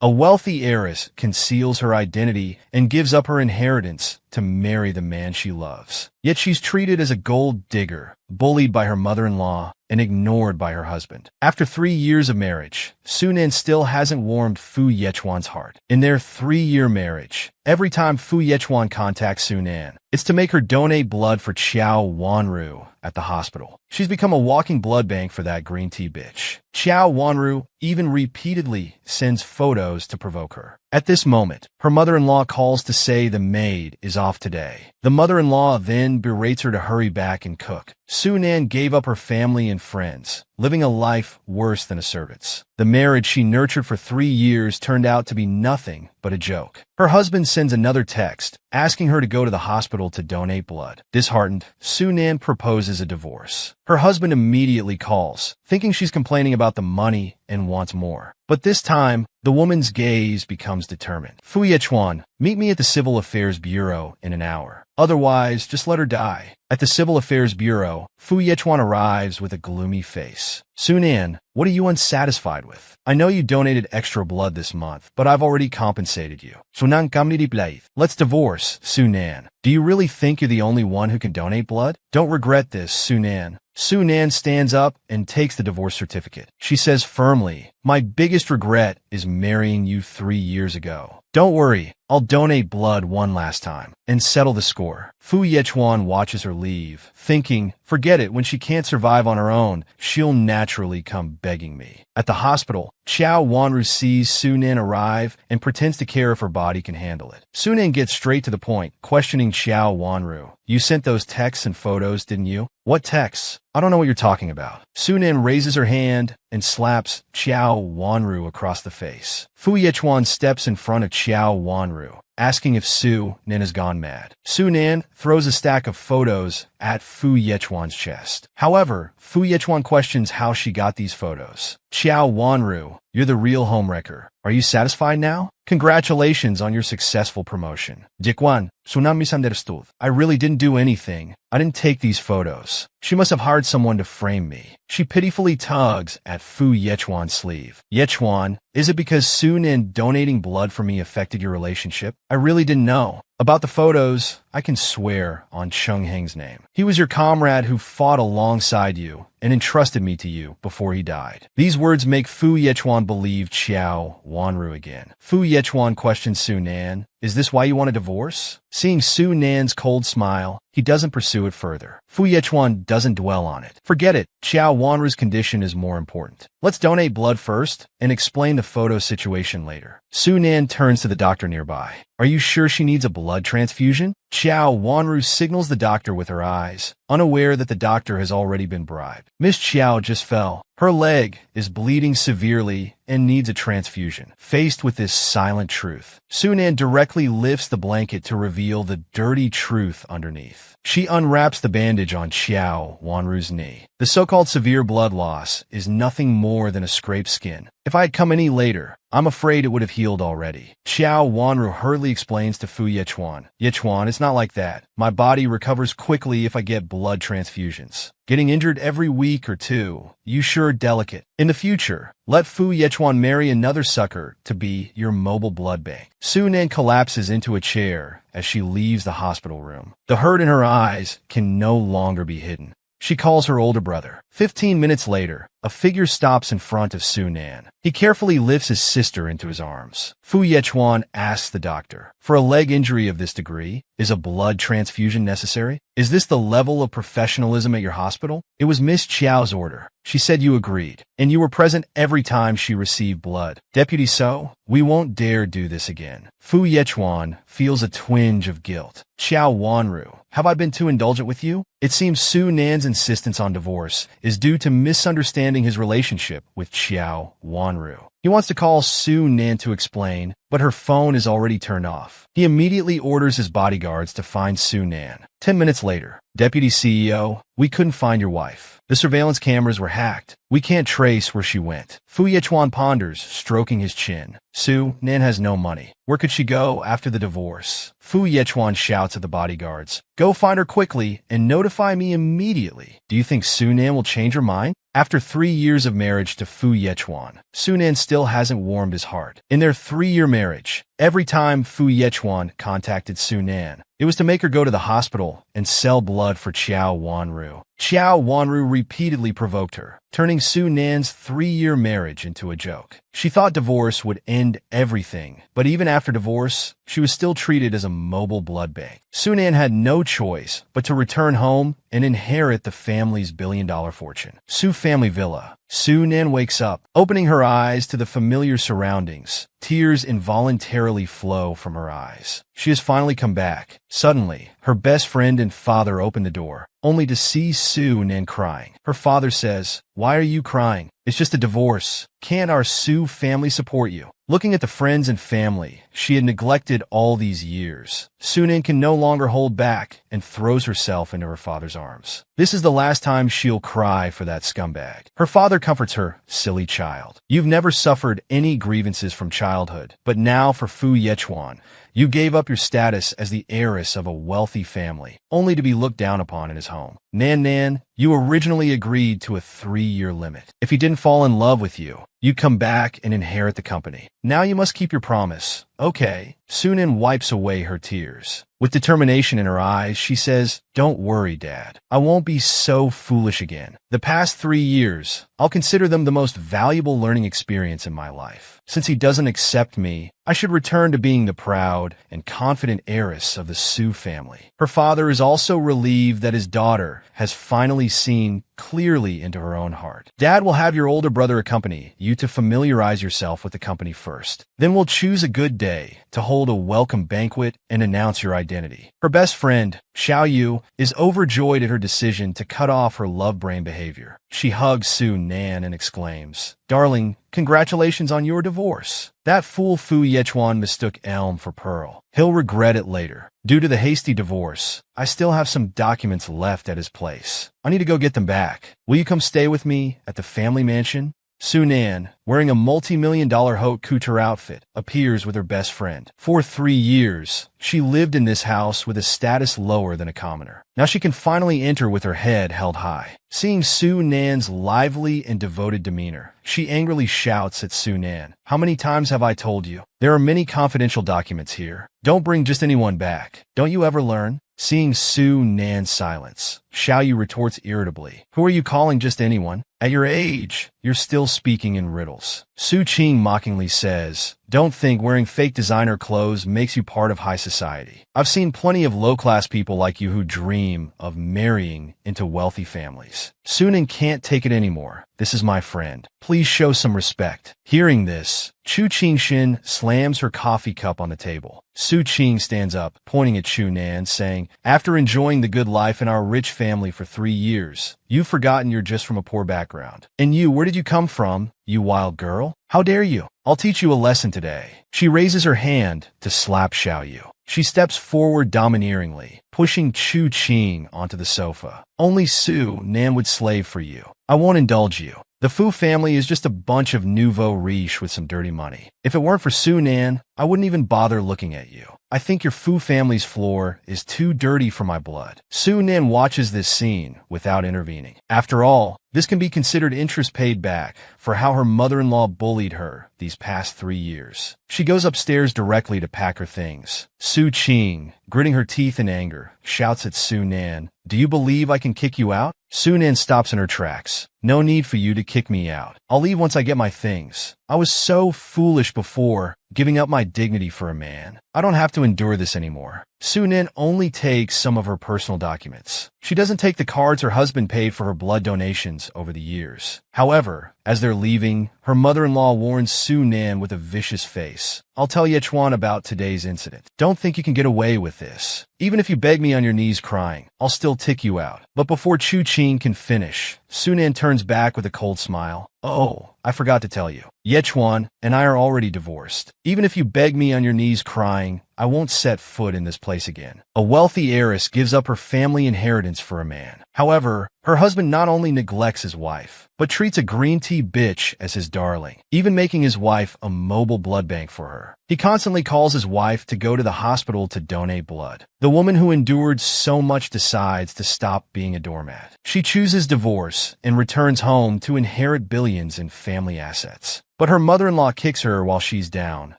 A wealthy heiress conceals her identity and gives up her inheritance to marry the man she loves. Yet she's treated as a gold digger, bullied by her mother-in-law, and ignored by her husband. After 3 years of marriage, Sunan still hasn't warmed Fu Yechuan's heart. In their 3-year marriage, every time Fu Yechuan contacts Sunan, it's to make her donate blood for Qiao Wanru at the hospital. She's become a walking blood bank for that green tea bitch. Qiao Wanru even repeatedly sends photos to provoke her. At this moment, her mother-in-law calls to say the maid is off today. The mother-in-law then berates her to hurry back and cook. Sunan gave up her family and friends, living a life worse than a servant's. The marriage she nurtured for 3 years turned out to be nothing but a joke. Her husband sends another text, asking her to go to the hospital to donate blood. Disheartened, Sunan proposes a divorce. Her husband immediately calls, thinking she's complaining about the money and wants more. But this time, the woman's gaze becomes determined. Fu Yechuan, meet me at the Civil Affairs Bureau in an hour. Otherwise, just let her die. At the Civil Affairs Bureau, Fu Yechuan arrives with a gloomy face. Sunan, what are you unsatisfied with? I know you donated extra blood this month, but I've already compensated you. Sunan kamni blade. Let's divorce, Sunan. Do you really think you're the only one who can donate blood? Don't regret this, Sunan. Sunan stands up and takes the divorce certificate. She says firmly, my biggest regret is marrying you 3 years ago. Don't worry, I'll donate blood one last time and settle the score. Fu Yechuan watches her leave, thinking, forget it, when she can't survive on her own, she'll naturally come begging me. At the hospital, Qiao Wanru sees Sunan arrive and pretends to care if her body can handle it. Sunan gets straight to the point, questioning Qiao Wanru. You sent those texts and photos, didn't you? What texts? I don't know what you're talking about. Sunan raises her hand and slaps Qiao Wanru across the face. Fu Yechuan steps in front of Qiao Wanru, asking if Sunan has gone mad. Sunan throws a stack of photos at Fu Yechuan's chest. However, Fu Yechuan questions how she got these photos. Qiao Wanru, you're the real homewrecker. Are you satisfied now? Congratulations on your successful promotion. Jikwan, Sunan misunderstood. I really didn't do anything. I didn't take these photos. She must have hired someone to frame me. She pitifully tugs at Fu Yechuan's sleeve. Yechuan, is it because Sunan donating blood for me affected your relationship? I really didn't know. About the photos, I can swear on Cheng Heng's name. He was your comrade who fought alongside you and entrusted me to you before he died. These words make Fu Yechuan believe Qiao Wanru again. Fu Yechuan questions Sunan, is this why you want a divorce? Seeing Sunan's cold smile, he doesn't pursue it further. Fu Yechuan doesn't dwell on it. Forget it, Qiao Wanru's condition is more important. Let's donate blood first and explain the photo situation later. Sunan turns to the doctor nearby. Are you sure she needs a blood transfusion? Qiao Wanru signals the doctor with her eyes, unaware that the doctor has already been bribed. Miss Qiao just fell. Her leg is bleeding severely and needs a transfusion. Faced with this silent truth, Sunan directly lifts the blanket to reveal the dirty truth underneath. She unwraps the bandage on Qiao Wanru's knee. The so-called severe blood loss is nothing more than a scraped skin. If I had come any later, I'm afraid it would have healed already. Qiao Wanru hurriedly explains to Fu Yechuan. Yechuan, it's not like that. My body recovers quickly if I get blood transfusions. Getting injured every week or two, you sure delicate. In the future, let Fu Yechuan marry another sucker to be your mobile blood bank. Sunan collapses into a chair as she leaves the hospital room. The hurt in her eyes can no longer be hidden. She calls her older brother. 15 minutes later, a figure stops in front of Sunan. He carefully lifts his sister into his arms. Fu Yechuan asks the doctor, for a leg injury of this degree, is a blood transfusion necessary? Is this the level of professionalism at your hospital? It was Miss Qiao's order. She said you agreed, and you were present every time she received blood. Deputy So, we won't dare do this again. Fu Yechuan feels a twinge of guilt. Qiao Wanru, have I been too indulgent with you? It seems Sunan's insistence on divorce is due to misunderstanding his relationship with Qiao Wanru. He wants to call Sunan to explain, but her phone is already turned off. He immediately orders his bodyguards to find Sunan. 10 minutes later, Deputy CEO, we couldn't find your wife. The surveillance cameras were hacked. We can't trace where she went. Fu Yechuan ponders, stroking his chin. Sunan has no money. Where could she go after the divorce? Fu Yechuan shouts at the bodyguards. Go find her quickly and notify me immediately. Do you think Sunan will change her mind? After 3 years of marriage to Fu Yechuan, Sunan still hasn't warmed his heart. In their 3-year marriage, every time Fu Yechuan contacted Sunan, it was to make her go to the hospital and sell blood for Qiao Wanru. Qiao Wanru repeatedly provoked her, turning Sunan's 3-year marriage into a joke. She thought divorce would end everything, but even after divorce, she was still treated as a mobile blood bank. Sunan had no choice but to return home and inherit the family's billion-dollar fortune. Su family villa. Sunan wakes up, opening her eyes to the familiar surroundings. Tears involuntarily flow from her eyes. She has finally come back. Suddenly, her best friend and father open the door, only to see Sunan crying. Her father says, "Why are you crying? It's just a divorce. Can't our Su family support you?" Looking at the friends and family she had neglected all these years, Sunan can no longer hold back and throws herself into her father's arms. This is the last time she'll cry for that scumbag. Her father comforts her, "Silly child. You've never suffered any grievances from childhood, but now for Fu Yechuan, you gave up your status as the heiress of a wealthy family, only to be looked down upon in his home. Nan, you originally agreed to a 3-year limit. If he didn't fall in love with you, you'd come back and inherit the company. Now you must keep your promise." "Okay." Sunan wipes away her tears. With determination in her eyes, she says, "Don't worry, Dad. I won't be so foolish again. The past 3 years, I'll consider them the most valuable learning experience in my life. Since he doesn't accept me, I should return to being the proud and confident heiress of the Su family." Her father is also relieved that his daughter has finally seen clearly into her own heart. "Dad will have your older brother accompany you to familiarize yourself with the company first. Then we'll choose a good day to hold a welcome banquet and announce your identity." Her best friend, Xiao Yu, is overjoyed at her decision to cut off her love brain behavior. She hugs Su Nan and exclaims, "Darling, congratulations on your divorce. That fool Fu Yechuan mistook elm for pearl. He'll regret it later. Due to the hasty divorce, I still have some documents left at his place. I need to go get them back. Will you come stay with me at the family mansion?" Sunan, wearing a multi-million-dollar haute couture outfit, appears with her best friend. For 3 years, she lived in this house with a status lower than a commoner. Now she can finally enter with her head held high. Seeing Sunan's lively and devoted demeanor, she angrily shouts at Sunan, "How many times have I told you? There are many confidential documents here. Don't bring just anyone back. Don't you ever learn?" Seeing Sunan's silence, Xiao Yu retorts irritably, "Who are you calling just anyone? At your age, you're still speaking in riddles." Su Qing mockingly says, "Don't think wearing fake designer clothes makes you part of high society. I've seen plenty of low-class people like you who dream of marrying into wealthy families. Sunan can't take it anymore. This is my friend. Please show some respect." Hearing this, Chu Qingshin slams her coffee cup on the table. Su Qing stands up, pointing at Chu Nan, saying, "After enjoying the good life in our rich family for 3 years, you've forgotten you're just from a poor background. And you, where did you come from, you wild girl? How dare you? I'll teach you a lesson today." She raises her hand to slap Xiao Yu. She steps forward domineeringly, pushing Chu Qing onto the sofa. "Only Su Nan would slave for you. I won't indulge you. The Fu family is just a bunch of nouveau riche with some dirty money. If it weren't for Su Nan, I wouldn't even bother looking at you. I think your Fu family's floor is too dirty for my blood." Su Nan watches this scene without intervening. After all, this can be considered interest paid back for how her mother-in-law bullied her these past 3 years. She goes upstairs directly to pack her things. Su Qing, gritting her teeth in anger, shouts at Su Nan, "Do you believe I can kick you out?" Su Nan stops in her tracks. "No need for you to kick me out. I'll leave once I get my things. I was so foolish before, giving up my dignity for a man. I don't have to endure this anymore." Su Nan only takes some of her personal documents. She doesn't take the cards her husband paid for her blood donations over the years. However, as they're leaving, her mother-in-law warns Su Nan with a vicious face, "I'll tell Yechuan about today's incident. Don't think you can get away with this. Even if you beg me on your knees crying, I'll still tick you out." But before Chu Qing can finish, Su Nan turns back with a cold smile. "Oh, I forgot to tell you. Yechuan and I are already divorced. Even if you beg me on your knees crying, I won't set foot in this place again. A wealthy heiress gives up her family inheritance for a man. However, her husband not only neglects his wife, but treats a green tea bitch as his darling, even making his wife a mobile blood bank for her. He constantly calls his wife to go to the hospital to donate blood. The woman who endured so much decides to stop being a doormat. She chooses divorce and returns home to inherit billions in family assets. But her mother-in-law kicks her while she's down,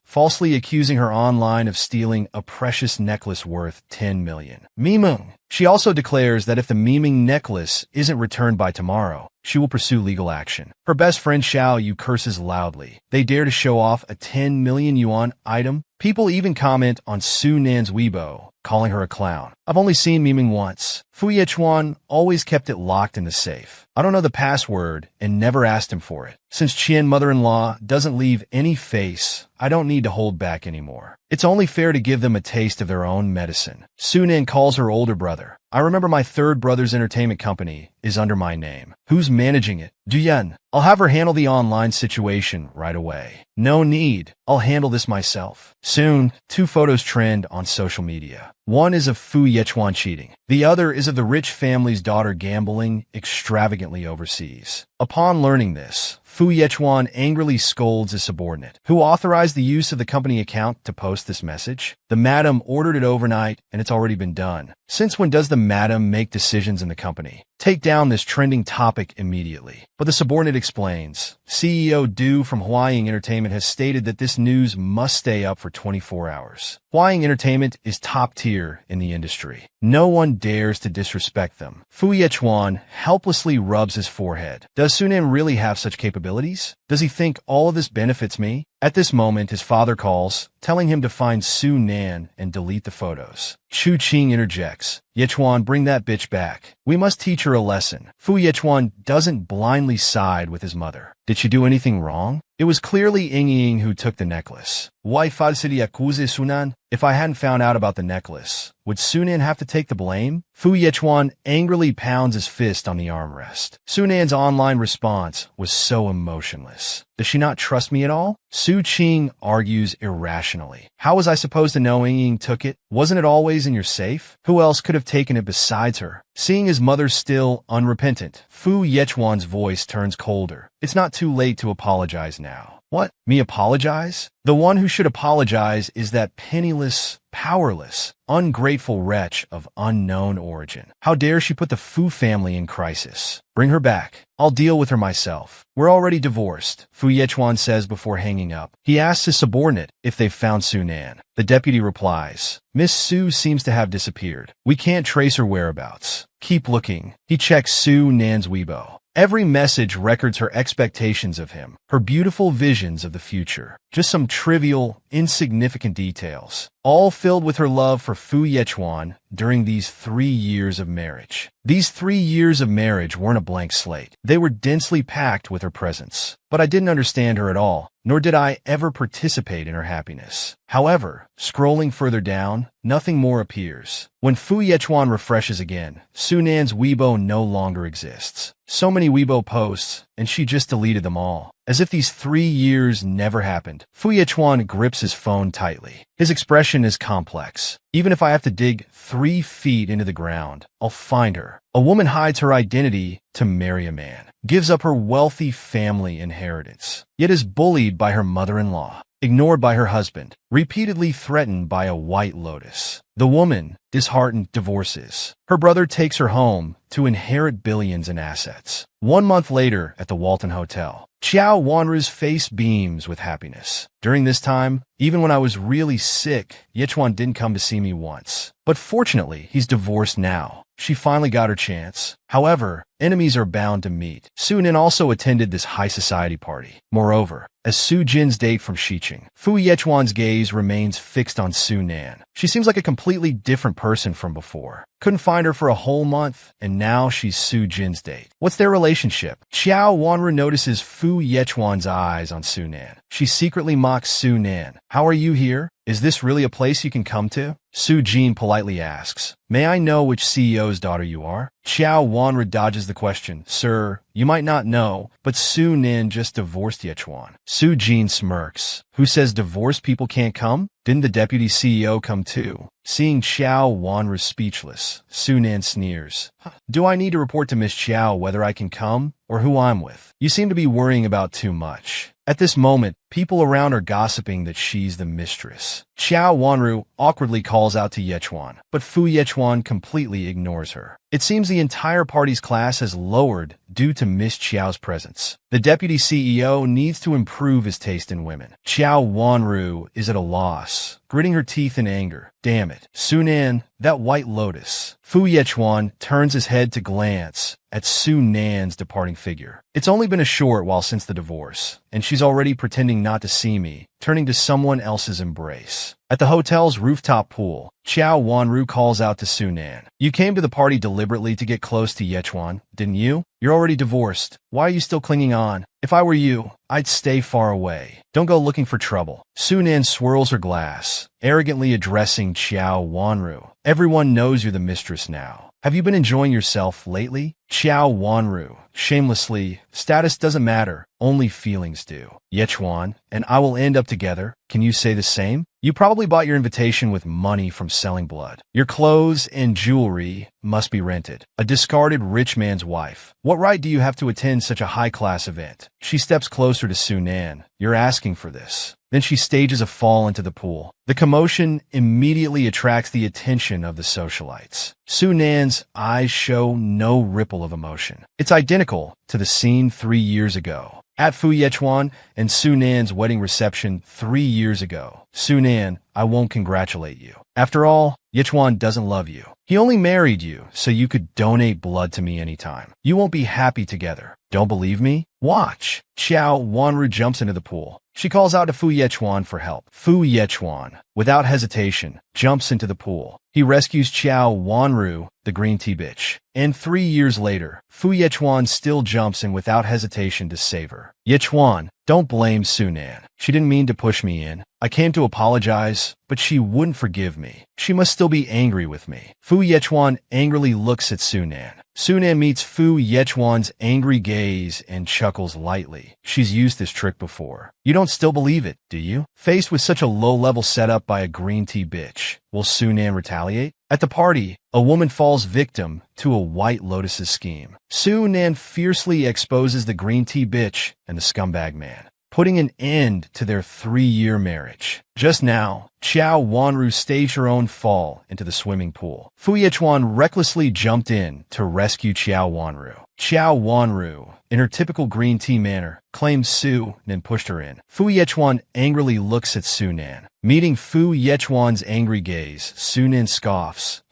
falsely accusing her online of stealing a precious necklace worth $10 million. Mimung. She also declares that if the Miming necklace isn't returned by tomorrow, she will pursue legal action. Her best friend Xiao Yu curses loudly. They dare to show off a 10 million yuan item. People even comment on Su Nan's Weibo, calling her a clown. I've only seen Miming once. Fu Yechuan always kept it locked in the safe. I don't know the password and never asked him for it. Since Qian mother-in-law doesn't leave any face, I don't need to hold back anymore. It's only fair to give them a taste of their own medicine. Su Nan calls her older brother. I remember my third brother's entertainment company is under my name. Who's managing it? Duyan. I'll have her handle the online situation right away. No need. I'll handle this myself. Soon, 2 photos trend on social media. One is of Fu Yechuan cheating. The other is of the rich family's daughter gambling extravagantly overseas. Upon learning this, Fu Yechuan angrily scolds his subordinate, who authorized the use of the company account to post this message. The madam ordered it overnight, and it's already been done. Since when does the madam make decisions in the company? Take down this trending topic immediately. But the subordinate explains. CEO Du from Huaying Entertainment has stated that this news must stay up for 24 hours. Huaying Entertainment is top tier in the industry. No one dares to disrespect them. Fu Yechuan helplessly rubs his forehead. Does Su Nan really have such capabilities? Does he think all of this benefits me? At this moment, his father calls, telling him to find Su Nan and delete the photos. Chu Qing interjects. Yechuan, bring that bitch back. We must teach her a lesson. Fu Yechuan doesn't blindly side with his mother. Did she do anything wrong? It was clearly Ying who took the necklace. Why falsity accuse Sunan? If I hadn't found out about the necklace, would Su Nan have to take the blame? Fu Yechuan angrily pounds his fist on the armrest. Su Nan's online response was so emotionless. Does she not trust me at all? Su Qing argues irrationally. How was I supposed to know Ying took it? Wasn't it always in your safe? Who else could have taken it besides her? Seeing his mother still unrepentant, Fu Yechuan's voice turns colder. It's not too late to apologize now. What? Me apologize? The one who should apologize is that penniless, powerless, ungrateful wretch of unknown origin. How dare she put the Fu family in crisis? Bring her back. I'll deal with her myself. We're already divorced, Fu Yechuan says before hanging up. He asks his subordinate if they've found Su Nan. The deputy replies, Miss Su seems to have disappeared. We can't trace her whereabouts. Keep looking. He checks Su Nan's Weibo. Every message records her expectations of him, her beautiful visions of the future. Just some trivial, insignificant details, all filled with her love for Fu Yechuan during these 3 years of marriage. These 3 years of marriage weren't a blank slate. They were densely packed with her presence. But I didn't understand her at all, nor did I ever participate in her happiness. However, scrolling further down, nothing more appears. When Fu Yechuan refreshes again, Su Nan's Weibo no longer exists. So many Weibo posts, and she just deleted them all. As if these 3 years never happened, Fu Yechuan grips his phone tightly. His expression is complex. Even if I have to dig 3 feet into the ground, I'll find her. A woman hides her identity to marry a man, gives up her wealthy family inheritance, yet is bullied by her mother-in-law, ignored by her husband, repeatedly threatened by a white lotus. The woman, disheartened, divorces. Her brother takes her home to inherit billions in assets. 1 month later at the Walton Hotel, Xiao Wanru's face beams with happiness. During this time, even when I was really sick, Yechuan didn't come to see me once. But fortunately, he's divorced now. She finally got her chance. However, enemies are bound to meet. Su Nan also attended this high society party. Moreover, as Su Jin's date from Xiqing, Fu Yechuan's gaze remains fixed on Su Nan. She seems like a completely different person from before. Couldn't find her for a whole month, and now she's Su Jin's date. What's their relationship? Xiao Wanru notices Fu Yechuan's eyes on Su Nan. She secretly mocks Su Nan. How are you here? Is this really a place you can come to? Su Jin politely asks, May I know which CEO's daughter you are? Xiao Wanru dodges the question. Sir, you might not know, but Su Nin just divorced Yechuan. Su Jin smirks. Who says divorced people can't come? Didn't the deputy CEO come too? Seeing Xiao Wanru speechless, Su Nin sneers. Do I need to report to Miss Xiao whether I can come or who I'm with? You seem to be worrying about too much. At this moment, people around are gossiping that she's the mistress. Xiao Wanru awkwardly calls out to Yechuan, but Fu Yechuan completely ignores her. It seems the entire party's class has lowered due to Miss Xiao's presence. The deputy CEO needs to improve his taste in women. Xiao Wanru is at a loss, gritting her teeth in anger. Damn it. Su Nan, that white lotus. Fu Yechuan turns his head to glance at Su Nan's departing figure. It's only been a short while since the divorce, and she's already pretending not to see me, turning to someone else's embrace. At the hotel's rooftop pool, Xiao Wanru calls out to Su Nan. You came to the party deliberately to get close to Yechuan, didn't you? You're already divorced. Why are you still clinging on? If I were you, I'd stay far away. Don't go looking for trouble. Su Nan swirls her glass, arrogantly addressing Xiao Wanru. Everyone knows you're the mistress now. Have you been enjoying yourself lately? Xiao Wanru, shamelessly, status doesn't matter, only feelings do. Yechuan and I will end up together. Can you say the same? You probably bought your invitation with money from selling blood. Your clothes and jewelry must be rented. A discarded rich man's wife. What right do you have to attend such a high-class event? She steps closer to Su Nan. You're asking for this. Then she stages a fall into the pool. The commotion immediately attracts the attention of the socialites. Su Nan's eyes show no ripple of emotion. It's identical to the scene 3 years ago. At Fu Yechuan and Su Nan's wedding reception 3 years ago. Su Nan, I won't congratulate you. After all, Yechuan doesn't love you. He only married you so you could donate blood to me anytime. You won't be happy together. Don't believe me? Watch. Xiao Wanru jumps into the pool. She calls out to Fu Yechuan for help. Fu Yechuan, without hesitation, jumps into the pool. He rescues Xiao Wanru, the green tea bitch. And 3 years later, Fu Yechuan still jumps in without hesitation to save her. Yechuan, don't blame Su Nan. She didn't mean to push me in. I came to apologize, but she wouldn't forgive me. She must still be angry with me. Fu Yechuan angrily looks at Su Nan. Su Nan meets Fu Yechuan's angry gaze and chuckles lightly. She's used this trick before. You don't still believe it, do you? Faced with such a low-level setup by a green tea bitch, will Su Nan retaliate? At the party, a woman falls victim to a White Lotus's scheme. Su Nan fiercely exposes the green tea bitch and the scumbag man, putting an end to their 3-year marriage. Just now, Xiao Wanru staged her own fall into the swimming pool. Fu Yechuan recklessly jumped in to rescue Xiao Wanru. Xiao Wanru, in her typical green tea manner, claimed Su Nan pushed her in. Fu Yechuan angrily looks at Su Nan. Meeting Fu Yechuan's angry gaze, Su Nan scoffs.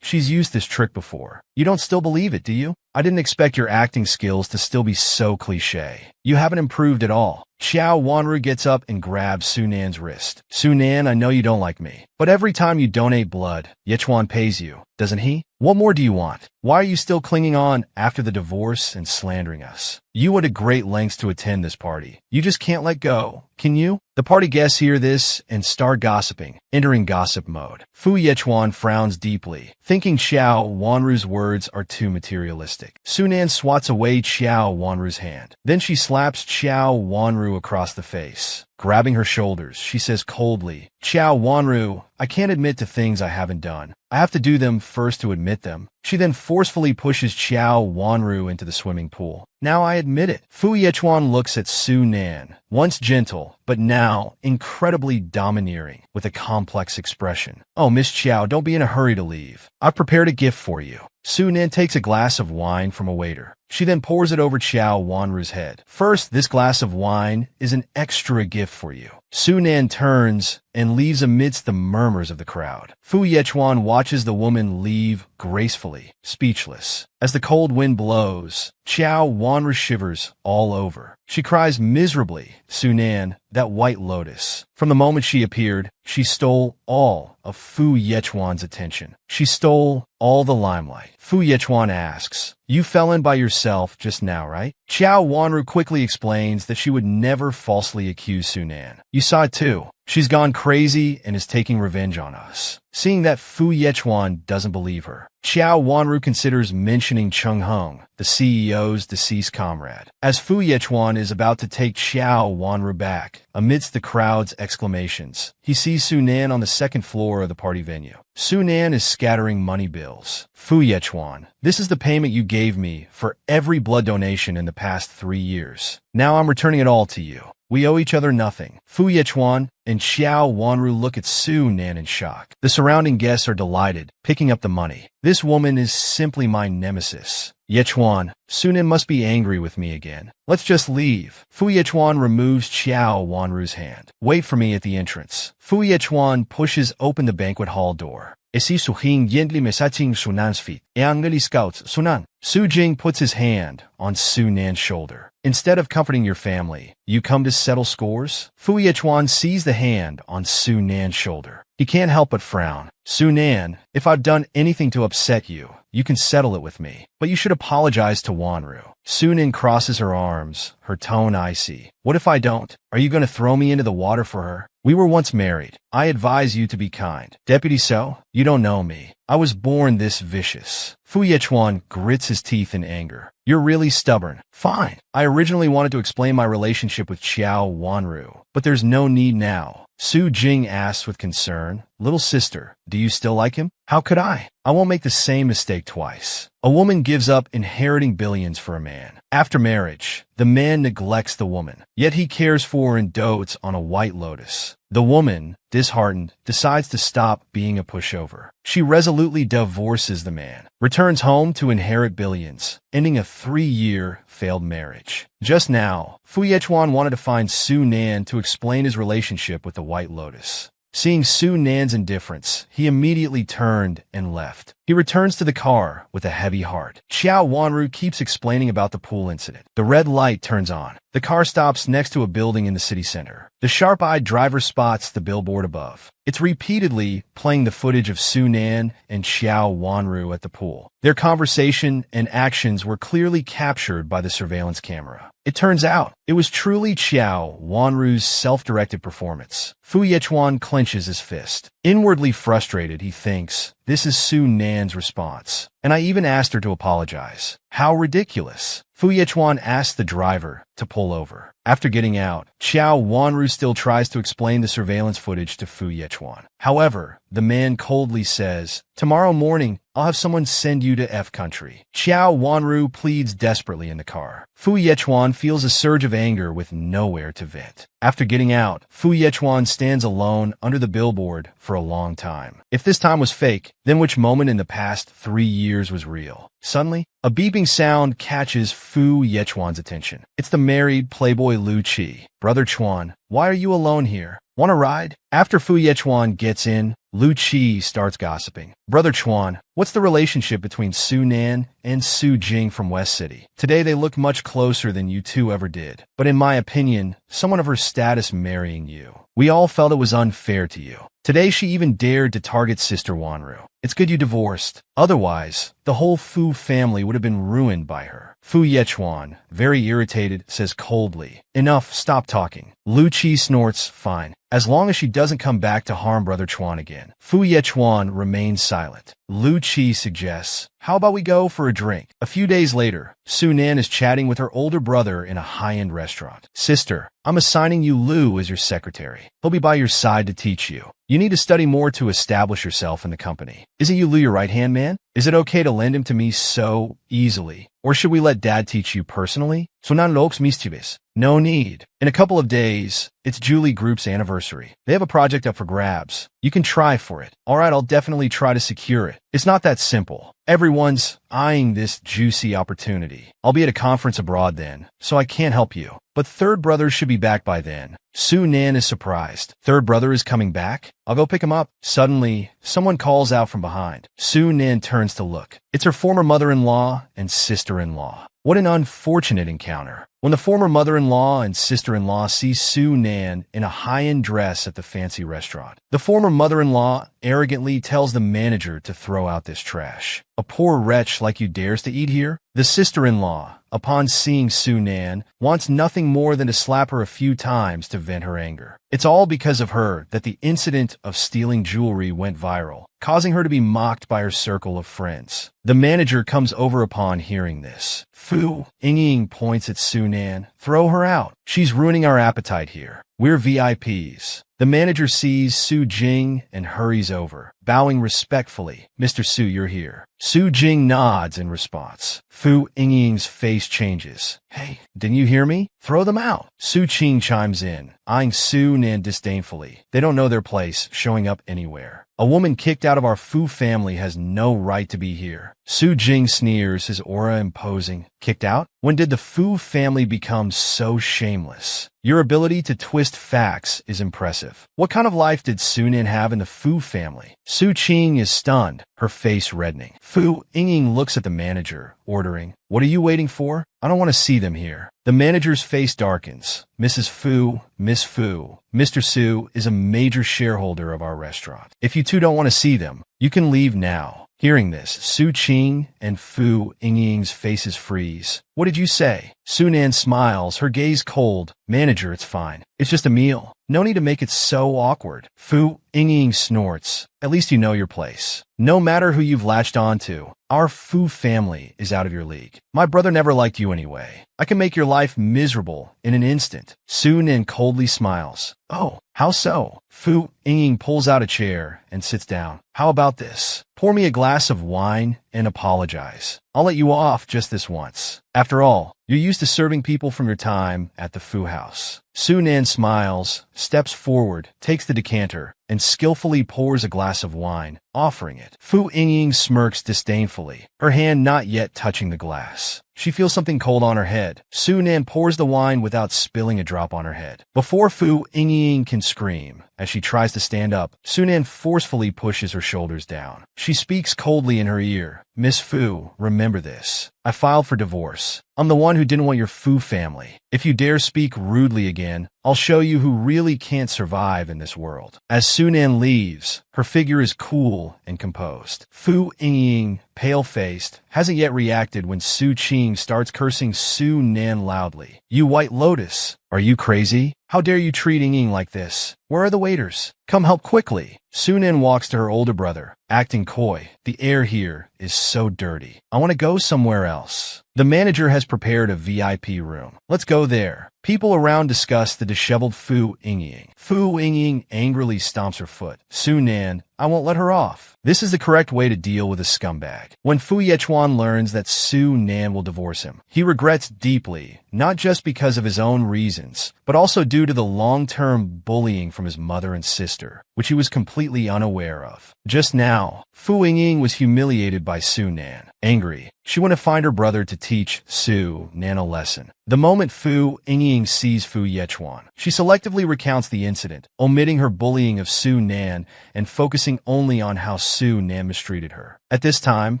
She's used this trick before. You don't still believe it, do you? I didn't expect your acting skills to still be so cliché. You haven't improved at all. Xiao Wanru gets up and grabs Su Nan's wrist. Su Nan, I know you don't like me, but every time you donate blood, Yechuan pays you, doesn't he? What more do you want? Why are you still clinging on after the divorce and slandering us? You went to great lengths to attend this party. You just can't let go, can you? The party guests hear this and start gossiping, entering gossip mode. Fu Yechuan frowns deeply, thinking Xiao Wanru's words are too materialistic. Su Nan swats away Xiao Wanru's hand. Then she slaps Xiao Wanru across the face. Grabbing her shoulders, she says coldly, Xiao Wanru, I can't admit to things I haven't done. I have to do them first to admit them. She then forcefully pushes Xiao Wanru into the swimming pool. Now I admit it. Fu Yechuan looks at Su Nan, once gentle, but now incredibly domineering, with a complex expression. Oh, Miss Xiao, don't be in a hurry to leave. I've prepared a gift for you. Su Nan takes a glass of wine from a waiter. She then pours it over Xiao Wanru's head. First, this glass of wine is an extra gift for you. Su Nan turns and leaves amidst the murmurs of the crowd. Fu Yechuan watches the woman leave gracefully, speechless. As the cold wind blows, Xiao Wanru shivers all over. She cries miserably. Su Nan, that white lotus. From the moment she appeared, she stole all of Fu Yechuan's attention. She stole all the limelight. Fu Yechuan asks, you fell in by yourself just now, right? Xiao Wanru quickly explains that she would never falsely accuse Su Nan. You saw it too. She's gone crazy and is taking revenge on us. Seeing that Fu Yechuan doesn't believe her, Xiao Wanru considers mentioning Cheng Heng, the CEO's deceased comrade. As Fu Yechuan is about to take Xiao Wanru back, amidst the crowd's exclamations, he sees Su Nan on the second floor of the party venue. Su Nan is scattering money bills. Fu Yechuan, this is the payment you gave me for every blood donation in the past 3 years. Now I'm returning it all to you. We owe each other nothing. Fu Yechuan and Xiao Wanru look at Su Nan in shock. The surrounding guests are delighted, picking up the money. This woman is simply my nemesis. Yechuan, Su Nan must be angry with me again. Let's just leave. Fu Yechuan removes Xiao Wanru's hand. Wait for me at the entrance. Fu Yechuan pushes open the banquet hall door. Esi suhin yendli mesaching Sunan's feet. Eangeli scouts Sunan. Su Jing puts his hand on Su Nan's shoulder. Instead of comforting your family, you come to settle scores? Fu Yechuan sees the hand on Su Nan's shoulder. He can't help but frown. Su Nan, if I've done anything to upset you, you can settle it with me. But you should apologize to Wanru. Su Nan crosses her arms, her tone icy. What if I don't? Are you going to throw me into the water for her? We were once married. I advise you to be kind. Deputy So, you don't know me. I was born this vicious. Fu Yechuan grits his teeth in anger. You're really stubborn. Fine. I originally wanted to explain my relationship with Xiao Wanru, but there's no need now. Su Jing asks with concern, Little sister, do you still like him? How could I? I won't make the same mistake twice. A woman gives up inheriting billions for a man. After marriage, the man neglects the woman, yet he cares for and dotes on a white lotus. The woman, disheartened, decides to stop being a pushover. She resolutely divorces the man, returns home to inherit billions, ending a 3-year failed marriage. Just now, Fu Yechuan wanted to find Su Nan to explain his relationship with the white lotus. Seeing Su Nan's indifference, he immediately turned and left. He returns to the car with a heavy heart. Xiao Wanru keeps explaining about the pool incident. The red light turns on. The car stops next to a building in the city center. The sharp-eyed driver spots the billboard above. It's repeatedly playing the footage of Su Nan and Xiao Wanru at the pool. Their conversation and actions were clearly captured by the surveillance camera. It turns out, it was truly Xiao Wanru's self-directed performance. Fu Yechuan clenches his fist. Inwardly frustrated, he thinks, this is Su Nan's response. And I even asked her to apologize. How ridiculous. Fu Yechuan asked the driver to pull over. After getting out, Xiao Wanru still tries to explain the surveillance footage to Fu Yechuan. However, the man coldly says, tomorrow morning, I'll have someone send you to F country. Xiao Wanru pleads desperately in the car. Fu Yechuan feels a surge of anger with nowhere to vent. After getting out, Fu Yechuan stands alone under the billboard for a long time. If this time was fake, then which moment in the past 3 years was real? Suddenly, a beeping sound catches Fu Yechuan's attention. It's the married playboy Lu Qi. Brother Chuan, why are you alone here? Want a ride? After Fu Yechuan gets in, Lu Qi starts gossiping. Brother Chuan, what's the relationship between Su Nan and Su Jing from West City? Today they look much closer than you two ever did. But in my opinion, someone of her status marrying you. We all felt it was unfair to you. Today she even dared to target Sister Wanru. It's good you divorced. Otherwise, the whole Fu family would have been ruined by her. Fu Yechuan, very irritated, says coldly, enough, stop talking. Lu Qi snorts, fine. As long as she doesn't come back to harm Brother Chuan again. Fu Yechuan remains silent. Lu Qi suggests, how about we go for a drink? A few days later, Su Nan is chatting with her older brother in a high-end restaurant. Sister, I'm assigning you Lu as your secretary. He'll be by your side to teach you. You need to study more to establish yourself in the company. Isn't you Lu your right-hand man? Is it okay to lend him to me so easily? Or should we let Dad teach you personally? Sunan Lok's mischievous. No need. In a couple of days, it's Julie Group's anniversary. They have a project up for grabs. You can try for it. All right, I'll definitely try to secure it. It's not that simple. Everyone's eyeing this juicy opportunity. I'll be at a conference abroad then, so I can't help you. But third brother should be back by then. Su Nan is surprised. Third brother is coming back? I'll go pick him up. Suddenly, someone calls out from behind. Su Nan turns to look. It's her former mother-in-law and sister-in-law. What an unfortunate encounter. When the former mother-in-law and sister-in-law see Su Nan in a high-end dress at the fancy restaurant, the former mother-in-law arrogantly tells the manager to throw out this trash. A poor wretch like you dares to eat here? The sister-in-law, upon seeing Su Nan, wants nothing more than to slap her a few times to vent her anger. It's all because of her that the incident of stealing jewelry went viral, causing her to be mocked by her circle of friends. The manager comes over upon hearing this. Fu Ying points at Su Nan. Throw her out. She's ruining our appetite here. We're VIPs. The manager sees Su Jing and hurries over, bowing respectfully. Mr. Su, you're here. Su Jing nods in response. Fu Ying's face changes. Hey, didn't you hear me? Throw them out. Su Qing chimes in, eyeing Su Nan disdainfully. They don't know their place, showing up anywhere. A woman kicked out of our Fu family has no right to be here. Su Jing sneers, his aura imposing. Kicked out? When did the Fu family become so shameless? Your ability to twist facts is impressive. What kind of life did Su Nan have in the Fu family? Su Qing is stunned, her face reddening. Fu Ying looks at the manager, ordering, What are you waiting for? I don't want to see them here. The manager's face darkens. Mrs. Fu, Miss Fu, Mr. Su is a major shareholder of our restaurant. If you two don't want to see them, you can leave now. Hearing this, Su Qing and Fu Ying's faces freeze. What did you say? Su Nan smiles, her gaze cold. Manager, it's fine. It's just a meal. No need to make it so awkward. Fu Ying snorts. At least you know your place. No matter who you've latched onto, our Fu family is out of your league. My brother never liked you anyway. I can make your life miserable in an instant. Su Nan coldly smiles. Oh, how so? Fu Ying pulls out a chair and sits down. How about this? Pour me a glass of wine and apologize. I'll let you off just this once. After all, you're used to serving people from your time at the Fu house. Su Nan smiles, steps forward, takes the decanter, and skillfully pours a glass of wine, offering it. Fu Ying smirks disdainfully, her hand not yet touching the glass. She feels something cold on her head. Su Nan pours the wine without spilling a drop on her head. Before Fu Ying can scream, as she tries to stand up, Su Nan forcefully pushes her shoulders down. She speaks coldly in her ear. Miss Fu, remember this. I filed for divorce. I'm the one who didn't want your Fu family. If you dare speak rudely again, I'll show you who really can't survive in this world. As Su Nan leaves, her figure is cool and composed. Fu Ying, pale-faced, hasn't yet reacted when Su Qing starts cursing Su Nan loudly. You White Lotus, are you crazy? How dare you treat Ying like this? Where are the waiters? Come help quickly. Su Nan walks to her older brother, acting coy. The air here is so dirty. I want to go somewhere else. The manager has prepared a VIP room. Let's go there. People around discuss the disheveled Fu Ying. Fu Ying angrily stomps her foot. Su Nan, I won't let her off. This is the correct way to deal with a scumbag. When Fu Yechuan learns that Su Nan will divorce him, he regrets deeply, not just because of his own reasons, but also due to the long-term bullying from his mother and sister, which he was completely unaware of. Just now, Fu Ying was humiliated by Su Nan. Angry, she went to find her brother to teach Su Nan a lesson. The moment Fu Ying sees Fu Yechuan, she selectively recounts the incident, omitting her bullying of Su Nan and focusing only on how Su Nan mistreated her. At this time,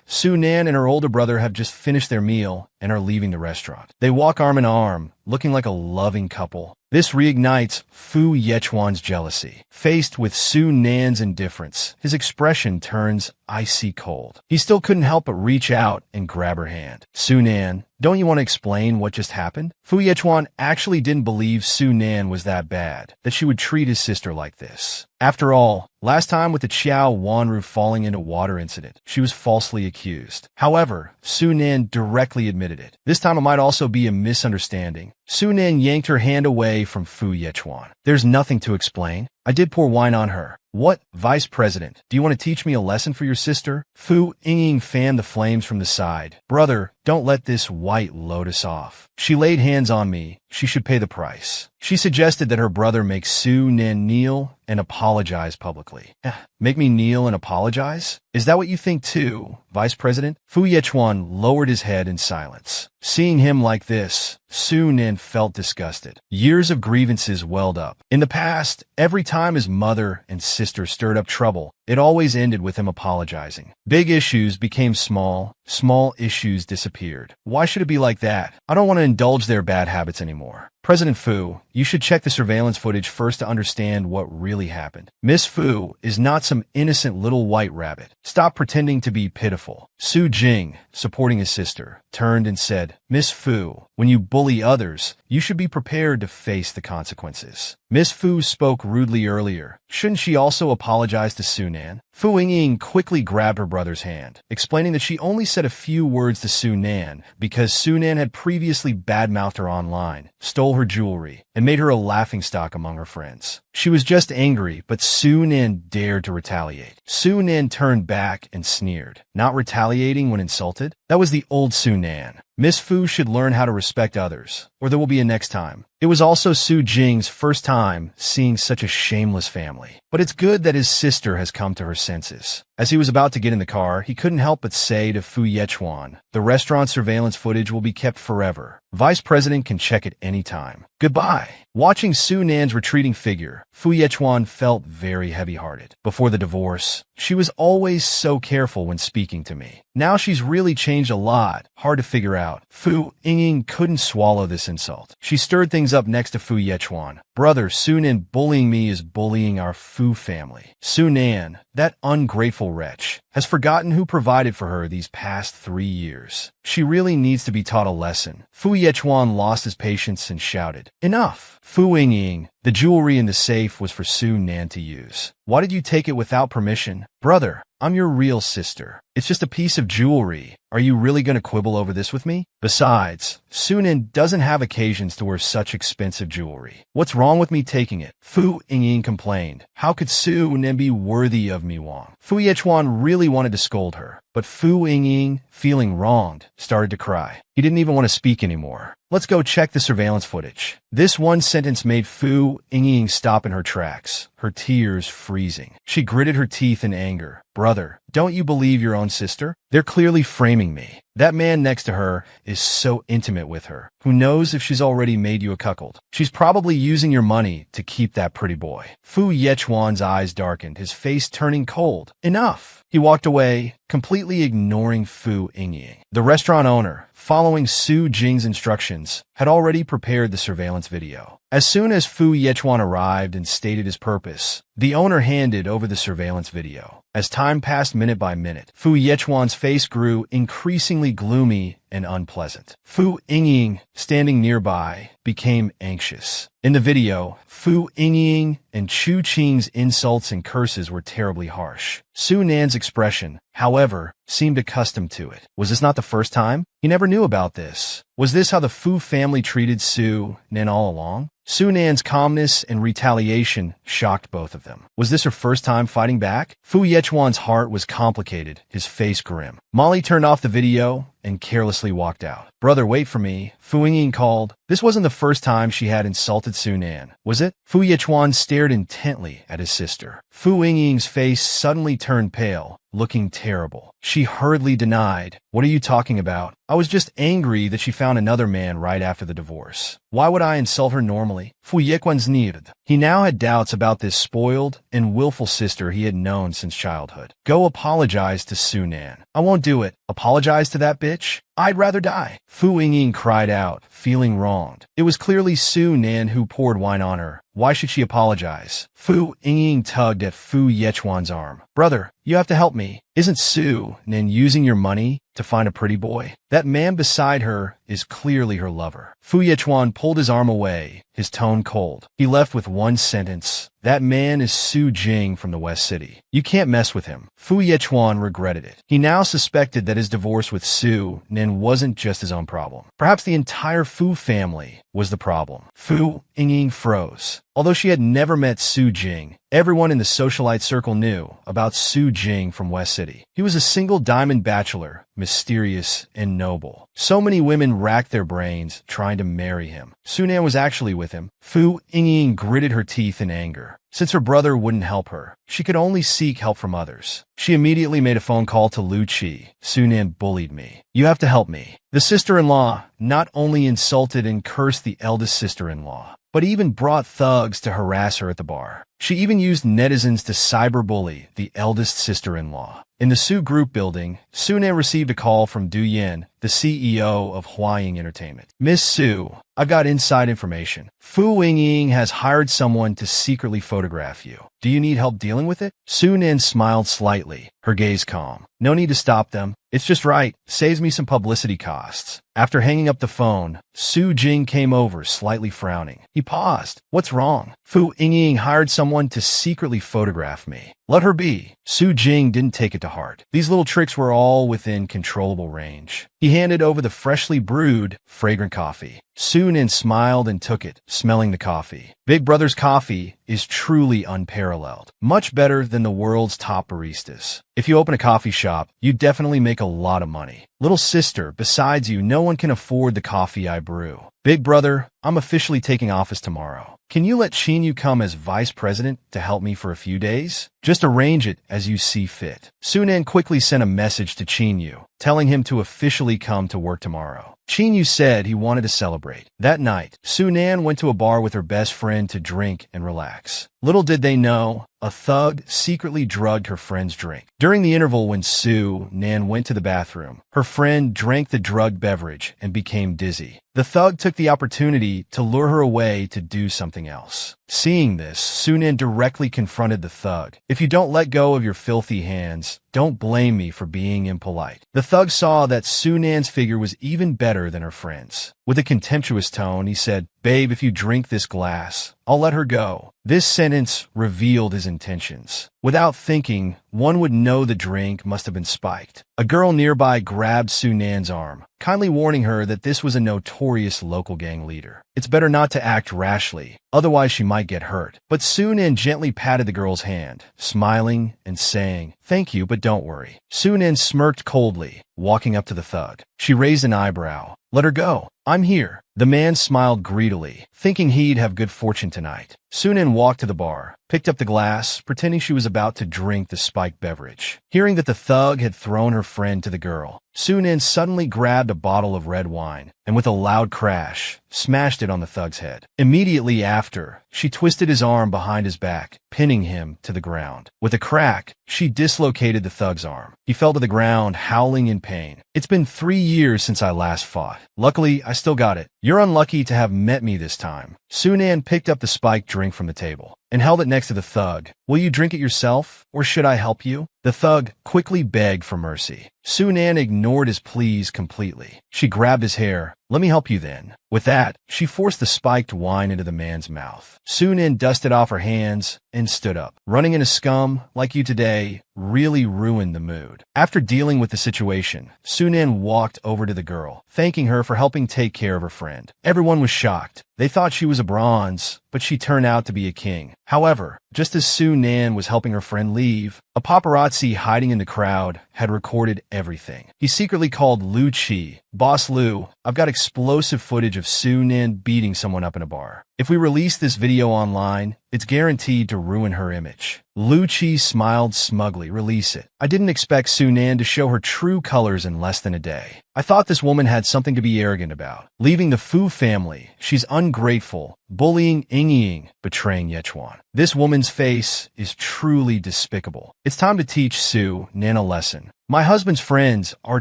Su Nan and her older brother have just finished their meal and are leaving the restaurant. They walk arm in arm, looking like a loving couple. This reignites Fu Yechuan's jealousy. Faced with Su Nan's indifference, his expression turns icy cold. He still couldn't help but reach out and grab her hand. Su Nan, don't you want to explain what just happened? Fu Yechuan actually didn't believe Su Nan was that bad, that she would treat his sister like this. After all, last time with the Qiao Wanru falling into water incident, she was falsely accused. However, Su Nan directly admitted it. This time it might also be a misunderstanding. Su Nan yanked her hand away from Fu Yechuan. There's nothing to explain. I did pour wine on her. What, Vice President? Do you want to teach me a lesson for your sister? Fu Ying fanned the flames from the side. Brother, don't let this White Lotus off. She laid hands on me. She should pay the price. She suggested that her brother make Su Nan kneel and apologize publicly. Make me kneel and apologize? Is that what you think too, Vice President? Fu Yechuan lowered his head in silence. Seeing him like this, Su Nin felt disgusted. Years of grievances welled up. In the past, every time his mother and sister stirred up trouble, it always ended with him apologizing. Big issues became small, small issues disappeared. Why should it be like that? I don't want to indulge their bad habits anymore. President Fu, you should check the surveillance footage first to understand what really happened. Miss Fu is not some innocent little white rabbit. Stop pretending to be pitiful. Su Jing, supporting his sister, turned and said, Miss Fu, when you bully others, you should be prepared to face the consequences. Miss Fu spoke rudely earlier. Shouldn't she also apologize to Su Nan? Fu Yingying quickly grabbed her brother's hand, explaining that she only said a few words to Su Nan because Su Nan had previously badmouthed her online, stole her jewelry, and made her a laughingstock among her friends. She was just angry, but Su Nan dared to retaliate. Su Nan turned back and sneered, not retaliating when insulted. That was the old Su Nan. Miss Fu should learn how to respect others, or there will be a next time. It was also Su Jing's first time seeing such a shameless family. But it's good that his sister has come to her senses. As he was about to get in the car, he couldn't help but say to Fu Yechuan, the restaurant surveillance footage will be kept forever. Vice President can check it anytime. Goodbye. Watching Su Nan's retreating figure, Fu Yechuan felt very heavy-hearted. Before the divorce, she was always so careful when speaking to me. Now she's really changed a lot. Hard to figure out. Fu Yingying couldn't swallow this insult. She stirred things up next to Fu Yechuan. Brother, Su Nan bullying me is bullying our Fu family. Su Nan, that ungrateful wretch, has forgotten who provided for her these past 3 years. She really needs to be taught a lesson. Fu Yechuan lost his patience and shouted, Enough! Fu Yingying, the jewelry in the safe was for Su Nan to use. Why did you take it without permission? Brother, I'm your real sister. It's just a piece of jewelry. Are you really going to quibble over this with me? Besides, Su Nan doesn't have occasions to wear such expensive jewelry. What's wrong with me taking it? Fu Yingying complained. How could Su Nan be worthy of me, Wang? Fu Yechuan really wanted to scold her, but Fu Yingying, feeling wronged, started to cry. He didn't even want to speak anymore. Let's go check the surveillance footage. This one sentence made Fu Yingying stop in her tracks, her tears freezing. She gritted her teeth in anger. Brother, don't you believe your own sister? They're clearly framing me. That man next to her is so intimate with her. Who knows if she's already made you a cuckold? She's probably using your money to keep that pretty boy. Fu Yechuan's eyes darkened, his face turning cold. Enough! He walked away, completely ignoring Fu Yingying. The restaurant owner, following Su Jing's instructions, had already prepared the surveillance video. As soon as Fu Yechuan arrived and stated his purpose, the owner handed over the surveillance video. As time passed minute by minute, Fu Yechuan's face grew increasingly gloomy and unpleasant. Fu Yingying, standing nearby, became anxious. In the video, Fu Yingying and Chu Qing's insults and curses were terribly harsh. Su Nan's expression, however, seemed accustomed to it. Was this not the first time? He never knew about this. Was this how the Fu family treated Su Nan all along? Su Nan's calmness and retaliation shocked both of them. Was this her first time fighting back? Fu Yechuan's heart was complicated, his face grim. Molly turned off the video and carelessly walked out. Brother, wait for me, Fu Yingying called. This wasn't the first time she had insulted Su Nan, was it? Fu Yechuan stared intently at his sister. Fu Yingying's face suddenly turned pale, looking terrible. She hurriedly denied. What are you talking about? I was just angry that she found another man right after the divorce. Why would I insult her normally? Fu Yechuan sneered. He now had doubts about this spoiled and willful sister he had known since childhood. Go apologize to Su Nan. I won't do it. Apologize to that bitch? I'd rather die. Fu Yingying cried out, feeling wronged. It was clearly Su Nan who poured wine on her. Why should she apologize? Fu Yingying tugged at Fu Yechuan's arm. Brother, you have to help me. Isn't Su Nan using your money to find a pretty boy? That man beside her is clearly her lover. Fu Yechuan pulled his arm away, his tone cold. He left with one sentence. That man is Su Jing from the West City. You can't mess with him. Fu Yechuan regretted it. He now suspected that his divorce with Su Nan wasn't just his own problem. Perhaps the entire Fu family was the problem. Fu Yingying froze. Although she had never met Su Jing, everyone in the socialite circle knew about Su Jing from West City. He was a single diamond bachelor, mysterious and noble. So many women Everyone racked their brains, trying to marry him. Sunan was actually with him. Fu Yingying gritted her teeth in anger. Since her brother wouldn't help her, she could only seek help from others. She immediately made a phone call to Lu Qi. Sunan bullied me. You have to help me. The sister-in-law not only insulted and cursed the eldest sister-in-law, but even brought thugs to harass her at the bar. She even used netizens to cyberbully the eldest sister-in-law. In the Su Group building, Sunan received a call from Du Yin, the CEO of Huaying Entertainment. Miss Su, I've got inside information. Fu Yingying has hired someone to secretly photograph you. Do you need help dealing with it? Sunan smiled slightly, her gaze calm. No need to stop them. It's just right. Saves me some publicity costs. After hanging up the phone, Su Jing came over, slightly frowning. He paused. What's wrong? Fu Yingying hired someone to secretly photograph me. Let her be. Su Jing didn't take it to heart. These little tricks were all within controllable range. He handed over the freshly brewed, fragrant coffee. Sunan smiled and took it, smelling the coffee. Big Brother's coffee is truly unparalleled. Much better than the world's top baristas. If you open a coffee shop, you definitely make a lot of money. Little sister, besides you, no one can afford the coffee I brew. Big Brother, I'm officially taking office tomorrow. Can you let Qin come as vice president to help me for a few days? Just arrange it as you see fit. Sunan quickly sent a message to Qin, telling him to officially come to work tomorrow. Qin said he wanted to celebrate. That night, Sunan went to a bar with her best friend to drink and relax. Little did they know, a thug secretly drugged her friend's drink. During the interval when Sunan went to the bathroom, her friend drank the drugged beverage and became dizzy. The thug took the opportunity to lure her away to do something else. Seeing this, Sunan directly confronted the thug. If you don't let go of your filthy hands, don't blame me for being impolite. The thug saw that Sunan's figure was even better than her friend's. With a contemptuous tone, he said, "Babe, if you drink this glass, I'll let her go." This sentence revealed his intentions. Without thinking, one would know the drink must have been spiked. A girl nearby grabbed Sunan's arm, kindly warning her that this was a notorious local gang leader. It's better not to act rashly, otherwise she might get hurt. But Sunan gently patted the girl's hand, smiling and saying, "Thank you, but don't worry." Sunan smirked coldly, walking up to the thug. She raised an eyebrow. "Let her go. I'm here." The man smiled greedily, thinking he'd have good fortune tonight. Sunan walked to the bar, picked up the glass, pretending she was about to drink the spiked beverage. Hearing that the thug had thrown her friend to the girl, Sunan suddenly grabbed a bottle of red wine and with a loud crash, smashed it on the thug's head. Immediately after, she twisted his arm behind his back, pinning him to the ground. With a crack, she dislocated the thug's arm. He fell to the ground, howling in pain. "It's been 3 years since I last fought. Luckily, I still got it. You're unlucky to have met me this time." Sunan picked up the spiked drink from the table and held it next to the thug. "Will you drink it yourself, or should I help you?" The thug quickly begged for mercy. Sunan ignored his pleas completely. She grabbed his hair. "Let me help you then." With that, she forced the spiked wine into the man's mouth. Sunan dusted off her hands and stood up. "Running into scum like you today really ruined the mood." After dealing with the situation, Sunan walked over to the girl, thanking her for helping take care of her friend. Everyone was shocked. They thought she was a bronze, but she turned out to be a king. However, just as Sunan was helping her friend leave, a paparazzi hiding in the crowd had recorded everything. He secretly called Lu Qi. "Boss Lu, I've got explosive footage of Sunan beating someone up in a bar. If we release this video online, it's guaranteed to ruin her image." Lu Qi smiled smugly. "Release it. I didn't expect Sunan to show her true colors in less than a day. I thought this woman had something to be arrogant about. Leaving the Fu family, she's ungrateful, bullying Yingying, betraying Yechuan. This woman's face is truly despicable. It's time to teach Sunan a lesson. My husband's friends are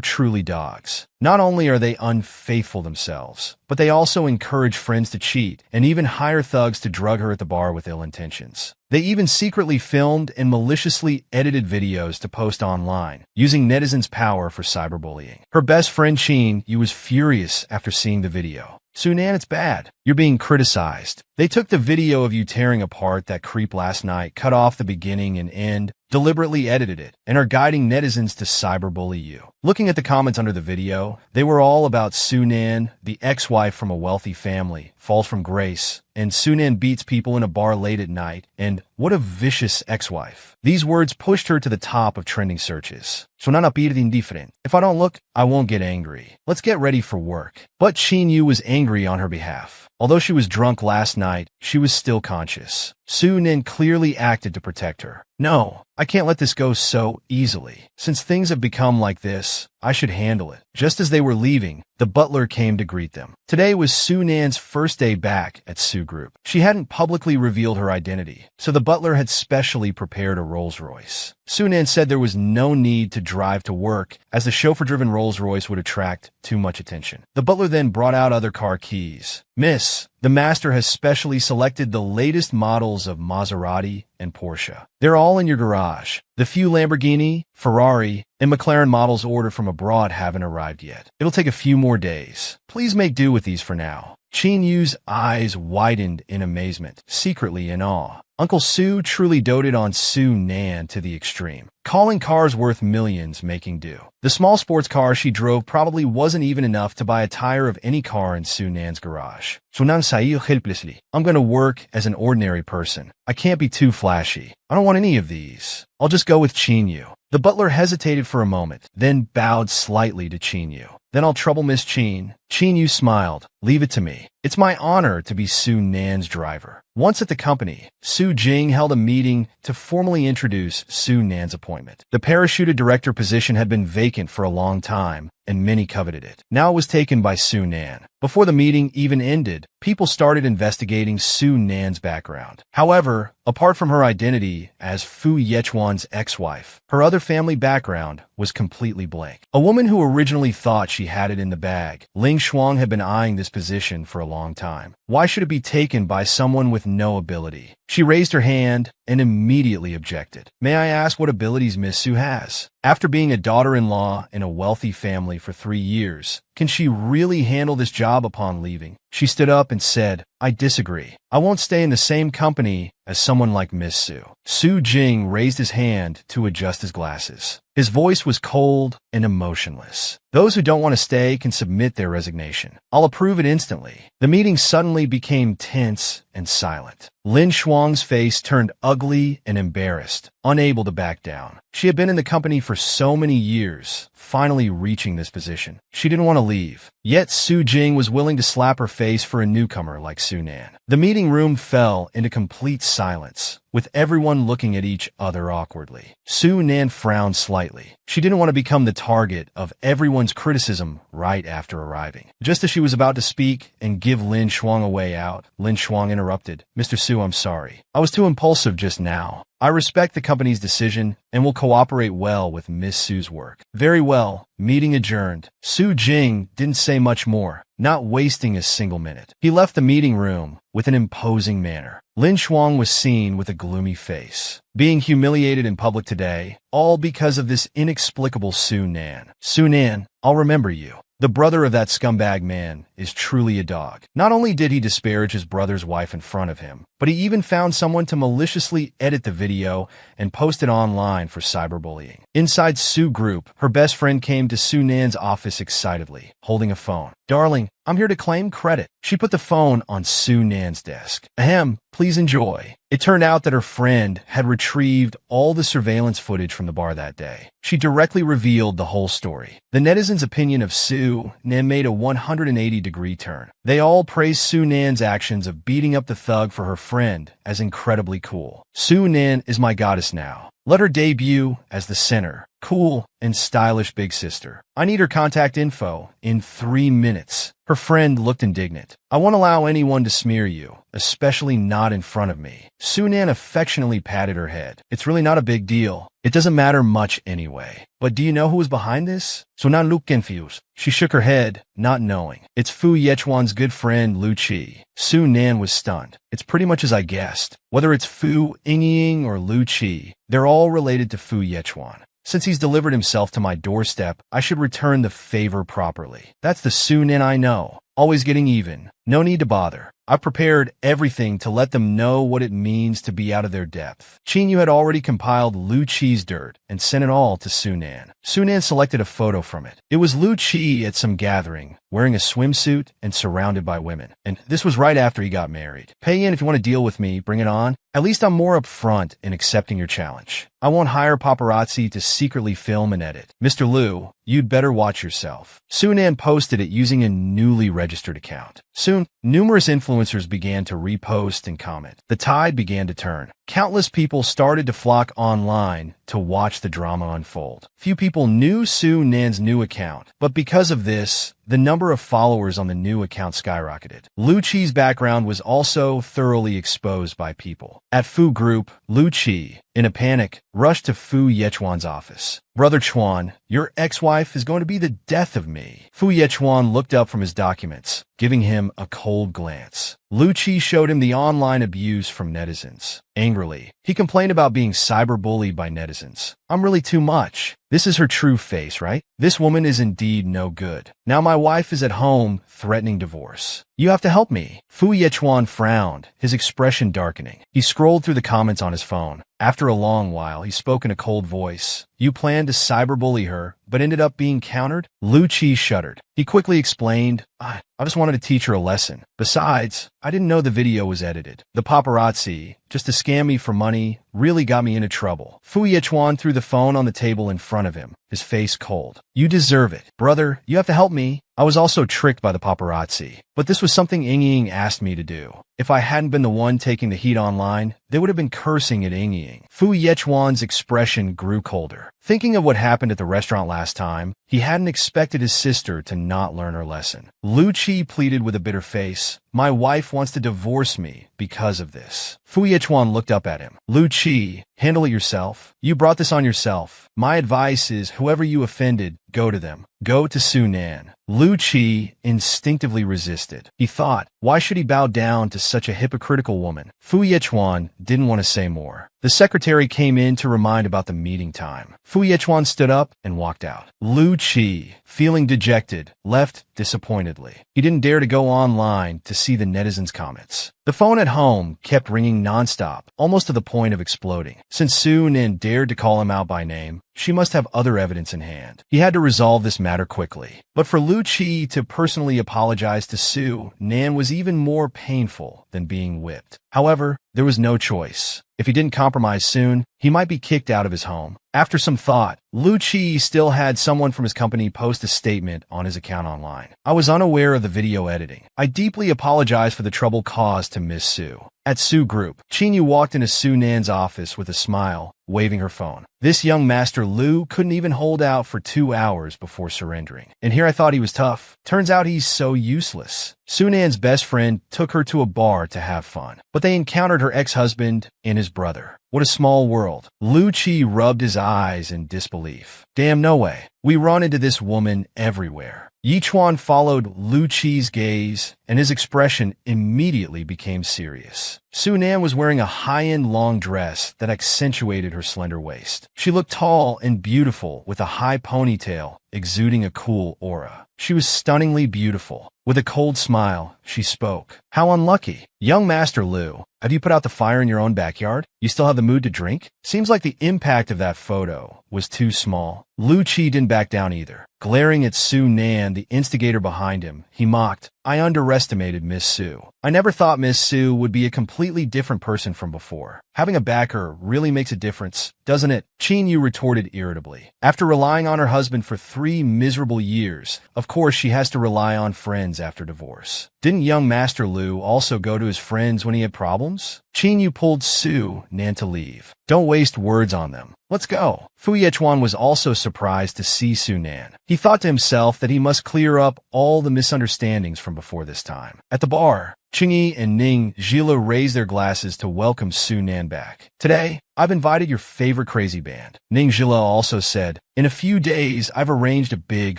truly dogs. Not only are they unfaithful themselves, but they also encourage friends to cheat and even hire thugs to drug her at the bar with ill intentions. They even secretly filmed and maliciously edited videos to post online, using netizens' power for cyberbullying. Her best friend Qin was furious after seeing the video. "Sunan, it's bad. You're being criticized. They took the video of you tearing apart that creep last night, cut off the beginning and end, deliberately edited it, and are guiding netizens to cyberbully you." Looking at the comments under the video, they were all about Sunan, the ex-wife from a wealthy family, falls from grace, and Su Nan beats people in a bar late at night, and what a vicious ex-wife. These words pushed her to the top of trending searches. Sonana pide indifferent. If I don't look, I won't get angry. Let's get ready for work. But Chin Yu was angry on her behalf. Although she was drunk last night, she was still conscious. Su Nin clearly acted to protect her. No, I can't let this go so easily. Since things have become like this, I should handle it. Just as they were leaving, the butler came to greet them. Today was Su Nan's first day back at Su Group. She hadn't publicly revealed her identity, so the butler had specially prepared a Rolls-Royce. Su Nan said there was no need to drive to work, as the chauffeur-driven Rolls-Royce would attract too much attention. The butler then brought out other car keys. Miss, the master has specially selected the latest models of Maserati and Porsche. They're all in your garage. The few Lamborghini, Ferrari, and McLaren models ordered from abroad haven't arrived yet. It'll take a few more days. Please make do with these for now. Chin Yu's eyes widened in amazement, secretly in awe. Uncle Su truly doted on Su Nan to the extreme, calling cars worth millions making do. The small sports car she drove probably wasn't even enough to buy a tire of any car in Su Nan's garage. Su Nan sighed helplessly. I'm going to work as an ordinary person. I can't be too flashy. I don't want any of these. I'll just go with Chin Yu. The butler hesitated for a moment, then bowed slightly to Chin Yu. Then I'll trouble Miss Chin. Chin Yu smiled. Leave it to me. It's my honor to be Su Nan's driver. Once at the company, Su Jing held a meeting to formally introduce Su Nan's appointment. The parachuted director position had been vacant for a long time, and many coveted it. Now it was taken by Su Nan. Before the meeting even ended, people started investigating Su Nan's background. However, apart from her identity as Fu Yechuan's ex-wife, her other family background was completely blank. A woman who originally thought she had it in the bag, Ling Shuang had been eyeing this position for a long time. Why should it be taken by someone with no ability? She raised her hand and immediately objected. May I ask what abilities Miss Su has? After being a daughter-in-law in a wealthy family for 3 years, can she really handle this job upon leaving? She stood up and said, I disagree. I won't stay in the same company as someone like Miss Su. Su Jing raised his hand to adjust his glasses. His voice was cold and emotionless. Those who don't want to stay can submit their resignation. I'll approve it instantly. The meeting suddenly became tense and silent. Lin Shuang's face turned ugly and embarrassed, unable to back down. She had been in the company for so many years, finally reaching this position. She didn't want to leave. Yet Su Jing was willing to slap her face for a newcomer like Su Nan. The meeting room fell into complete silence, with everyone looking at each other awkwardly. Su Nan frowned slightly. She didn't want to become the target of everyone's criticism right after arriving. Just as she was about to speak and give Lin Shuang a way out, Lin Shuang interrupted. Mr. Su, I'm sorry. I was too impulsive just now. I respect the company's decision and will cooperate well with Miss Su's work. Very well. Meeting adjourned. Su Jing didn't say much more, not wasting a single minute. He left the meeting room with an imposing manner. Lin Shuang was seen with a gloomy face, being humiliated in public today, all because of this inexplicable Su Nan. Su Nan, I'll remember you. The brother of that scumbag man is truly a dog. Not only did he disparage his brother's wife in front of him, but he even found someone to maliciously edit the video and post it online for cyberbullying. Inside Su Group, her best friend came to Su Nan's office excitedly, holding a phone. Darling, I'm here to claim credit. She put the phone on Su Nan's desk. Ahem, please enjoy. It turned out that her friend had retrieved all the surveillance footage from the bar that day. She directly revealed the whole story. The netizens' opinion of Su Nan made a 180-degree turn. They all praised Su Nan's actions of beating up the thug for her friend as incredibly cool. Su Nan is my goddess now. Let her debut as the center, cool and stylish big sister. I need her contact info in 3 minutes. Her friend looked indignant. I won't allow anyone to smear you, especially not in front of me. Su Nan affectionately patted her head. It's really not a big deal. It doesn't matter much anyway. But do you know who was behind this? Su Nan looked confused. She shook her head, not knowing. It's Fu Yechuan's good friend Lu Qi. Su Nan was stunned. It's pretty much as I guessed. Whether it's Fu Yingying or Lu Qi, they're all related to Fu Yechuan. Since he's delivered himself to my doorstep, I should return the favor properly. That's the Su Nan I know. always getting even. No need to bother. I've prepared everything to let them know what it means to be out of their depth. Chinyu had already compiled Lu Qi's dirt and sent it all to Sunan. Sunan selected a photo from it. It was Lu Qi at some gathering, wearing a swimsuit and surrounded by women. And this was right after he got married. Pay in if you want to deal with me, bring it on. At least I'm more upfront in accepting your challenge. I won't hire paparazzi to secretly film and edit. Mr. Liu, you'd better watch yourself. Sunan posted it using a newly registered account. Soon, numerous influencers began to repost and comment. The tide began to turn. Countless people started to flock online to watch the drama unfold. Few people knew Su Nan's new account, but because of this, the number of followers on the new account skyrocketed. Lu Qi's background was also thoroughly exposed by people. At Fu Group, Lu Qi, in a panic, rushed to Fu Yechuan's office. Brother Chuan, your ex-wife is going to be the death of me. Fu Yechuan looked up from his documents, giving him a cold glance. Lu Qi showed him the online abuse from netizens. Angrily, he complained about being cyberbullied by netizens. I'm really too much. This is her true face, right? This woman is indeed no good. Now my wife is at home threatening divorce. You have to help me. Fu Yechuan frowned, his expression darkening. He scrolled through the comments on his phone. After a long while, he spoke in a cold voice. You planned to cyberbully her, but ended up being countered? Lu Qi shuddered. He quickly explained, I just wanted to teach her a lesson. Besides, I didn't know the video was edited. The paparazzi, just to scam me for money, really got me into trouble. Fu Yechuan threw the phone on the table in front of him, his face cold. You deserve it. Brother, you have to help me. I was also tricked by the paparazzi, but this was something Ying asked me to do. If I hadn't been the one taking the heat online, they would have been cursing at Ying. Fu Yechuan's expression grew colder. Thinking of what happened at the restaurant last time, he hadn't expected his sister to not learn her lesson. Lu Qi pleaded with a bitter face, my wife wants to divorce me because of this. Fu Yechuan looked up at him. Lu Qi, handle it yourself. You brought this on yourself. My advice is whoever you offended, go to them. Go to Sunan. Lu Qi instinctively resisted. He thought, why should he bow down to such a hypocritical woman? Fu Yechuan didn't want to say more. The secretary came in to remind about the meeting time. Fu Yechuan stood up and walked out. Lu Qi, feeling dejected, left disappointedly. He didn't dare to go online to see the netizens' comments. The phone at home kept ringing nonstop, almost to the point of exploding. Since Su Nin dared to call him out by name, she must have other evidence in hand. He had to resolve this matter quickly. But for Lu Qi to personally apologize to Su Nan was even more painful than being whipped. However, there was no choice. If he didn't compromise soon, he might be kicked out of his home. After some thought, Lu Qi still had someone from his company post a statement on his account online. I was unaware of the video editing. I deeply apologize for the trouble caused to Miss Su. At Su Group, Chinyu walked into Su Nan's office with a smile, waving her phone. This young Master Lu couldn't even hold out for 2 hours before surrendering. And here I thought he was tough. Turns out he's so useless. Su Nan's best friend took her to a bar to have fun, but they encountered her ex-husband and his brother. What a small world. Lu Qi rubbed his eyes in disbelief. Damn, no way. We run into this woman everywhere. Yichuan followed Lu Qi's gaze, and his expression immediately became serious. Su Nan was wearing a high-end long dress that accentuated her slender waist. She looked tall and beautiful with a high ponytail, exuding a cool aura. She was stunningly beautiful. With a cold smile, she spoke. How unlucky. Young Master Lu, have you put out the fire in your own backyard? You still have the mood to drink? Seems like the impact of that photo was too small. Lu Qi didn't back down either. Glaring at Su Nan, the instigator behind him, he mocked, I underestimated Miss Su. I never thought Miss Su would be a completely different person from before. Having a backer really makes a difference, doesn't it? Qin Yu retorted irritably. After relying on her husband for 3 miserable years, of course she has to rely on friends after divorce. Didn't young Master Lu also go to his friends when he had problems? Qin Yu pulled Su Nan to leave. Don't waste words on them. Let's go. Fu Yechuan was also surprised to see Su Nan. He thought to himself that he must clear up all the misunderstandings from before this time. At the bar, Qingyi and Ning Zhila raised their glasses to welcome Su Nan back. Today, I've invited your favorite crazy band. Ning Zhila also said, in a few days, I've arranged a big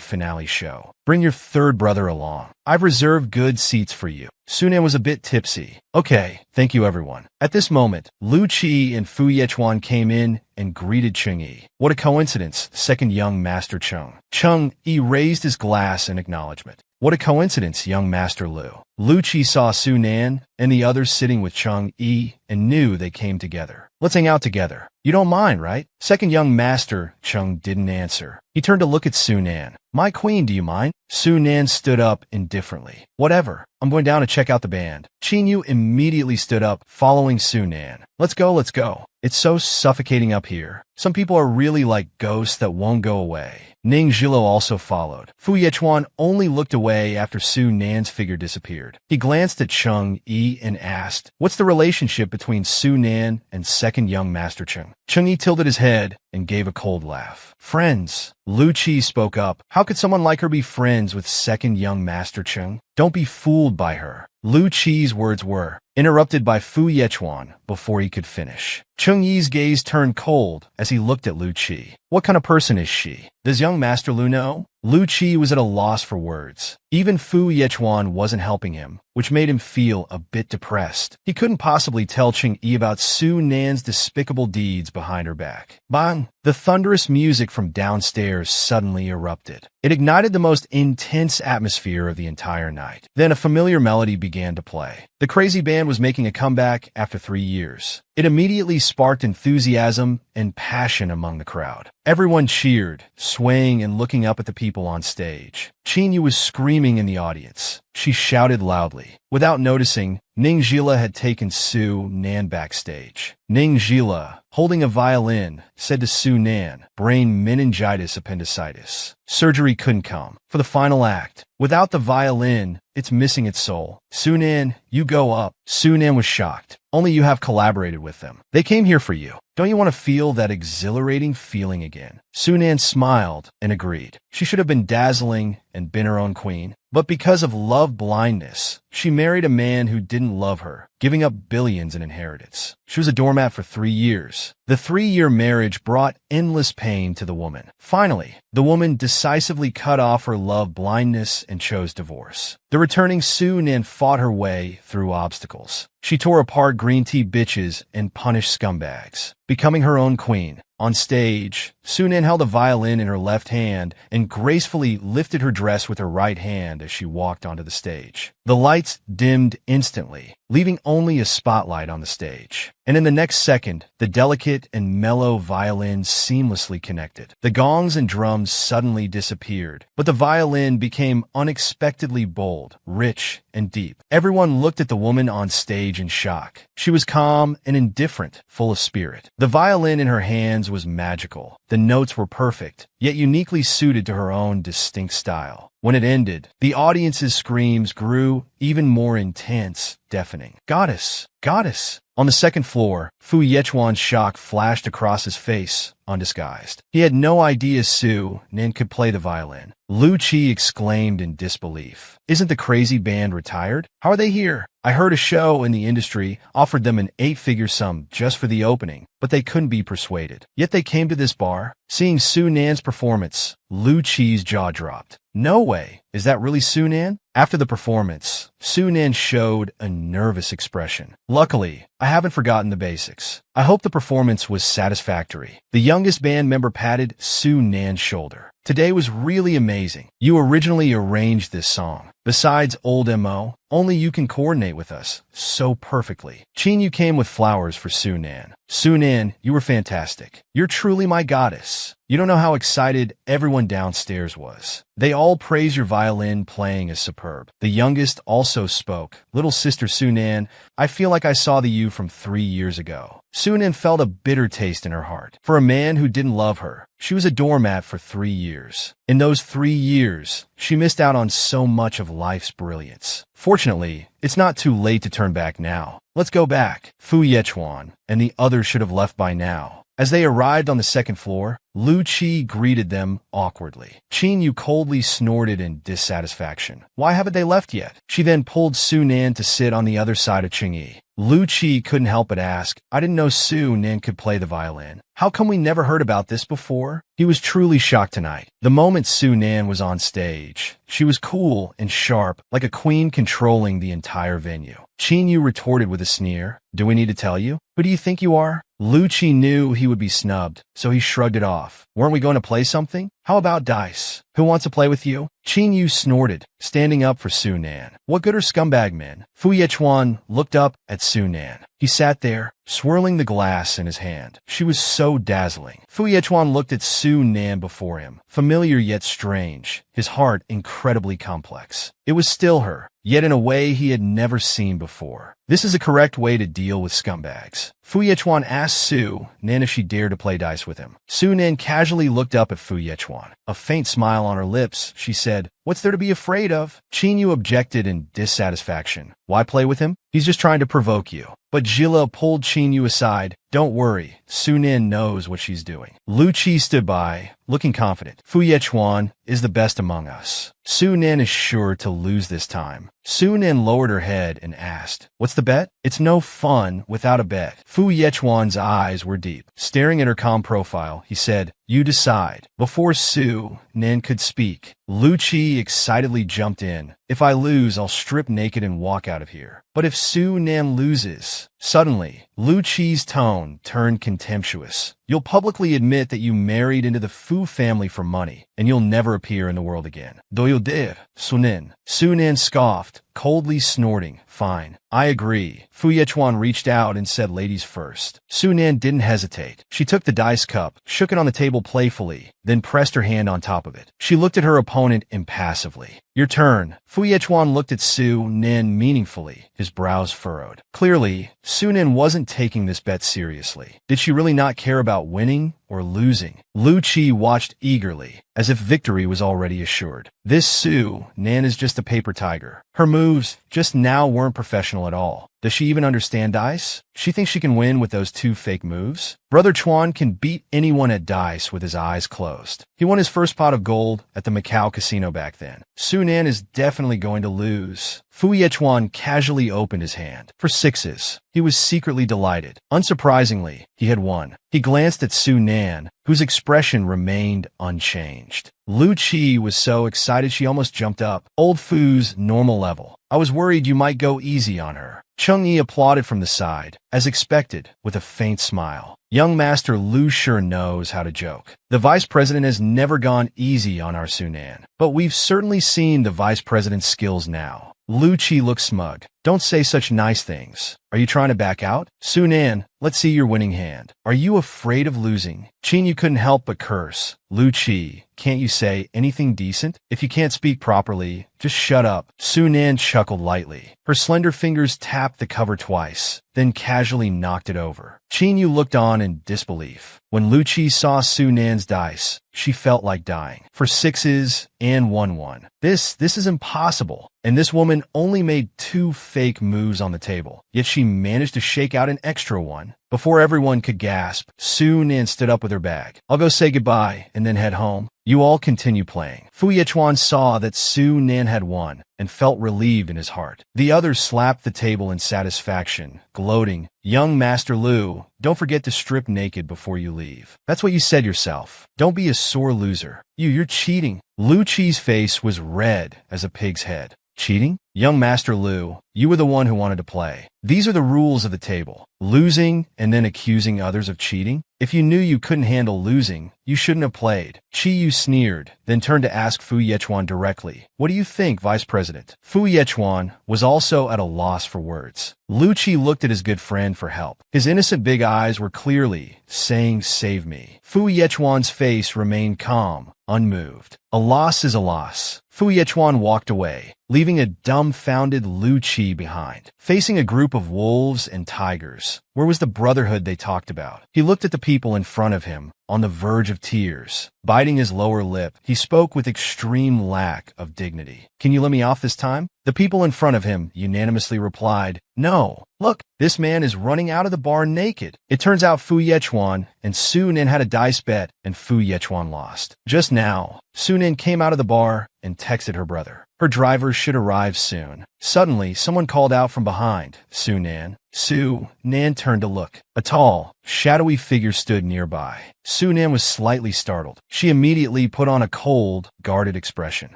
finale show. Bring your third brother along. I've reserved good seats for you. Su Nan was a bit tipsy. Okay, thank you everyone. At this moment, Lu Qi and Fu Yechuan came in and greeted Cheng-Yi. What a coincidence, second young Master Cheng. Cheng-Yi raised his glass in acknowledgement. What a coincidence, young Master Lu. Lu Qi saw Su Nan and the others sitting with Cheng Yi and knew they came together. Let's hang out together. You don't mind, right? Second young master, Cheng didn't answer. He turned to look at Su Nan. My queen, do you mind? Su Nan stood up indifferently. Whatever. I'm going down to check out the band. Qin Yu immediately stood up, following Su Nan. Let's go, let's go. It's so suffocating up here. Some people are really like ghosts that won't go away. Ning Zhilo also followed. Fu Yechuan only looked away after Su Nan's figure disappeared. He glanced at Cheng Yi and asked, what's the relationship between Su Nan and second young master Cheng? Cheng Yi tilted his head and gave a cold laugh. Friends. Lu Qi spoke up. How could someone like her be friends with second young master Cheng? Don't be fooled by her. Lu Qi's words were interrupted by Fu Yechuan before he could finish. Cheng Yi's gaze turned cold as he looked at Lu Qi. What kind of person is she? Does young Master Lu know? Lu Qi was at a loss for words. Even Fu Yechuan wasn't helping him, which made him feel a bit depressed. He couldn't possibly tell Cheng Yi about Su Nan's despicable deeds behind her back. Bang! The thunderous music from downstairs suddenly erupted. It ignited the most intense atmosphere of the entire night. Then a familiar melody began to play. The crazy band was making a comeback after 3 years. It immediately sparked enthusiasm and passion among the crowd. Everyone cheered, swaying and looking up at the people on stage. Qin Yu was screaming in the audience. She shouted loudly. Without noticing, Ning Zhila had taken Su Nan backstage. Ning Zhila, holding a violin, said to Su Nan, brain meningitis appendicitis. Surgery couldn't come. For the final act, without the violin, it's missing its soul. Su Nan, you go up. Su Nan was shocked. Only you have collaborated with them. They came here for you. Don't you want to feel that exhilarating feeling again? Su Nan smiled and agreed. She should have been dazzling and been her own queen. But because of love blindness, she married a man who didn't love her, giving up billions in inheritance. She was a doormat for 3 years. The 3-year marriage brought endless pain to the woman. Finally, the woman decisively cut off her love blindness and chose divorce. The returning Su Nan fought her way through obstacles. She tore apart green tea bitches and punished scumbags, becoming her own queen. On stage, Su Nan held a violin in her left hand and gracefully lifted her dress with her right hand as she walked onto the stage. The lights dimmed instantly, leaving only a spotlight on the stage. And in the next second, the delicate and mellow violin seamlessly connected. The gongs and drums suddenly disappeared, but the violin became unexpectedly bold, rich, and deep. Everyone looked at the woman on stage in shock. She was calm and indifferent, full of spirit. The violin in her hands was magical. The notes were perfect, yet uniquely suited to her own distinct style. When it ended, the audience's screams grew even more intense, deafening. Goddess! Goddess! On the second floor, Fu Yechuan's shock flashed across his face, undisguised. He had no idea Su Nan could play the violin. Lu Qi exclaimed in disbelief. Isn't the crazy band retired? How are they here? I heard a show in the industry offered them an 8-figure sum just for the opening, but they couldn't be persuaded. Yet they came to this bar. Seeing Su Nan's performance, Lu Qi's jaw dropped. No way. Is that really Su Nan? After the performance, Su Nan showed a nervous expression. Luckily, I haven't forgotten the basics. I hope the performance was satisfactory. The youngest band member patted Su Nan's shoulder. Today was really amazing. You originally arranged this song. Besides old M.O., only you can coordinate with us so perfectly. Qin Yu came with flowers for Su Nan. Su Nan, you were fantastic. You're truly my goddess. You don't know how excited everyone downstairs was. They all praised your violin playing as superb. The youngest also spoke. Little sister Su Nan, I feel like I saw the you from 3 years ago. Su Nan felt a bitter taste in her heart. For a man who didn't love her, she was a doormat for 3 years. In those 3 years, she missed out on so much of life's brilliance. Fortunately, it's not too late to turn back now. Let's go back. Fu Yechuan and the others should have left by now. As they arrived on the second floor, Lu Qi greeted them awkwardly. Qin Yu coldly snorted in dissatisfaction. Why haven't they left yet? She then pulled Su Nan to sit on the other side of Cheng Yi. Lu Qi couldn't help but ask, I didn't know Su Nan could play the violin. How come we never heard about this before? He was truly shocked tonight. The moment Su Nan was on stage, she was cool and sharp, like a queen controlling the entire venue. Qin Yu retorted with a sneer, Do we need to tell you? Who do you think you are? Lu Qi knew he would be snubbed, so he shrugged it off. Weren't we going to play something? How about dice? Who wants to play with you? Qin Yu snorted, standing up for Su Nan. What good are scumbag men? Fu Yechuan looked up at Su Nan. He sat there, swirling the glass in his hand. She was so dazzling. Fu Yechuan looked at Su Nan before him, familiar yet strange, his heart incredibly complex. It was still her, yet in a way he had never seen before. This is a correct way to deal with scumbags. Fu Yechuan asked Su Nan if she dared to play dice with him. Su Nan casually looked up at Fu Yechuan. A faint smile on her lips, she said, "What's there to be afraid of?" Qin Yu objected in dissatisfaction. "Why play with him? He's just trying to provoke you." But Jilla pulled Qin Yu aside. "Don't worry, Su Nan knows what she's doing." Lu Qi stood by, looking confident. "Fu Yechuan is the best among us. Su Nan is sure to lose this time." Su Nan lowered her head and asked, "What's the bet?" "It's no fun without a bet." Fu Yechuan's eyes were deep. Staring at her calm profile, he said, "You decide." Before Su Nan could speak, Lu Qi excitedly jumped in. "If I lose, I'll strip naked and walk out of here." "But if Su Nan loses..." Suddenly, Lu Qi's tone turned contemptuous. "You'll publicly admit that you married into the Fu family for money, and you'll never appear in the world again. Do you dare, Su Nan?" Su Nan scoffed, coldly snorting. "Fine, I agree." Fu Yechuan reached out and said, "Ladies first." Su Nan didn't hesitate. She took the dice cup, shook it on the table playfully, then pressed her hand on top of it. She looked at her opponent impassively. "Your turn." Fu Yechuan looked at Su Nan meaningfully, his brows furrowed. Clearly, Su Nan wasn't taking this bet seriously. Did she really not care about winning or losing? Lu Qi watched eagerly, as if victory was already assured. This Su Nan is just a paper tiger. Her moves just now weren't professional at all. Does she even understand dice? She thinks she can win with those two fake moves? Brother Chuan can beat anyone at dice with his eyes closed. He won his first pot of gold at the Macau casino back then. Su Nan is definitely going to lose. Fu Yechuan casually opened his hand. For sixes. He was secretly delighted. Unsurprisingly, he had won. He glanced at Su Nan, whose expression remained unchanged. Lu Qi was so excited she almost jumped up. Old Fu's normal level. "I was worried you might go easy on her." Chung Yi applauded from the side, as expected, with a faint smile. Young Master Lu sure knows how to joke. The Vice President has never gone easy on our Su Nan, but we've certainly seen the Vice President's skills now. Lu Qi looked smug. "Don't say such nice things. Are you trying to back out?" "Su Nan, let's see your winning hand." "Are you afraid of losing?" Qin Yu couldn't help but curse. "Lu Qi, can't you say anything decent? If you can't speak properly, just shut up." Su Nan chuckled lightly. Her slender fingers tapped the cover twice, then casually knocked it over. Qin Yu looked on in disbelief. When Lu Qi saw Su Nan's dice, she felt like dying. For sixes and 1-1. This is impossible. And this woman only made 2 fake moves on the table, yet she managed to shake out an extra one. Before everyone could gasp, Su Nan stood up with her bag. "I'll go say goodbye and then head home. You all continue playing." Fu Yechuan saw that Su Nan had won and felt relieved in his heart. The others slapped the table in satisfaction, gloating, "Young Master Lu, don't forget to strip naked before you leave. That's what you said yourself. Don't be a sore loser. You're cheating." Lu Qi's face was red as a pig's head. "Cheating? Young Master Lu, you were the one who wanted to play. These are the rules of the table. Losing and then accusing others of cheating? If you knew you couldn't handle losing, you shouldn't have played." Qi Yu sneered, then turned to ask Fu Yechuan directly, "What do you think, Vice President?" Fu Yechuan was also at a loss for words. Lu Qi looked at his good friend for help. His innocent big eyes were clearly saying, "Save me." Fu Yechuan's face remained calm, unmoved. A loss is a loss. Fu Yechuan walked away, leaving a dumbfounded Lu Qi behind. Facing a group of wolves and tigers, where was the brotherhood they talked about? He looked at the people in front of him, on the verge of tears. Biting his lower lip, he spoke with extreme lack of dignity. "Can you let me off this time?" The people in front of him unanimously replied, "No. Look, this man is running out of the bar naked." It turns out Fu Yechuan and Su Nan had a dice bet, and Fu Yechuan lost. Just now, Su Nan came out of the bar and texted her brother. Her driver should arrive soon. Suddenly, someone called out from behind, "Su Nan." Su Nan turned to look. A tall, shadowy figure stood nearby. Su Nan was slightly startled. She immediately put on a cold, guarded expression.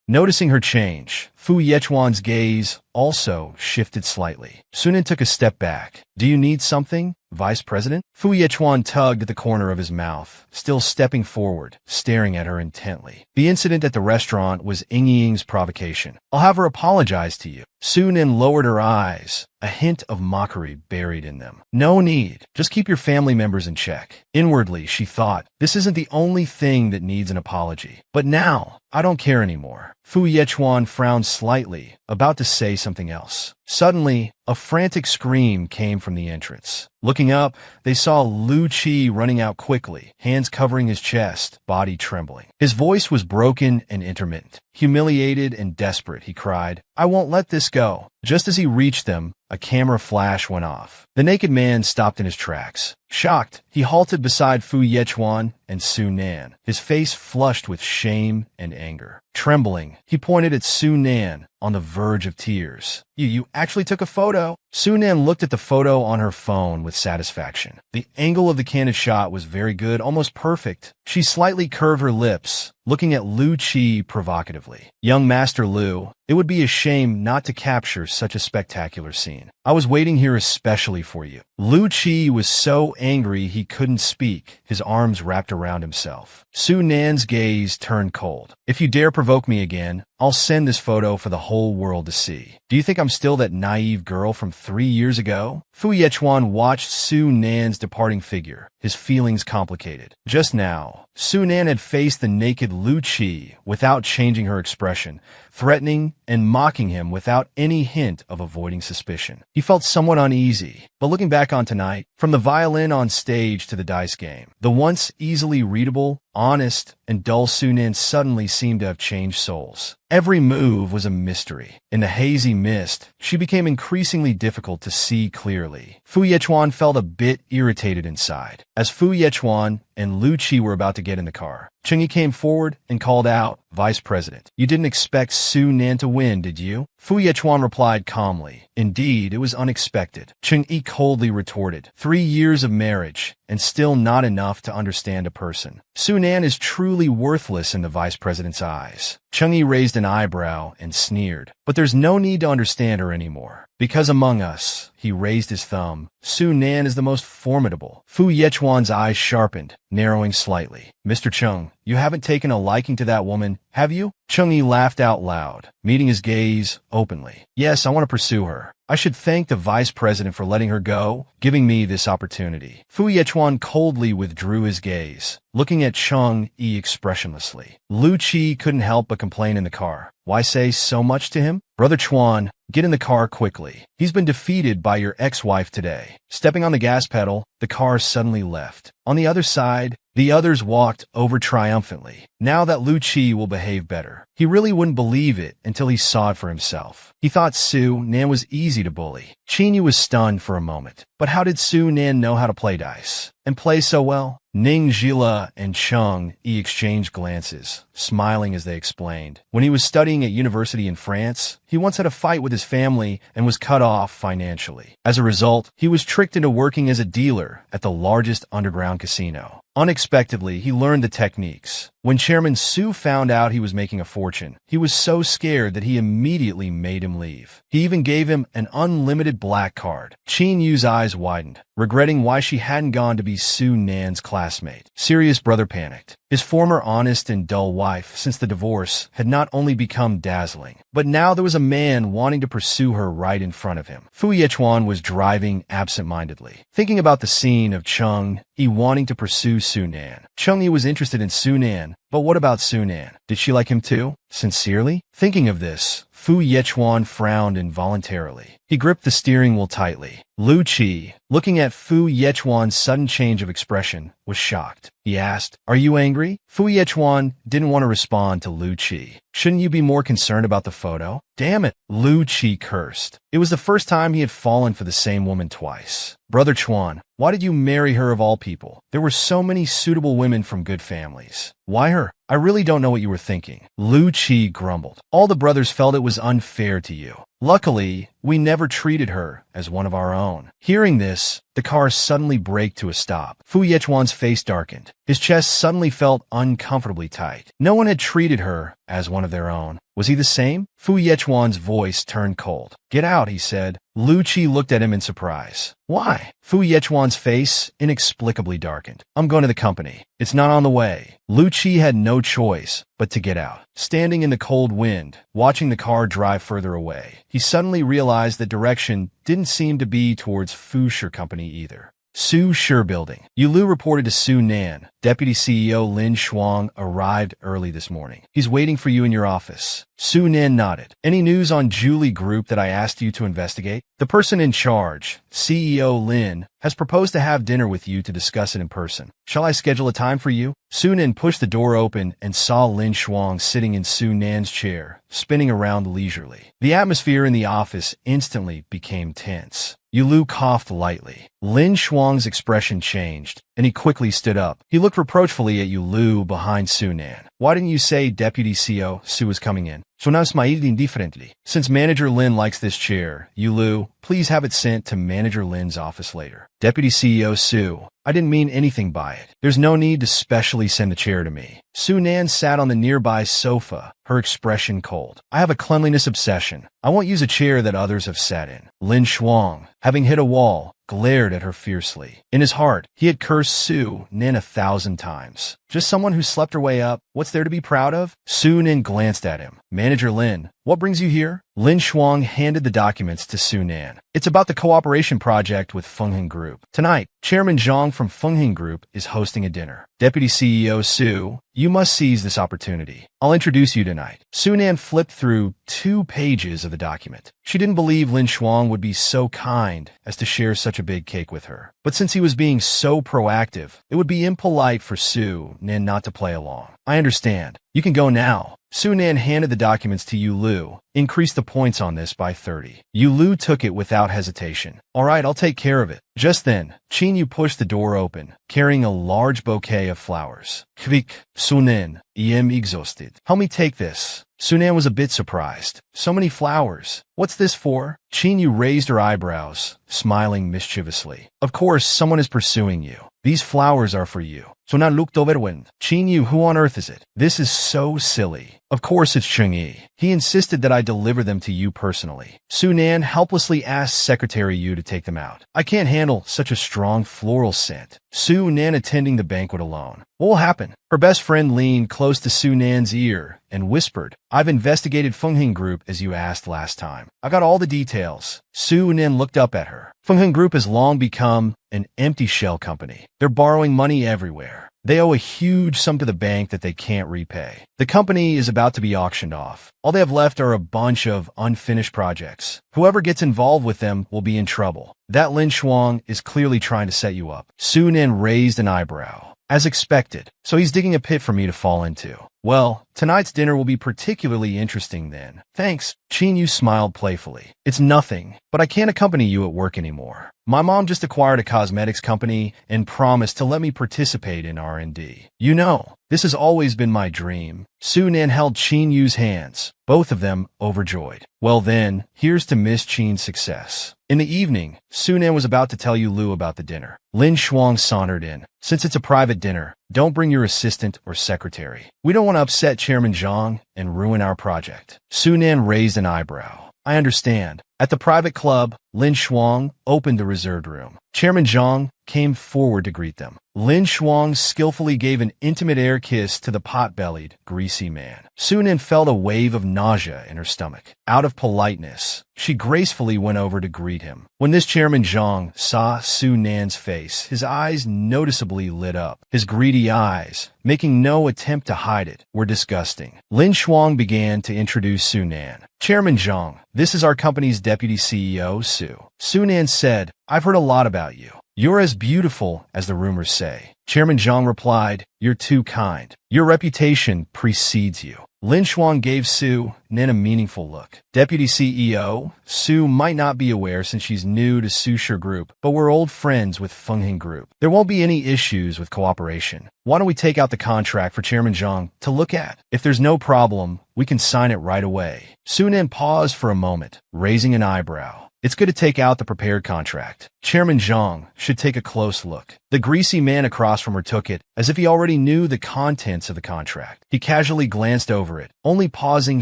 Noticing her change, Fu Yechuan's gaze also shifted slightly. Su Nan took a step back. Do you need something, Vice President? Fu Yechuan tugged at the corner of his mouth, still stepping forward, staring at her intently. The incident at the restaurant was Ying Ying's provocation. I'll have her apologize to you. Su Nan lowered her eyes, a hint of mockery buried in them. No need. Just keep your family members in check. Inwardly, she thought, this isn't the only thing that needs an apology. But now, I don't care anymore. Fu Yechuan frowned slightly, about to say something else. Suddenly, a frantic scream came from the entrance. Looking up, they saw Lu Qi running out quickly, hands covering his chest, body trembling. His voice was broken and intermittent. Humiliated and desperate, he cried, I won't let this go. Just as he reached them, a camera flash went off. The naked man stopped in his tracks. Shocked, he halted beside Fu Yechuan and Su Nan, his face flushed with shame and anger. Trembling, he pointed at Su Nan, on the verge of tears. You actually took a photo? Su Nan looked at the photo on her phone with satisfaction. The angle of the candid shot was very good, almost perfect. She slightly curved her lips, looking at Lu Qi provocatively. Young Master Lu, it would be a shame not to capture such a spectacular scene. I was waiting here especially for you. Lu Qi was so angry he couldn't speak, his arms wrapped around himself. Su Nan's gaze turned cold. If you dare provoke me again, I'll send this photo for the whole world to see. Do you think I'm still that naive girl from 3 years ago? Fu Yechuan watched Su Nan's departing figure, his feelings complicated. Just now, Su Nan had faced the naked Lu Qi without changing her expression, threatening and mocking him without any hint of avoiding suspicion. He felt somewhat uneasy, but looking back on tonight, from the violin on stage to the dice game, the once easily readable, honest, and dull Su Nan suddenly seemed to have changed souls. Every move was a mystery. In the hazy mist, she became increasingly difficult to see clearly. Fu Yechuan felt a bit irritated inside. As Fu Yechuan and Lu Qi were about to get in the car, Cheng-Yi came forward and called out, Vice President, you didn't expect Su Nan to win, did you? Fu Yechuan replied calmly, indeed, it was unexpected. Cheng-Yi coldly retorted, 3 years of marriage, and still not enough to understand a person. Su Nan is truly worthless in the Vice President's eyes. Cheng-Yi raised an eyebrow and sneered, but there's no need to understand her anymore. Because among us, he raised his thumb, Su Nan is the most formidable. Fu Yechuan's eyes sharpened, narrowing slightly. Mr. Cheng, you haven't taken a liking to that woman, have you? Cheng-Yi laughed out loud, meeting his gaze openly. Yes, I want to pursue her. I should thank the Vice President for letting her go, giving me this opportunity. Fu Yechuan coldly withdrew his gaze, looking at Cheng-Yi expressionlessly. Lu Qi couldn't help but complain in the car. Why say so much to him? Brother Chuan, get in the car quickly. He's been defeated by your ex-wife today. Stepping on the gas pedal, the car suddenly left. On the other side, the others walked over triumphantly. Now that Lu Qi will behave better. He really wouldn't believe it until he saw it for himself. He thought Su Nan was easy to bully. Qinyu was stunned for a moment. But how did Su Nan know how to play dice? And play so well? Ning Zhila and Cheng-Yi exchanged glances, smiling as they explained. When he was studying at university in France, he once had a fight with his family and was cut off financially. As a result, he was tricked into working as a dealer at the largest underground casino. Unexpectedly, he learned the techniques. When Chairman Su found out he was making a fortune, he was so scared that he immediately made him leave. He even gave him an unlimited black card. Qin Yu's eyes widened, regretting why she hadn't gone to be Su Nan's classmate. Sirius brother panicked. His former honest and dull wife, since the divorce, had not only become dazzling, but now there was a man wanting to pursue her right in front of him. Fu Yechuan was driving absent-mindedly, thinking about the scene of Cheng-Yi wanting to pursue Su Nan. Cheng-Yi was interested in Su Nan, but what about Su Nan? Did she like him too? Sincerely? Thinking of this, Fu Yechuan frowned involuntarily. He gripped the steering wheel tightly. Lu Qi, looking at Fu Yechuan's sudden change of expression, was shocked. He asked, "Are you angry?" Fu Yechuan didn't want to respond to Lu Qi. "Shouldn't you be more concerned about the photo?" "Damn it," Lu Qi cursed. It was the first time he had fallen for the same woman twice. "Brother Chuan, why did you marry her of all people? There were so many suitable women from good families. Why her?" I really don't know what you were thinking. Lu Qi grumbled. All the brothers felt it was unfair to you. Luckily, we never treated her as one of our own. Hearing this, the car suddenly braked to a stop. Fu Yechuan's face darkened. His chest suddenly felt uncomfortably tight. No one had treated her as one of their own. Was he the same? Fu Yechuan's voice turned cold. Get out, he said. Lu Qi looked at him in surprise. Why? Fu Yechuan's face inexplicably darkened. I'm going to the company. It's not on the way. Lu Qi had no choice but to get out. Standing in the cold wind, watching the car drive further away, he suddenly realized the direction didn't seem to be towards Fu Shi Company either. Su Shi Building. Yulu reported to Su Nan. Deputy CEO Lin Shuang arrived early this morning. He's waiting for you in your office. Su Nan nodded. Any news on Julie Group that I asked you to investigate? The person in charge, CEO Lin, has proposed to have dinner with you to discuss it in person. Shall I schedule a time for you? Su Nan pushed the door open and saw Lin Shuang sitting in Su Nan's chair, spinning around leisurely. The atmosphere in the office instantly became tense. Yulu coughed lightly. Lin Shuang's expression changed, and he quickly stood up. He looked reproachfully at Yulu behind Su Nan. Why didn't you say Deputy CEO Su is coming in? Sonamos indifferently. Since Manager Lin likes this chair, Yulu, please have it sent to Manager Lin's office later. Deputy CEO Su, I didn't mean anything by it. There's no need to specially send the chair to me. Su Nan sat on the nearby sofa, her expression cold. I have a cleanliness obsession. I won't use a chair that others have sat in. Lin Shuang, having hit a wall, glared at her fiercely. In his heart, he had cursed Su Nan 1,000 times. Just someone who slept her way up. What's there to be proud of? Su Nan glanced at him. Manager Lin, what brings you here? Lin Shuang handed the documents to Su Nan. It's about the cooperation project with Fengheng Group. Tonight, Chairman Zhang from Fengheng Group is hosting a dinner. Deputy CEO Su, you must seize this opportunity. I'll introduce you tonight. Su Nan flipped through 2 pages of the document. She didn't believe Lin Shuang would be so kind as to share such a big cake with her. But since he was being so proactive, it would be impolite for Su Nan not to play along. I understand. You can go now. Su Nan handed the documents to Yulu, increased the points on this by 30. Yulu took it without hesitation. All right, I'll take care of it. Just then, Qinyu pushed the door open, carrying a large bouquet of flowers. Kvik, Su Nan, em exhausted. Help me take this. Su Nan was a bit surprised. So many flowers. What's this for? Qinyu raised her eyebrows, smiling mischievously. Of course, someone is pursuing you. These flowers are for you. So now looked over when. Qinyu, who on earth is it? This is so silly. Of course it's Chengyi. He insisted that I deliver them to you personally. Su Nan helplessly asked Secretary Yu to take them out. I can't handle such a strong floral scent. Su Nan attending the banquet alone. What will happen? Her best friend leaned close to Su Nan's ear and whispered, I've investigated Fengheng Group as you asked last time. I got all the details. Su Nan looked up at her. Fengheng Group has long become an empty shell company. They're borrowing money everywhere. They owe a huge sum to the bank that they can't repay. The company is about to be auctioned off. All they have left are a bunch of unfinished projects. Whoever gets involved with them will be in trouble. That Lin Shuang is clearly trying to set you up. Su Nan raised an eyebrow. As expected. So he's digging a pit for me to fall into. Well, tonight's dinner will be particularly interesting then. Thanks. Qinyu smiled playfully. It's nothing, but I can't accompany you at work anymore. My mom just acquired a cosmetics company and promised to let me participate in R&D. You know, this has always been my dream. Su Nan held Qinyu's hands, both of them overjoyed. Well then, here's to Miss Qin's success. In the evening, Su Nan was about to tell Lu about the dinner. Lin Shuang sauntered in. Since it's a private dinner, don't bring your assistant or secretary. We don't want to upset Chairman Zhang and ruin our project. Su Nan raised an eyebrow. I understand. At the private club, Lin Shuang opened the reserved room. Chairman Zhang came forward to greet them. Lin Shuang skillfully gave an intimate air kiss to the pot-bellied, greasy man. Su Nan felt a wave of nausea in her stomach. Out of politeness, she gracefully went over to greet him. When this Chairman Zhang saw Su Nan's face, his eyes noticeably lit up. His greedy eyes, making no attempt to hide it, were disgusting. Lin Shuang began to introduce Su Nan. Chairman Zhang, this is our company's deputy CEO, Su. Su Nan said, I've heard a lot about you. "You're as beautiful as the rumors say." Chairman Zhang replied, "You're too kind. Your reputation precedes you." Lin Shuang gave Su Nin a meaningful look. "Deputy CEO, Su might not be aware since she's new to Susher Group, but we're old friends with Fengheng Group. There won't be any issues with cooperation. Why don't we take out the contract for Chairman Zhang to look at? If there's no problem, we can sign it right away." Su Nin paused for a moment, raising an eyebrow. "It's good to take out the prepared contract. Chairman Zhang should take a close look." The greasy man across from her took it as if he already knew the contents of the contract. He casually glanced over it, only pausing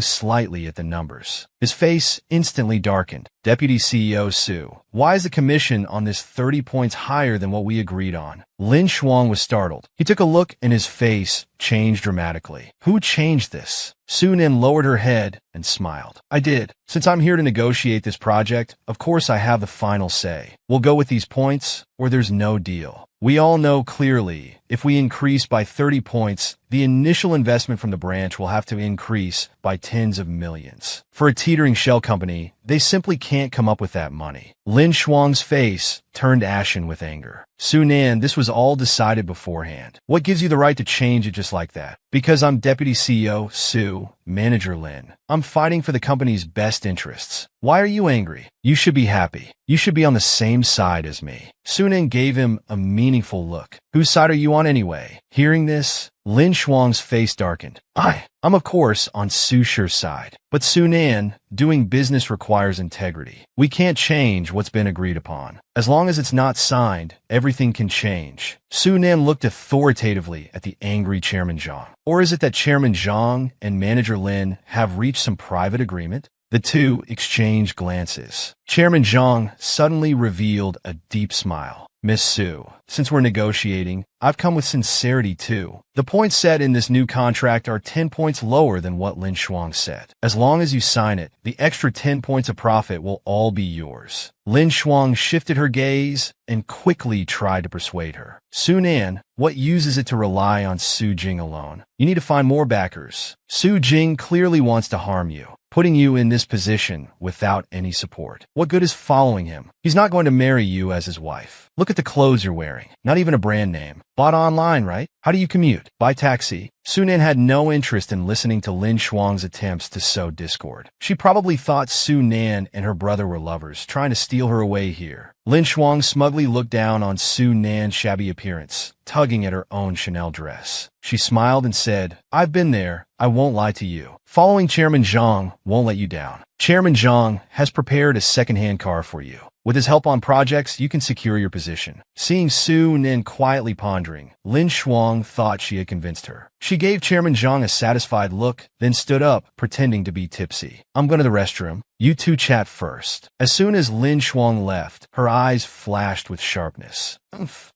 slightly at the numbers. His face instantly darkened. "Deputy CEO Su, why is the commission on this 30 points higher than what we agreed on?" Lin Shuang was startled. He took a look and his face changed dramatically. "Who changed this?" Su Nin lowered her head and smiled. "I did. Since I'm here to negotiate this project, of course I have the final say. We'll go with these points, or there's no deal. We all know clearly, if we increase by 30 points, the initial investment from the branch will have to increase by tens of millions. For a teetering shell company, they simply can't come up with that money." Lin Shuang's face turned ashen with anger. "Su Nin, this was all decided beforehand. What gives you the right to change it just like that?" "Because I'm Deputy CEO Su, Manager Lin. I'm fighting for the company's best interests. Why are you angry? You should be happy. You should be on the same side as me." Su Nin gave him a meaningful look. "Whose side are you on anyway?" Hearing this, Lin Shuang's face darkened. I'm of course on Susher's side. But Su Nin, doing business requires integrity. We can't change what's been agreed upon. As long as it's not signed, everything can change." Su Nin looked authoritatively at the angry Chairman Zhang. "Or is it that Chairman Zhang and Manager Lin have reached some private agreement?" The two exchanged glances. Chairman Zhang suddenly revealed a deep smile. "Miss Su, since we're negotiating, I've come with sincerity too. The points set in this new contract are 10 points lower than what Lin Shuang said. As long as you sign it, the extra 10 points of profit will all be yours." Lin Shuang shifted her gaze and quickly tried to persuade her. "Su Nin, what use is it to rely on Su Jing alone? You need to find more backers. Su Jing clearly wants to harm you, putting you in this position without any support. What good is following him? He's not going to marry you as his wife. Look at the clothes you're wearing. Not even a brand name. Bought online, right? How do you commute? By taxi." Su Nin had no interest in listening to Lin Shuang's attempts to sow discord. She probably thought Su Nin and her brother were lovers, trying to steal her away here. Lin Shuang smugly looked down on Su Nin's shabby appearance, tugging at her own Chanel dress. She smiled and said, "I've been there. I won't lie to you. Following Chairman Zhang won't let you down. Chairman Zhang has prepared a second-hand car for you. With his help on projects, you can secure your position." Seeing Su Nin quietly pondering, Lin Shuang thought she had convinced her. She gave Chairman Zhang a satisfied look, then stood up, pretending to be tipsy. "I'm going to the restroom. You two chat first." As soon as Lin Shuang left, her eyes flashed with sharpness.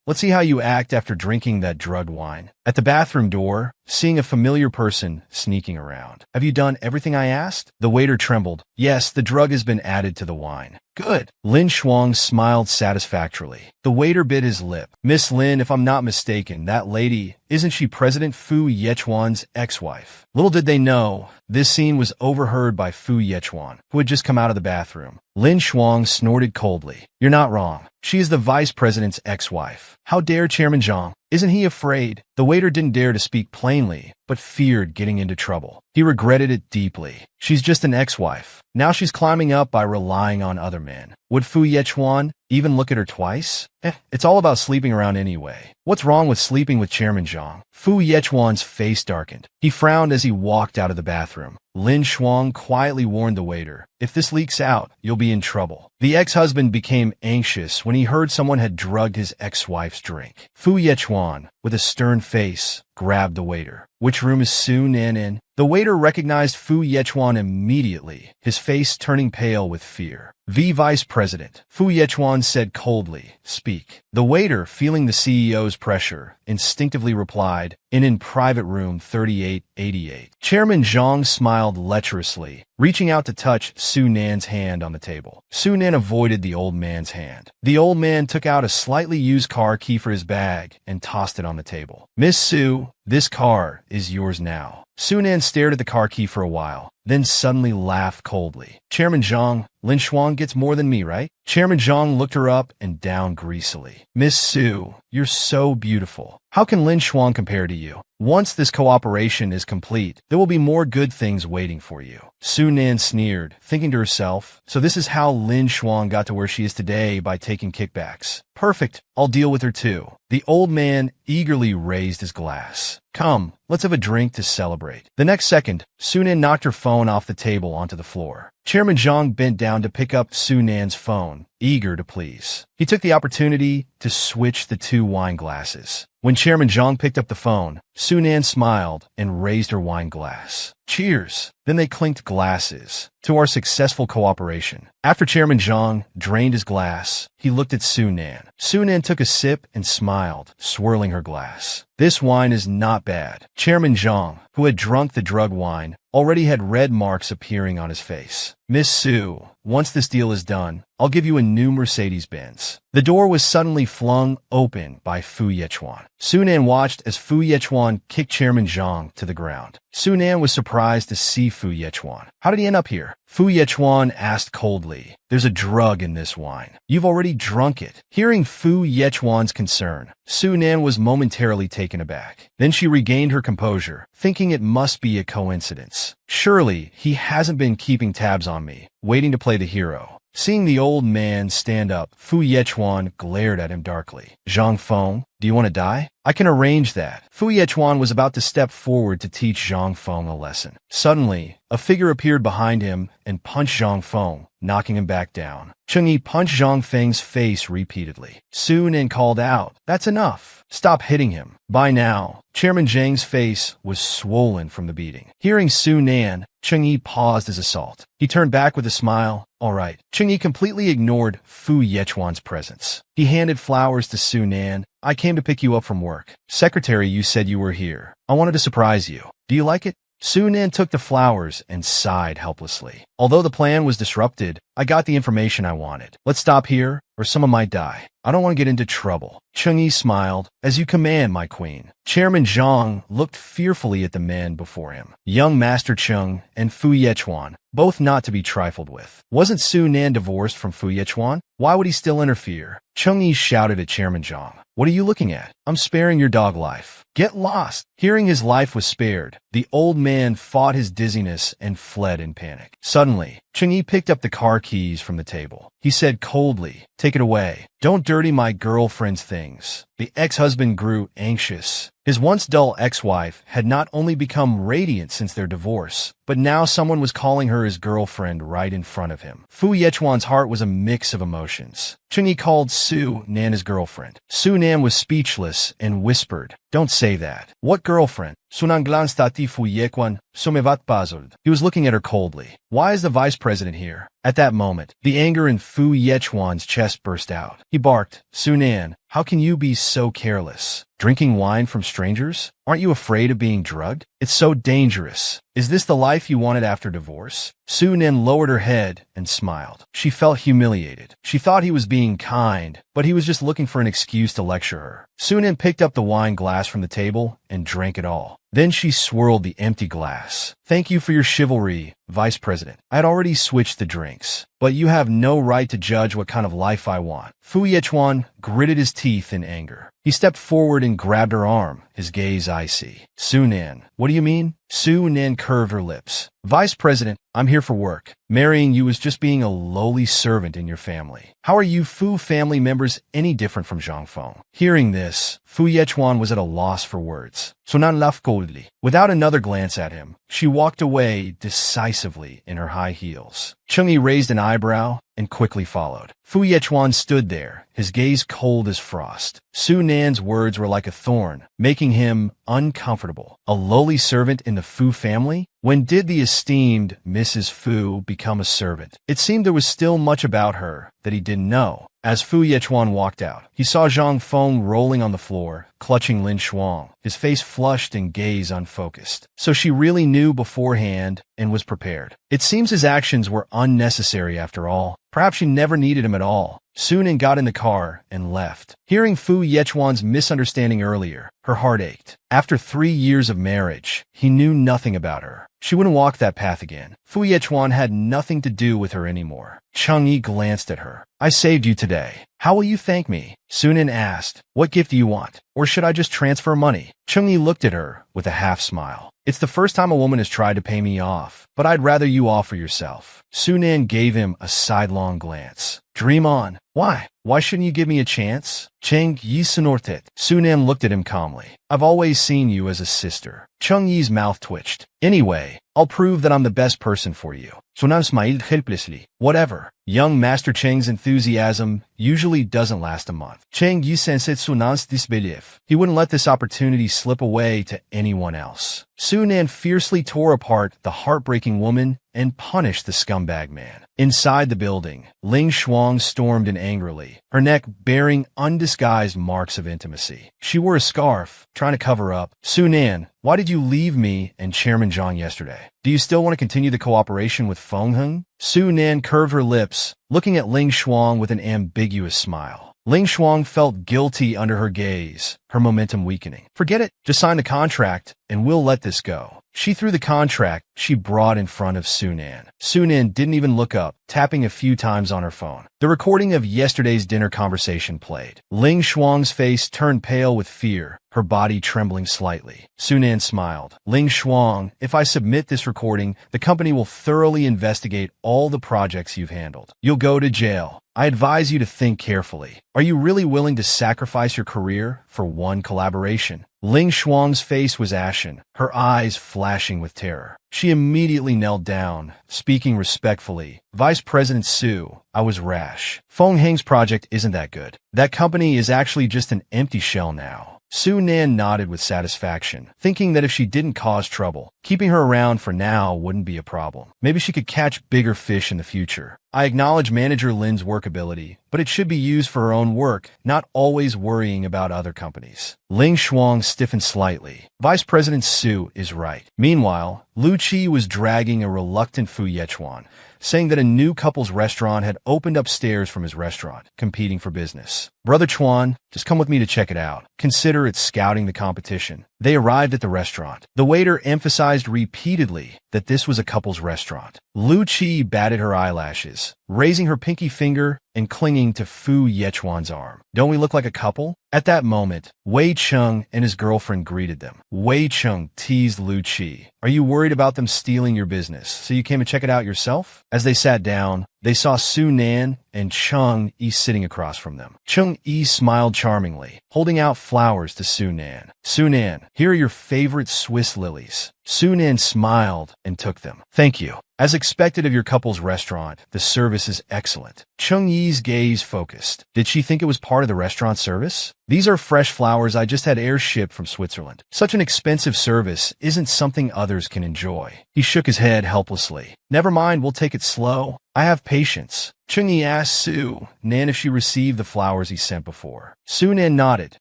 "Let's see how you act after drinking that drugged wine." At the bathroom door, seeing a familiar person sneaking around. "Have you done everything I asked?" The waiter trembled. "Yes, the drug has been added to the wine." "Good." Lin Shuang smiled satisfactorily. The waiter bit his lip. "Miss Lin, if I'm not mistaken, that lady, isn't she President Fu Yechuan's ex-wife?" Little did they know, this scene was overheard by Fu Yechuan, who had just come out of the bathroom. Lin Shuang snorted coldly. "You're not wrong. She is the vice president's ex-wife. How dare Chairman Zhang? Isn't he afraid?" The waiter didn't dare to speak plainly, but feared getting into trouble. He regretted it deeply. She's just an ex-wife. Now she's climbing up by relying on other men. Would Fu Yechuan even look at her twice? It's all about sleeping around anyway. What's wrong with sleeping with Chairman Zhang? Fu Yechuan's face darkened. He frowned as he walked out of the bathroom. Lin Shuang quietly warned the waiter, "If this leaks out, you'll be in trouble." The ex-husband became anxious when he heard someone had drugged his ex-wife's drink. Fu Yechuan, with a stern face, grabbed the waiter. "Which room is Su Nin in?" The waiter recognized Fu Yechuan immediately, his face turning pale with fear. "The Vice President," Fu Yechuan said coldly. "Speak." The waiter, feeling the CEO's pressure, instinctively replied, in private room 3888. Chairman Zhang smiled lecherously, reaching out to touch Su Nin's hand on the table. Su Nin avoided the old man's hand. The old man took out a slightly used car key for his bag and tossed it on the table. "Miss Su, this car is yours now." Su Nin stared at the car key for a while, then suddenly laughed coldly. "Chairman Zhang, Lin Shuang gets more than me, right?" Chairman Zhang looked her up and down greasily. Miss Su, you're so beautiful. How can Lin Xuan compare to you? Once this cooperation is complete, there will be more good things waiting for you. Su Nan sneered, thinking to herself, so this is how Lin Xuan got to where she is today, by taking kickbacks. Perfect, I'll deal with her too. The old man eagerly raised his glass. Come, let's have a drink to celebrate. The next second, Su Nan knocked her phone off the table onto the floor. Chairman Zhang bent down to pick up Su Nan's phone, eager to please. He took the opportunity to switch the two wine glasses. When Chairman Zhang picked up the phone, Su Nan smiled and raised her wine glass. Cheers! Then they clinked glasses to our successful cooperation. After Chairman Zhang drained his glass, he looked at Su Nan. Su Nan took a sip and smiled, swirling her glass. This wine is not bad. Chairman Zhang, who had drunk the drug wine, already had red marks appearing on his face. Miss Su, once this deal is done, I'll give you a new Mercedes-Benz. The door was suddenly flung open by Fu Yechuan. Su Nan watched as Fu Yechuan kicked Chairman Zhang to the ground. Su Nan was surprised to see Fu Yechuan. How did he end up here? Fu Yechuan asked coldly. There's a drug in this wine. You've already drunk it. Hearing Fu Yechuan's concern, Su Nan was momentarily taken aback. Then she regained her composure, thinking it must be a coincidence. Surely, he hasn't been keeping tabs on me, waiting to play the hero. Seeing the old man stand up, Fu Yechuan glared at him darkly. Zhang Feng, do you want to die? I can arrange that. Fu Yechuan was about to step forward to teach Zhang Feng a lesson. Suddenly, a figure appeared behind him and punched Zhang Feng, knocking him back down. Cheng-Yi punched Zhang Feng's face repeatedly. Su Nan called out, "That's enough. Stop hitting him." By now, Chairman Zhang's face was swollen from the beating. Hearing Su Nan, Cheng-Yi paused his assault. He turned back with a smile. All right. Cheng-Yi completely ignored Fu Yechuan's presence. He handed flowers to Su Nan. I came to pick you up from work. Secretary, you said you were here. I wanted to surprise you. Do you like it? Su Nan took the flowers and sighed helplessly. Although the plan was disrupted, I got the information I wanted. Let's stop here, or someone might die. I don't want to get into trouble. Cheng-Yi smiled. As you command, my queen. Chairman Zhang looked fearfully at the men before him. Young Master Cheng and Fu Yechuan, both not to be trifled with. Wasn't Su Nan divorced from Fu Yechuan? Why would he still interfere? Cheng-Yi shouted at Chairman Zhang. What are you looking at? I'm sparing your dog life. Get lost. Hearing his life was spared, the old man fought his dizziness and fled in panic. Suddenly, Cheng-Yi picked up the car keys from the table. He said coldly, "Take it away. Don't dirty my girlfriend's things." The ex-husband grew anxious. His once dull ex-wife had not only become radiant since their divorce, but now someone was calling her his girlfriend right in front of him. Fu Yechuan's heart was a mix of emotions. Cheng-Yi called Su Nan his girlfriend. Su Nan was speechless and whispered, "Don't say that." "What girlfriend?" Sunanglan stati Fu Yechuan, somevat pazod. He was looking at her coldly. "Why is the vice president here?" At that moment, the anger in Fu Yechuan's chest burst out. He barked, "Su Nan, how can you be so careless? Drinking wine from strangers? Aren't you afraid of being drugged? It's so dangerous. Is this the life you wanted after divorce?" Su Nan lowered her head and smiled. She felt humiliated. She thought he was being kind, but he was just looking for an excuse to lecture her. Su Nan picked up the wine glass from the table and drank it all. Then she swirled the empty glass. "Thank you for your chivalry, Vice President. I had already switched the drinks, but you have no right to judge what kind of life I want." Fu Yechuan gritted his teeth in anger. He stepped forward and grabbed her arm, his gaze icy. "Su Nan, what do you mean?" Su Nan curved her lips. "Vice President, I'm here for work. Marrying you is just being a lowly servant in your family. How are you Fu family members any different from Zhang Feng?" Hearing this, Fu Yechuan was at a loss for words. Sunan laughed coldly. Without another glance at him, she walked away decisively in her high heels. Cheng-Yi raised an eyebrow and quickly followed. Fu Yechuan stood there, his gaze cold as frost. Su Nan's words were like a thorn, making him uncomfortable. A lowly servant in the Fu family? When did the esteemed Mrs. Fu become a servant? It seemed there was still much about her that he didn't know. As Fu Yechuan walked out, he saw Zhang Feng rolling on the floor, clutching Lin Xuan, his face flushed and gaze unfocused. So she really knew beforehand and was prepared. It seems his actions were unnecessary after all. Perhaps she never needed him at all. Sunan got in the car and left. Hearing Fu Yechuan's misunderstanding earlier, her heart ached. After 3 years of marriage, he knew nothing about her. She wouldn't walk that path again. Fu Yechuan had nothing to do with her anymore. Cheng Yi glanced at her. I saved you today. How will you thank me? Sunan asked. What gift do you want? Or should I just transfer money? Cheng Yi looked at her with a half smile. It's the first time a woman has tried to pay me off, but I'd rather you offer yourself. Sunan gave him a sidelong glance. Dream on. Why? Why shouldn't you give me a chance? Cheng Yi sonortet. Sunan looked at him calmly. I've always seen you as a sister. Cheng Yi's mouth twitched. Anyway, I'll prove that I'm the best person for you. Sunan smiled helplessly. Whatever. Young Master Cheng's enthusiasm usually doesn't last a month. Cheng Yi sensed Sunan's disbelief. He wouldn't let this opportunity slip away to anyone else. Sunan fiercely tore apart the heartbreaking woman and punished the scumbag man. Inside the building, Ling Shuang stormed in angrily, her neck bearing undisguised marks of intimacy. She wore a scarf, trying to cover up. Sunan, why did you leave me and Chairman Zhang yesterday? Do you still want to continue the cooperation with Feng Heng? Sunan curved her lips, looking at Ling Shuang with an ambiguous smile. Ling Shuang felt guilty under her gaze, her momentum weakening. Forget it. Just sign the contract, and we'll let this go. She threw the contract she brought in front of Sunan. Sunan didn't even look up, tapping a few times on her phone. The recording of yesterday's dinner conversation played. Ling Shuang's face turned pale with fear, her body trembling slightly. Sunan smiled. Ling Shuang, if I submit this recording, the company will thoroughly investigate all the projects you've handled. You'll go to jail. I advise you to think carefully. Are you really willing to sacrifice your career for one collaboration? Ling Shuang's face was ashen, her eyes flashing with terror. She immediately knelt down, speaking respectfully. Vice President Su, I was rash. Feng Heng's project isn't that good. That company is actually just an empty shell now. Sunan nodded with satisfaction, thinking that if she didn't cause trouble, keeping her around for now wouldn't be a problem. Maybe she could catch bigger fish in the future. I acknowledge Manager Lin's work ability, but it should be used for her own work, not always worrying about other companies. Ling Shuang stiffened slightly. Vice President Su is right. Meanwhile, Lu Qi was dragging a reluctant Fu Yechuan, saying that a new couple's restaurant had opened upstairs from his restaurant, competing for business. Brother Chuan, just come with me to check it out. Consider it scouting the competition. They arrived at the restaurant. The waiter emphasized repeatedly that this was a couple's restaurant. Lu Qi batted her eyelashes, raising her pinky finger and clinging to Fu Yechuan's arm. Don't we look like a couple? At that moment, Wei Cheng and his girlfriend greeted them. Wei Cheng teased Lu Qi. Are you worried about them stealing your business, so you came to check it out yourself? As they sat down, they saw Sunan and Cheng Yi sitting across from them. Cheng Yi smiled charmingly, holding out flowers to Sunan. Sunan, here are your favorite Swiss lilies. Sunan smiled and took them. Thank you. As expected of your couple's restaurant, the service is excellent. Cheng Yi's gaze focused. Did she think it was part of the restaurant service? These are fresh flowers I just had air shipped from Switzerland. Such an expensive service isn't something others can enjoy. He shook his head helplessly. Never mind, we'll take it slow. I have patience. Cheng Yi asked Sunan if she received the flowers he sent before. Sunan nodded.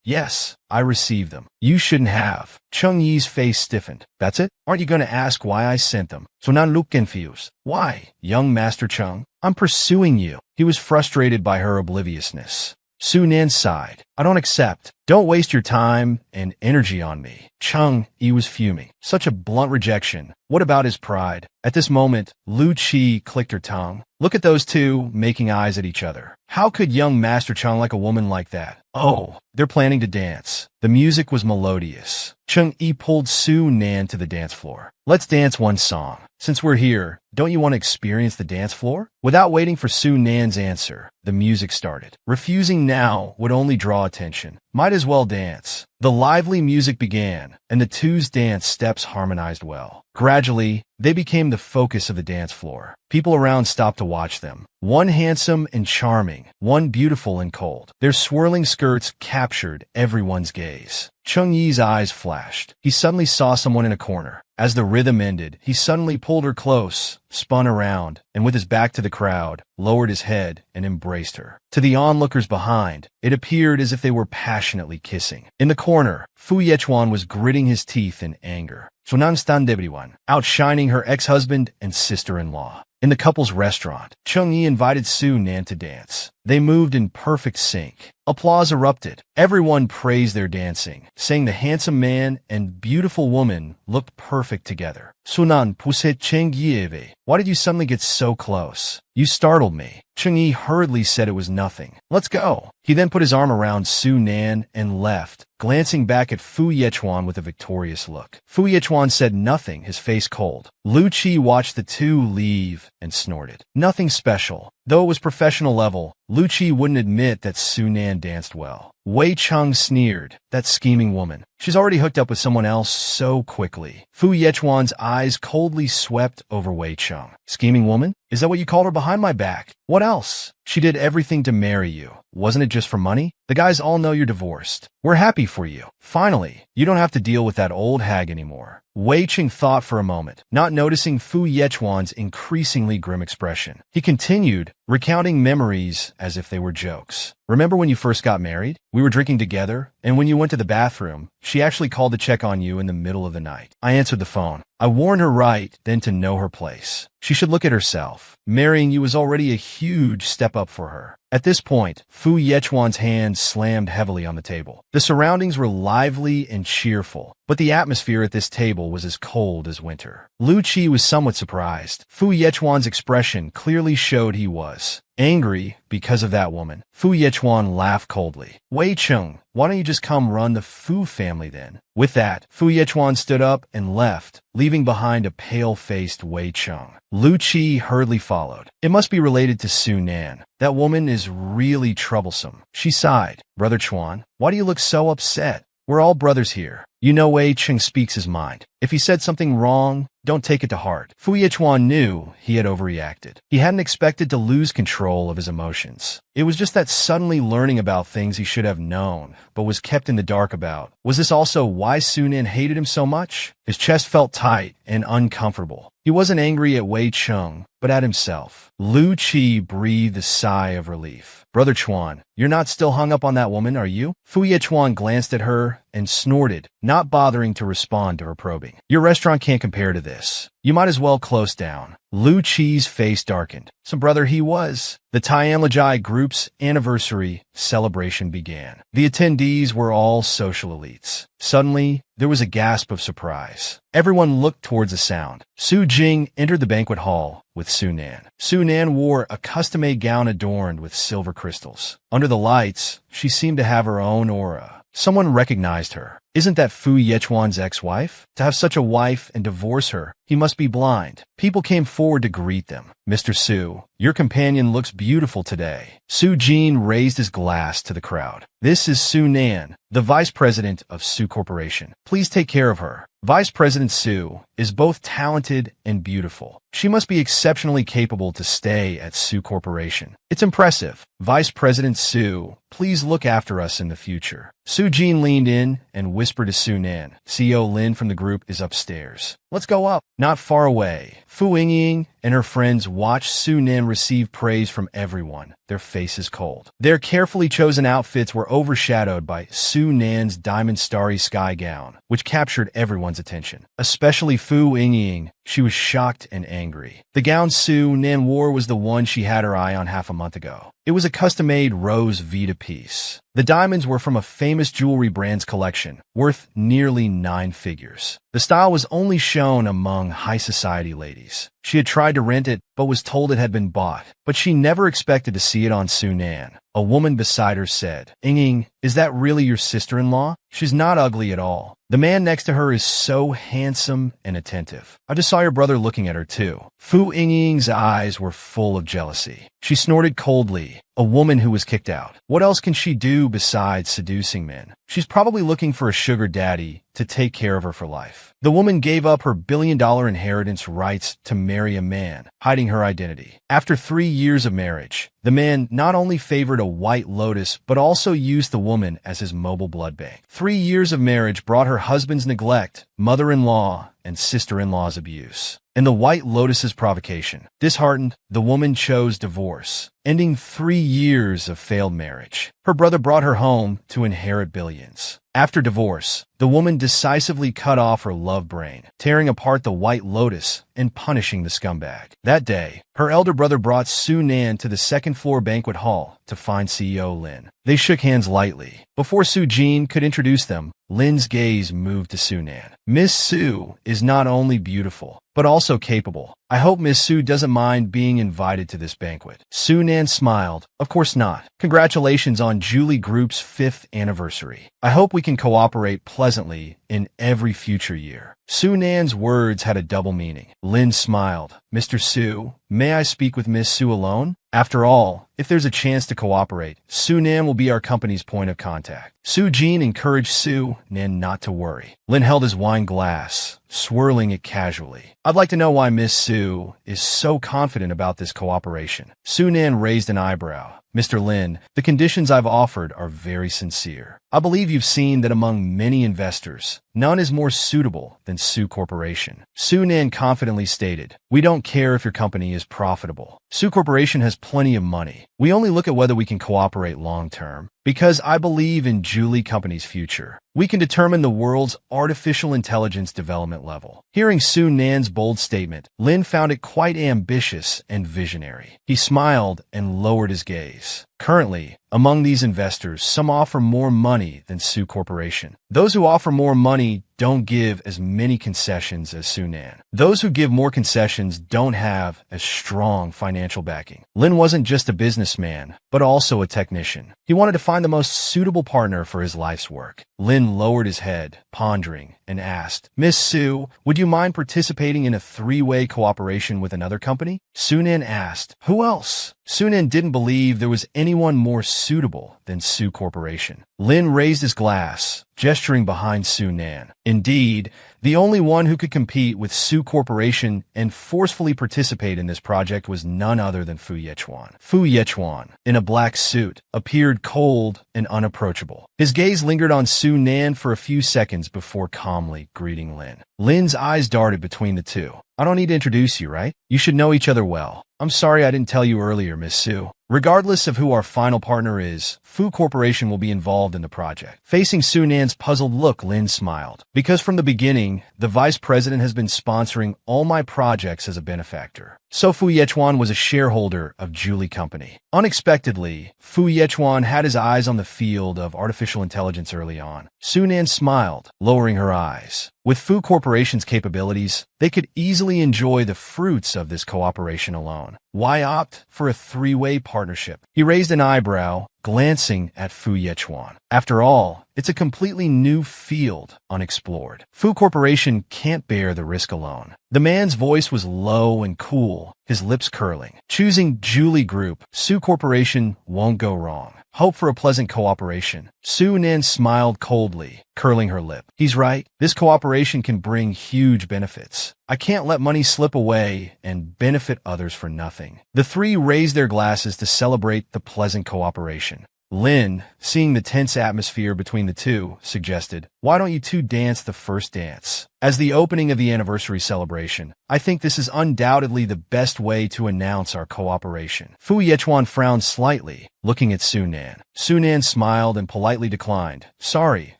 Yes, I received them. You shouldn't have. Cheng Yi's face stiffened. That's it? Aren't you going to ask why I sent them? Sunan looked confused. Why, young Master Cheng? I'm pursuing you. He was frustrated by her obliviousness. Sunan sighed. I don't accept. Don't waste your time and energy on me. Cheng Yi was fuming. Such a blunt rejection. What about his pride? At this moment, Lu Qi clicked her tongue. Look at those two making eyes at each other. How could young Master Cheng like a woman like that? Oh, they're planning to dance. The music was melodious. Cheng Yi pulled Sunan to the dance floor. Let's dance one song. Since we're here, don't you want to experience the dance floor? Without waiting for Sunan's answer, the music started. Refusing now would only draw attention. Might as well dance. The lively music began, and the two's dance steps harmonized well. Gradually, they became the focus of the dance floor. People around stopped to watch them. One handsome and charming, one beautiful and cold. Their swirling skirts captured everyone's gaze. Cheng Yi's eyes flashed. He suddenly saw someone in a corner. As the rhythm ended, he suddenly pulled her close, spun around, and with his back to the crowd, lowered his head and embraced her. To the onlookers behind, it appeared as if they were passionately kissing. In the corner, Fu Yechuan was gritting his teeth in anger. Sunan stand everyone, outshining her ex-husband and sister-in-law. In the couple's restaurant, Chung-yi invited Su-nan to dance. They moved in perfect sync. Applause erupted. Everyone praised their dancing, saying the handsome man and beautiful woman looked perfect together. Sunan puset Cheng-yieve. Why did you suddenly get so close? You startled me. Chung-yi hurriedly said it was nothing. Let's go. He then put his arm around Su-nan and left, glancing back at Fu Yechuan with a victorious look. Fu Yechuan said nothing, his face cold. Lu Qi watched the two leave and snorted. Nothing special. Though it was professional level, Lu Qi wouldn't admit that Su-nan danced well. Wei Chung sneered. That scheming woman. She's already hooked up with someone else so quickly. Fu Yechuan's eyes coldly swept over Wei Chung. Scheming woman? Is that what you called her behind my back? What else? She did everything to marry you. Wasn't it just for money? The guys all know you're divorced. We're happy for you. Finally, you don't have to deal with that old hag anymore. Wei Chung thought for a moment, not noticing Fu Yechuan's increasingly grim expression. He continued, recounting memories as if they were jokes. Remember when you first got married? We were drinking together, and when you went to the bathroom, she actually called to check on you in the middle of the night. I answered the phone. I warned her right then to know her place. She should look at herself. Marrying you was already a huge step up for her. At this point, Fu Yechuan's hand slammed heavily on the table. The surroundings were lively and cheerful, but the atmosphere at this table was as cold as winter. Lu Qi was somewhat surprised. Fu Yechuan's expression clearly showed he was angry because of that woman. Fu Yechuan laughed coldly. Wei Chung, why don't you just come run the Fu family then? With that, Fu Yechuan stood up and left, leaving behind a pale-faced Wei Chung. Lu Qi hurriedly followed. It must be related to Su-nan. That woman is really troublesome. She sighed. Brother Chuan, why do you look so upset? We're all brothers here. You know Wei Chung speaks his mind. If he said something wrong, don't take it to heart. Fu Yechuan knew he had overreacted. He hadn't expected to lose control of his emotions. It was just that suddenly learning about things he should have known, but was kept in the dark about. Was this also why Su-nan hated him so much? His chest felt tight and uncomfortable. He wasn't angry at Wei Chung, but at himself. Lu Qi breathed a sigh of relief. Brother Chuan, you're not still hung up on that woman, are you? Fu Yechuan glanced at her and snorted, not bothering to respond to her probing. Your restaurant can't compare to this. You might as well close down. Lu Qi's face darkened. Some brother he was. The Tianlajai group's anniversary celebration began. The attendees were all social elites. Suddenly, there was a gasp of surprise. Everyone looked towards the sound. Su Jing entered the banquet hall with Su-nan. Su-nan wore a custom-made gown adorned with silver crystals. Under the lights, she seemed to have her own aura. Someone recognized her. Isn't that Fu Yechuan's ex-wife? To have such a wife and divorce her, he must be blind. People came forward to greet them. Mr. Su, your companion looks beautiful today. Su Jin raised his glass to the crowd. This is Su-nan, the vice president of Su Corporation. Please take care of her. Vice President Su is both talented and beautiful. She must be exceptionally capable to stay at Su Corporation. It's impressive. Vice President Su, please look after us in the future. Su Jin leaned in and whispered to Su-nan. CEO Lin from the group is upstairs. Let's go up. Not far away, Fu Yingying and her friends watched Su-nan receive praise from everyone, their faces cold. Their carefully chosen outfits were overshadowed by Su-nan's diamond starry sky gown, which captured everyone's attention. Especially Fu Yingying. She was shocked and angry. The gown Su-nan wore was the one she had her eye on half a month ago. It was a custom-made rose Vita piece. The diamonds were from a famous jewelry brand's collection, worth nearly 9 figures. The style was only shown among high society ladies. She had tried to rent it, but was told it had been bought. But she never expected to see it on Su-nan. A woman beside her said, Yingying, is that really your sister-in-law? She's not ugly at all. The man next to her is so handsome and attentive. I just saw your brother looking at her too. Fu Yingying's eyes were full of jealousy. She snorted coldly. A woman who was kicked out. What else can she do besides seducing men? She's probably looking for a sugar daddy to take care of her for life. The woman gave up her billion-dollar inheritance rights to marry a man, hiding her identity. After 3 years of marriage, the man not only favored a white lotus, but also used the woman as his mobile blood bank. 3 years of marriage brought her husband's neglect, mother-in-law, and sister-in-law's abuse. and the White Lotus's provocation. Disheartened, the woman chose divorce, ending 3 years of failed marriage. Her brother brought her home to inherit billions. After divorce, the woman decisively cut off her love brain, tearing apart the White Lotus and punishing the scumbag. That day, her elder brother brought Su Nan to the second-floor banquet hall to find CEO Lin. They shook hands lightly. Before Su Jin could introduce them, Lin's gaze moved to Su Nan. Miss Su is not only beautiful, but also capable. I hope Miss Su doesn't mind being invited to this banquet. Su Nan smiled. Of course not. Congratulations on Julie Group's 5th anniversary. I hope we can cooperate pleasantly in every future year. Su Nan's words had a double meaning. Lin smiled. Mr. Su, may I speak with Miss Su alone? After all, if there's a chance to cooperate, Su Nan will be our company's point of contact. Su Jin encouraged Su Nan not to worry. Lin held his wine glass, swirling it casually. I'd like to know why Miss Su is so confident about this cooperation. Su Nan raised an eyebrow. Mr. Lin, the conditions I've offered are very sincere. I believe you've seen that among many investors, none is more suitable than Su Corporation. Su Nan confidently stated, we don't care if your company is profitable. Su Corporation has plenty of money. We only look at whether we can cooperate long-term. Because I believe in Julie Company's future, we can determine the world's artificial intelligence development level. Hearing Su Nan's bold statement, Lin found it quite ambitious and visionary. He smiled and lowered his gaze. Currently, among these investors, some offer more money than Su Corporation. Those who offer more money don't give as many concessions as Su Nan. Those who give more concessions don't have as strong financial backing. Lin wasn't just a businessman, but also a technician. He wanted to find the most suitable partner for his life's work. Lin lowered his head, pondering, and asked, Miss Su, would you mind participating in a 3-way cooperation with another company? Su Nan asked, who else? Su Nan didn't believe there was anyone more suitable than Su Corporation. Lin raised his glass, gesturing behind Su Nan. Indeed, the only one who could compete with Su Corporation and forcefully participate in this project was none other than Fu Yechuan. Fu Yechuan, in a black suit, appeared cold and unapproachable. His gaze lingered on Su Nan for a few seconds before calmly greeting Lin. Lin's eyes darted between the two. I don't need to introduce you, right? You should know each other well. I'm sorry I didn't tell you earlier, Miss Su. Regardless of who our final partner is, Fu Corporation will be involved in the project. Facing Su Nan's puzzled look, Lin smiled. Because from the beginning, the vice president has been sponsoring all my projects as a benefactor. So Fu Yechuan was a shareholder of Julie Company. Unexpectedly, Fu Yechuan had his eyes on the field of artificial intelligence early on. Su Nan smiled, lowering her eyes. With Fu Corporation's capabilities, they could easily enjoy the fruits of this cooperation alone. Why opt for a 3-way partnership? He raised an eyebrow, glancing at Fu Yechuan. After all, it's a completely new field, unexplored. Fu Corporation can't bear the risk alone. The man's voice was low and cool, his lips curling. Choosing Julie Group, Su Corporation won't go wrong. Hope for a pleasant cooperation. Su Nan smiled coldly, curling her lip. He's right. This cooperation can bring huge benefits. I can't let money slip away and benefit others for nothing. The three raised their glasses to celebrate the pleasant cooperation. Lin, seeing the tense atmosphere between the two, suggested, why don't you two dance the first dance? As the opening of the anniversary celebration, I think this is undoubtedly the best way to announce our cooperation. Fu Yechuan frowned slightly, looking at Su Nan. Su Nan smiled and politely declined. Sorry,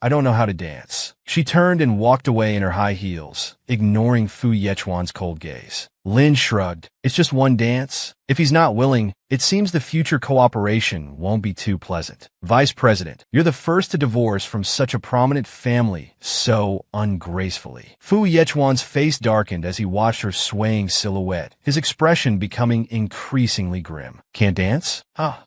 I don't know how to dance. She turned and walked away in her high heels, ignoring Fu Yechuan's cold gaze. Lin shrugged. It's just one dance. If he's not willing, it seems the future cooperation won't be too pleasant. Vice President, you're the first to divorce from such a prominent family so ungracefully. Fu Yechuan's face darkened as he watched her swaying silhouette, his expression becoming increasingly grim. Can't dance?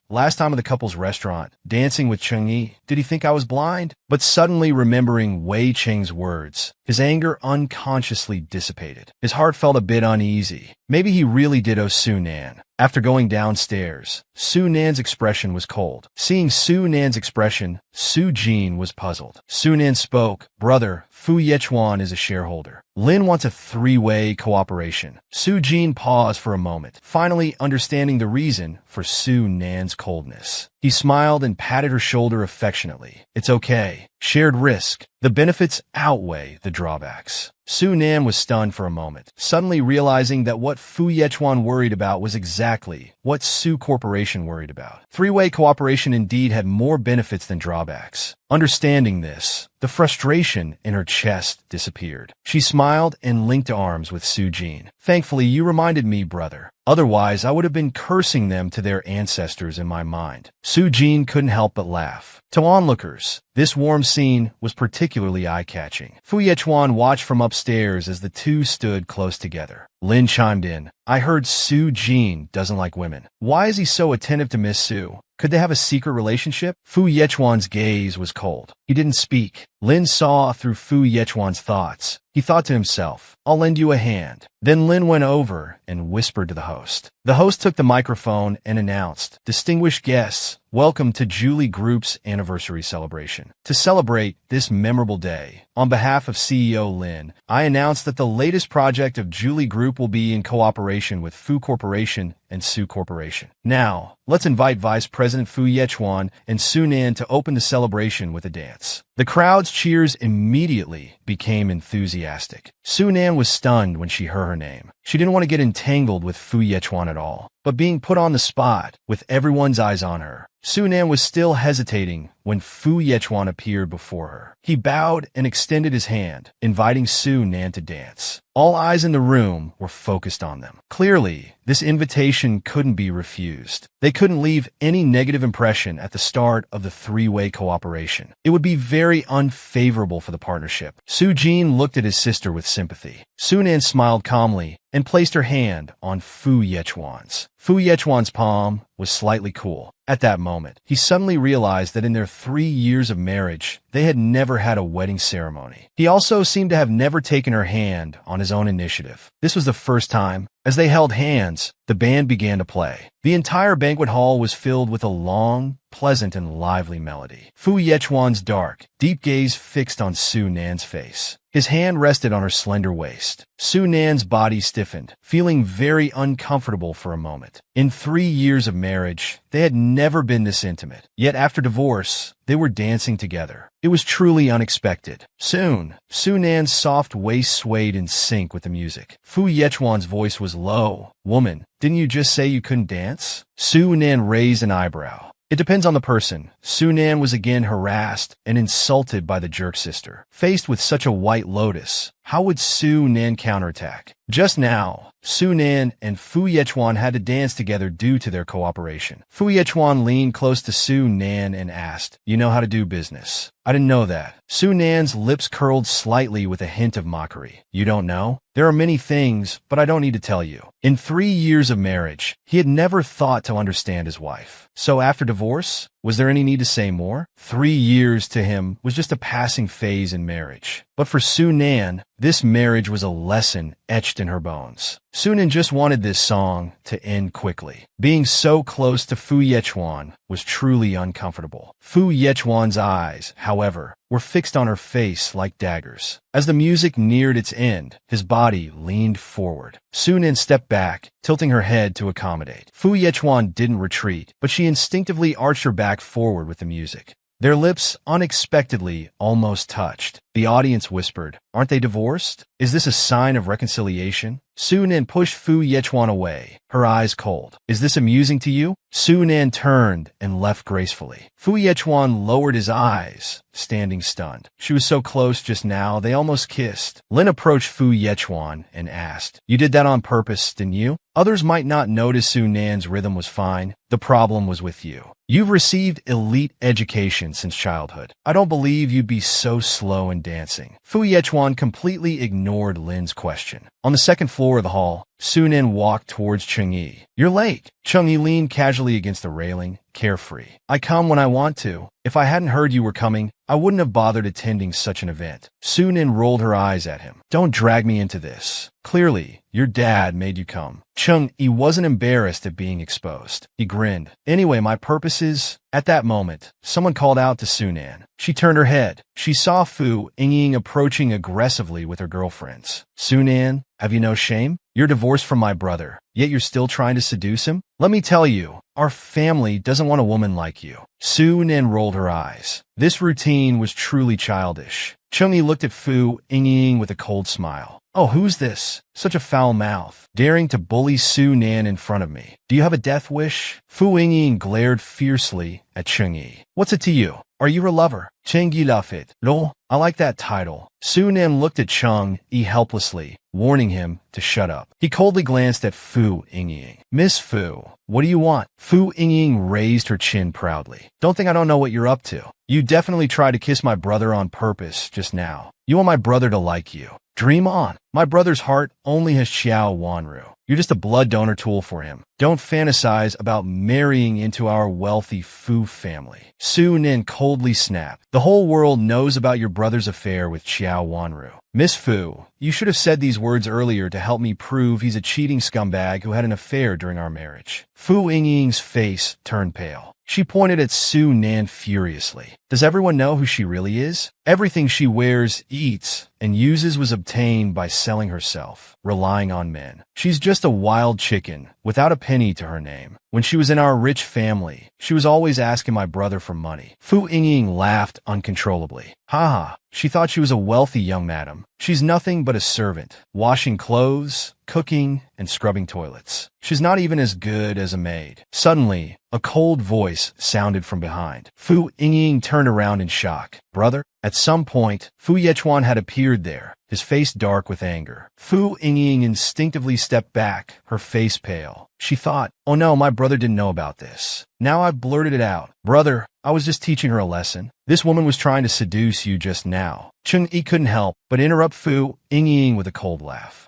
Last time at the couple's restaurant, dancing with Cheng Yi, did he think I was blind? But suddenly remembering Wei Cheng's words, his anger unconsciously dissipated. His heart felt a bit uneasy. Maybe he really did owe Su Nan. After going downstairs, Su Nan's expression was cold. Seeing Su Nan's expression, Su Jin was puzzled. Su Nan spoke, brother, Fu Yechuan is a shareholder. Lin wants a three-way cooperation. Su Jin paused for a moment, finally understanding the reason for Su Nan's coldness. He smiled and patted her shoulder affectionately. It's okay. Shared risk. The benefits outweigh the drawbacks. Su Nan was stunned for a moment, suddenly realizing that what Fu Yechuan worried about was exactly what Su Corporation worried about. Three-way cooperation indeed had more benefits than drawbacks. Understanding this, the frustration in her chest disappeared. She smiled and linked arms with Su Jin. Thankfully, you reminded me, brother. Otherwise, I would have been cursing them to their ancestors in my mind. Su Jin couldn't help but laugh. To onlookers, this warm scene was particularly eye-catching. Fu Yechuan watched from upstairs as the two stood close together. Lin chimed in. I heard Su Jin doesn't like women. Why is he so attentive to Miss Su? Could they have a secret relationship? Fu Yechuan's gaze was cold. He didn't speak. Lin saw through Fu Yechuan's thoughts. He thought to himself, I'll lend you a hand. Then Lin went over and whispered to the host. The host took the microphone and announced, Distinguished guests, welcome to Julie Group's anniversary celebration. To celebrate this memorable day, on behalf of CEO Lin, I announce that the latest project of Julie Group will be in cooperation with Fu Corporation and Su Corporation. Now, let's invite Vice President Fu Yechuan and Su Nan to open the celebration with a dance. The crowd's cheers immediately became enthusiastic. Su Nan was stunned when she heard her name. She didn't want to get entangled with Fu Yechuan at all, but being put on the spot, with everyone's eyes on her, Su Nan was still hesitating when Fu Yechuan appeared before her. He bowed and extended his hand, inviting Su Nan to dance. All eyes in the room were focused on them. Clearly, this invitation couldn't be refused. They couldn't leave any negative impression at the start of the three-way cooperation. It would be very unfavorable for the partnership. Su Jin looked at his sister with sympathy. Su Nan smiled calmly and placed her hand on Fu Yechuan's. Fu Yechuan's palm was slightly cool. At that moment, he suddenly realized that in their 3 years of marriage, they had never had a wedding ceremony. He also seemed to have never taken her hand on his own initiative. This was the first time. As they held hands, the band began to play. The entire banquet hall was filled with a long, pleasant, and lively melody. Fu Yechuan's dark, deep gaze fixed on Su Nan's face. His hand rested on her slender waist. Su Nan's body stiffened, feeling very uncomfortable for a moment. In 3 years of marriage, they had never been this intimate. Yet after divorce, they were dancing together. It was truly unexpected. Soon, Su Nan's soft waist swayed in sync with the music. Fu Yechuan's voice was low. Woman, didn't you just say you couldn't dance? Su Nan raised an eyebrow. It depends on the person. Su Nan was again harassed and insulted by the jerk sister. Faced with such a white lotus, how would Su Nan counterattack? Just now, Su Nan and Fu Yechuan had to dance together due to their cooperation. Fu Yechuan leaned close to Su Nan and asked, You know how to do business? I didn't know that. Su Nan's lips curled slightly with a hint of mockery. You don't know? There are many things, but I don't need to tell you. In 3 years of marriage, he had never thought to understand his wife. So after divorce, was there any need to say more? 3 years to him was just a passing phase in marriage. But for Su Nan, this marriage was a lesson etched in her bones. Su Nan just wanted this song to end quickly. Being so close to Fu Yechuan was truly uncomfortable. Fu Yechuan's eyes, however, were fixed on her face like daggers. As the music neared its end, his body leaned forward. Su Nan stepped back, tilting her head to accommodate. Fu Yechuan didn't retreat, but she instinctively arched her back forward with the music. Their lips unexpectedly almost touched. The audience whispered, Aren't they divorced? Is this a sign of reconciliation? Su Nan pushed Fu Yechuan away, her eyes cold. Is this amusing to you? Su Nan turned and left gracefully. Fu Yechuan lowered his eyes, standing stunned. She was so close just now, they almost kissed. Lin approached Fu Yechuan and asked, You did that on purpose, didn't you? Others might not notice Su Nan's rhythm was fine. The problem was with you. You've received elite education since childhood. I don't believe you'd be so slow in dancing. Fu Yechuan completely ignored Lin's question. On the second floor of the hall, Sunan walked towards Cheng-yi. "You're late." Cheng-yi leaned casually against the railing, carefree. "I come when I want to. If I hadn't heard you were coming, I wouldn't have bothered attending such an event." Sunan rolled her eyes at him. "Don't drag me into this. Clearly, your dad made you come." Cheng-yi wasn't embarrassed at being exposed. He grinned. "Anyway, my purpose is—" At that moment, someone called out to Sunan. She turned her head. She saw Fu Yingying approaching aggressively with her girlfriends. "Sunan, have you no shame? You're divorced from my brother, yet you're still trying to seduce him? Let me tell you, our family doesn't want a woman like you." Sunan rolled her eyes. This routine was truly childish. Cheng-yi looked at Fu Yingying with a cold smile. "Oh, who's this? Such a foul mouth, daring to bully Sunan in front of me. Do you have a death wish?" Fu Yingying glared fiercely at Cheng-yi. "What's it to you? Are you her lover?" Cheng-yi laughed. "No, I like that title." Sunan looked at Cheng-yi helplessly, warning him to shut up. He coldly glanced at Fu Yingying. "Miss Fu, what do you want?" Fu Yingying raised her chin proudly. "Don't think I don't know what you're up to. You definitely tried to kiss my brother on purpose just now. You want my brother to like you. Dream on. My brother's heart only has Xiao Wanru. You're just a blood donor tool for him. Don't fantasize about marrying into our wealthy Fu family." Sunan coldly snapped. "The whole world knows about your brother's affair with Xiao Wanru. Miss Fu, you should have said these words earlier to help me prove he's a cheating scumbag who had an affair during our marriage." Fu Yingying's face turned pale. She pointed at Sunan furiously. "Does everyone know who she really is? Everything she wears, eats, and uses was obtained by selling herself, relying on men. She's just a wild chicken, without a penny to her name. When she was in our rich family, she was always asking my brother for money." Fu Yingying laughed uncontrollably. "Haha, she thought she was a wealthy young madam. She's nothing but a servant, washing clothes, cooking, and scrubbing toilets. She's not even as good as a maid." Suddenly, a cold voice sounded from behind. Fu Yingying turned around in shock. "Brother?" At some point, Fu Yechuan had appeared there, his face dark with anger. Fu Yingying instinctively stepped back, her face pale. She thought, "Oh no, my brother didn't know about this. Now I've blurted it out. Brother, I was just teaching her a lesson. This woman was trying to seduce you just now." Cheng-yi couldn't help but interrupt Fu Yingying with a cold laugh.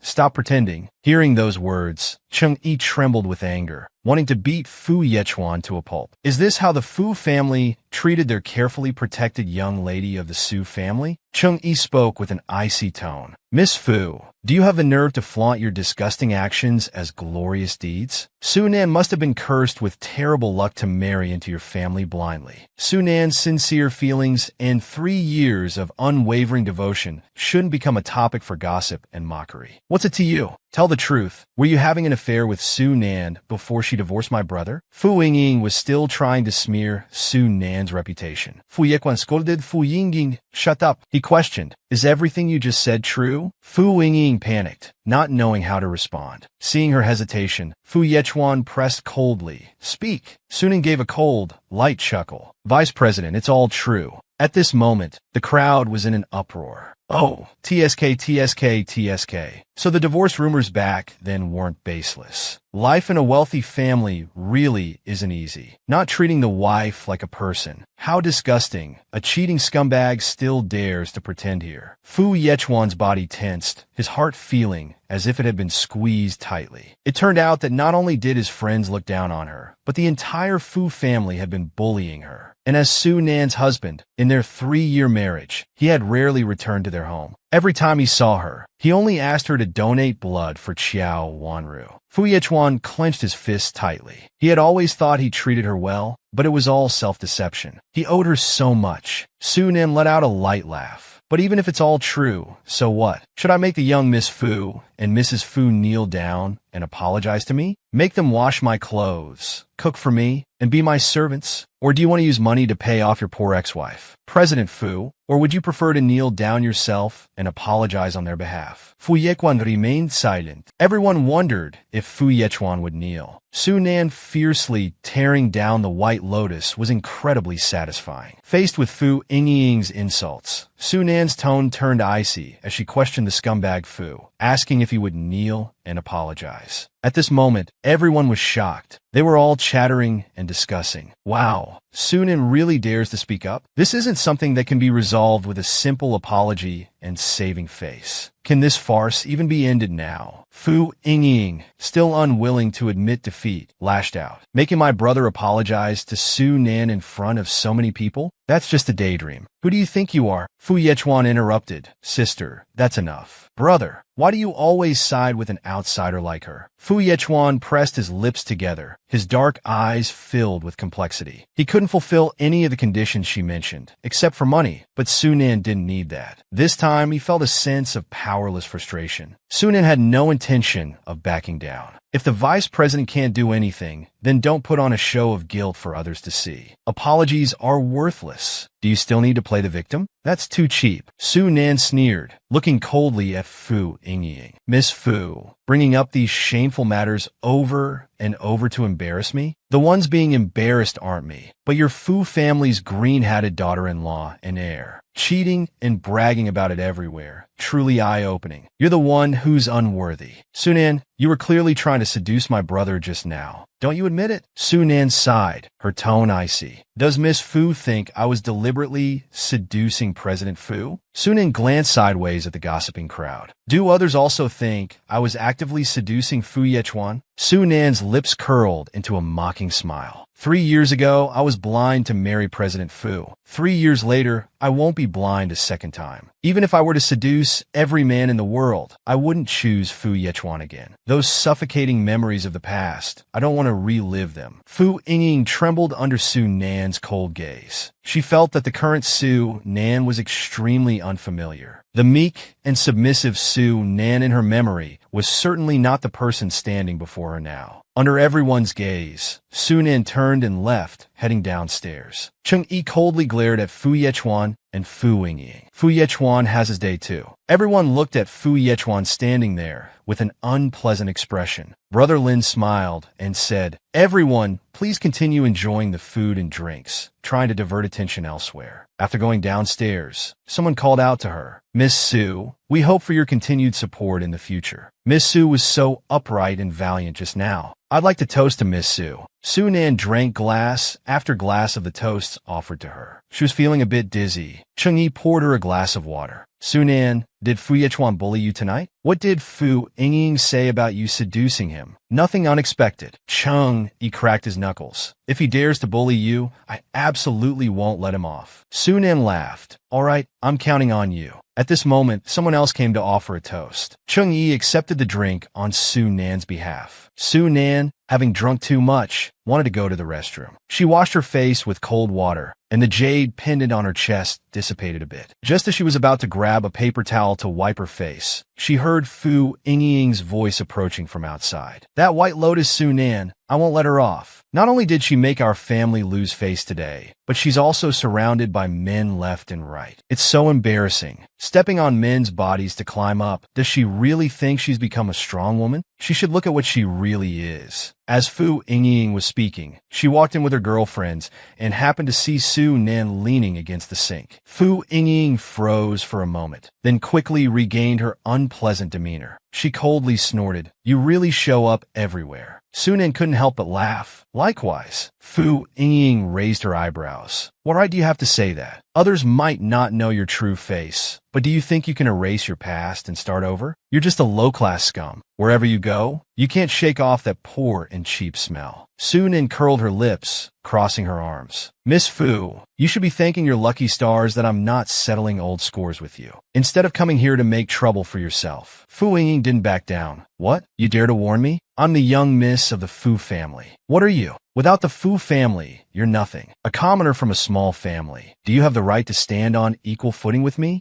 "Stop pretending." Hearing those words, Cheng-yi trembled with anger, wanting to beat Fu Yechuan to a pulp. Is this how the Fu family treated their carefully protected young lady of the Su family? Cheng-yi spoke with an icy tone. "Miss Fu, do you have the nerve to flaunt your disgusting actions as glorious deeds? Sunan must have been cursed with terrible luck to marry into your family blindly. Sunan's sincere feelings and 3 years of unwavering devotion shouldn't become a topic for gossip and mockery. What's it to you? Tell the truth. Were you having an affair with Sunan before she divorced my brother?" Fu Yingying was still trying to smear Sunan's reputation. Fu Yechuan scolded Fu Yingying. "Shut up," he questioned. "Is everything you just said true?" Fu Yingying panicked, not knowing how to respond. Seeing her hesitation, Fu Yechuan pressed coldly. "Speak." Sunan gave a cold, light chuckle. "Vice President, it's all true." At this moment, the crowd was in an uproar. "Oh, TSK, TSK, TSK. So the divorce rumors back then weren't baseless. Life in a wealthy family really isn't easy. Not treating the wife like a person. How disgusting. A cheating scumbag still dares to pretend here." Fu Yechuan's body tensed, his heart feeling as if it had been squeezed tightly. It turned out that not only did his friends look down on her, but the entire Fu family had been bullying her. And as Sunan's husband, in their 3-year marriage, he had rarely returned to their home. Every time he saw her, he only asked her to donate blood for Xiao Wanru. Fu Yechuan clenched his fists tightly. He had always thought he treated her well, but it was all self-deception. He owed her so much. Sunan let out a light laugh. "But even if it's all true, so what? Should I make the young Miss Fu and Mrs. Fu kneel down and apologize to me? Make them wash my clothes, cook for me, and be my servants? Or do you want to use money to pay off your poor ex-wife, President Fu? Or would you prefer to kneel down yourself and apologize on their behalf?" Fu Yechuan remained silent. Everyone wondered if Fu Yechuan would kneel. Sunan fiercely tearing down the White Lotus was incredibly satisfying. Faced with Fu Yingying's insults, Sunan's tone turned icy as she questioned the scumbag Fu, asking if he would kneel and apologize. At this moment, everyone was shocked. They were all chattering and discussing. Wow, Sunan really dares to speak up? This isn't something that can be resolved with a simple apology and saving face. Can this farce even be ended now? Fu Ying, still unwilling to admit defeat, lashed out. Making my brother apologize to Su Nan in front of so many people? That's just a daydream. Who do you think you are? Fu Yechuan interrupted. Sister, that's enough. Brother, why do you always side with an outsider like her? Fu Yechuan pressed his lips together, his dark eyes filled with complexity. He couldn't fulfill any of the conditions she mentioned, except for money, but Su Nan didn't need that. This time, he felt a sense of powerless frustration. Su Nan had no intention of backing down. If the vice president can't do anything, then don't put on a show of guilt for others to see. Apologies are worthless. Do you still need to play the victim? That's too cheap. Su Nan sneered, looking coldly at Fu Ying. Miss Fu, bringing up these shameful matters over and over to embarrass me? The ones being embarrassed aren't me, but your Fu family's green-hatted daughter-in-law and heir. Cheating and bragging about it everywhere. Truly eye-opening. You're the one who's unworthy. Su Nan, you were clearly trying to seduce my brother just now. Don't you admit it? Su Nan sighed, her tone icy. Does Miss Fu think I was deliberately seducing President Fu? Su Nan glanced sideways at the gossiping crowd. Do others also think I was actively seducing Fu Yechuan? Su Nan's lips curled into a mocking smile. 3 years ago, I was blind to marry President Fu. 3 years later, I won't be blind a second time. Even if I were to seduce every man in the world, I wouldn't choose Fu Yechuan again. Those suffocating memories of the past, I don't want to relive them. Fu Ying trembled under Su Nan's cold gaze. She felt that the current Su Nan was extremely unfamiliar. The meek and submissive Su Nan in her memory was certainly not the person standing before her now. Under everyone's gaze, Su Nan turned and left, heading downstairs. Cheng Yi coldly glared at Fu Yechuan and Fu Ying. Fu Yechuan has his day too. Everyone looked at Fu Yechuan standing there with an unpleasant expression. Brother Lin smiled and said, "Everyone, please continue enjoying the food and drinks," trying to divert attention elsewhere. After going downstairs, someone called out to her, "Miss Su, we hope for your continued support in the future." Miss Su was so upright and valiant just now. I'd like to toast to Miss Su. Su Nan drank glass after glass of the toasts offered to her. She was feeling a bit dizzy. Cheng Yi poured her a glass of water. Su Nan, did Fu Yechuan bully you tonight? What did Fu Ying say about you seducing him? Nothing unexpected. Cheng Yi cracked his knuckles. If he dares to bully you, I absolutely won't let him off. Su Nan laughed. All right, I'm counting on you. At this moment, someone else came to offer a toast. Cheng Yi accepted the drink on Su Nan's behalf. Su Nan, having drunk too much, wanted to go to the restroom. She washed her face with cold water, and the jade pendant on her chest dissipated a bit. Just as she was about to grab a paper towel to wipe her face, she heard Fu Ying's voice approaching from outside. That White Lotus Su Nan, I won't let her off. Not only did she make our family lose face today, but she's also surrounded by men left and right. It's so embarrassing. Stepping on men's bodies to climb up. Does she really think she's become a strong woman? She should look at what she really is. As Fu Ying was speaking, she walked in with her girlfriends and happened to see Su Nan leaning against the sink. Fu Ying froze for a moment, then quickly regained her unpleasant demeanor. She coldly snorted, "You really show up everywhere." Su Nan couldn't help but laugh. Likewise, Fu Ying raised her eyebrows. What right do you have to say that? Others might not know your true face, but do you think you can erase your past and start over? You're just a low-class scum. Wherever you go, you can't shake off that poor and cheap smell. Su Nan curled her lips, crossing her arms. Miss Fu, you should be thanking your lucky stars that I'm not settling old scores with you, instead of coming here to make trouble for yourself. Fu Ying didn't back down. What? You dare to warn me? I'm the young miss of the Fu family. What are you? Without the Fu family, you're nothing. A commoner from a small family. Do you have the right to stand on equal footing with me?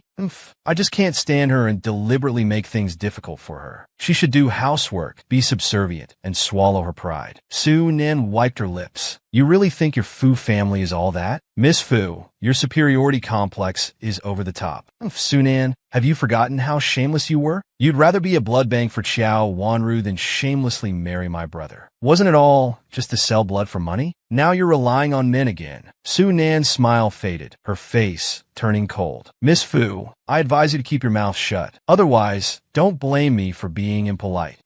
I just can't stand her and deliberately make things difficult for her. She should do housework, be subservient, and swallow her pride. Su Nan wiped her lips. You really think your Fu family is all that? Miss Fu, your superiority complex is over the top. Su Nan, have you forgotten how shameless you were? You'd rather be a blood bank for Qiao Wanru than shamelessly marry my brother. Wasn't it all just to sell blood for money? Now you're relying on men again. Su Nan's smile faded, her face turning cold. Miss Fu, I advise you to keep your mouth shut. Otherwise, don't blame me for being impolite.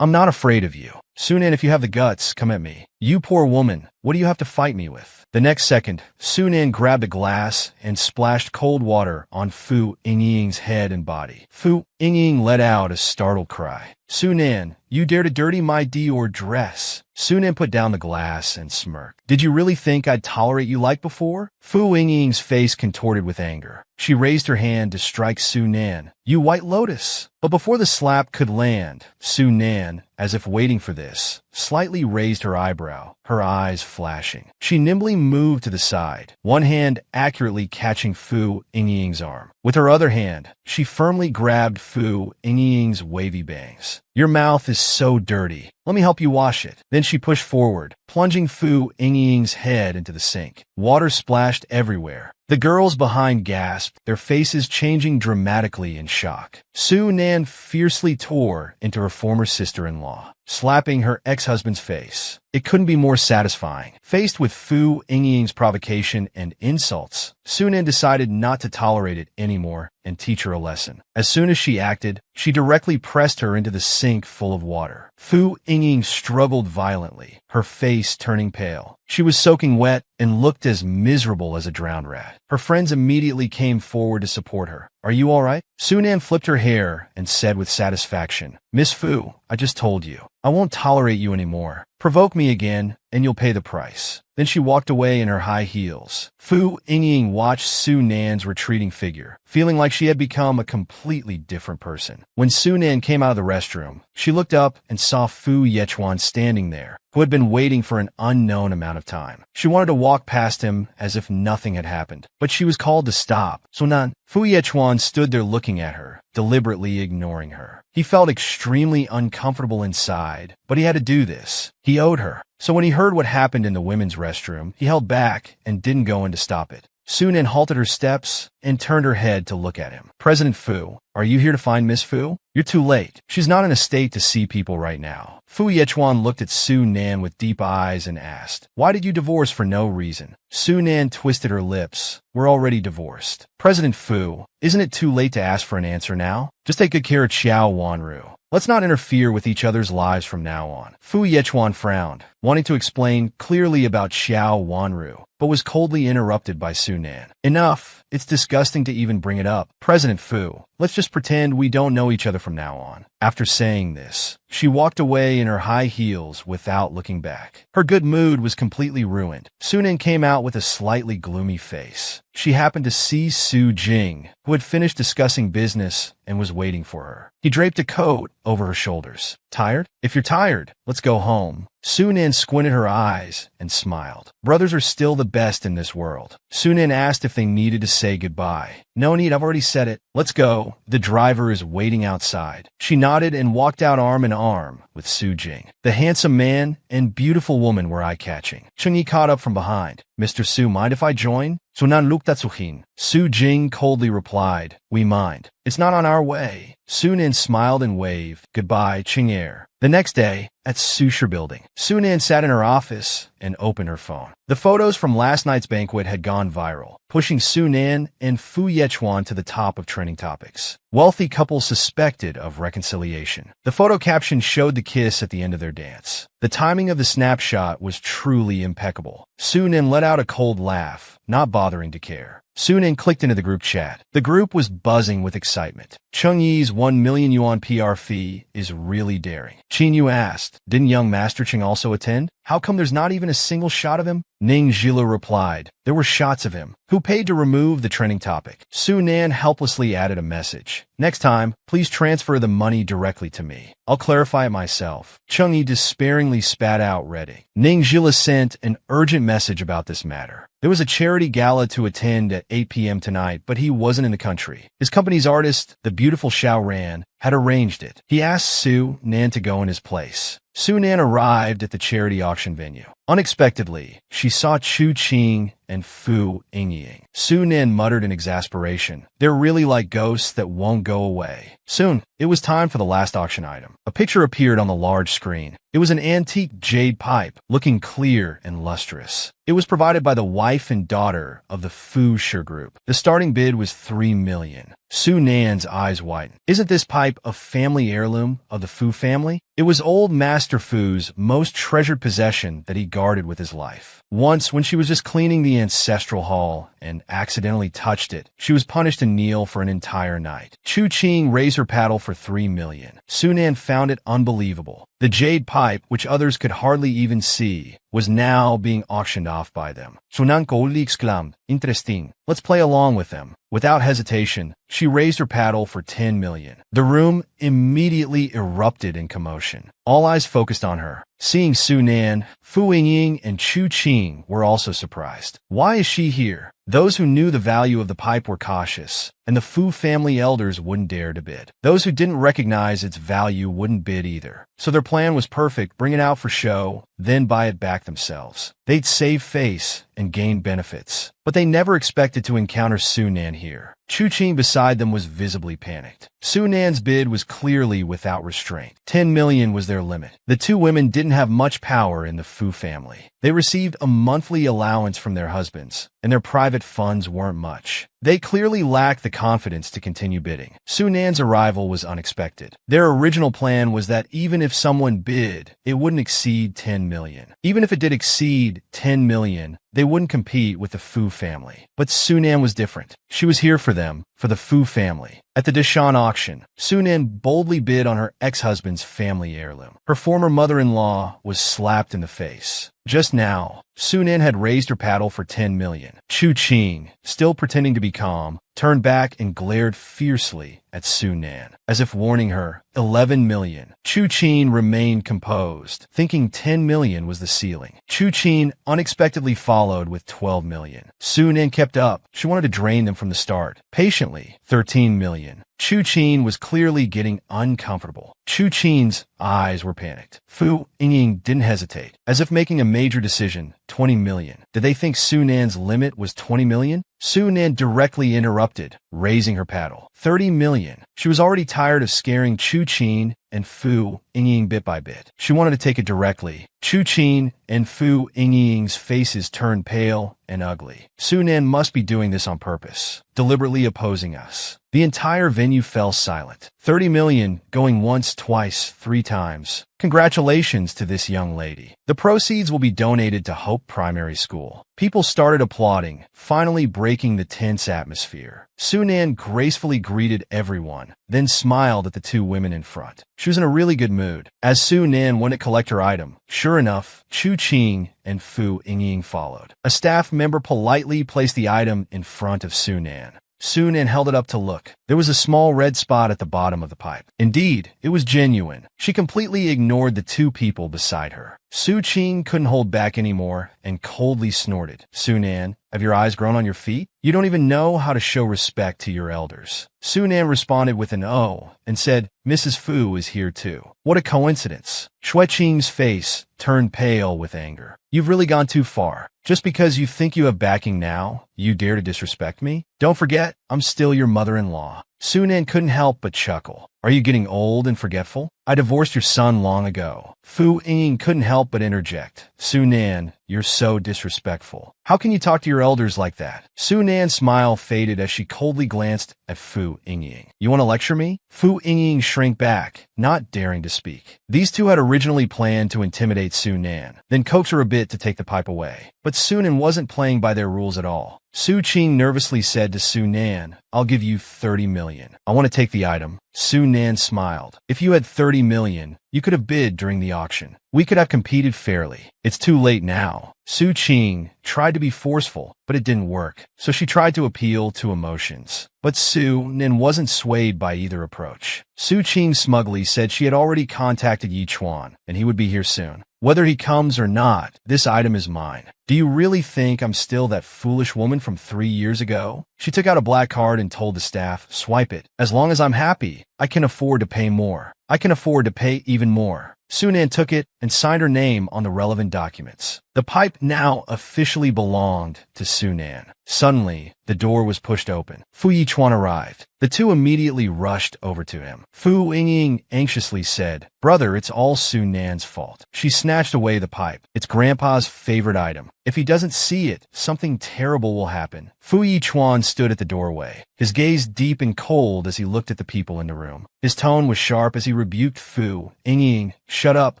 I'm not afraid of you. Sunan, if you have the guts, come at me. You poor woman, what do you have to fight me with? The next second, Sunan grabbed a glass and splashed cold water on Fu Yingying's head and body. Fu Yingying let out a startled cry. Sunan, you dare to dirty my Dior dress? Sunan put down the glass and smirked. Did you really think I'd tolerate you like before? Fu Yingying's face contorted with anger. She raised her hand to strike Sunan. You White Lotus! But before the slap could land, Sunan, as if waiting for this, slightly raised her eyebrow, her eyes flashing. She nimbly moved to the side, one hand accurately catching Fu Yingying's arm. With her other hand, she firmly grabbed Fu Yingying's wavy bangs. Your mouth is so dirty. Let me help you wash it. Then she pushed forward, plunging Fu Yingying's head into the sink. Water splashed everywhere. The girls behind gasped, their faces changing dramatically in shock. Sunan fiercely tore into her former sister-in-law, slapping her ex-husband's face. It couldn't be more satisfying. Faced with Fu Yingying's provocation and insults, Sunan decided not to tolerate it anymore and teach her a lesson. As soon as she acted, she directly pressed her into the sink full of water. Fu Yingying struggled violently, her face turning pale. She was soaking wet and looked as miserable as a drowned rat. Her friends immediately came forward to support her. Are you all right? Sunan flipped her hair and said with satisfaction, Miss Fu, I just told you. I won't tolerate you anymore. Provoke me again, and you'll pay the price. Then she walked away in her high heels. Fu Yingying watched Sunan's retreating figure, feeling like she had become a completely different person. When Sunan came out of the restroom, she looked up and saw Fu Yechuan standing there, who had been waiting for an unknown amount of time. She wanted to walk past him as if nothing had happened, but she was called to stop. Sunan, Fu Yechuan stood there looking at her, deliberately ignoring her. He felt extremely uncomfortable inside, but he had to do this. He owed her. So when he heard what happened in the women's restroom, he held back and didn't go in to stop it. Sunan halted her steps and turned her head to look at him. President Fu, are you here to find Miss Fu? You're too late. She's not in a state to see people right now. Fu Yechuan looked at Sunan with deep eyes and asked, Why did you divorce for no reason? Sunan twisted her lips. We're already divorced. President Fu, isn't it too late to ask for an answer now? Just take good care of Xiao Wanru. Let's not interfere with each other's lives from now on. Fu Yechuan frowned, wanting to explain clearly about Xiao Wanru, but was coldly interrupted by Sunan. Enough. It's disgusting to even bring it up. President Fu, let's just pretend we don't know each other from now on. After saying this, she walked away in her high heels without looking back. Her good mood was completely ruined. Sunan came out with a slightly gloomy face. She happened to see Su Jing, who had finished discussing business and was waiting for her. He draped a coat over her shoulders. Tired? If you're tired, let's go home. Sunan squinted her eyes and smiled. Brothers are still the best in this world. Sunan asked if they needed to say goodbye. No need, I've already said it. Let's go. The driver is waiting outside. She nodded and walked out arm in arm with Su Jing. The handsome man and beautiful woman were eye-catching. Cheng Yi caught up from behind. Mr. Su, mind if I join? Sunan looked at Suhin. Su Jing coldly replied, We mind. It's not on our way. Sunan smiled and waved. Goodbye, Ching'er. The next day, at Susher Building, Sunan sat in her office and opened her phone. The photos from last night's banquet had gone viral, pushing Sunan and Fu Yechuan to the top of trending topics. Wealthy couple suspected of reconciliation. The photo caption showed the kiss at the end of their dance. The timing of the snapshot was truly impeccable. Sunan let out a cold laugh, not bothering to care. Sunan clicked into the group chat. The group was buzzing with excitement. Cheng Yi's 1 million yuan PR fee is really daring. Qin Yu asked, Didn't young Master Cheng also attend? How come there's not even a single shot of him? Ning Zhila replied, There were shots of him. Who paid to remove the trending topic? Sunan helplessly added a message. Next time, please transfer the money directly to me. I'll clarify it myself. Cheng Yi despairingly spat out ready. Ning Zhila sent an urgent message about this matter. There was a charity gala to attend at 8 p.m. tonight, but he wasn't in the country. His company's artist, the beautiful Xiao Ran, had arranged it. He asked Su Nan to go in his place. Su Nan arrived at the charity auction venue. Unexpectedly, she saw Chu Qing and Fu Yingying. Su Nen muttered in exasperation. They're really like ghosts that won't go away. Soon, it was time for the last auction item. A picture appeared on the large screen. It was an antique jade pipe, looking clear and lustrous. It was provided by the wife and daughter of the Fu Shi group. The starting bid was 3 million. Su Nan's eyes widened. Isn't this pipe a family heirloom of the Fu family? It was old Master Fu's most treasured possession that he guarded with his life. Once, when she was just cleaning the ancestral hall and accidentally touched it, she was punished to kneel for an entire night. Chu Qing raised her paddle for 3 million. Su Nan found it unbelievable. The jade pipe, which others could hardly even see, was now being auctioned off by them. Su Nan coldly exclaimed, "Interesting. Let's play along with them." Without hesitation, she raised her paddle for 10 million. The room immediately erupted in commotion. All eyes focused on her. Seeing Su Nan, Fu Yingying, and Chu Qing were also surprised. Why is she here? Those who knew the value of the pipe were cautious, and the Fu family elders wouldn't dare to bid. Those who didn't recognize its value wouldn't bid either. So their plan was perfect: bring it out for show, then buy it back themselves. They'd save face and gain benefits. But they never expected to encounter Su Nan here. Chu Qing beside them was visibly panicked. Su Nan's bid was clearly without restraint. 10 million was their limit. The two women didn't have much power in the Fu family. They received a monthly allowance from their husbands, and their private funds weren't much. They clearly lacked the confidence to continue bidding. Su Nan's arrival was unexpected. Their original plan was that even if someone bid, it wouldn't exceed 10 million. Even if it did exceed 10 million, they wouldn't compete with the Fu family. But Su Nan was different. She was here for them, for the Fu family. At the Deshan auction, Su Nan boldly bid on her ex-husband's family heirloom. Her former mother-in-law was slapped in the face. Just now, Su Nan had raised her paddle for 10 million. Chu Qing, still pretending to be calm, turned back and glared fiercely at Su Nan, as if warning her, 11 million. Chu Qing remained composed, thinking 10 million was the ceiling. Chu Qing unexpectedly followed with 12 million. Su Nan kept up. She wanted to drain them from the start. Patiently, 13 million. Chu Qing was clearly getting uncomfortable. Chu Qing's eyes were panicked. Fu Yingying didn't hesitate, as if making a major decision. 20 million. Did they think Su Nan's limit was 20 million? Su Nan directly interrupted, raising her paddle. 30 million. She was already tired of scaring Chu Qing and Fu Yingying bit by bit. She wanted to take it directly. Chu Qing and Fu Yingying's faces turned pale and ugly. Su Nan must be doing this on purpose, deliberately opposing us. The entire venue fell silent. 30 million, going once, twice, 3 times. Congratulations to this young lady. The proceeds will be donated to Hope Primary School. People started applauding, finally breaking the tense atmosphere. Su Nan gracefully greeted everyone, then smiled at the two women in front. She was in a really good mood. As Su Nan went to collect her item, sure enough, Chu Qing and Fu Yingying followed. A staff member politely placed the item in front of Su Nan. Su Nan held it up to look. There was a small red spot at the bottom of the pipe. Indeed, it was genuine. She completely ignored the two people beside her. Su Qing couldn't hold back anymore and coldly snorted. Su Nan, have your eyes grown on your feet? You don't even know how to show respect to your elders. Su Nan responded with an "oh" and said, Mrs. Fu is here too. What a coincidence. Shui Qing's face turned pale with anger. You've really gone too far. Just because you think you have backing now, you dare to disrespect me? Don't forget, I'm still your mother-in-law. Su Nan couldn't help but chuckle. Are you getting old and forgetful? I divorced your son long ago. Fu Yingying couldn't help but interject. Su Nan, you're so disrespectful. How can you talk to your elders like that? Su Nan's smile faded as she coldly glanced at Fu Yingying. You want to lecture me? Fu Yingying shrank back, not daring to speak. These two had originally planned to intimidate Su Nan, then coax her a bit to take the pipe away. But Su Nan wasn't playing by their rules at all. Su Qing nervously said to Su Nan, I'll give you 30 million. I want to take the item. Su Nan smiled. If you had 30 million, you could have bid during the auction. We could have competed fairly. It's too late now. Su Qing tried to be forceful, but it didn't work, so she tried to appeal to emotions. But Su Nan wasn't swayed by either approach. Su Qing smugly said she had already contacted Yi Chuan, and he would be here soon. Whether he comes or not, this item is mine. Do you really think I'm still that foolish woman from 3 years ago? She took out a black card and told the staff, swipe it. As long as I'm happy, I can afford to pay more. I can afford to pay even more. Su Nan took it and signed her name on the relevant documents. The pipe now officially belonged to Su Nan. Suddenly, the door was pushed open. Fu Yichuan arrived. The two immediately rushed over to him. Fu Yingying anxiously said, "Brother, it's all Su Nan's fault. She snatched away the pipe. It's Grandpa's favorite item. If he doesn't see it, something terrible will happen." Fu Yichuan stood at the doorway, his gaze deep and cold as he looked at the people in the room. His tone was sharp as he rebuked Fu Yingying. "Shut up.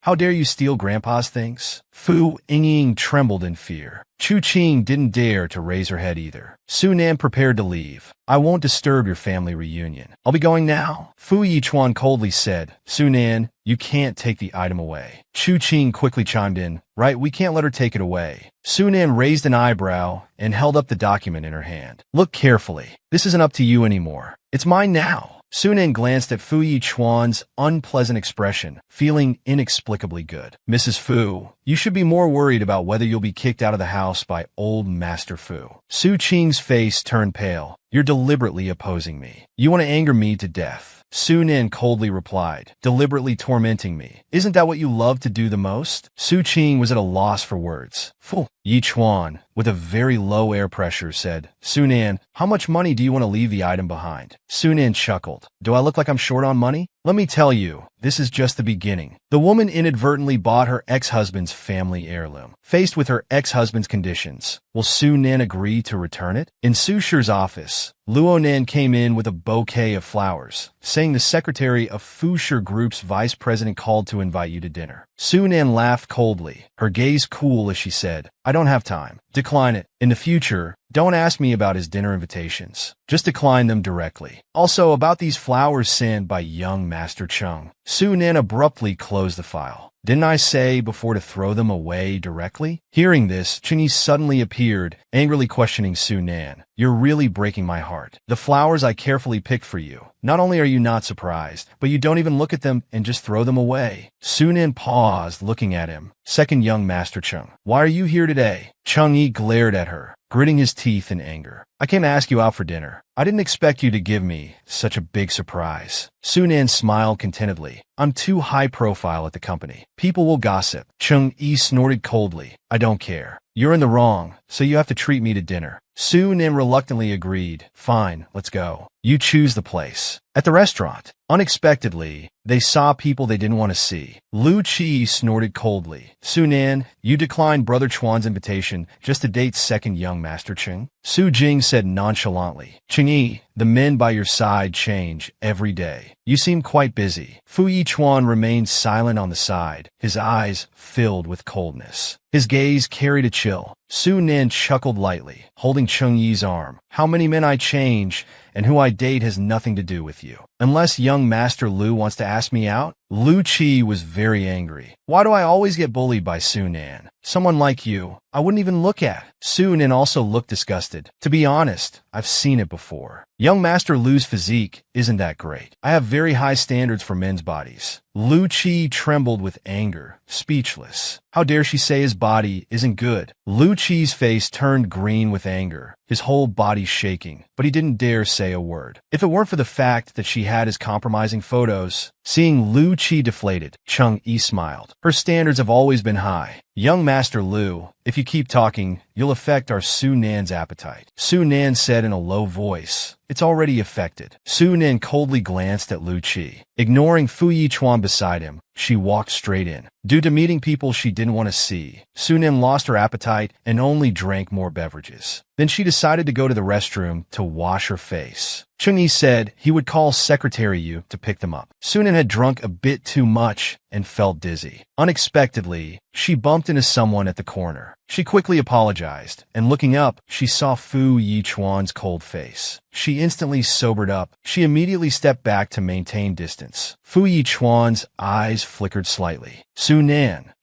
How dare you steal Grandpa's things?" Fu Yingying trembled in fear. Chu Qing didn't dare to raise her head either. Su Nan prepared to leave. "I won't disturb your family reunion. I'll be going now." Fu Yichuan coldly said, "Su Nan, you can't take the item away." Chu Qing quickly chimed in, "Right, we can't let her take it away." Su Nan raised an eyebrow and held up the document in her hand. "Look carefully. This isn't up to you anymore. It's mine now." Su Nan glanced at Fu Yichuan's unpleasant expression, feeling inexplicably good. "Mrs. Fu, you should be more worried about whether you'll be kicked out of the house by old Master Fu." Su Qing's face turned pale. "You're deliberately opposing me. You want to anger me to death." Su Nan coldly replied, "Deliberately tormenting me. Isn't that what you love to do the most?" Su Qing was at a loss for words. Fu Yichuan, with a very low air pressure, said, "Su Nan, how much money do you want to leave the item behind?" Su Nan chuckled. "Do I look like I'm short on money? Let me tell you, this is just the beginning." The woman inadvertently bought her ex-husband's family heirloom. Faced with her ex-husband's conditions, will Su Nan agree to return it? In Su Shi's office, Luo Nan came in with a bouquet of flowers, saying the secretary of Fu Shi Group's vice president called to invite you to dinner. Su Nan laughed coldly, her gaze cool as she said, "I don't have time. Decline it. In the future, don't ask me about his dinner invitations. Just decline them directly. Also, about these flowers sent by young Master Chung." Su Nan abruptly closed the file. "Didn't I say before to throw them away directly?" Hearing this, Chingy suddenly appeared, angrily questioning Su Nan. "You're really breaking my heart. The flowers I carefully picked for you. Not only are you not surprised, but you don't even look at them and just throw them away." Su Nan paused, looking at him. "Second young Master Chung, why are you here today?" Chung Yi glared at her, gritting his teeth in anger. "I came to ask you out for dinner. I didn't expect you to give me such a big surprise." Su Nan smiled contentedly. "I'm too high profile at the company. People will gossip." Chung Yi snorted coldly. "I don't care. You're in the wrong, so you have to treat me to dinner." Su Nan reluctantly agreed. "Fine, let's go. You choose the place." At the restaurant, unexpectedly, they saw people they didn't want to see. Lu Qi snorted coldly. "Su Nan, you declined Brother Chuan's invitation just to date second young Master Cheng." Su Jing said nonchalantly, "Cheng Yi, the men by your side change every day. You seem quite busy." Fu Yichuan remained silent on the side, his eyes filled with coldness. His gaze carried a chill. Su Nan chuckled lightly, holding Cheng Yi's arm. "How many men I change and who I date has nothing to do with you. Unless young Master Lu wants to ask me out." Lu Qi was very angry. "Why do I always get bullied by Su Nan? Someone like you, I wouldn't even look at." Su Nan also looked disgusted. "To be honest, I've seen it before. Young Master Lu's physique isn't that great. I have very high standards for men's bodies." Lu Qi trembled with anger, speechless. How dare she say his body isn't good? Lu Qi's face turned green with anger, his whole body shaking, but he didn't dare say a word. If it weren't for the fact that she had his compromising photos. Seeing Lu Qi deflated, Chung Yi smiled. "Her standards have always been high. Young Master Lu, if you keep talking, you'll affect our Su Nan's appetite." Su Nan said in a low voice, "It's already affected." Su Nan coldly glanced at Lu Qi. Ignoring Fu Yichuan beside him, she walked straight in. Due to meeting people she didn't want to see, Su Nan lost her appetite and only drank more beverages. Then she decided to go to the restroom to wash her face. Chung Yi said he would call Secretary Yu to pick them up. Su Nan had drunk a bit too much and felt dizzy. Unexpectedly, she bumped into someone at the corner. She quickly apologized, and looking up, she saw Fu Yichuan's cold face. She instantly sobered up. She immediately stepped back to maintain distance. Fu Yichuan's eyes flickered slightly. Su Nan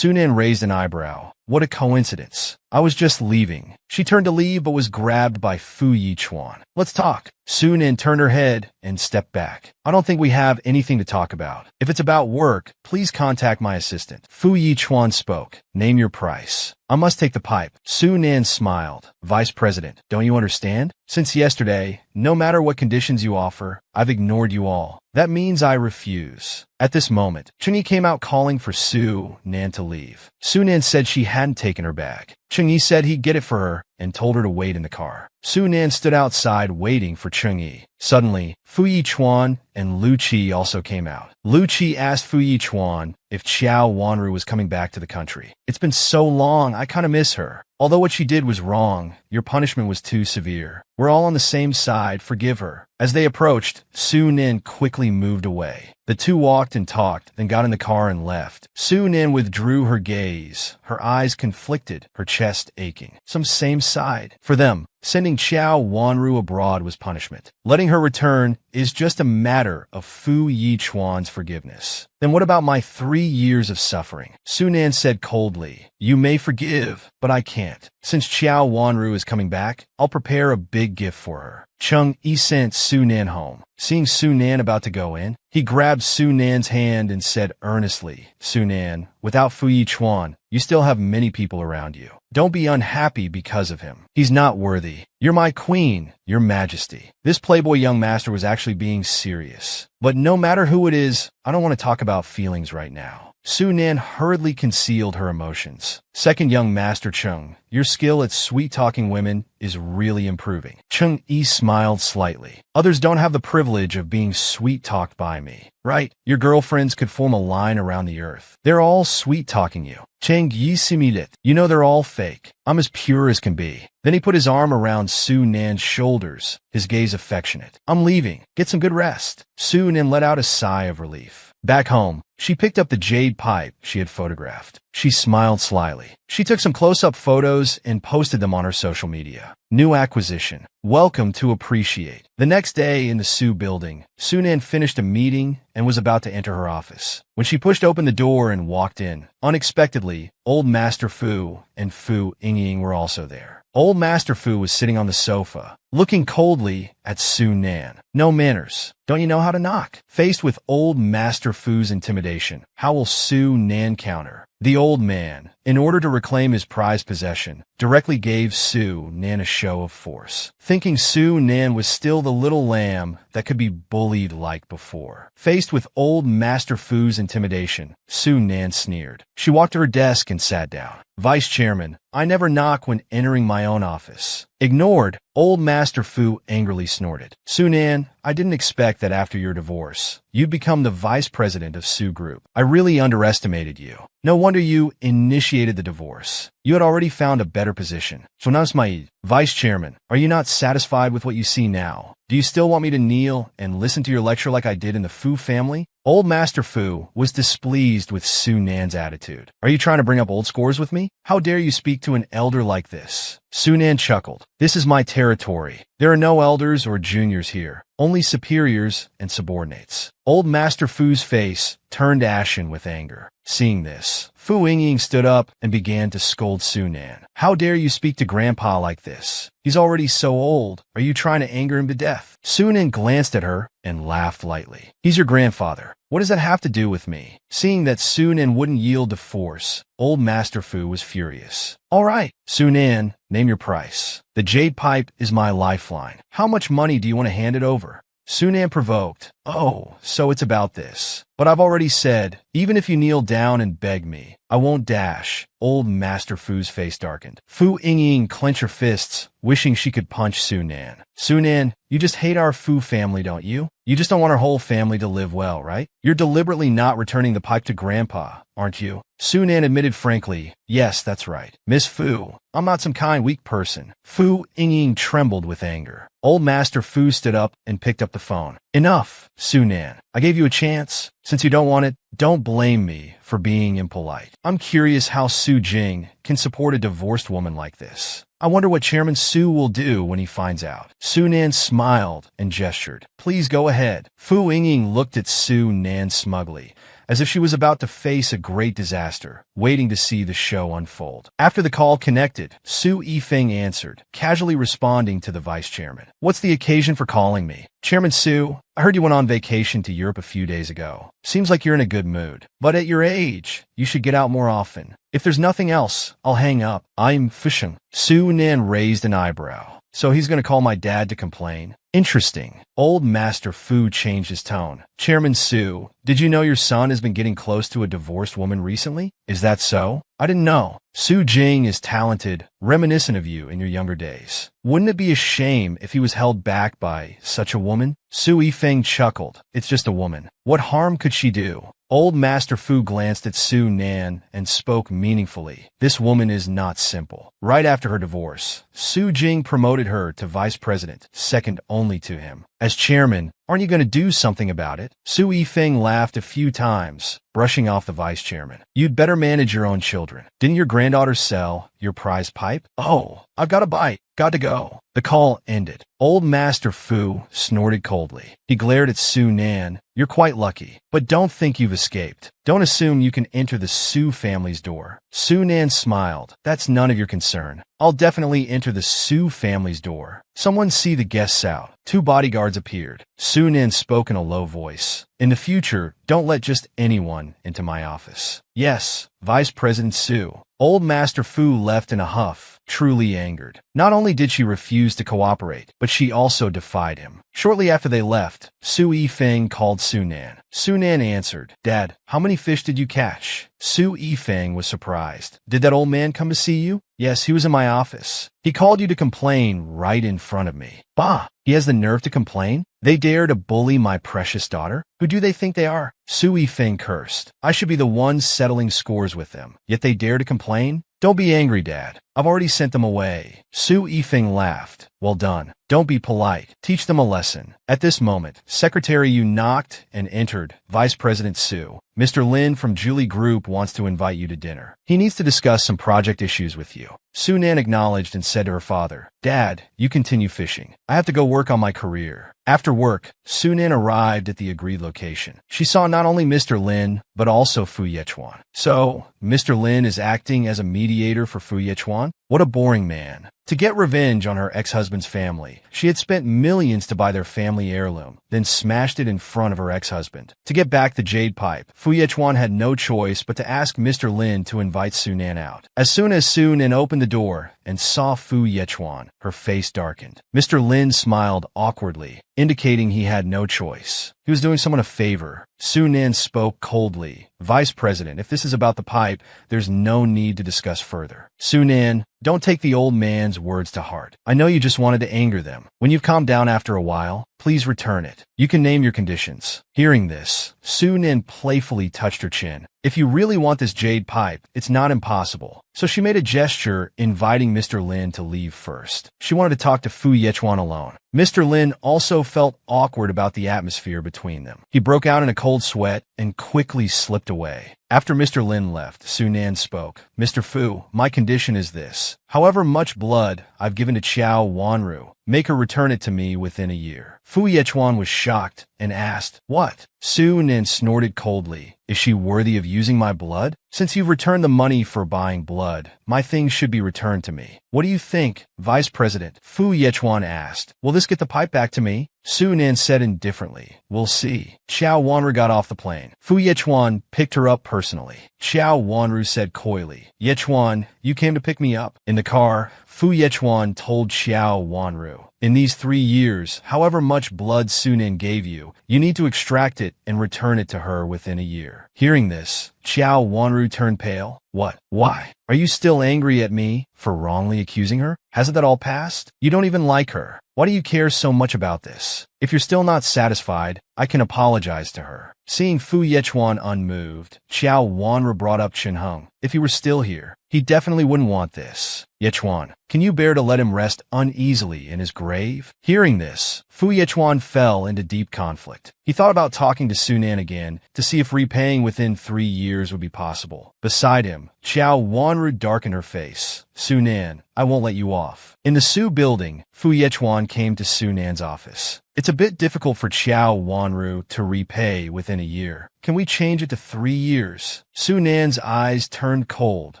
raised an eyebrow. "What a coincidence. I was just leaving." She turned to leave but was grabbed by Fu Yichuan. "Let's talk." Su Nan turned her head and stepped back. "I don't think we have anything to talk about. If it's about work, please contact my assistant." Fu Yichuan spoke. name your price. I must take the pipe. Su Nan smiled. Vice President, don't you understand? Since yesterday, no matter what conditions you offer, I've ignored you all. That means I refuse. At this moment, Cheng-Yi came out calling for Su Nan to leave. Su Nan said she hadn't taken her bag. Cheng-Yi said he'd get it for her and told her to wait in the car. Su Nan stood outside waiting for Cheng-Yi. Suddenly, Fu Yichuan and Lu Qi also came out. Lu Qi asked Fu Yichuan if Qiao Wanru was coming back to the country. It's been so long, I kinda miss her. Although what she did was wrong, your punishment was too severe. We're all on the same side, forgive her. As they approached, Su Nan quickly moved away. The two walked and talked, then got in the car and left. Su Nan withdrew her gaze, her eyes conflicted, her chest aching. Some same side. For them, sending Qiao Wanru abroad was punishment. Letting her return is just a matter of Fu Yichuan's forgiveness. Then what about my 3 years of suffering? Su Nan said coldly, you may forgive, but I can't. Since Qiao Wanru is coming back, I'll prepare a big gift for her. Cheng-Yi sent Su Nan home. Seeing Su Nan about to go in, he grabbed Su Nan's hand and said earnestly, Su Nan, without Fu Yichuan, you still have many people around you. Don't be unhappy because of him. He's not worthy. You're my queen, your majesty. This playboy young master was actually being serious. But no matter who it is, I don't want to talk about feelings right now. Su Nan hurriedly concealed her emotions. Second young master Cheng, your skill at sweet-talking women is really improving. Cheng-Yi smiled slightly. Others don't have the privilege of being sweet-talked by me. Right, your girlfriends could form a line around the earth. They're all sweet-talking you. Cheng-Yi similed. You know they're all fake. I'm as pure as can be. Then he put his arm around Su Nan's shoulders, his gaze affectionate. I'm leaving. Get some good rest. Su Nan let out a sigh of relief. Back home, she picked up the jade pipe she had photographed. She smiled slyly. She took some close-up photos and posted them on her social media. New acquisition. Welcome to appreciate. The next day in the Su building, Su Nan finished a meeting and was about to enter her office. When she pushed open the door and walked in, unexpectedly, Old Master Fu and Fu Yingying were also there. Old Master Fu was sitting on the sofa, looking coldly at Su Nan. No manners. Don't you know how to knock? Faced with Old Master Fu's intimidation, how will Su Nan counter? The old man, in order to reclaim his prized possession, directly gave Su Nan a show of force, thinking Su Nan was still the little lamb that could be bullied like before. Faced with Old Master Fu's intimidation, Su Nan sneered. She walked to her desk and sat down. Vice Chairman, I never knock when entering my own office. Ignored, Old Master Fu angrily snorted. Su Nan, I didn't expect that after your divorce, you'd become the vice president of Su Group. I really underestimated you. No wonder you initiated the divorce. You had already found a better position. Sonasmaid, Vice Chairman, are you not satisfied with what you see now? Do you still want me to kneel and listen to your lecture like I did in the Fu family? Old Master Fu was displeased with Su Nan's attitude. Are you trying to bring up old scores with me? How dare you speak to an elder like this? Su Nan chuckled. This is my territory. There are no elders or juniors here, only superiors and subordinates. Old Master Fu's face turned ashen with anger. Seeing this, Fu Yingying stood up and began to scold Su Nan. How dare you speak to Grandpa like this? He's already so old. Are you trying to anger him to death? Su Nan glanced at her and laughed lightly. He's your grandfather. What does that have to do with me? Seeing that Su Nan wouldn't yield to force, Old Master Fu was furious. All right, Su Nan, name your price. The jade pipe is my lifeline. How much money do you want to hand it over? Su Nan provoked. Oh, so it's about this. But I've already said, even if you kneel down and beg me, I won't dash. Old Master Fu's face darkened. Fu Yingying clenched her fists, wishing she could punch Su Nan. Su Nan, you just hate our Fu family, don't you? You just don't want our whole family to live well, right? You're deliberately not returning the pipe to Grandpa, aren't you? Su Nan admitted frankly, yes, that's right. Miss Fu, I'm not some kind, weak person. Fu Yingying trembled with anger. Old Master Fu stood up and picked up the phone. Enough, Su Nan. I gave you a chance. Since you don't want it, don't blame me for being impolite. I'm curious how Su Jing can support a divorced woman like this. I wonder what Chairman Su will do when he finds out. Su Nan smiled and gestured. Please go ahead. Fu Yingying looked at Su Nan smugly, as if she was about to face a great disaster, waiting to see the show unfold. After the call connected, Su Yifeng answered, casually responding to the vice chairman. What's the occasion for calling me? Chairman Su, I heard you went on vacation to Europe a few days ago. Seems like you're in a good mood. But at your age, you should get out more often. If there's nothing else, I'll hang up. I'm fishing. Su Nan raised an eyebrow. So he's going to call my dad to complain? Interesting. Old Master Fu changed his tone. Chairman Su, did you know your son has been getting close to a divorced woman recently? Is that so? I didn't know. Su Jing is talented, reminiscent of you in your younger days. Wouldn't it be a shame if he was held back by such a woman? Su Yifeng chuckled. It's just a woman. What harm could she do? Old Master Fu glanced at Su Nan and spoke meaningfully. This woman is not simple. Right after her divorce, Su Jing promoted her to vice president, second only to him. As chairman, aren't you going to do something about it? Su Yifeng laughed a few times, brushing off the vice chairman. You'd better manage your own children. Didn't your granddaughter sell your prize pipe? Oh, I've got a bite. Got to go. The call ended. Old Master Fu snorted coldly. He glared at Su Nan. You're quite lucky, but don't think you've escaped. Don't assume you can enter the Su family's door. Su Nan smiled. That's none of your concern. I'll definitely enter the Su family's door. Someone see the guests out. 2 bodyguards appeared. Su Nan spoke in a low voice. In the future, don't let just anyone into my office. Yes, Vice President Su. Old Master Fu left in a huff, truly angered. Not only did she refuse to cooperate, but she also defied him. Shortly after they left, Su Yifeng called Su Nan. Su Nan answered, Dad, how many fish did you catch? Su Yifeng was surprised. Did that old man come to see you? Yes, he was in my office. He called you to complain right in front of me. Bah! He has the nerve to complain? They dare to bully my precious daughter? Who do they think they are? Su Yifeng cursed. I should be the one settling scores with them. Yet they dare to complain? Don't be angry, Dad. I've already sent them away. Su Yifeng laughed. Well done. Don't be polite. Teach them a lesson. At this moment, Secretary Yu knocked and entered. Vice President Su. Mr. Lin from Julie Group wants to invite you to dinner. He needs to discuss some project issues with you. Su Nan acknowledged and said to her father, Dad, you continue fishing. I have to go work on my career. After work, Su Nan arrived at the agreed location. She saw not only Mr. Lin, but also Fu Yechuan. So, Mr. Lin is acting as a mediator for Fu Yechuan? What a boring man. To get revenge on her ex-husband's family, she had spent millions to buy their family heirloom, then smashed it in front of her ex-husband. To get back the jade pipe, Fu Yechuan had no choice but to ask Mr. Lin to invite Su Nan out. As soon as Su Nan opened the door and saw Fu Yechuan, her face darkened. Mr. Lin smiled awkwardly, indicating he had no choice. He was doing someone a favor. Su Nan spoke coldly. Vice President, if this is about the pipe, there's no need to discuss further. Su Nan, don't take the old man's words to heart. I know you just wanted to anger them. When you've calmed down after a while, please return it. You can name your conditions. Hearing this, Su Nan playfully touched her chin. If you really want this jade pipe, it's not impossible. So she made a gesture inviting Mr. Lin to leave first. She wanted to talk to Fu Yechuan alone. Mr. Lin also felt awkward about the atmosphere between them. He broke out in a cold sweat and quickly slipped away. After Mr. Lin left, Su Nan spoke. Mr. Fu, my condition is this. However much blood I've given to Qiao Wanru, make her return it to me within a year. Fu Yechuan was shocked and asked, What? Su Nan snorted coldly. Is she worthy of using my blood? Since you've returned the money for buying blood, my things should be returned to me. What do you think, Vice President? Fu Yechuan asked. Will this get the pipe back to me? Su Nan said indifferently. We'll see. Qiao Wanru got off the plane. Fu Yechuan picked her up personally. Qiao Wanru said coyly, Yechuan, you came to pick me up. In the car, Fu Yechuan told Qiao Wanru, in these 3 years, however much blood Su Nan gave you, you need to extract it and return it to her within a year. Hearing this, Qiao Wanru turned pale. What? Why? Are you still angry at me for wrongly accusing her? Hasn't that all passed? You don't even like her. Why do you care so much about this? If you're still not satisfied, I can apologize to her. Seeing Fu Yechuan unmoved, Qiao Wanru brought up Chen Heng. If he were still here, he definitely wouldn't want this. Yechuan, can you bear to let him rest uneasily in his grave? Hearing this, Fu Yechuan fell into deep conflict. He thought about talking to Su Nan again to see if repaying within 3 years would be possible. Beside him, Qiao Wanru darkened her face. Su Nan, I won't let you off. In the Su building, Fu Yechuan came to Su Nan's office. It's a bit difficult for Qiao Wanru to repay within a year. Can we change it to 3 years? Su Nan's eyes turned cold.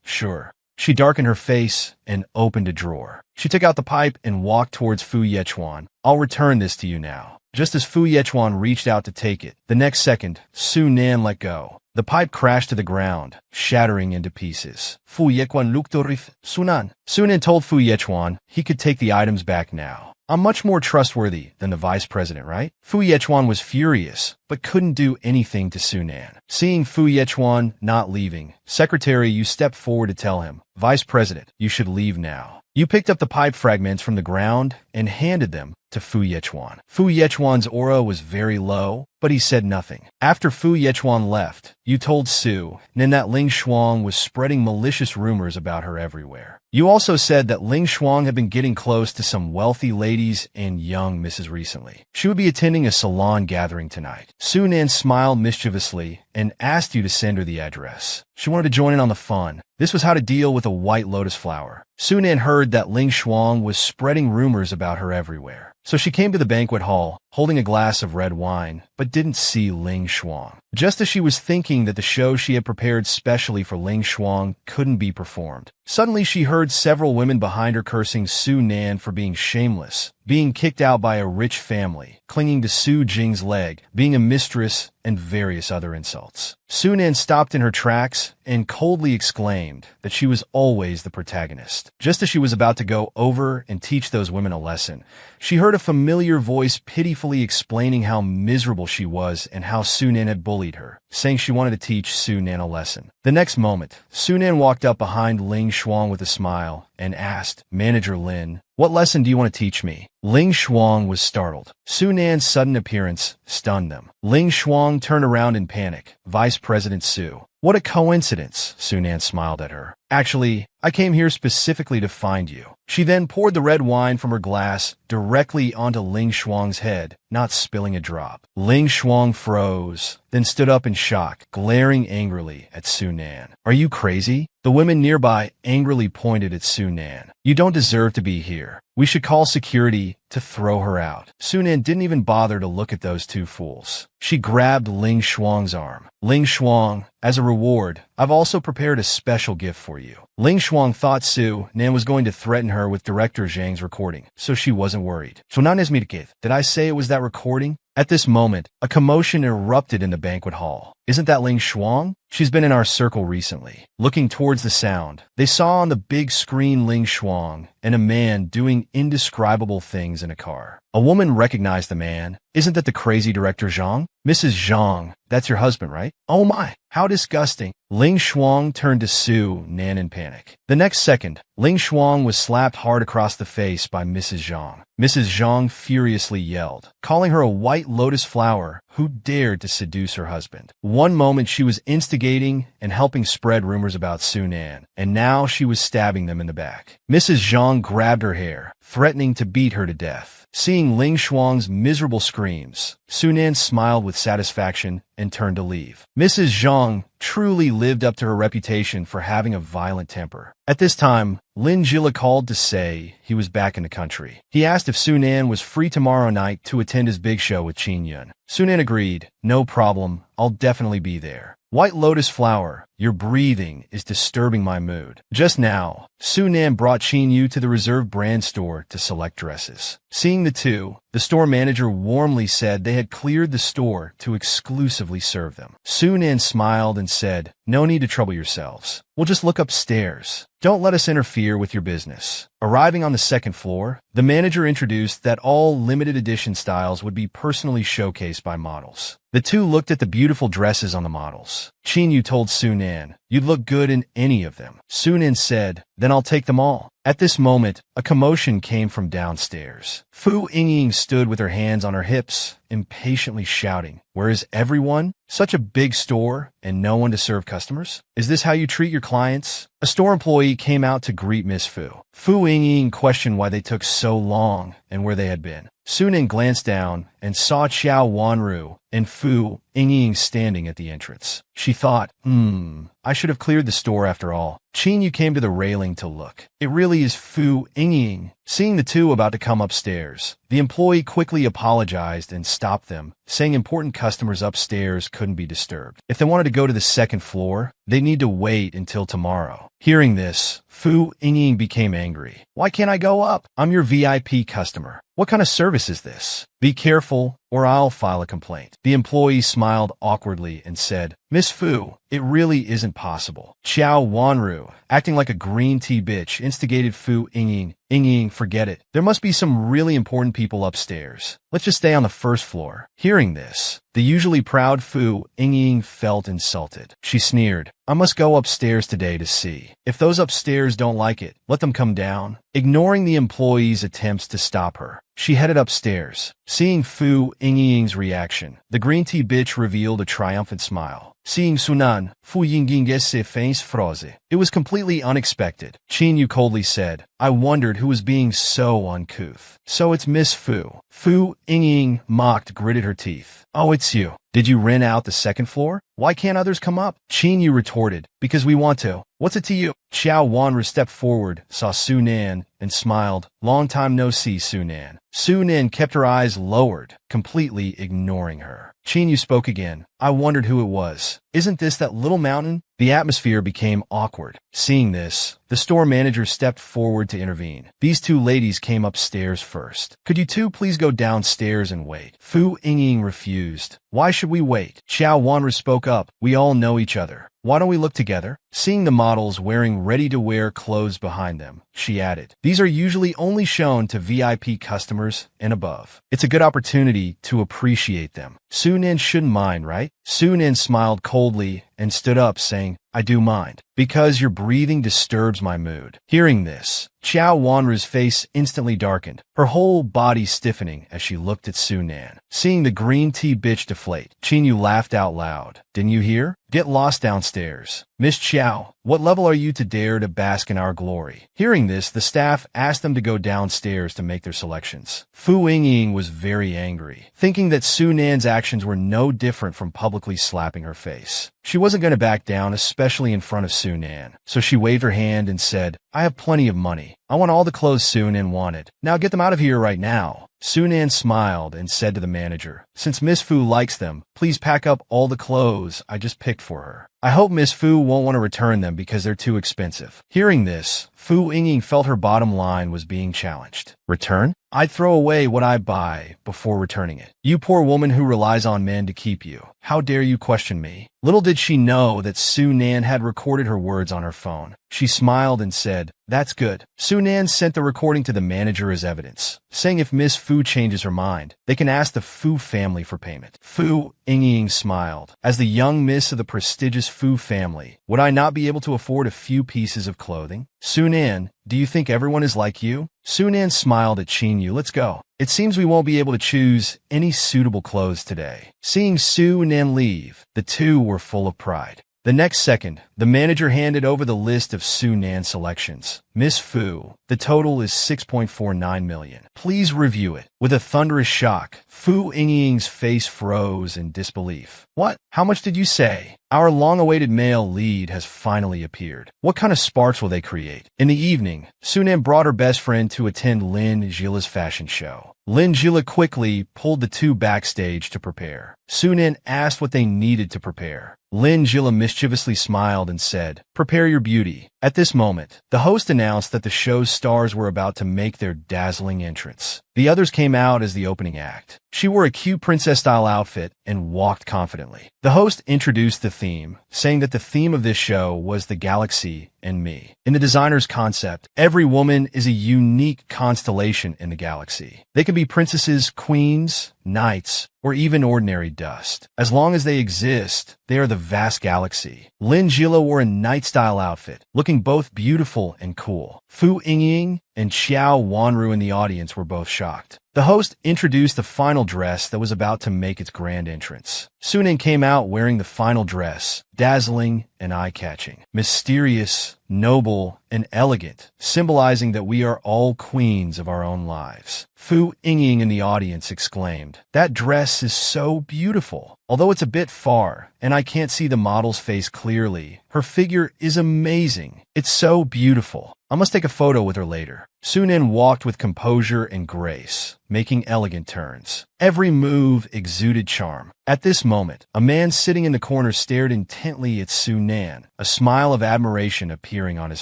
Sure. She darkened her face and opened a drawer. She took out the pipe and walked towards Fu Yechuan. I'll return this to you now. Just as Fu Yechuan reached out to take it, the next second, Su Nan let go. The pipe crashed to the ground, shattering into pieces. Fu Yechuan luktorif Sunan. Su Nan told Fu Yechuan he could take the items back now. I'm much more trustworthy than the vice president, right? Fu Yechuan was furious, but couldn't do anything to Su Nan. Seeing Fu Yechuan not leaving, Secretary Yu stepped forward to tell him, Vice President, you should leave now. You picked up the pipe fragments from the ground and handed them to Fu Yechuan. Fu Yechuan's aura was very low, but he said nothing. After Fu Yechuan left, you told Su Nan that Ling Shuang was spreading malicious rumors about her everywhere. You also said that Ling Shuang had been getting close to some wealthy ladies and young misses recently. She would be attending a salon gathering tonight. Su Nan smiled mischievously and asked you to send her the address. She wanted to join in on the fun. This was how to deal with a white lotus flower. Su Nan heard that Ling Shuang was spreading rumors about her everywhere. So she came to the banquet hall, holding a glass of red wine, but didn't see Ling Shuang. Just as she was thinking that the show she had prepared specially for Ling Shuang couldn't be performed, suddenly she heard several women behind her cursing Su Nan for being shameless, being kicked out by a rich family, clinging to Su Jing's leg, being a mistress, and various other insults. Su Nan stopped in her tracks and coldly exclaimed that she was always the protagonist. Just as she was about to go over and teach those women a lesson, she heard a familiar voice pitifully explaining how miserable she was and how Su Nan had bullied her, saying she wanted to teach Su Nan a lesson. The next moment, Su Nan walked up behind Ling Shuang with a smile and asked, Manager Lin, what lesson do you want to teach me? Ling Shuang was startled. Su Nan's sudden appearance stunned them. Ling Shuang turned around in panic. Vice President Su. What a coincidence, Su Nan smiled at her. Actually, I came here specifically to find you. She then poured the red wine from her glass directly onto Ling Shuang's head, not spilling a drop. Ling Shuang froze, then stood up in shock, glaring angrily at Su Nan. Are you crazy? The women nearby angrily pointed at Su Nan. You don't deserve to be here. We should call security to throw her out. Su Nan didn't even bother to look at those two fools. She grabbed Ling Shuang's arm. Ling Shuang, as a reward, I've also prepared a special gift for you. Ling Shuang thought Su Nan was going to threaten her with Director Zhang's recording, so she wasn't worried. Did I say it was that recording? At this moment, a commotion erupted in the banquet hall. Isn't that Ling Shuang? She's been in our circle recently. Looking towards the sound, they saw on the big screen Ling Shuang and a man doing indescribable things in a car. A woman recognized the man. Isn't that the crazy Director Zhang? Mrs. Zhang, that's your husband, right? Oh my, how disgusting. Ling Shuang turned to Su Nan in panic. The next second, Ling Shuang was slapped hard across the face by Mrs. Zhang. Mrs. Zhang furiously yelled, calling her a white lotus flower who dared to seduce her husband. One moment she was instigating and helping spread rumors about Su Nan, and now she was stabbing them in the back. Mrs. Zhang grabbed her hair, threatening to beat her to death. Seeing Ling Shuang's miserable screams, Su Nan smiled with satisfaction and turned to leave. Mrs. Zhang truly lived up to her reputation for having a violent temper. At this time, Lin Jilla called to say he was back in the country. He asked if Su Nan was free tomorrow night to attend his big show with Qin Yun. Su Nan agreed, no problem, I'll definitely be there. White lotus flower, your breathing is disturbing my mood. Just now, Su Nan brought Qin Yu to the Reserve brand store to select dresses. Seeing the two, the store manager warmly said they had cleared the store to exclusively serve them. Su Nan smiled and said, no need to trouble yourselves. We'll just look upstairs. Don't let us interfere with your business. Arriving on the second floor, the manager introduced that all limited edition styles would be personally showcased by models. The two looked at the beautiful dresses on the models. Qin Yu told Su Nan, you'd look good in any of them. Su Nan said, then I'll take them all. At this moment, a commotion came from downstairs. Fu Yingying stood with her hands on her hips, impatiently shouting, where is everyone? Such a big store and no one to serve customers? Is this how you treat your clients? A store employee came out to greet Miss Fu. Fu Yingying questioned why they took so long and where they had been. Su Nan glanced down and saw Qiao Wanru and Fu Yingying standing at the entrance. She thought, I should have cleared the store after all. Qin Yu came to the railing to look. It really is Fu Yingying. Seeing the two about to come upstairs, the employee quickly apologized and stopped them saying important customers upstairs couldn't be disturbed. If they wanted to go to the second floor, they'd need to wait until tomorrow. Hearing this, Fu Yingying became angry. Why can't I go up? I'm your VIP customer. What kind of service is this? Be careful, or I'll file a complaint. The employee smiled awkwardly and said, Miss Fu, it really isn't possible. Xiao Wanru, acting like a green tea bitch, instigated Fu Yingying. Yingying, forget it. There must be some really important people upstairs. Let's just stay on the first floor. Hearing this, the usually proud Fu Yingying felt insulted. She sneered, I must go upstairs today to see. If those upstairs don't like it, let them come down. Ignoring the employee's attempts to stop her, she headed upstairs. Seeing Fu Yingying's reaction, the green tea bitch revealed a triumphant smile. Seeing Sunan, Fu Yingying se face froze. It was completely unexpected. Qin Yu coldly said, I wondered who was being so uncouth. So it's Miss Fu. Fu Yingying mocked, gritted her teeth. Oh, it's you. Did you rent out the second floor? Why can't others come up? Qin Yu retorted, because we want to. What's it to you? Xiao Wanru stepped forward, saw Su Nan, and smiled. Long time no see, Su Nan. Su Nan kept her eyes lowered, completely ignoring her. Qin Yu spoke again. I wondered who it was. Isn't this that little mountain? The atmosphere became awkward. Seeing this, the store manager stepped forward to intervene. These two ladies came upstairs first. Could you two please go downstairs and wait? Fu Yingying refused. Why should we wait? Xiao Wanru spoke up. We all know each other. Why don't we look together? Seeing the models wearing ready-to-wear clothes behind them, she added, these are usually only shown to VIP customers and above. It's a good opportunity to appreciate them. Su Nan shouldn't mind, right? Su Nan smiled coldly and stood up, saying, I do mind, because your breathing disturbs my mood. Hearing this, Xiao Wanru's face instantly darkened, her whole body stiffening as she looked at Su Nan. Seeing the green tea bitch deflate, Qin Yu laughed out loud. Didn't you hear? Get lost downstairs. Miss Xiao, what level are you to dare to bask in our glory? Hearing this, the staff asked them to go downstairs to make their selections. Fu Yingying was very angry, thinking that Su Nan's actions were no different from publicly slapping her face. She wasn't going to back down, especially in front of Su Nan, so she waved her hand and said, I have plenty of money. I want all the clothes Su Nan wanted. Now get them out of here right now. Su Nan smiled and said to the manager, since Miss Fu likes them, please pack up all the clothes I just picked for her. I hope Miss Fu won't want to return them because they're too expensive. Hearing this, Fu Yingying felt her bottom line was being challenged. Return? I'd throw away what I buy before returning it. You poor woman who relies on men to keep you. How dare you question me? Little did she know that Su Nan had recorded her words on her phone. She smiled and said, that's good. Su Nan sent the recording to the manager as evidence, saying if Miss Fu changes her mind, they can ask the Fu family for payment. Fu Yingying smiled. As the young miss of the prestigious Fu family, would I not be able to afford a few pieces of clothing? Su Nan, do you think everyone is like you? Su Nan smiled at Qin Yu. Let's go. It seems we won't be able to choose any suitable clothes today. Seeing Su Nan leave, the two were full of pride. The next second, the manager handed over the list of Su Nan selections. Miss Fu, the total is 6.49 million. Please review it. With a thunderous shock, Fu Yingying's face froze in disbelief. What? How much did you say? Our long-awaited male lead has finally appeared. What kind of sparks will they create? In the evening, Su Nan brought her best friend to attend Lin Zhila's fashion show. Lin Zhila quickly pulled the two backstage to prepare. Su Nan asked what they needed to prepare. Lin Zhila mischievously smiled and said, prepare your beauty. At this moment, the host announced that the show's stars were about to make their dazzling entrance. The others came out as the opening act. She wore a cute princess-style outfit and walked confidently. The host introduced the theme, saying that the theme of this show was the galaxy and me. In the designer's concept, every woman is a unique constellation in the galaxy. They can be princesses, queens, knights, or even ordinary dust. As long as they exist, they are the vast galaxy. Lin Zhila wore a knight-style outfit, looking both beautiful and cool. Fu Yingying and Xiao Wanru in the audience were both shocked. The host introduced the final dress that was about to make its grand entrance. Su Nan came out wearing the final dress, dazzling and eye-catching, mysterious, noble, and elegant, symbolizing that we are all queens of our own lives. Fu Yingying in the audience exclaimed, that dress is so beautiful. Although it's a bit far, and I can't see the model's face clearly, her figure is amazing. It's so beautiful. I must take a photo with her later. Sunan walked with composure and grace, making elegant turns. Every move exuded charm. At this moment, a man sitting in the corner stared intently at Sunan, a smile of admiration appearing on his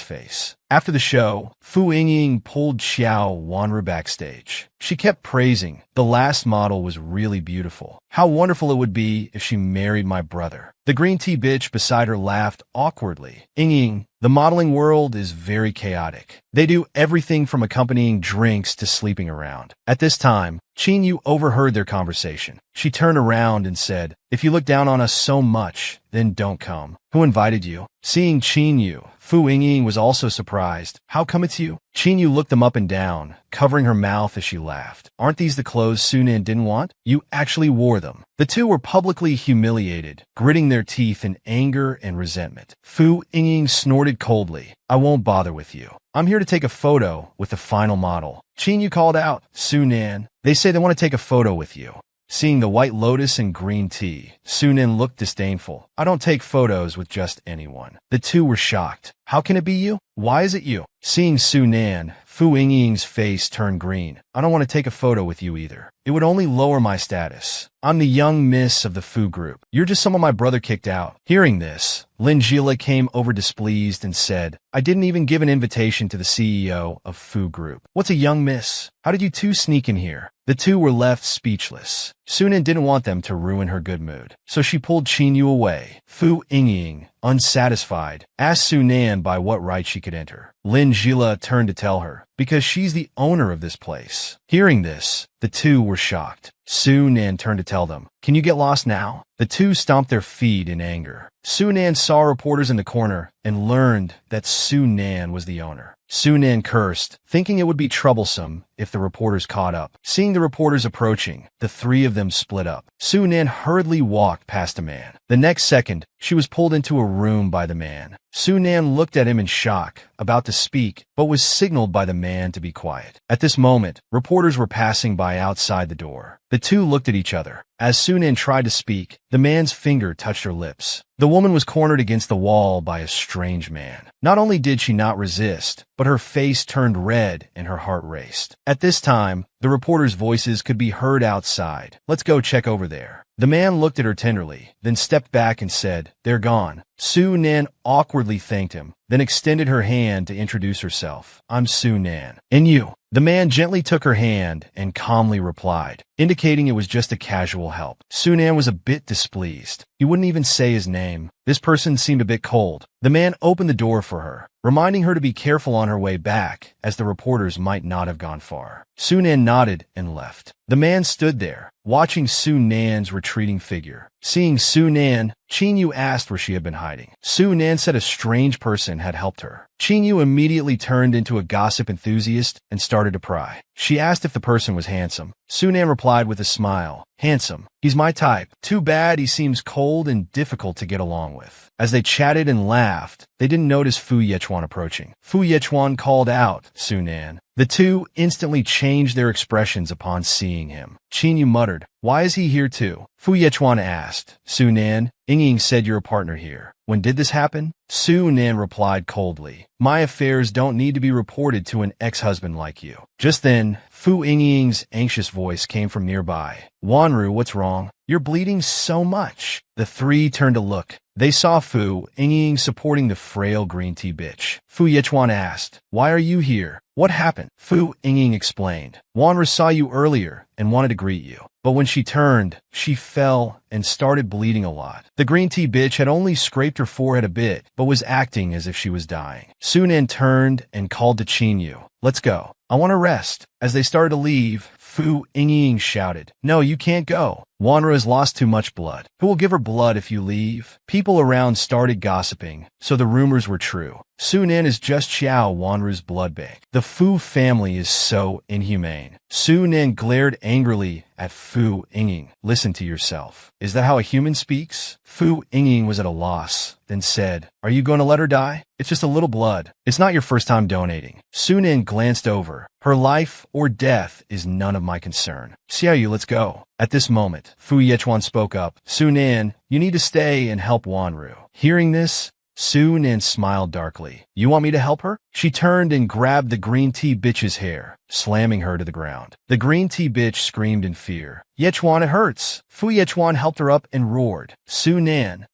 face. After the show, Fu Yingying pulled Xiao Wanru backstage. She kept praising, "The last model was really beautiful. How wonderful it would be if she married my brother." The green tea bitch beside her laughed awkwardly. "Yingying, the modeling world is very chaotic. They do everything from accompanying drinks to sleeping around." At this time, Qin Yu overheard their conversation. She turned around and said, "If you look down on us so much, then don't come. Who invited you?" Seeing Qin Yu, Fu Yingying was also surprised. "How come it's you?" Qin Yu looked them up and down, covering her mouth as she laughed. "Aren't these the clothes Sunan didn't want? You actually wore them." The two were publicly humiliated, gritting their teeth in anger and resentment. Fu Yingying snorted coldly. "I won't bother with you. I'm here to take a photo with the final model." Qin Yu called out, "Sunan, they say they want to take a photo with you." Seeing the white lotus and green tea, Sunan looked disdainful. "I don't take photos with just anyone." The two were shocked. "How can it be you? Why is it you?" Seeing Sunan, Fu Yingying's face turned green. "I don't want to take a photo with you either. It would only lower my status. I'm the young miss of the Fu group. You're just someone my brother kicked out." Hearing this, Lin Jila came over displeased and said, "I didn't even give an invitation to the CEO of Fu group. What's a young miss? How did you two sneak in here?" The two were left speechless. Sunan didn't want them to ruin her good mood, so she pulled Qin Yu away. Fu Yingying, unsatisfied, asked Sunan by what right she could enter. Lin Jila turned to tell her, "Because she's the owner of this place." Hearing this, the two were shocked. Sunan turned to tell them, "Can you get lost now?" The two stomped their feet in anger. Sunan saw reporters in the corner and learned that Sunan was the owner. Sunan cursed, thinking it would be troublesome if the reporters caught up. Seeing the reporters approaching, the three of them split up. Sunan hurriedly walked past a man. The next second, she was pulled into a room by the man. Sunan looked at him in shock, about to speak, but was signaled by the man to be quiet. At this moment, reporters were passing by outside the door. The two looked at each other. As Sunan tried to speak, the man's finger touched her lips. The woman was cornered against the wall by a strange man. Not only did she not resist, but her face turned red and her heart raced. At this time, the reporters' voices could be heard outside. "Let's go check over there." The man looked at her tenderly, then stepped back and said, "They're gone." Sunan awkwardly thanked him, then extended her hand to introduce herself. "I'm Sunan. And you?" The man gently took her hand and calmly replied, indicating it was just a casual help. Sunan was a bit displeased. He wouldn't even say his name. This person seemed a bit cold. The man opened the door for her, reminding her to be careful on her way back, as the reporters might not have gone far. Sunan nodded and left. The man stood there, watching Sunan's retreating figure. Seeing Sunan, Qin Yu asked where she had been hiding. Sunan said a strange person had helped her. Qin Yu immediately turned into a gossip enthusiast and started to pry. She asked if the person was handsome. Sunan replied with a smile, "Handsome. He's my type. Too bad he seems cold and difficult to get along with." As they chatted and laughed, they didn't notice Fu Yechuan approaching. Fu Yechuan called out, "Sunan." The two instantly changed their expressions upon seeing him. Qin Yu muttered, "Why is he here too?" Fu Yechuan asked, "Sunan, Yingying said you're a partner here. When did this happen?" Sunan replied coldly, "My affairs don't need to be reported to an ex-husband like you." Just then, Fu Yingying's anxious voice came from nearby. "Wanru, what's wrong? You're bleeding so much." The three turned to look. They saw Fu Yingying supporting the frail green tea bitch. Fu Yechuan asked, "Why are you here? What happened?" Fu Yingying explained, "Wanru saw you earlier and wanted to greet you. But when she turned, she fell and started bleeding a lot. The green tea bitch had only scraped her forehead a bit, but was acting as if she was dying." Sunan turned and called to Qin Yu, "Let's go. I want to rest." As they started to leave, Fu Yingying shouted, "No, you can't go. Wanru has lost too much blood. Who will give her blood if you leave?" People around started gossiping, so the rumors were true. Sunan is just Xiao Wanru's blood bank. The Fu family is so inhumane. Sunan glared angrily at Fu Yingying. "Listen to yourself. Is that how a human speaks?" Fu Yingying was at a loss, then said, "Are you going to let her die? It's just a little blood. It's not your first time donating." Sunan glanced over. "Her life or death is none of my concern. Xiaoyu, let's go." At this moment, Fu Yechuan spoke up. "Sunan, you need to stay and help Wanru." Hearing this, Su Nan smiled darkly. You want me to help her? She turned and grabbed the green tea bitch's hair, slamming her to the ground. The green tea bitch screamed in fear. Yechuan, it hurts. Fu Yechuan helped her up and roared. Su Nan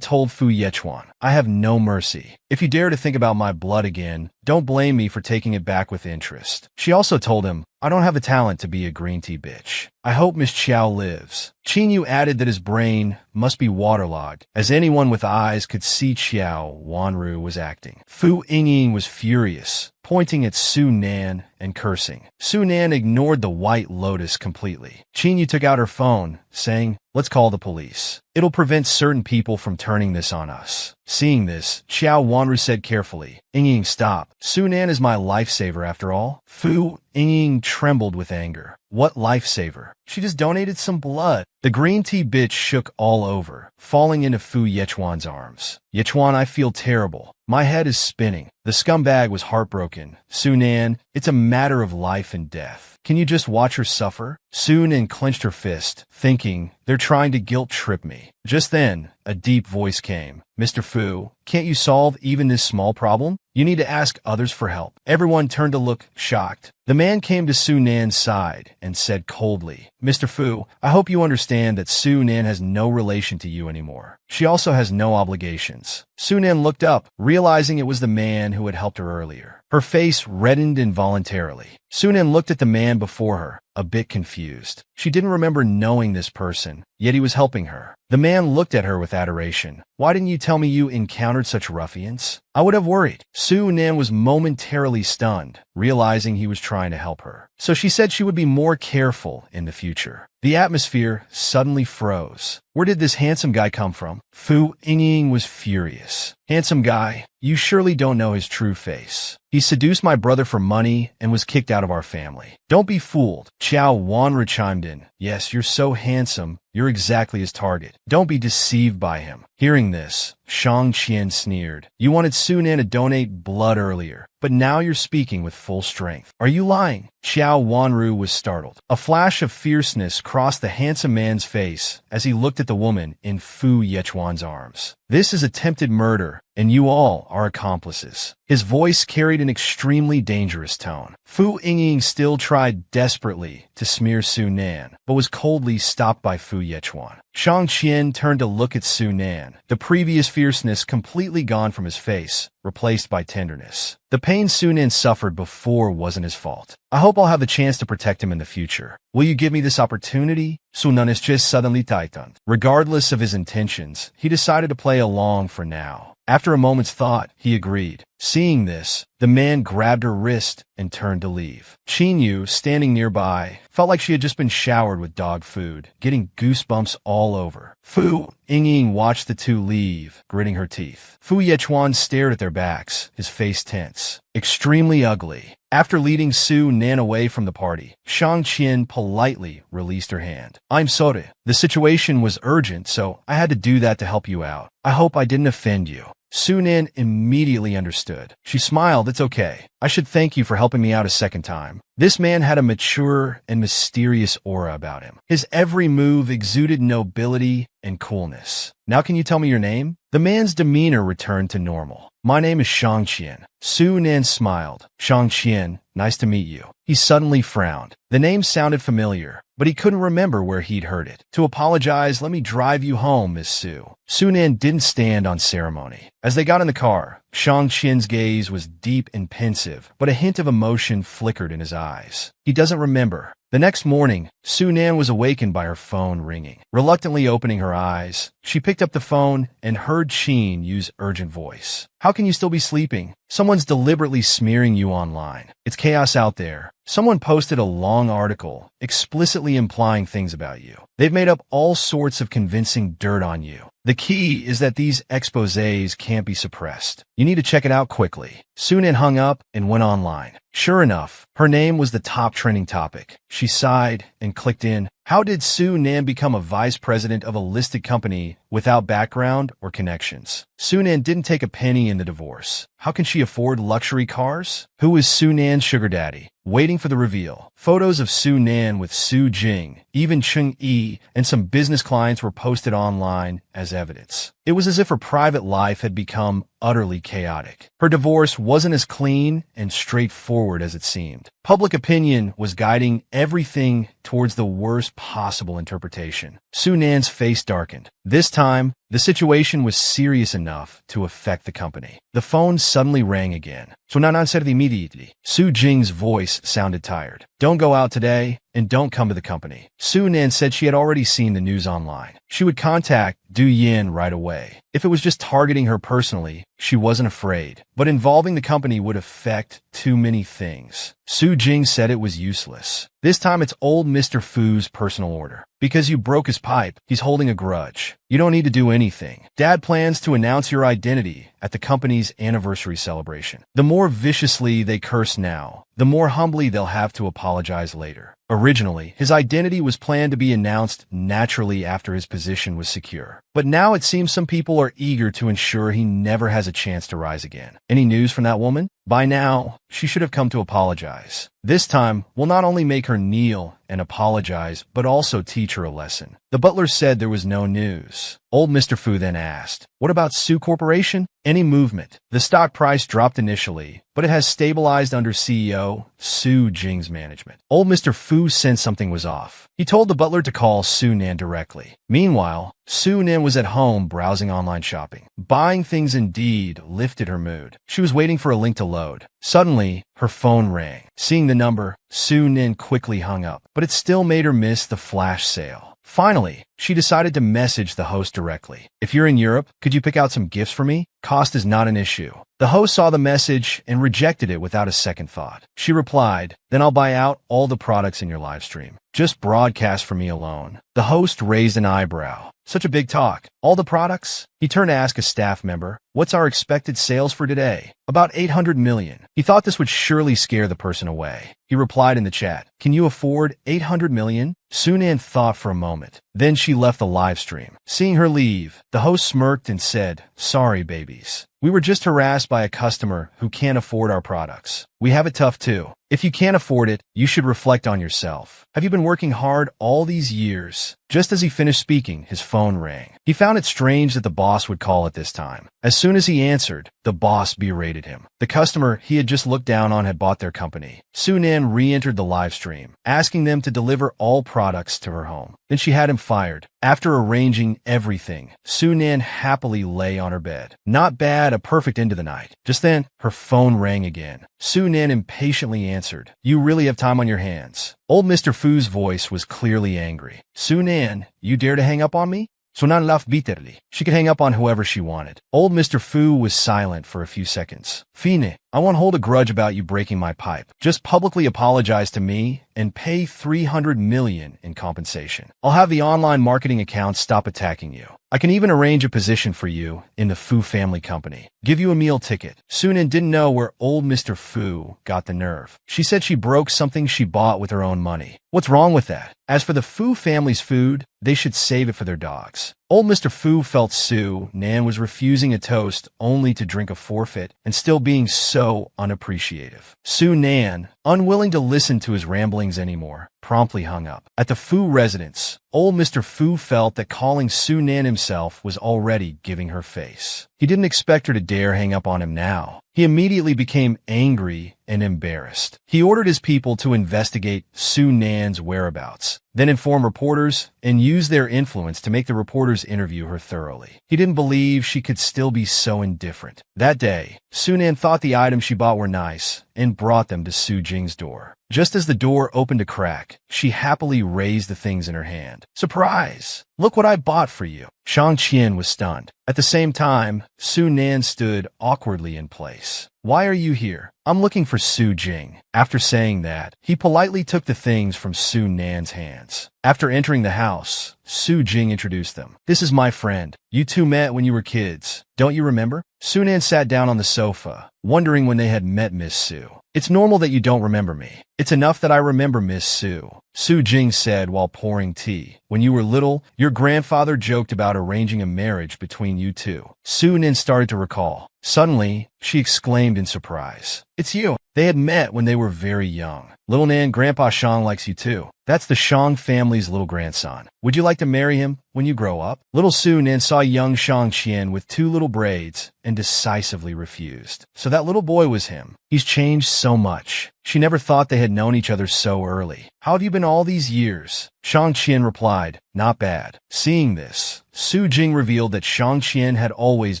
told Fu Yechuan, I have no mercy. If you dare to think about my blood again, don't blame me for taking it back with interest. She also told him, I don't have the talent to be a green tea bitch. I hope Miss Chow lives. Qin Yu added that his brain must be waterlogged, as anyone with eyes could see Xiao Wanru was acting. Fu Yingying was furious, pointing at Su Nan and cursing. Su Nan ignored the white lotus completely. Qin Yu took out her phone, saying, let's call the police. It'll prevent certain people from turning this on us. Seeing this, Xiao Wanru said carefully, Yingying, stop. Su Nan is my lifesaver after all. Fu Yingying trembled with anger. What lifesaver? She just donated some blood. The green tea bitch shook all over, falling into Fu Yechuan's arms. Yechuan, I feel terrible. My head is spinning. The scumbag was heartbroken. Su Nan, it's a matter of life and death. Can you just watch her suffer? Su Nan clenched her fist, thinking, they're trying to guilt-trip me. Just then, a deep voice came. Mr. Fu, can't you solve even this small problem? You need to ask others for help. Everyone turned to look shocked. The man came to Su Nan's side and said coldly, Mr. Fu, I hope you understand that Su Nan has no relation to you anymore. She also has no obligations. Su Nan looked up, realizing it was the man who had helped her earlier. Her face reddened involuntarily. Su Nan looked at the man before her, a bit confused. She didn't remember knowing this person, yet he was helping her. The man looked at her with adoration. Why didn't you tell me you encountered such ruffians? I would have worried. Su Nan was momentarily stunned, realizing he was trying to help her. So she said she would be more careful in the future. The atmosphere suddenly froze. Where did this handsome guy come from? Fu Yingying was furious. Handsome guy, you surely don't know his true face. He seduced my brother for money and was kicked out of our family. Don't be fooled. Xiao Wanru chimed in. Yes, you're so handsome. You're exactly his target. Don't be deceived by him. Hearing this, Shang Qian sneered. You wanted Su Nan to donate blood earlier, but now you're speaking with full strength. Are you lying? Xiao Wanru was startled. A flash of fierceness crossed the handsome man's face as he looked at the woman in Fu Yechuan's arms. This is attempted murder, and you all are accomplices. His voice carried an extremely dangerous tone. Fu Yingying still tried desperately to smear Su Nan, but was coldly stopped by Fu Yechuan. Shang Qian turned to look at Su Nan, the previous fierceness completely gone from his face, replaced by tenderness. The pain Su Nan suffered before wasn't his fault. I hope I'll have the chance to protect him in the future. Will you give me this opportunity? Su Nan is just suddenly tightened. Regardless of his intentions, he decided to play along for now. After a moment's thought, he agreed. Seeing this, the man grabbed her wrist and turned to leave. Qin Yu, standing nearby, felt like she had just been showered with dog food, getting goosebumps all over. Fu Yingying watched the two leave, gritting her teeth. Fu Yechuan stared at their backs, his face tense. Extremely ugly. After leading Su Nan away from the party, Shang Qian politely released her hand. I'm sorry. The situation was urgent, so I had to do that to help you out. I hope I didn't offend you. Su Nan immediately understood. She smiled. It's okay. I should thank you for helping me out a second time. This man had a mature and mysterious aura about him. His every move exuded nobility and coolness. Now can you tell me your name? The man's demeanor returned to normal. My name is Shang Qian. Su Nan smiled. Shang Qian, nice to meet you. He suddenly frowned. The name sounded familiar, but he couldn't remember where he'd heard it. To apologize, let me drive you home, Miss Su. Su Nan didn't stand on ceremony. As they got in the car, Shang Qian's gaze was deep and pensive, but a hint of emotion flickered in his eyes. He doesn't remember. The next morning, Su Nan was awakened by her phone ringing. Reluctantly opening her eyes, she picked up the phone and heard Qin use urgent voice. How can you still be sleeping? Someone's deliberately smearing you online. It's chaos out there. Someone posted a long article explicitly implying things about you. They've made up all sorts of convincing dirt on you. The key is that these exposés can't be suppressed. You need to check it out quickly. Su Nan hung up and went online. Sure enough, her name was the top trending topic. She sighed and clicked in. How did Su Nan become a vice president of a listed company without background or connections? Su Nan didn't take a penny in the divorce. How can she afford luxury cars? Who is Su Nan's sugar daddy? Waiting for the reveal. Photos of Su Nan with Su Jing, even Cheng Yi, and some business clients were posted online as evidence. It was as if her private life had become utterly chaotic. Her divorce wasn't as clean and straightforward as it seemed. Public opinion was guiding everything towards the worst possible interpretation. Su Nan's face darkened. This time, the situation was serious enough to affect the company. The phone suddenly rang again. So Nan said immediately. Su Jing's voice sounded tired. Don't go out today, and don't come to the company. Su Nan said she had already seen the news online. She would contact Du Yin right away. If it was just targeting her personally, she wasn't afraid. But involving the company would affect too many things. Su Jing said it was useless. This time it's old Mr. Fu's personal order. Because you broke his pipe, he's holding a grudge. You don't need to do anything. Dad plans to announce your identity at the company's anniversary celebration. The more viciously they curse now, the more humbly they'll have to apologize later. Originally, his identity was planned to be announced naturally after his position was secure. But now it seems some people are eager to ensure he never has a chance to rise again. Any news from that woman? By now, she should have come to apologize. This time, we'll not only make her kneel and apologize, but also teach her a lesson. The butler said there was no news. Old Mr. Fu then asked, what about Su Corporation? Any movement? The stock price dropped initially, but it has stabilized under CEO Su Jing's management. Old Mr. Fu sensed something was off. He told the butler to call Su Nan directly. Meanwhile, Su Nan was at home browsing online shopping. Buying things indeed lifted her mood. She was waiting for a link to load. Suddenly, her phone rang. Seeing the number, Su Nan quickly hung up, but it still made her miss the flash sale. Finally, she decided to message the host directly. If you're in Europe, could you pick out some gifts for me? Cost is not an issue. The host saw the message and rejected it without a second thought. She replied, then I'll buy out all the products in your live stream. Just broadcast for me alone. The host raised an eyebrow. Such a big talk. All the products? He turned to ask a staff member, what's our expected sales for today? About 800 million. He thought this would surely scare the person away. He replied in the chat, can you afford 800 million? Su Nan thought for a moment. Then she left the live stream. Seeing her leave, the host smirked and said, sorry, babies. We were just harassed by a customer who can't afford our products. We have it tough too. If you can't afford it, you should reflect on yourself. Have you been working hard all these years? Just as he finished speaking, his phone rang. He found it strange that the boss would call at this time. As soon as he answered, the boss berated him. The customer he had just looked down on had bought their company. Su Nan re-entered the live stream, asking them to deliver all products to her home. Then she had him fired. After arranging everything, Su Nan happily lay on her bed. Not bad, a perfect end to the night. Just then, her phone rang again. Su Nan impatiently answered, you really have time on your hands. Old Mr. Fu's voice was clearly angry. Su Nan, you dare to hang up on me? Su Nan laughed bitterly. She could hang up on whoever she wanted. Old Mr. Fu was silent for a few seconds. Fine, I won't hold a grudge about you breaking my pipe. Just publicly apologize to me and pay 300 million in compensation. I'll have the online marketing accounts stop attacking you. I can even arrange a position for you in the Fu family company. Give you a meal ticket. Su Nan didn't know where old Mr. Fu got the nerve. She said she broke something she bought with her own money. What's wrong with that? As for the Fu family's food, they should save it for their dogs. Old Mr. Fu felt Su Nan was refusing a toast only to drink a forfeit and still being so unappreciative. Su Nan, unwilling to listen to his ramblings anymore, promptly hung up. At the Fu residence, old Mr. Fu felt that calling Su Nan himself was already giving her face. He didn't expect her to dare hang up on him now. He immediately became angry and embarrassed. He ordered his people to investigate Su Nan's whereabouts, then inform reporters and use their influence to make the reporters interview her thoroughly. He didn't believe she could still be so indifferent. That day, Su Nan thought the items she bought were nice and brought them to Su Jing's door. Just as the door opened a crack, she happily raised the things in her hand. Surprise! Look what I bought for you. Shang Qian was stunned. At the same time, Su Nan stood awkwardly in place. Why are you here? I'm looking for Su Jing. After saying that, he politely took the things from Su Nan's hands. After entering the house, Su Jing introduced them. This is my friend. You two met when you were kids. Don't you remember? Su Nan sat down on the sofa, wondering when they had met Miss Su. It's normal that you don't remember me. It's enough that I remember Miss Su. Su Jing said while pouring tea. When you were little, your grandfather joked about arranging a marriage between you two. Su Nan started to recall. Suddenly, she exclaimed in surprise. It's you. They had met when they were very young. Little Nan, Grandpa Shang likes you too. That's the Shang family's little grandson. Would you like to marry him when you grow up? Little Su Nan saw young Shang Qian with 2 little braids and decisively refused. So that little boy was him. He's changed so much. She never thought they had known each other so early. How have you been all these years? Shang Qian replied, not bad. Seeing this, Su Jing revealed that Shang Qian had always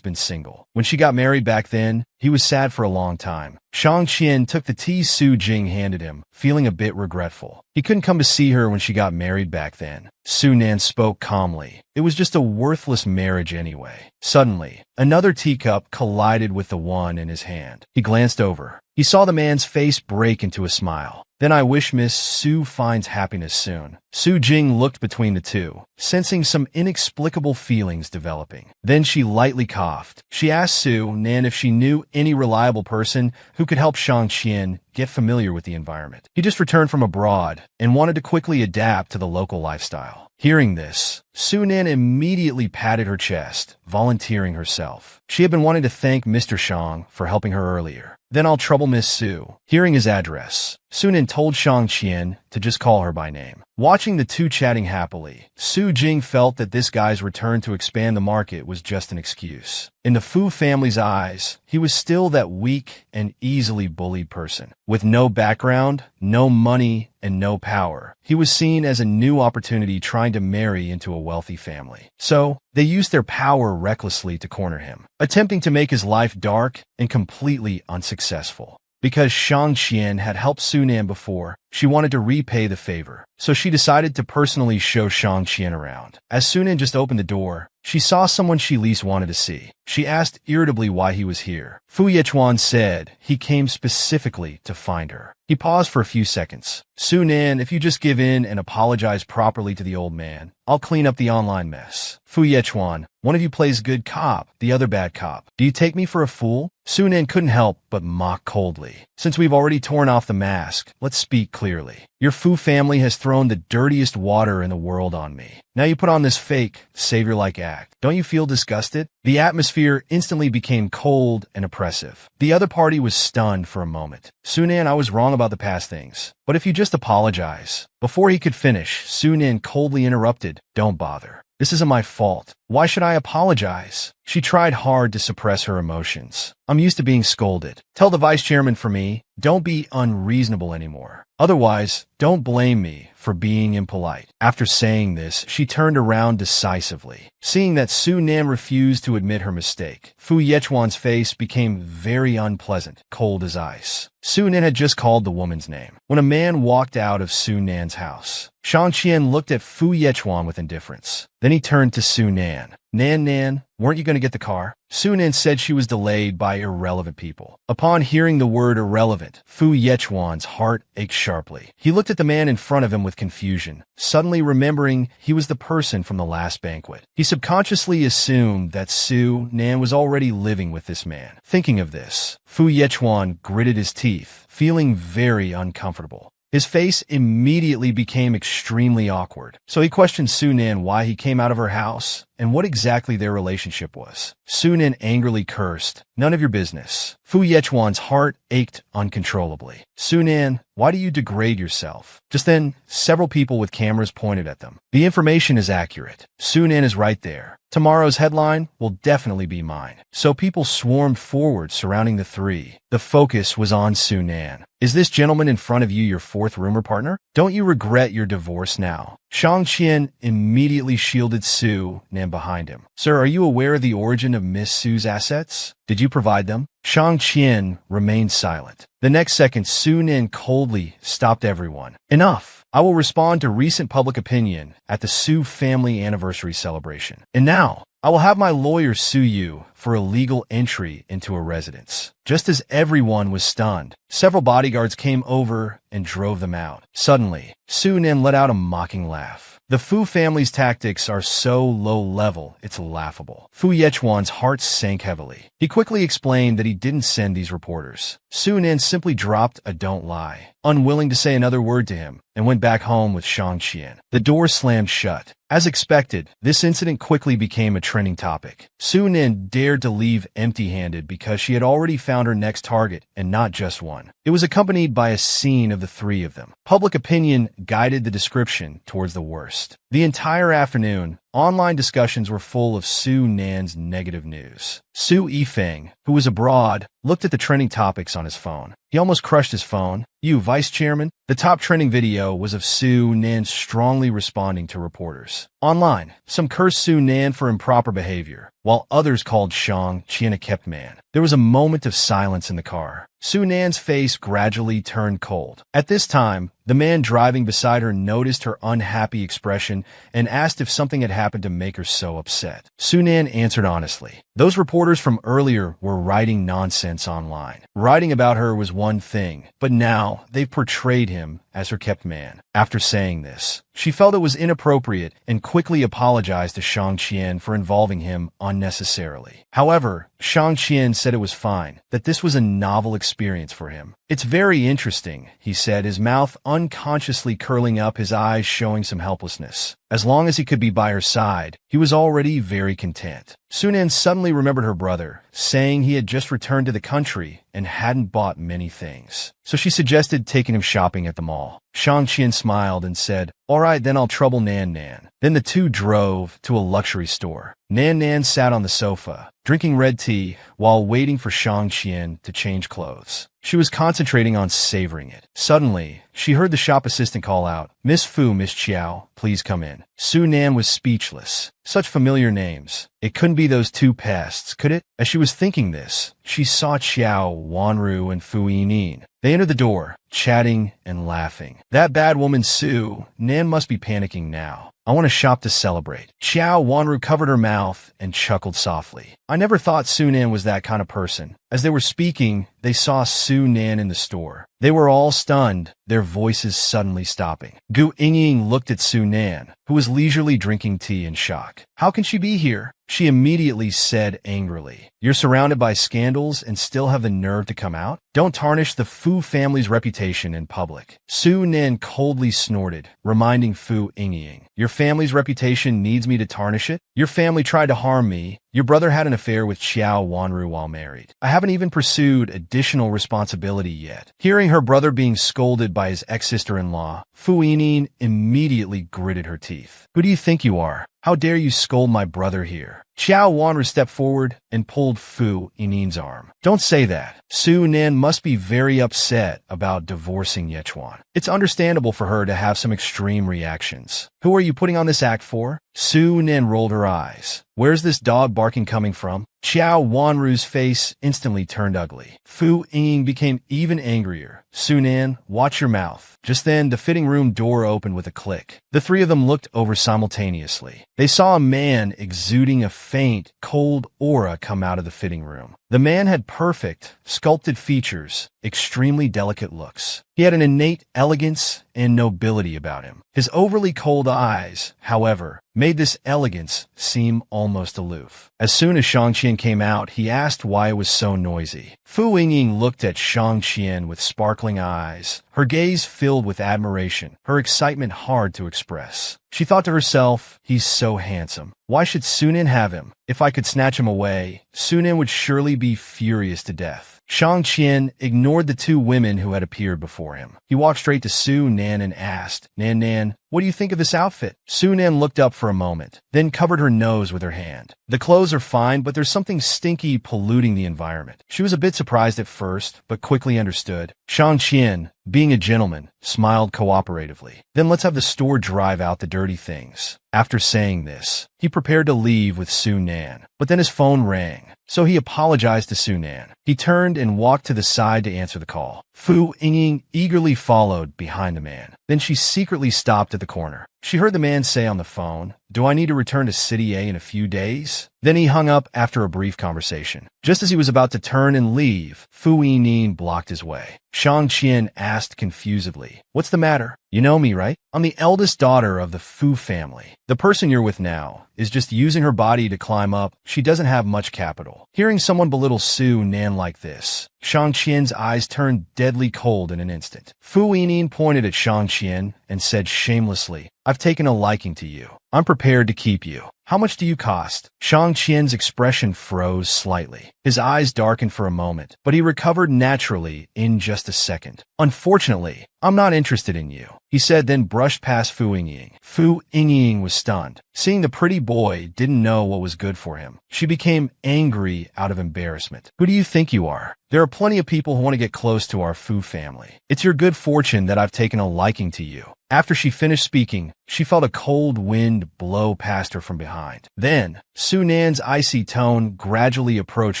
been single. When she got married back then, he was sad for a long time. Shang Qian took the tea Su Jing handed him, feeling a bit regretful. He couldn't come to see her when she got married back then. Su Nan spoke calmly. It was just a worthless marriage anyway. Suddenly, another teacup collided with the one in his hand. He glanced over. He saw the man's face break into a smile. Then I wish Miss Su finds happiness soon. Su Jing looked between the two, sensing some inexplicable feelings developing. Then she lightly coughed. She asked Su Nan if she knew any reliable person who could help Shang Qian get familiar with the environment. He just returned from abroad and wanted to quickly adapt to the local lifestyle. Hearing this, Su Nan immediately patted her chest, volunteering herself. She had been wanting to thank Mr. Shang for helping her earlier. Then I'll trouble Miss Su. Hearing his address, Su Nan told Shang Qian to just call her by name. Watching the two chatting happily, Su Jing felt that this guy's return to expand the market was just an excuse. In the Fu family's eyes, he was still that weak and easily bullied person. With no background, no money, and no power, he was seen as a new opportunity trying to marry into a wealthy family. So, they used their power recklessly to corner him, attempting to make his life dark and completely unsuccessful. Because Shang Qian had helped Su Nan before, she wanted to repay the favor. So she decided to personally show Shang Qian around. As Su Nan just opened the door, she saw someone she least wanted to see. She asked irritably why he was here. Fu Yechuan said he came specifically to find her. He paused for a few seconds. Su Nan, if you just give in and apologize properly to the old man, I'll clean up the online mess. Fu Yechuan, one of you plays good cop, the other bad cop. Do you take me for a fool? Su Nan couldn't help but mock coldly. Since we've already torn off the mask, let's speak clearly. Your Fu family has thrown the dirtiest water in the world on me. Now you put on this fake, savior-like act. Don't you feel disgusted? The atmosphere instantly became cold and oppressive. The other party was stunned for a moment. Su Nan, I was wrong about the past things. But if you just apologize. Before he could finish, Su Nan coldly interrupted. Don't bother. This isn't my fault. Why should I apologize? She tried hard to suppress her emotions. I'm used to being scolded. Tell the vice chairman for me, don't be unreasonable anymore. Otherwise, don't blame me for being impolite. After saying this, she turned around decisively. Seeing that Su Nan refused to admit her mistake, Fu Yechuan's face became very unpleasant, cold as ice. Su Nan had just called the woman's name when a man walked out of Su Nan's house. Shang Qian looked at Fu Yechuan with indifference. Then he turned to Su Nan. Nan, weren't you going to get the car? Su Nan said she was delayed by irrelevant people. Upon hearing the word irrelevant, Fu Yechuan's heart ached sharply. He looked at the man in front of him with confusion, suddenly remembering he was the person from the last banquet. He subconsciously assumed that Su Nan was already living with this man. Thinking of this, Fu Yechuan gritted his teeth, feeling very uncomfortable. His face immediately became extremely awkward. So he questioned Su Nan why he came out of her house and what exactly their relationship was. Su Nan angrily cursed. None of your business. Fu Yechuan's heart ached uncontrollably. Su Nan, why do you degrade yourself? Just then, several people with cameras pointed at them. The information is accurate. Su Nan is right there. Tomorrow's headline will definitely be mine. So people swarmed forward surrounding the three. The focus was on Su Nan. Is this gentleman in front of you your fourth rumor partner? Don't you regret your divorce now? Shang Qian immediately shielded Su Nan behind him. Sir, are you aware of the origin of Miss Su's assets? Did you provide them? Shang Qian remained silent. The next second, Su Nan coldly stopped everyone. Enough. I will respond to recent public opinion at the Su family anniversary celebration. And now, I will have my lawyer sue you for illegal entry into a residence. Just as everyone was stunned, several bodyguards came over and drove them out. Suddenly, Su Nan let out a mocking laugh. The Fu family's tactics are so low level, it's laughable. Fu Yechuan's heart sank heavily. He quickly explained that he didn't send these reporters. Su Nan simply dropped a don't lie, unwilling to say another word to him, and went back home with Shang Qian. The door slammed shut. As expected, this incident quickly became a trending topic. Su Nan dared to leave empty-handed because she had already found her next target, and not just one. It was accompanied by a scene of the three of them. Public opinion guided the description towards the worst. The entire afternoon, online discussions were full of Su Nan's negative news. Su Yifeng, who was abroad, looked at the trending topics on his phone. He almost crushed his phone. "You, vice chairman?" The top trending video was of Su Nan strongly responding to reporters. Online, some cursed Su Nan for improper behavior, while others called Shang Qian a kept man. There was a moment of silence in the car. Su Nan's face gradually turned cold. At this time, the man driving beside her noticed her unhappy expression and asked if something had happened to make her so upset. Su Nan answered honestly. Those reporters from earlier were writing nonsense online. Writing about her was one thing, but now they've portrayed him as her kept man. After saying this, she felt it was inappropriate and quickly apologized to Shang Qian for involving him unnecessarily. However, Shang Qian said it was fine, that this was a novel experience for him. "It's very interesting," he said, his mouth unconsciously curling up, his eyes showing some helplessness. As long as he could be by her side, he was already very content. Su Nan suddenly remembered her brother, saying he had just returned to the country and hadn't bought many things. So she suggested taking him shopping at the mall. Shang Qian smiled and said, "All right, then I'll trouble Nan Nan." Then the two drove to a luxury store. Nan Nan sat on the sofa, drinking red tea, while waiting for Shang Qian to change clothes. She was concentrating on savoring it. Suddenly, she heard the shop assistant call out, "Miss Fu, Miss Chiao, please come in." Su Nan was speechless. Such familiar names. It couldn't be those two pests, could it? As she was thinking this, she saw Chiao, Wanru, and Fu Yining. They entered the door, chatting and laughing. That bad woman Su Nan must be panicking now. "I want to shop to celebrate." Chiao Wanru covered her mouth and chuckled softly. "I never thought Su Nan was that kind of person." As they were speaking, they saw Su Nan in the store. They were all stunned, their voices suddenly stopping. Gu Yingying looked at Su Nan, who was leisurely drinking tea in shock. "How can she be here?" She immediately said angrily. "You're surrounded by scandals and still have the nerve to come out? Don't tarnish the Fu family's reputation in public." Su Nan coldly snorted, reminding Fu Yingying, "Your family's reputation needs me to tarnish it? Your family tried to harm me. Your brother had an affair with Chiao Wanru while married. I haven't even pursued additional responsibility yet." Hearing her brother being scolded by his ex-sister-in-law, Fu Yining immediately gritted her teeth. "Who do you think you are? How dare you scold my brother here?" Chiao Wanru stepped forward and pulled Fu Yining's arm. "Don't say that. Su Nan must be very upset about divorcing Yechuan. It's understandable for her to have some extreme reactions. Who are you putting on this act for?" Su Nan rolled her eyes. "Where's this dog barking coming from?" Chiao Wanru's face instantly turned ugly. Fu Ying became even angrier. "Su Nan, watch your mouth." Just then, the fitting room door opened with a click. The three of them looked over simultaneously. They saw a man exuding a faint, cold aura come out of the fitting room. The man had perfect, sculpted features, extremely delicate looks. He had an innate elegance and nobility about him. His overly cold eyes, however, made this elegance seem almost aloof. As soon as Shang Qian came out, he asked why it was so noisy. Fu Yingying looked at Shang Qian with sparkling eyes, her gaze filled with admiration, her excitement hard to express. She thought to herself, "He's so handsome. Why should Su Nan have him? If I could snatch him away, Su Nan would surely be furious to death." Shang Qian ignored the two women who had appeared before him. He walked straight to Su Nan and asked, "Nan Nan, what do you think of this outfit?" Su Nan looked up for a moment, then covered her nose with her hand. "The clothes are fine, but there's something stinky polluting the environment." She was a bit surprised at first, but quickly understood. Shang Qian, being a gentleman, smiled cooperatively. "Then let's have the store drive out the dirty things." After saying this, he prepared to leave with Su Nan, but then his phone rang, so he apologized to Su Nan. He turned and walked to the side to answer the call. Fu Yingying eagerly followed behind the man. Then she secretly stopped at the corner. She heard the man say on the phone, "Do I need to return to City A in a few days?" Then he hung up after a brief conversation. Just as he was about to turn and leave, Fu Yining blocked his way. Shang Qian asked confusedly, "What's the matter? You know me, right? I'm the eldest daughter of the Fu family. The person you're with now is just using her body to climb up. She doesn't have much capital." Hearing someone belittle Su Nan like this, Shang Qian's eyes turned deadly cold in an instant. Fu Yining pointed at Shang Qian and said shamelessly, "I've taken a liking to you. I'm prepared to keep you." How much do you cost? Shang Qian's expression froze slightly. His eyes darkened for a moment, but he recovered naturally in just a second. Unfortunately, I'm not interested in you, he said, then brushed past Fu Yingying. Fu Yingying was stunned. Seeing the pretty boy didn't know what was good for him, she became angry out of embarrassment. Who do you think you are? There are plenty of people who want to get close to our Fu family. It's your good fortune that I've taken a liking to you. After she finished speaking, she felt a cold wind blow past her from behind. Then, Su Nan's icy tone gradually approached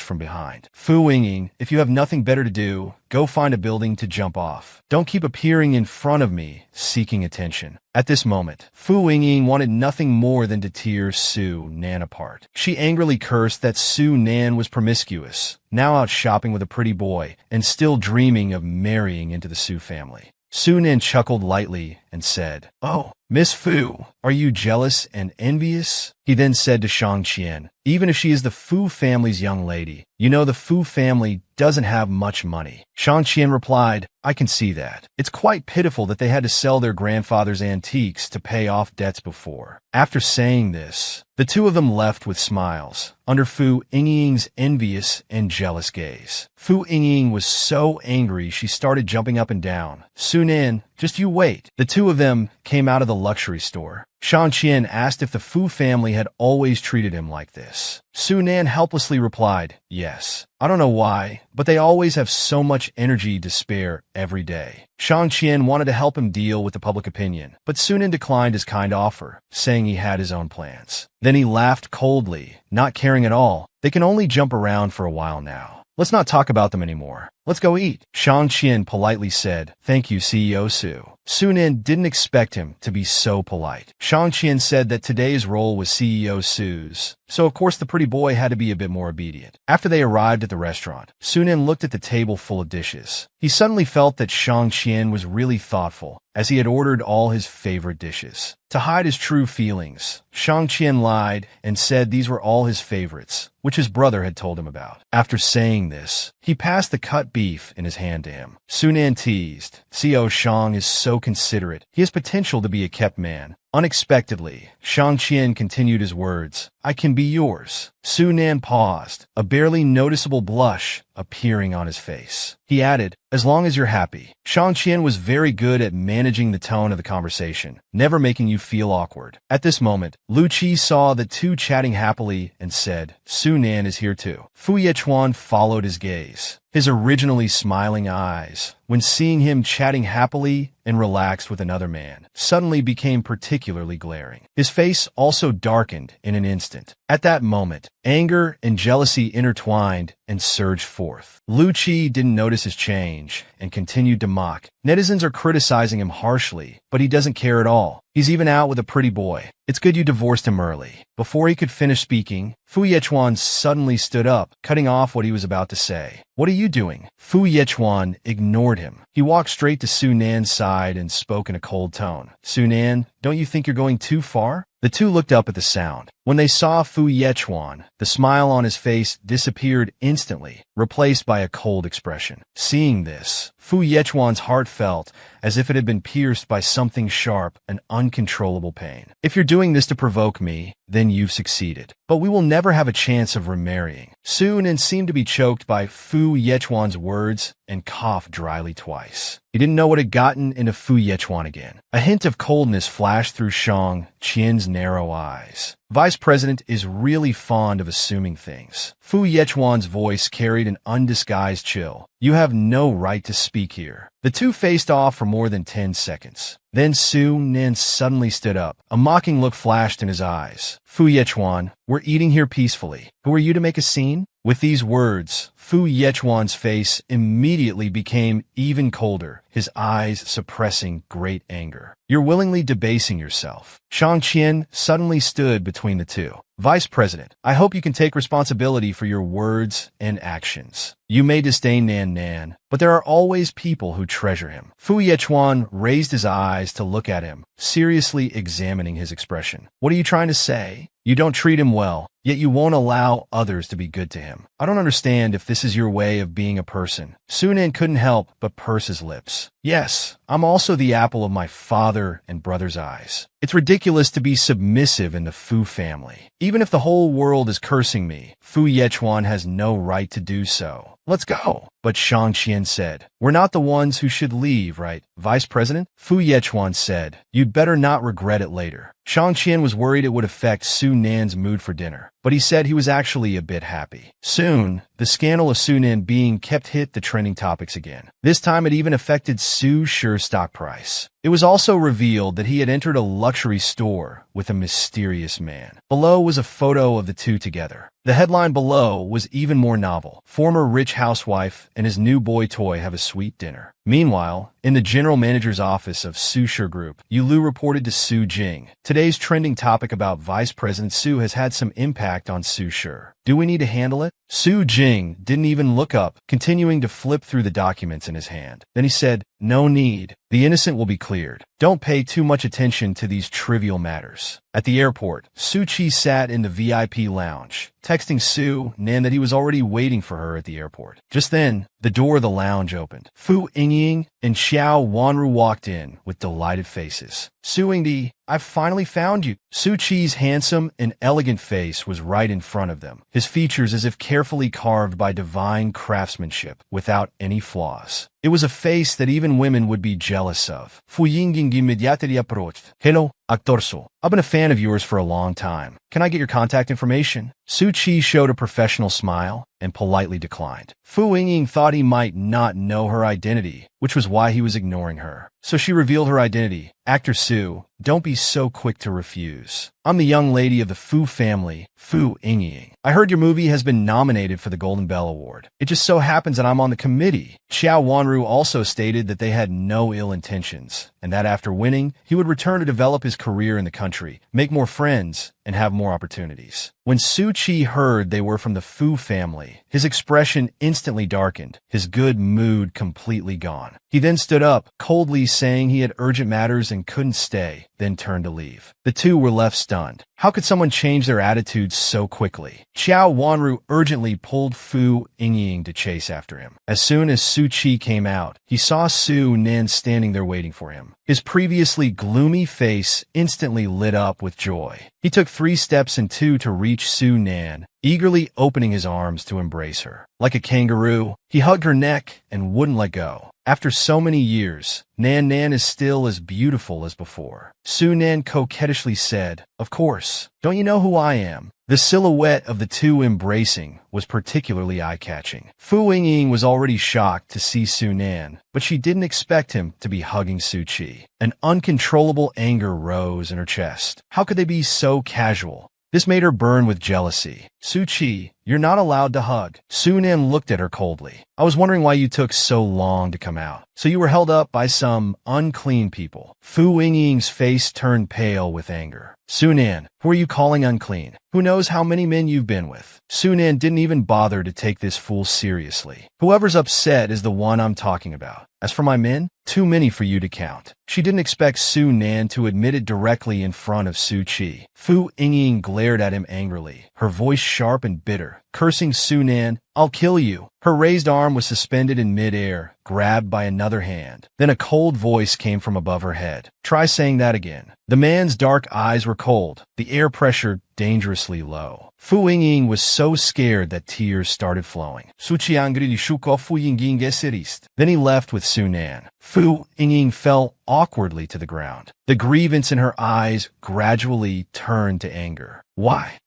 from behind. Fu Yingying, if you have nothing better to do, go find a building to jump off. Don't keep appearing in front of me, seeking attention. At this moment, Fu Yingying wanted nothing more than to tear Su Nan apart. She angrily cursed that Su Nan was promiscuous, now out shopping with a pretty boy, and still dreaming of marrying into the Su family. Su Nan chuckled lightly and said, "Oh, Miss Fu, are you jealous and envious?" He then said to Shang Qian, "Even if she is the Fu family's young lady, you know the Fu family doesn't have much money." Shang Qian replied, "I can see that. It's quite pitiful that they had to sell their grandfather's antiques to pay off debts before." After saying this, the two of them left with smiles, under Fu Yingying's envious and jealous gaze. Fu Yingying was so angry she started jumping up and down. "Su Nan, just you wait." The two of them came out of the luxury store. Shang Qian asked if the Fu family had always treated him like this. Su Nan helplessly replied, "Yes. I don't know why, but they always have so much energy to spare every day." Shang Qian wanted to help him deal with the public opinion, but Su Nan declined his kind offer, saying he had his own plans. Then he laughed coldly, not caring at all. They can only jump around for a while now. Let's not talk about them anymore. Let's go eat. Shang Qian politely said, "Thank you, CEO Su." Su Nan didn't expect him to be so polite. Shang Qian said that today's role was CEO Su's, so of course the pretty boy had to be a bit more obedient. After they arrived at the restaurant, Su Nan looked at the table full of dishes. He suddenly felt that Shang Qian was really thoughtful, as he had ordered all his favorite dishes. To hide his true feelings, Shang Qian lied and said these were all his favorites, which his brother had told him about. After saying this, he passed the cut beef in his hand to him. Su Nan teased, "CEO Shang is so considerate. He has potential to be a kept man." Unexpectedly, Shang Qian continued his words, "I can be yours." Su Nan paused, a barely noticeable blush appearing on his face. He added, "As long as you're happy." Shang Qian was very good at managing the tone of the conversation, never making you feel awkward. At this moment, Lu Qi saw the two chatting happily and said, "Su Nan is here too." Fu Yechuan followed his gaze, his originally smiling eyes, when seeing him chatting happily and relaxed with another man, suddenly became particularly glaring. His face also darkened in an instant. At that moment, anger and jealousy intertwined and surged forth. Lu Qi didn't notice his change and continued to mock. Netizens are criticizing him harshly, but he doesn't care at all. He's even out with a pretty boy. It's good you divorced him early. Before he could finish speaking, Fu Yechuan suddenly stood up, cutting off what he was about to say. "What are you doing?" Fu Yechuan ignored him. He walked straight to Su Nan's side and spoke in a cold tone. "Su Nan, don't you think you're going too far?" The two looked up at the sound. When they saw Fu Yechuan, the smile on his face disappeared instantly, replaced by a cold expression. Seeing this, Fu Yechuan's heart felt as if it had been pierced by something sharp and uncontrollable pain. "If you're doing this to provoke me, then you've succeeded. But we will never have a chance of remarrying." Su Nan seemed to be choked by Fu Yechuan's words and coughed dryly twice. He didn't know what had gotten into Fu Yechuan again. A hint of coldness flashed through Shang Qian's narrow eyes. Vice President is really fond of assuming things. Fu Yechuan's voice carried an undisguised chill. "You have no right to speak here." The two faced off for more than 10 seconds. Then Su Nan suddenly stood up. A mocking look flashed in his eyes. "Fu Yechuan, we're eating here peacefully. Who are you to make a scene?" With these words, Fu Yechuan's face immediately became even colder, his eyes suppressing great anger. "You're willingly debasing yourself." Shang Qian suddenly stood between the two. "Vice President, I hope you can take responsibility for your words and actions. You may disdain Nan, but there are always people who treasure him." Fu Yechuan raised his eyes to look at him, seriously examining his expression. "What are you trying to say?" You don't treat him well, yet you won't allow others to be good to him. I don't understand if this is your way of being a person. Sunan couldn't help but purse his lips. Yes, I'm also the apple of my father and brother's eyes. It's ridiculous to be submissive in the Fu family. Even if the whole world is cursing me, Fu Yechuan has no right to do so. Let's go. But Shang Qian said, we're not the ones who should leave, right, Vice President? Fu Yechuan said, you'd better not regret it later. Shang Qian was worried it would affect Su Nan's mood for dinner, but he said he was actually a bit happy. Soon, the scandal of Su Nan being kept hit the trending topics again. This time it even affected Su's sure stock price. It was also revealed that he had entered a luxury store with a mysterious man. Below was a photo of the two together. The headline below was even more novel. Former rich housewife and his new boy toy have a sweet dinner. Meanwhile, in the general manager's office of Su Shi Group, Yulu reported to Su Jing, today's trending topic about Vice President Su has had some impact on Su Shi. Do we need to handle it? Su Jing didn't even look up, continuing to flip through the documents in his hand. Then he said, no need. The innocent will be cleared. Don't pay too much attention to these trivial matters. At the airport, Su Qi sat in the VIP lounge, texting Su Nan that he was already waiting for her at the airport. Just then, the door of the lounge opened. Fu Yingying and Xiao Wanru walked in with delighted faces. Su Yingdi, I've finally found you. Su Qi's handsome and elegant face was right in front of them, his features as if carefully carved by divine craftsmanship, without any flaws. It was a face that even women would be jealous of. Fu Yingying immediately approached. Hello, actorso. I've been a fan of yours for a long time. Can I get your contact information? Su Qi showed a professional smile and politely declined. Fu Yingying thought he might not know her identity, which was why he was ignoring her. So she revealed her identity. Actor Su, don't be so quick to refuse. I'm the young lady of the Fu family, Fu Yingying. I heard your movie has been nominated for the Golden Bell Award. It just so happens that I'm on the committee. Xiao Wanru also stated that they had no ill intentions, and that after winning, he would return to develop his career in the country, make more friends, and have more opportunities. When Su Qi heard they were from the Fu family, his expression instantly darkened, his good mood completely gone. He then stood up, coldly saying he had urgent matters and couldn't stay, then turned to leave. The two were left stunned. How could someone change their attitudes so quickly? Xiao Wanru urgently pulled Fu Yingying to chase after him. As soon as Su Qi came out, he saw Su Nan standing there waiting for him. His previously gloomy face instantly lit up with joy. He took 3 steps and 2 to reach Su Nan, eagerly opening his arms to embrace her. Like a kangaroo, he hugged her neck and wouldn't let go. After so many years, Nan is still as beautiful as before. Su Nan coquettishly said, of course, don't you know who I am? The silhouette of the two embracing was particularly eye-catching. Fu Yingying was already shocked to see Su Nan, but she didn't expect him to be hugging Su Qi. An uncontrollable anger rose in her chest. How could they be so casual? This made her burn with jealousy. Su Qi, you're not allowed to hug. Su Nan looked at her coldly. I was wondering why you took so long to come out. So you were held up by some unclean people. Fu Yingying's face turned pale with anger. Su Nan, who are you calling unclean? Who knows how many men you've been with? Su Nan didn't even bother to take this fool seriously. Whoever's upset is the one I'm talking about. As for my men, too many for you to count. She didn't expect Su Nan to admit it directly in front of Su Qi. Fu Yingying glared at him angrily, her voice sharp and bitter, cursing Su Nan, I'll kill you. Her raised arm was suspended in midair, grabbed by another hand. Then a cold voice came from above her head. Try saying that again. The man's dark eyes were cold, the air pressure dangerously low. Fu Yingying was so scared that tears started flowing. Then he left with Su Nan. Fu Yingying fell awkwardly to the ground. The grievance in her eyes gradually turned to anger. Why?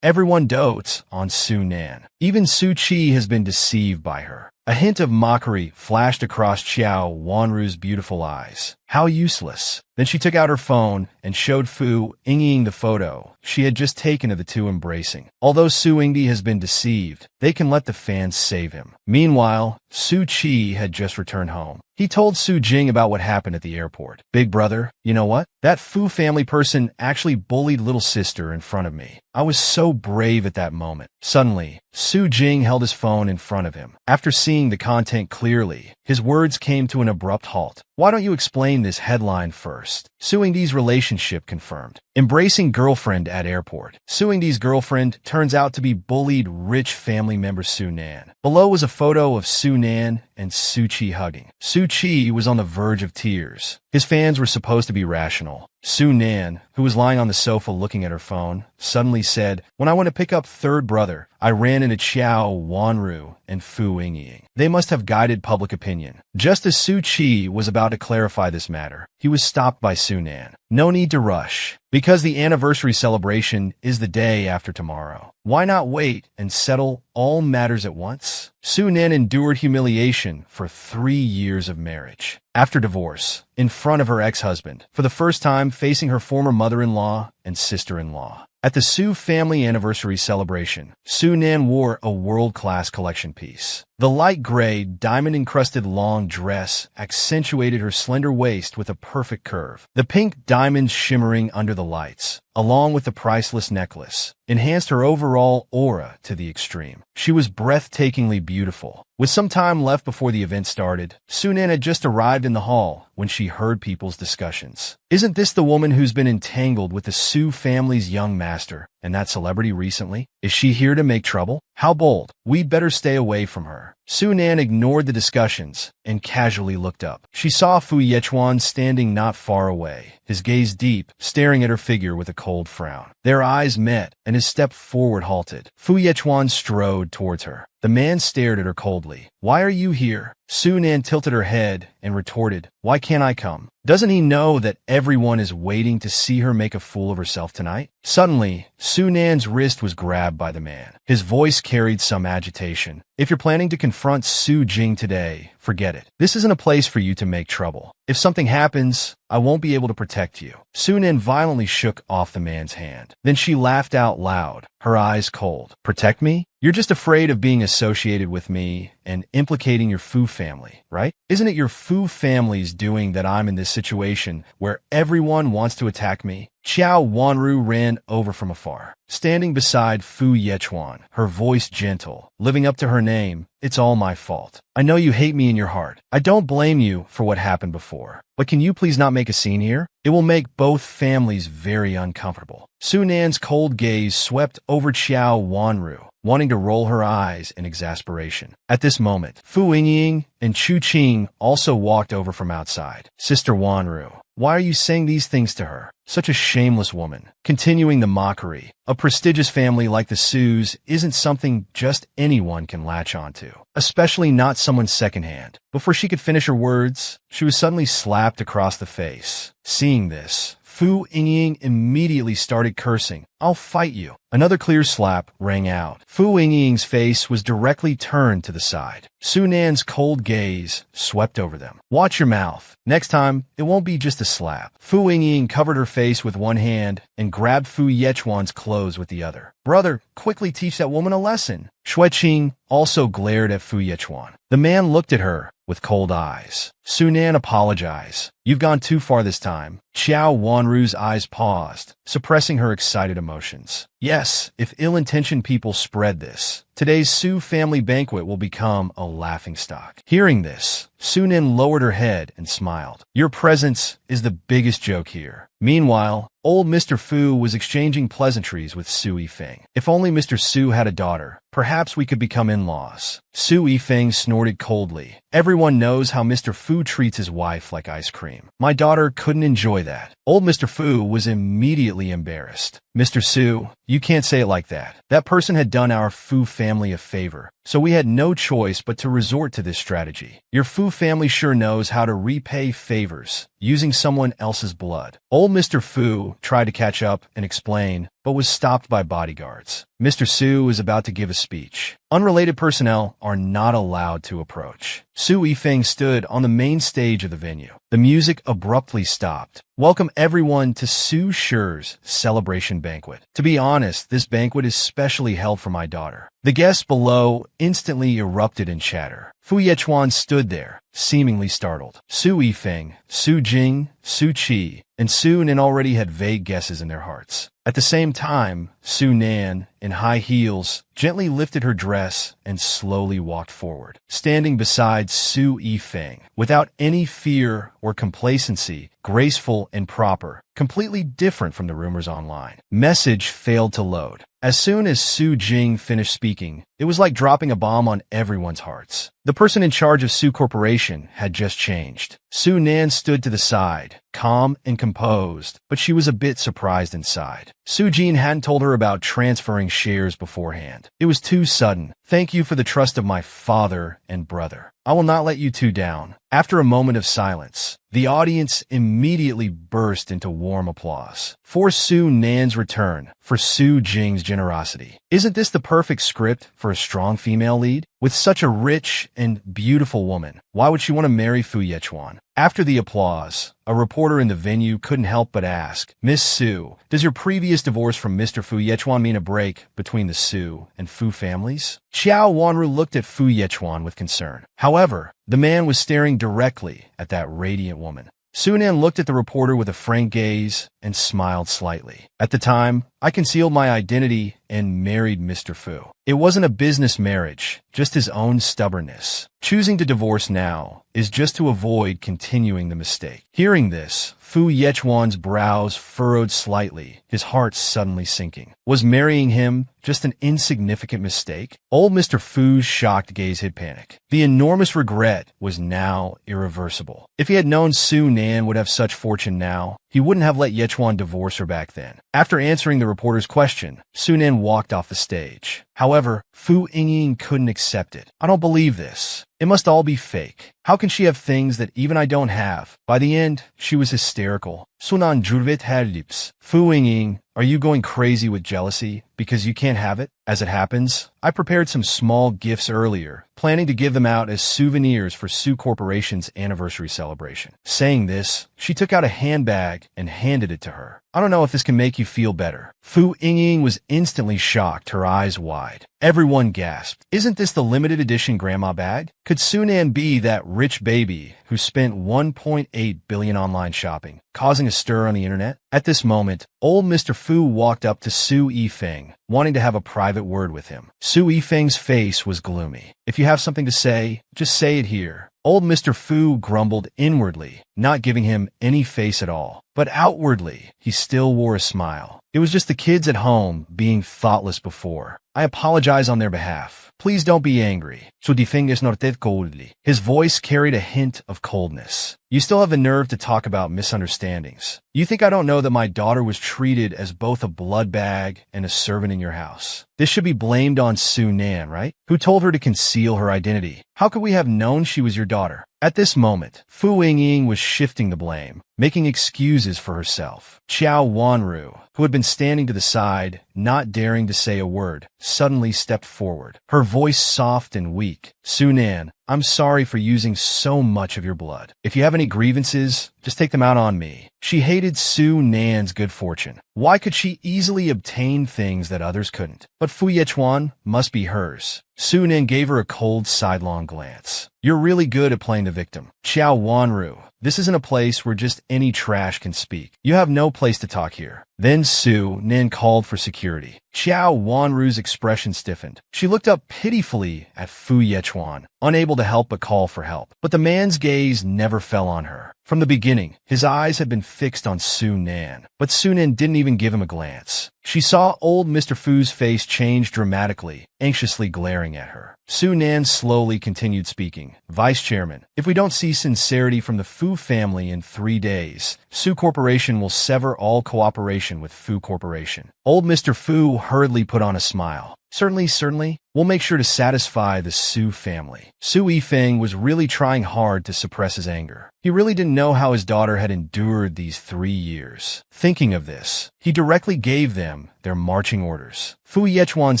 Everyone dotes on Su Nan. Even Su Qi has been deceived by her. A hint of mockery flashed across Xiao Wanru's beautiful eyes. How useless. Then she took out her phone and showed Fu Yingying the photo she had just taken of the two embracing. Although Su Yingdi has been deceived, they can let the fans save him. Meanwhile, Su Qi had just returned home. He told Su Jing about what happened at the airport. Big brother, you know what? That Fu family person actually bullied little sister in front of me. I was so brave at that moment. Suddenly, Su Jing held his phone in front of him. After seeing seeing the content clearly, his words came to an abrupt halt. Why don't you explain this headline first? Suing D's relationship confirmed. Embracing girlfriend at airport. Suing D's girlfriend turns out to be bullied rich family member Su Nan. Below was a photo of Su Nan and Su Chi hugging. Su Chi was on the verge of tears. His fans were supposed to be rational. Su Nan, who was lying on the sofa looking at her phone, suddenly said, "When I went to pick up third brother, I ran into Qiao Wanru and Fu Yingying. They must have guided public opinion." Just as Su Chi was about to clarify this matter, he was stopped by Su Nan. "No need to rush, because the anniversary celebration is the day after tomorrow. Why not wait and settle all matters at once?" Su Nan endured humiliation for 3 years of marriage. After divorce, in front of her ex-husband, for the first time facing her former mother-in-law and sister-in-law. At the Su family anniversary celebration, Su Nan wore a world-class collection piece. The light gray, diamond-encrusted long dress accentuated her slender waist with a perfect curve. The pink diamonds shimmering under the lights, along with the priceless necklace, enhanced her overall aura to the extreme. She was breathtakingly beautiful. With some time left before the event started, Su Nan had just arrived in the hall when she heard people's discussions. "Isn't this the woman who's been entangled with the Su family's young master and that celebrity recently? Is she here to make trouble? How bold. We'd better stay away from her." Su Nan ignored the discussions and casually looked up. She saw Fu Yechuan standing not far away, his gaze deep, staring at her figure with a cold frown. Their eyes met, and his step forward halted. Fu Yechuan strode towards her. The man stared at her coldly. "Why are you here?" Su Nan tilted her head and retorted, "Why can't I come? Doesn't he know that everyone is waiting to see her make a fool of herself tonight?" Suddenly, Su Nan's wrist was grabbed by the man. His voice carried some agitation. "If you're planning to confront Su Jing today, forget it. This isn't a place for you to make trouble. If something happens, I won't be able to protect you." Su Nan violently shook off the man's hand. Then she laughed out loud, her eyes cold. "Protect me? You're just afraid of being associated with me and implicating your Fu family, right? Isn't it your Fu family's doing that I'm in this situation where everyone wants to attack me?" Qiao Wanru ran over from afar, standing beside Fu Yechuan, her voice gentle, living up to her name. "It's all my fault. I know you hate me in your heart. I don't blame you for what happened before. But can you please not make a scene here? It will make both families very uncomfortable." Su Nan's cold gaze swept over Qiao Wanru, wanting to roll her eyes in exasperation. At this moment, Fu Yingying and Chu Qing also walked over from outside. "Sister Wanru, why are you saying these things to her? Such a shameless woman." Continuing the mockery, "A prestigious family like the Sus isn't something just anyone can latch onto, especially not someone secondhand." Before she could finish her words, she was suddenly slapped across the face. Seeing this, Fu Yingying immediately started cursing. "I'll fight you." Another clear slap rang out. Fu Yingying's face was directly turned to the side. Su Nan's cold gaze swept over them. "Watch your mouth. Next time, it won't be just a slap." Fu Yingying covered her face with one hand and grabbed Fu Yechuan's clothes with the other. "Brother, quickly teach that woman a lesson." Xue Qing also glared at Fu Yechuan. The man looked at her with cold eyes. Su Nan apologized. "You've gone too far this time." Qiao Wanru's eyes paused, suppressing her excited emotions. Yes, if ill-intentioned people spread this, today's Su family banquet will become a laughingstock. Hearing this, Su Nan lowered her head and smiled. "Your presence is the biggest joke here." Meanwhile, old Mr. Fu was exchanging pleasantries with Su Yifeng. "If only Mr. Su had a daughter, perhaps we could become in-laws." Su Yifeng snorted coldly. "Everyone knows how Mr. Fu treats his wife like ice cream. My daughter couldn't enjoy that." Old Mr. Fu was immediately embarrassed. "Mr. Su, you can't say it like that. That person had done our Fu family a favor, so we had no choice but to resort to this strategy. Your Fu family sure knows how to repay favors using someone else's blood." Old Mr. Fu tried to catch up and explain, but was stopped by bodyguards. Mr. Su was about to give a speech. Unrelated personnel are not allowed to approach. Su Yifeng stood on the main stage of the venue. The music abruptly stopped. "Welcome everyone to Su Shi's celebration banquet. To be honest, this banquet is specially held for my daughter." The guests below instantly erupted in chatter. Fu Yechuan stood there, seemingly startled. Su Yifeng, Su Jing, Su Chi, and Su Nan already had vague guesses in their hearts. At the same time, Su Nan, in high heels, gently lifted her dress and slowly walked forward, standing beside Su Yifeng, without any fear or complacency, graceful and proper, completely different from the rumors online. Message failed to load. As soon as Su Jing finished speaking, it was like dropping a bomb on everyone's hearts. The person in charge of Su Corporation had just changed. Su Nan stood to the side, calm and composed, but she was a bit surprised inside. Su Jin hadn't told her about transferring shares beforehand. It was too sudden. Thank you for the trust of my father and brother. I will not let you two down. After a moment of silence, the audience immediately burst into warm applause for Su Nan's return, for Su Jing's generosity. Isn't this the perfect script for a strong female lead? With such a rich and beautiful woman, why would she want to marry Fu Yechuan? After the applause, a reporter in the venue couldn't help but ask, Miss Su, does your previous divorce from Mr. Fu Yechuan mean a break between the Su and Fu families? Xiao Wanru looked at Fu Yechuan with concern. However, the man was staring directly at that radiant woman. Su Nan looked at the reporter with a frank gaze and smiled slightly. At the time, I concealed my identity and married Mr. Fu. It wasn't a business marriage, just his own stubbornness. Choosing to divorce now is just to avoid continuing the mistake. Hearing this, Fu Yechuan's brows furrowed slightly, his heart suddenly sinking. Was marrying him just an insignificant mistake? Old Mr. Fu's shocked gaze hid panic. The enormous regret was now irreversible. If he had known Su Nan would have such fortune now, he wouldn't have let Yechuan divorce her back then. After answering the reporter's question, Su Nan walked off the stage. However, Fu Yingying couldn't accept it. I don't believe this. It must all be fake. How can she have things that even I don't have? By the end, she was hysterical. Sunan Jurvit had lips. Fu Yingying, are you going crazy with jealousy because you can't have it? As it happens, I prepared some small gifts earlier, planning to give them out as souvenirs for Su Corporation's anniversary celebration. Saying this, she took out a handbag and handed it to her. I don't know if this can make you feel better. Fu Yingying was instantly shocked, her eyes wide. Everyone gasped. Isn't this the limited edition grandma bag? Could Su Nan be that rich baby who spent 1.8 billion online shopping, causing a stir on the internet? At this moment, old Mr. Fu walked up to Su Yifeng, wanting to have a private word with him. Su Yifeng's face was gloomy. If you have something to say, just say it here. Old Mr. Fu grumbled inwardly, not giving him any face at all. But outwardly, he still wore a smile. It was just the kids at home being thoughtless before. I apologize on their behalf. Please don't be angry. Su Yifeng is norted coldly. His voice carried a hint of coldness. You still have the nerve to talk about misunderstandings. You think I don't know that my daughter was treated as both a blood bag and a servant in your house? This should be blamed on Su Nan, right? Who told her to conceal her identity? How could we have known she was your daughter? At this moment, Fu Yingying was shifting the blame, making excuses for herself. Xiao Wanru, who had been standing to the side, not daring to say a word, suddenly stepped forward, her voice soft and weak. Su Nan, I'm sorry for using so much of your blood. If you have any grievances, just take them out on me. She hated Su Nan's good fortune. Why could she easily obtain things that others couldn't? But Fu Yechuan must be hers. Su Nan gave her a cold sidelong glance. You're really good at playing the victim. Xiao Wanru, this isn't a place where just any trash can speak. You have no place to talk here. Then Su Nan called for security. Xiao Wanru's expression stiffened. She looked up pitifully at Fu Yechuan, unable to help but call for help. But the man's gaze never fell on her. From the beginning, his eyes had been fixed on Su Nan, but Su Nan didn't even give him a glance. She saw old Mr. Fu's face change dramatically, anxiously glaring at her. Su Nan slowly continued speaking. Vice Chairman, if we don't see sincerity from the Fu family in 3 days, Su Corporation will sever all cooperation with Fu Corporation. Old Mr. Fu hurriedly put on a smile. Certainly. We'll make sure to satisfy the Su family. Su Yifeng was really trying hard to suppress his anger. He really didn't know how his daughter had endured these 3 years. Thinking of this, he directly gave them their marching orders. Fu Yechuan's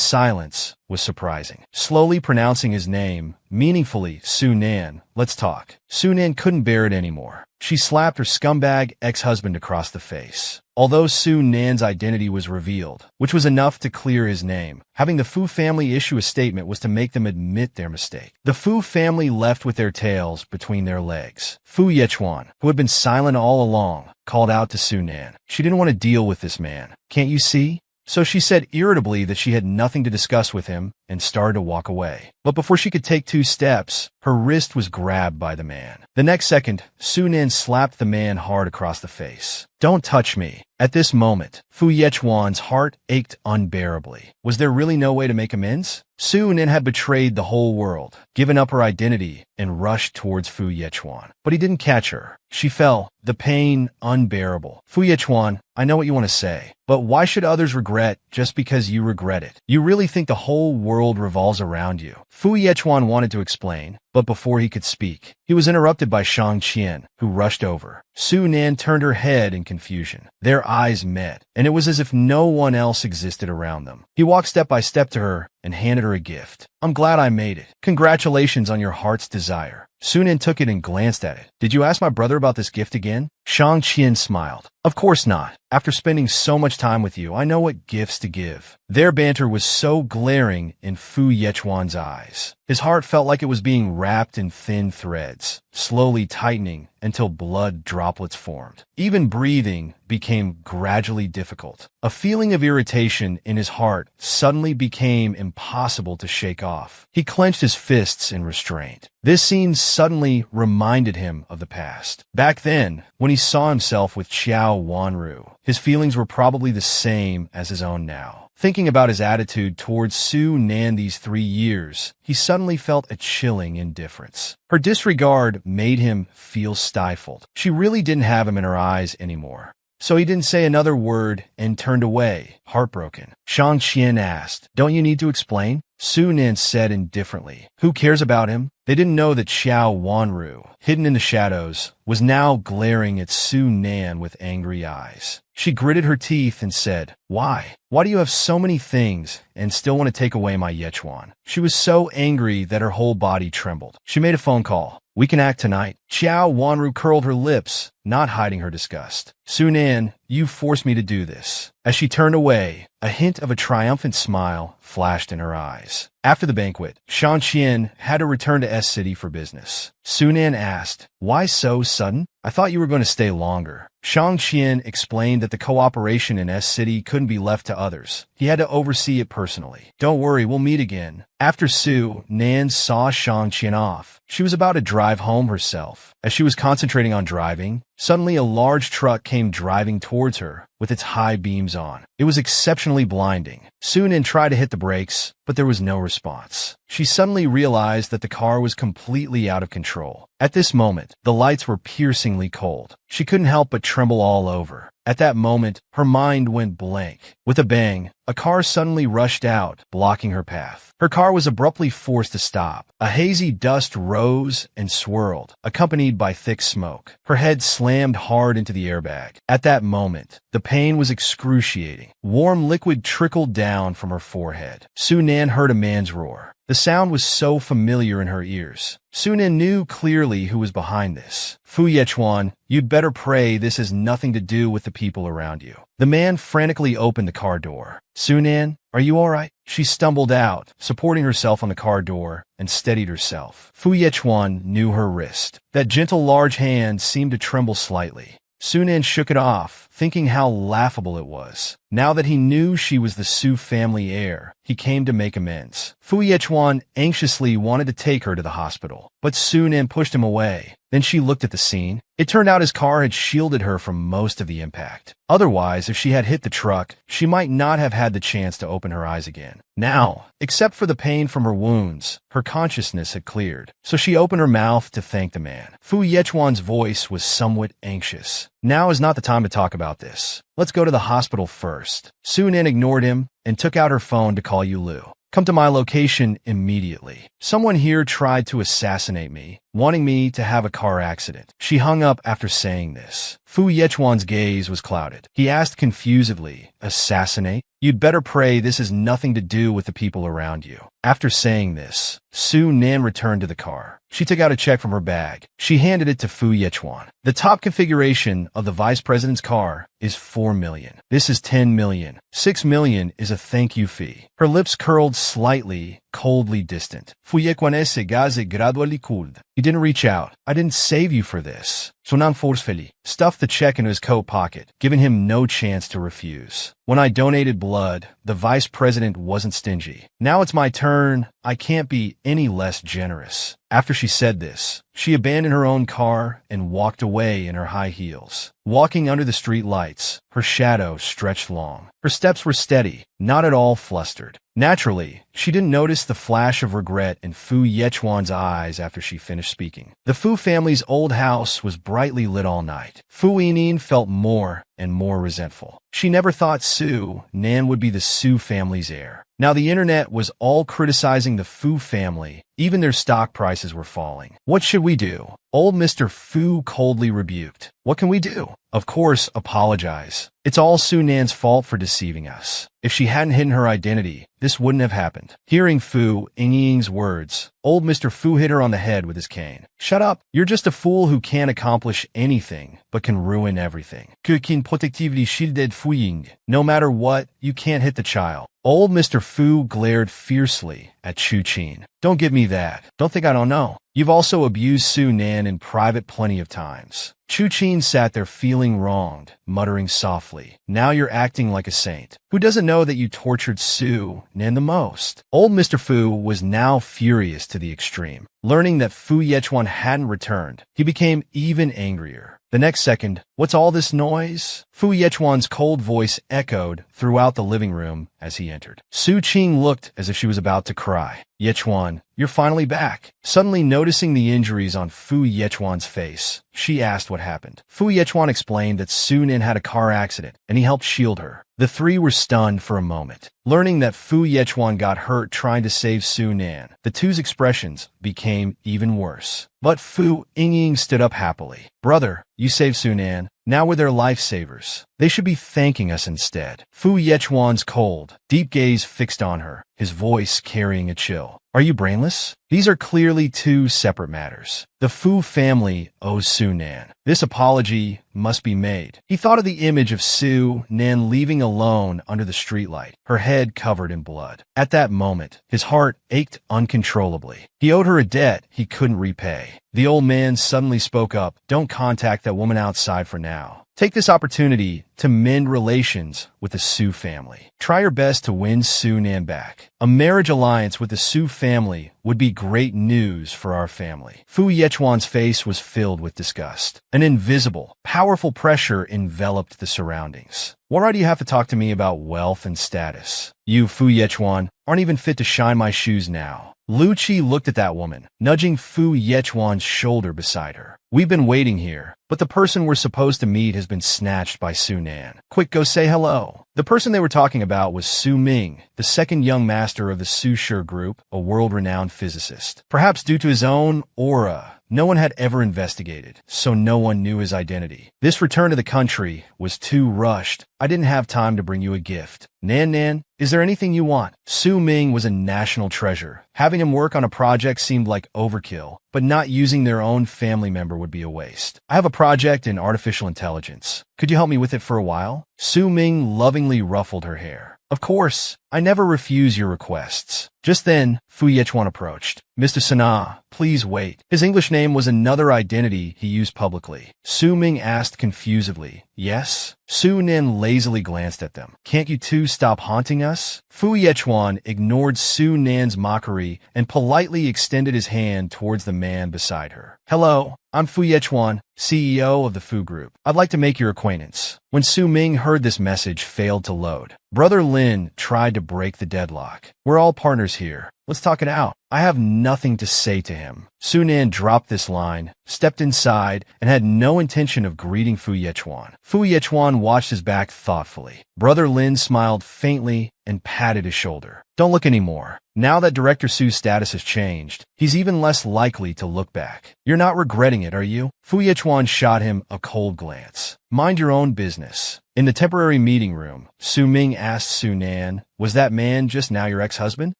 silence was surprising. Slowly pronouncing his name, meaningfully, Su Nan, let's talk. Su Nan couldn't bear it anymore. She slapped her scumbag ex-husband across the face. Although Su Nan's identity was revealed, which was enough to clear his name, having the Fu family issue a statement was to make them admit their mistake. The Fu family left with their tails between their legs. Fu Yechuan, who had been silent all along, called out to Su Nan. She didn't want to deal with this man. Can't you see? So she said irritably that she had nothing to discuss with him and started to walk away. But before she could take 2 steps, her wrist was grabbed by the man. The next second, Su Nan slapped the man hard across the face. Don't touch me. At this moment, Fu Yechuan's heart ached unbearably. Was there really no way to make amends? Su Nan had betrayed the whole world, given up her identity, and rushed towards Fu Yechuan. But he didn't catch her. She fell, the pain unbearable. Fu Yechuan, I know what you want to say, but why should others regret just because you regret it? You really think the whole world revolves around you? Fu Yechuan wanted to explain, but before he could speak, he was interrupted by Shang Qian, who rushed over. Su Nan turned her head in confusion. Their eyes met, and it was as if no one else existed around them. He walked step by step to her and handed her a gift. I'm glad I made it. Congratulations on your heart's desire. Su Nan took it and glanced at it. Did you ask my brother about this gift again? Shang Qian smiled. Of course not. After spending so much time with you, I know what gifts to give. Their banter was so glaring in Fu Yechuan's eyes. His heart felt like it was being wrapped in thin threads, slowly tightening until blood droplets formed. Even breathing became gradually difficult. A feeling of irritation in his heart suddenly became impossible to shake off. He clenched his fists in restraint. This scene suddenly reminded him of the past. Back then, when he saw himself with Qiao Wanru, his feelings were probably the same as his own now. Thinking about his attitude towards Su Nan these 3 years, he suddenly felt a chilling indifference. Her disregard made him feel stifled. She really didn't have him in her eyes anymore. So he didn't say another word and turned away, heartbroken. Shang Qian asked, "Don't you need to explain?" Su Nan said indifferently, "Who cares about him?" They didn't know that Qiao Wanru, hidden in the shadows, was now glaring at Su Nan with angry eyes. She gritted her teeth and said, "Why? Why do you have so many things and still want to take away my Yechuan?" She was so angry that her whole body trembled. She made a phone call. "We can act tonight." Qiao Wanru curled her lips, not hiding her disgust. "Su Nan, you forced me to do this." As she turned away, a hint of a triumphant smile flashed in her eyes. After the banquet, Shang Qian had to return to S City for business. Su Nan asked, "Why so sudden? I thought you were going to stay longer." Shang Qian explained that the cooperation in S City couldn't be left to others. He had to oversee it personally. "Don't worry, we'll meet again." After Su Nan saw Shang Qian off, she was about to drive home herself. As she was concentrating on driving, suddenly a large truck came driving towards her with its high beams on. It was exceptionally blinding. Su Nan tried to hit the brakes, but there was no response. She suddenly realized that the car was completely out of control. At this moment, the lights were piercingly cold. She couldn't help but tremble all over. At that moment, her mind went blank. With a bang, a car suddenly rushed out, blocking her path. Her car was abruptly forced to stop. A hazy dust rose and swirled, accompanied by thick smoke. Her head slammed hard into the airbag. At that moment, the pain was excruciating. Warm liquid trickled down from her forehead. Su Nan heard a man's roar. The sound was so familiar in her ears. Su Nan knew clearly who was behind this. "Fu Yechuan, you'd better pray this has nothing to do with the people around you." The man frantically opened the car door. "Su Nan, are you all right?" She stumbled out, supporting herself on the car door, and steadied herself. Fu Yechuan knew her wrist. That gentle large hand seemed to tremble slightly. Su Nan shook it off, thinking how laughable it was. Now that he knew she was the Su family heir, he came to make amends. Fu Yechuan anxiously wanted to take her to the hospital, but Su Nan pushed him away. Then she looked at the scene. It turned out his car had shielded her from most of the impact. Otherwise, if she had hit the truck, she might not have had the chance to open her eyes again. Now, except for the pain from her wounds, her consciousness had cleared. So she opened her mouth to thank the man. Fu Yechuan's voice was somewhat anxious. "Now is not the time to talk about this. Let's go to the hospital first." Su Nan ignored him and took out her phone to call Yu Lu. "Come to my location immediately. Someone here tried to assassinate me. wanting me to have a car accident. She hung up after saying this. Fu Yechuan's gaze was clouded. He asked confusedly, assassinate? You'd better pray this has nothing to do with the people around you. After saying this, Su Nan returned to the car. She took out a check from her bag. She handed it to Fu Yechuan. The top configuration of the vice president's car is 4 million. This is 10 million. 6 million is a thank you fee. Her lips curled slightly, coldly distant. Fu Yechuan ese gaze gradually cooled. You didn't reach out. I didn't save you for this. Sonan forcefully stuffed the check into his coat pocket, giving him no chance to refuse. When I donated blood, the vice president wasn't stingy. Now it's my turn. I can't be any less generous. After she said this, she abandoned her own car and walked away in her high heels. Walking under the street lights, her shadow stretched long. Her steps were steady, not at all flustered. Naturally, she didn't notice the flash of regret in Fu Yechuan's eyes after she finished speaking. The Fu family's old house was brightly lit all night. Fu Yining felt more and more resentful. She never thought Su Nan would be the Su family's heir. Now the internet was all criticizing the Fu family. Even their stock prices were falling. What should we do? Old Mr. Fu coldly rebuked. What can we do? Of course, apologize. It's all Su Nan's fault for deceiving us. If she hadn't hidden her identity, this wouldn't have happened. Hearing Fu Yingying's words, old Mr. Fu hit her on the head with his cane. Shut up. You're just a fool who can't accomplish anything, but can ruin everything. Kukin protectively shielded Fu Ying. No matter what, you can't hit the child. Old Mr. Fu glared fiercely at Chu Qin. Don't give me that. Don't think I don't know. You've also abused Su Nan in private plenty of times. Chu Qin sat there feeling wronged, muttering softly. Now you're acting like a saint. Who doesn't know that you tortured Su Nan the most? Old Mr. Fu was now furious to the extreme. Learning that Fu Yechuan hadn't returned, he became even angrier. The next second, what's all this noise? Fu Yechuan's cold voice echoed throughout the living room as he entered. Su Qing looked as if she was about to cry. Yechuan, you're finally back. Suddenly noticing the injuries on Fu Yechuan's face, she asked what happened. Fu Yechuan explained that Su Nan had a car accident, and he helped shield her. The three were stunned for a moment. Learning that Fu Yechuan got hurt trying to save Su Nan, the two's expressions became even worse. But Fu Yingying stood up happily. Brother, you saved Su Nan. Now we're their lifesavers. They should be thanking us instead. Fu Yechuan's cold, deep gaze fixed on her, his voice carrying a chill. Are you brainless? These are clearly two separate matters. The Fu family owes Su Nan. This apology must be made. He thought of the image of Su Nan leaving alone under the streetlight, her head covered in blood. At that moment, his heart ached uncontrollably. He owed her a debt he couldn't repay. The old man suddenly spoke up. Don't contact that woman outside for now. Take this opportunity to mend relations with the Su family. Try your best to win Su Nan back. A marriage alliance with the Su family would be great news for our family. Fu Yechuan's face was filled with disgust. An invisible, powerful pressure enveloped the surroundings. What right do you have to talk to me about wealth and status? You, Fu Yechuan, aren't even fit to shine my shoes now. Lu Qi looked at that woman, nudging Fu Yechuan's shoulder beside her. We've been waiting here, but the person we're supposed to meet has been snatched by Su Nan. Quick, go say hello. The person they were talking about was Su Ming, the second young master of the Su Shi group, a world-renowned physicist. Perhaps due to his own aura, no one had ever investigated, so no one knew his identity. This return to the country was too rushed. I didn't have time to bring you a gift. Nan, is there anything you want? Su Ming was a national treasure. Having him work on a project seemed like overkill, but not using their own family member would be a waste. I have a project in artificial intelligence. Could you help me with it for a while? Su Ming lovingly ruffled her hair. Of course, I never refuse your requests. Just then, Fu Yechuan approached. Mr. Sana, please wait. His English name was another identity he used publicly. Su Ming asked confusedly, yes? Su Nan lazily glanced at them. Can't you two stop haunting us? Fu Yechuan ignored Su Nan's mockery and politely extended his hand towards the man beside her. Hello, I'm Fu Yechuan, CEO of the Fu Group. I'd like to make your acquaintance. When Su Ming heard this message failed to load, Brother Lin tried to break the deadlock. We're all partners here. Let's talk it out. I have nothing to say to him. Su Nan dropped this line, stepped inside, and had no intention of greeting Fu Yechuan. Fu Yechuan watched his back thoughtfully. Brother Lin smiled faintly and patted his shoulder. Don't look anymore. Now that Director Su's status has changed, he's even less likely to look back. You're not regretting it, are you? Fu Yichuan shot him a cold glance. Mind your own business. In the temporary meeting room, Su Ming asked Su Nan, was that man just now your ex-husband?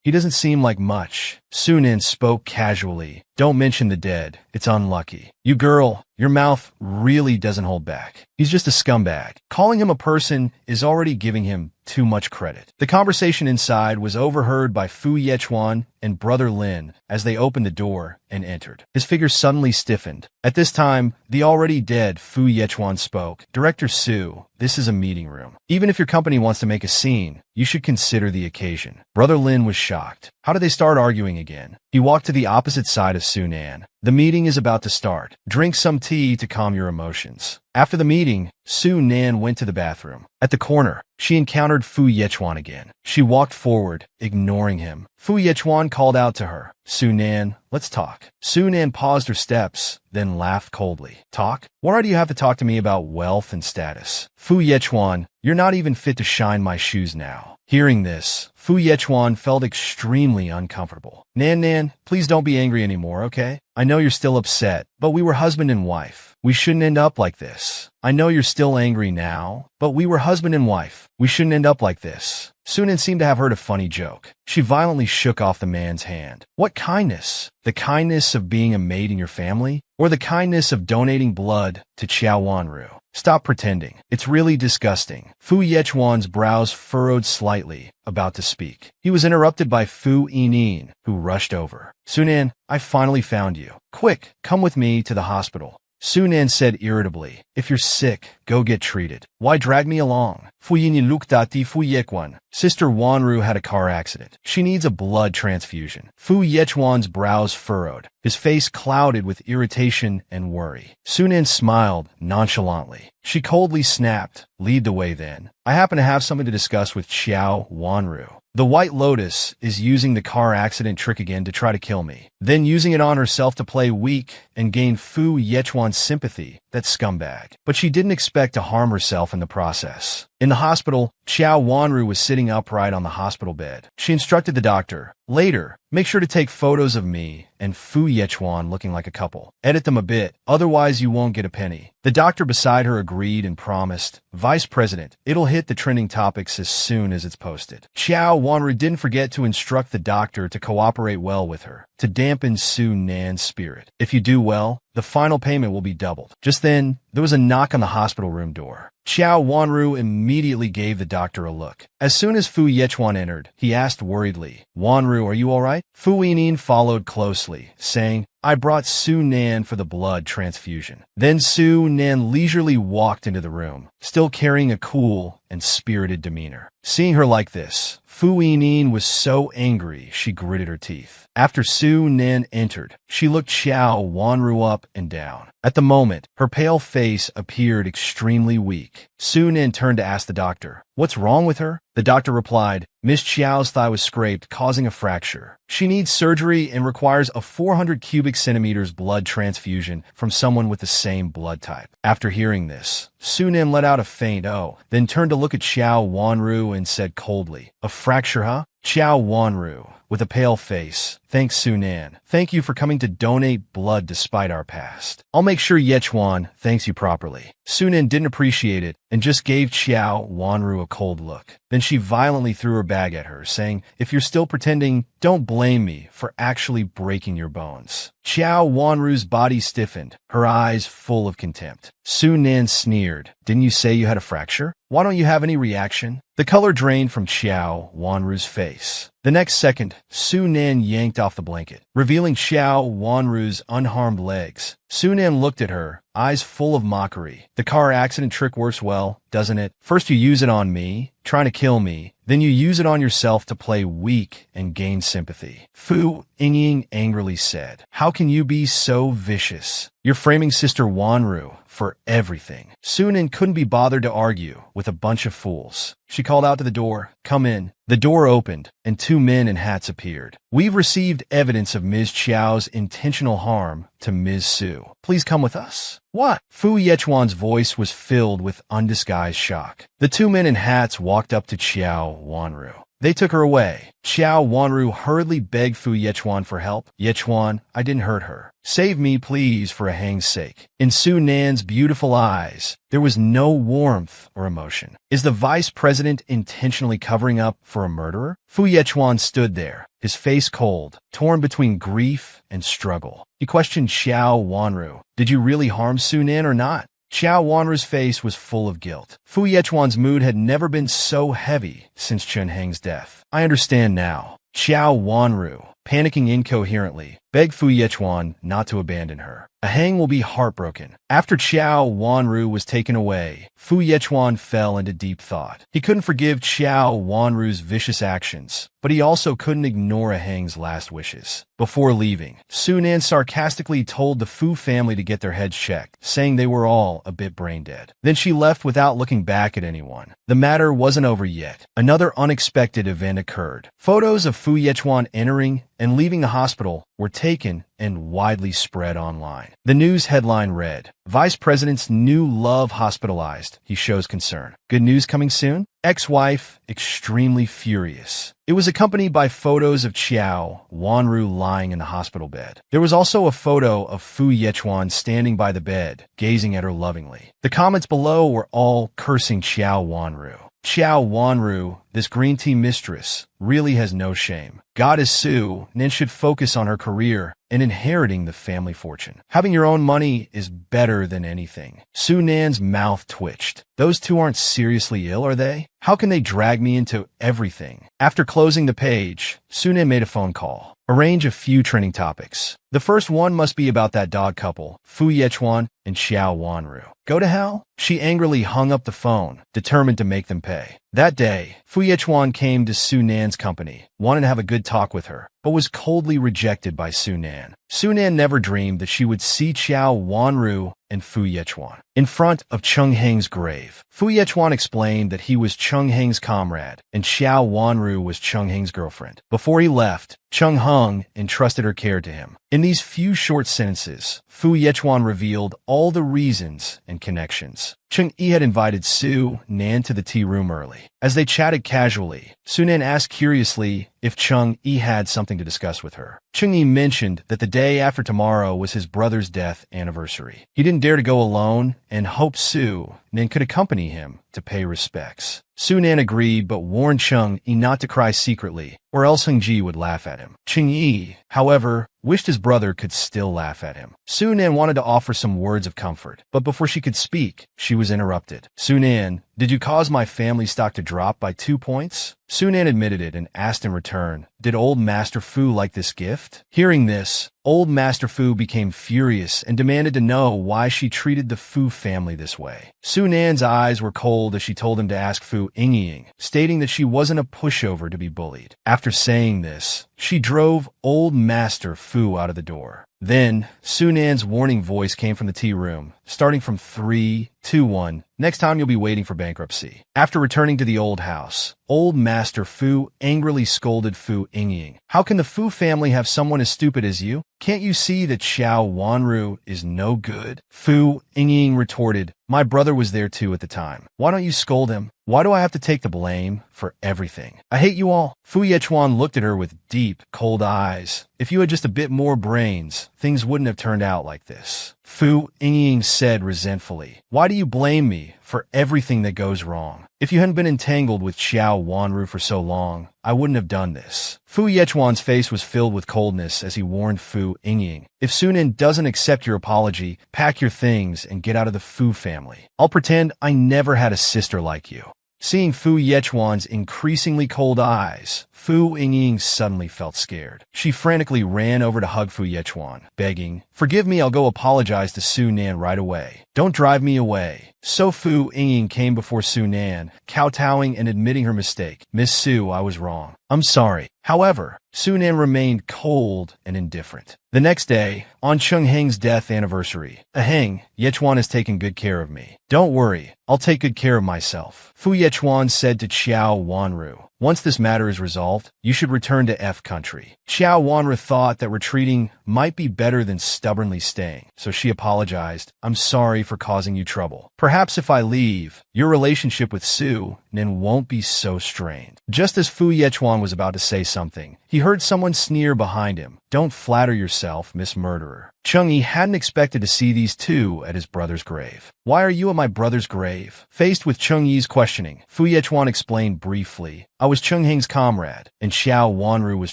He doesn't seem like much. Su Nan spoke casually. Don't mention the dead. It's unlucky. You girl, your mouth really doesn't hold back. He's just a scumbag. Calling him a person is already giving him too much credit. The conversation inside was overheard by Fu Yichuan and Brother Lin as they opened the door and entered. His figure suddenly stiffened. At this time, the already dead Fu Yichuan spoke. Director Su, this is a meeting room. Even if your company wants to make a scene, you should consider the occasion. Brother Lin was shocked. How did they start arguing again? He walked to the opposite side of Su Nan. The meeting is about to start. Drink some tea to calm your emotions. After the meeting, Su Nan went to the bathroom. At the corner, she encountered Fu Yichuan again. She walked forward, ignoring him. Fu Yichuan called out to her, Su Nan, let's talk. Su Nan paused her steps, then laughed coldly. Talk? Why do you have to talk to me about wealth and status? Fu Yichuan, you're not even fit to shine my shoes now. Hearing this, Fu Yichuan felt extremely uncomfortable. Nan, please don't be angry anymore, okay? I know you're still upset, but we were husband and wife. We shouldn't end up like this. I know you're still angry now, but we were husband and wife. We shouldn't end up like this. Su Nan seemed to have heard a funny joke. She violently shook off the man's hand. What kindness? The kindness of being a maid in your family? Or the kindness of donating blood to Qiao Wanru? Stop pretending. It's really disgusting. Fu Yichuan's brows furrowed slightly, about to speak. He was interrupted by Fu Yining, who rushed over. Su Nan, I finally found you. Quick, come with me to the hospital. Su Nan said irritably, if you're sick, go get treated. Why drag me along? Fu Yining looked at the Fu Yichuan. Sister Wanru had a car accident. She needs a blood transfusion. Fu Yichuan's brows furrowed, his face clouded with irritation and worry. Su Nan smiled nonchalantly. She coldly snapped, lead the way then. I happen to have something to discuss with Qiao Wanru. The White Lotus is using the car accident trick again to try to kill me, then using it on herself to play weak and gain Fu Yichuan's sympathy. That scumbag. But she didn't expect to harm herself in the process. In the hospital, Qiao Wanru was sitting upright on the hospital bed. She instructed the doctor, later, make sure to take photos of me and Fu Yichuan looking like a couple. Edit them a bit, otherwise you won't get a penny. The doctor beside her agreed and promised, Vice President, it'll hit the trending topics as soon as it's posted. Qiao Wanru didn't forget to instruct the doctor to cooperate well with her, to dampen Su Nan's spirit. If you do well, the final payment will be doubled. Just then, there was a knock on the hospital room door. Qiao Wanru immediately gave the doctor a look. As soon as Fu Yichuan entered, he asked worriedly, Wanru, are you all right? Fu Yining followed closely, saying, I brought Su Nan for the blood transfusion. Then Su Nan leisurely walked into the room, still carrying a cool and spirited demeanor. Seeing her like this, Fu Yining was so angry she gritted her teeth. After Su Nan entered, she looked Qiao Wanru up and down. At the moment, her pale face appeared extremely weak. Su Nan turned to ask the doctor, what's wrong with her? The doctor replied, Miss Qiao's thigh was scraped, causing a fracture. She needs surgery and requires a 400 cubic centimeters blood transfusion from someone with the same blood type. After hearing this, Su Nan let out a faint "oh," then turned to look at Qiao Wanru and said coldly, a fracture, huh? Qiao Wanru, with a pale face, thanks Su Nan. Thank you for coming to donate blood despite our past. I'll make sure Yichuan thanks you properly. Su Nan didn't appreciate it and just gave Qiao Wanru a cold look. Then she violently threw her bag at her, saying, if you're still pretending, don't blame me for actually breaking your bones. Qiao Wanru's body stiffened, her eyes full of contempt. Su Nan sneered, didn't you say you had a fracture? Why don't you have any reaction? The color drained from Qiao Wanru's face. The next second, Su Nan yanked off the blanket, revealing Qiao Wanru's unharmed legs. Su Nan looked at her, eyes full of mockery. The car accident trick works well, doesn't it? First you use it on me, trying to kill me, then you use it on yourself to play weak and gain sympathy. Fu Yining angrily said, how can you be so vicious? You're framing Sister Wanru for everything. Su Nan couldn't be bothered to argue with a bunch of fools. She called out to the door, come in. The door opened, and two men in hats appeared. We've received evidence of Ms. Qiao's intentional harm to Ms. Su. Please come with us. What? Fu Yichuan's voice was filled with undisguised shock. The two men in hats walked up to Qiao Wanru. They took her away. Xiao Wanru hurriedly begged Fu Yechuan for help. Yechuan, I didn't hurt her. Save me, please, for a hang's sake. In Su Nan's beautiful eyes, there was no warmth or emotion. Is the vice president intentionally covering up for a murderer? Fu Yechuan stood there, his face cold, torn between grief and struggle. He questioned Xiao Wanru. Did you really harm Su Nan or not? Xiao Wanru's face was full of guilt. Fu Yechuan's mood had never been so heavy since Chen Heng's death. I understand now. Xiao Wanru, panicking incoherently, begged Fu Yechuan not to abandon her. A Heng will be heartbroken. After Xiao Wanru was taken away, Fu Yechuan fell into deep thought. He couldn't forgive Xiao Wanru's vicious actions, but he also couldn't ignore a Heng's last wishes. Before leaving, Su Nan sarcastically told the Fu family to get their heads checked, saying they were all a bit brain dead. Then she left without looking back at anyone. The matter wasn't over yet. Another unexpected event occurred. Photos of Fu Yechuan entering and leaving the hospital were taken and widely spread online. The news headline read, Vice President's new love hospitalized. He shows concern. Good news coming soon? Ex-wife, extremely furious. It was accompanied by photos of Xiao Wanru lying in the hospital bed. There was also a photo of Fu Yechuan standing by the bed, gazing at her lovingly. The comments below were all cursing Xiao Wanru. Xiao Wanru, this green tea mistress, really has no shame. Goddess Su Nan should focus on her career and inheriting the family fortune. Having your own money is better than anything. Su Nan's mouth twitched. Those two aren't seriously ill, are they? How can they drag me into everything? After closing the page, Su Nan made a phone call. Arrange a few trending topics. The first one must be about that dog couple, Fu Yechuan and Xiao Wanru. Go to hell? She angrily hung up the phone, determined to make them pay. That day, Fu Yechuan came to Su Nan's company, wanted to have a good talk with her, but was coldly rejected by Su Nan. Su Nan never dreamed that she would see Xiao Wanru and Fu Yechuan in front of Cheng Heng's grave. Fu Yechuan explained that he was Cheng Heng's comrade, and Xiao Wanru was Cheng Heng's girlfriend. Before he left, Cheng Heng entrusted her care to him. In these few short sentences, Fu Yechuan revealed all the reasons and connections. Cheng Yi had invited Su Nan to the tea room early. As they chatted casually, Su Nan asked curiously if Cheng Yi had something to discuss with her. Cheng Yi mentioned that the day after tomorrow was his brother's death anniversary. He didn't dare to go alone and hoped Su Nan could accompany him to pay respects. Su Nan agreed but warned Cheng Yi not to cry secretly, or else Heng Ji would laugh at him. Cheng Yi, however, wished his brother could still laugh at him. Su Nan wanted to offer some words of comfort, but before she could speak, she was interrupted. Su Nan, did you cause my family stock to drop by 2 points? Su Nan admitted it and asked in return, did old Master Fu like this gift? Hearing this, old Master Fu became furious and demanded to know why she treated the Fu family this way. Su Nan's eyes were cold as she told him to ask Fu Yingying, stating that she wasn't a pushover to be bullied. After saying this, she drove old Master Fu out of the door. Then, Su Nan's warning voice came from the tea room, starting from 3, 2, 1. Next time you'll be waiting for bankruptcy. After returning to the old house, old Master Fu angrily scolded Fu Yingying. How can the Fu family have someone as stupid as you? Can't you see that Xiao Wanru is no good? Fu Yingying retorted, my brother was there too at the time. Why don't you scold him? Why do I have to take the blame for everything? I hate you all. Fu Yechuan looked at her with deep, cold eyes. If you had just a bit more brains, things wouldn't have turned out like this. Fu Yingying said resentfully, why do you blame me for everything that goes wrong? If you hadn't been entangled with Xiao Wanru for so long, I wouldn't have done this. Fu Yechuan's face was filled with coldness as he warned Fu Yingying, if Su Nan doesn't accept your apology, pack your things and get out of the Fu family. I'll pretend I never had a sister like you. Seeing Fu Yechuan's increasingly cold eyes, Fu Yingying suddenly felt scared. She frantically ran over to hug Fu Yechuan, begging, forgive me, I'll go apologize to Su Nan right away. Don't drive me away. So Fu Yingying came before Su Nan, kowtowing and admitting her mistake. Miss Su, I was wrong. I'm sorry. However, Su Nan remained cold and indifferent. The next day, on Cheng Heng's death anniversary, a Heng, Yechuan has taken good care of me. Don't worry, I'll take good care of myself. Fu Yechuan said to Xiao Wanru, Once this matter is resolved, you should return to F country. Xiao Wanru thought that retreating might be better than stubbornly staying, so she apologized. I'm sorry for causing you trouble. Perhaps if I leave, your relationship with Su Nen won't be so strained. Just as Fu Yechuan was about to say something, he heard someone sneer behind him. Don't flatter yourself, Miss Murderer. Cheng-Yi hadn't expected to see these two at his brother's grave. Why are you at my brother's grave? Faced with Cheng-Yi's questioning, Fu Yechuan explained briefly, I was Cheng-Heng's comrade, and Xiao Wanru was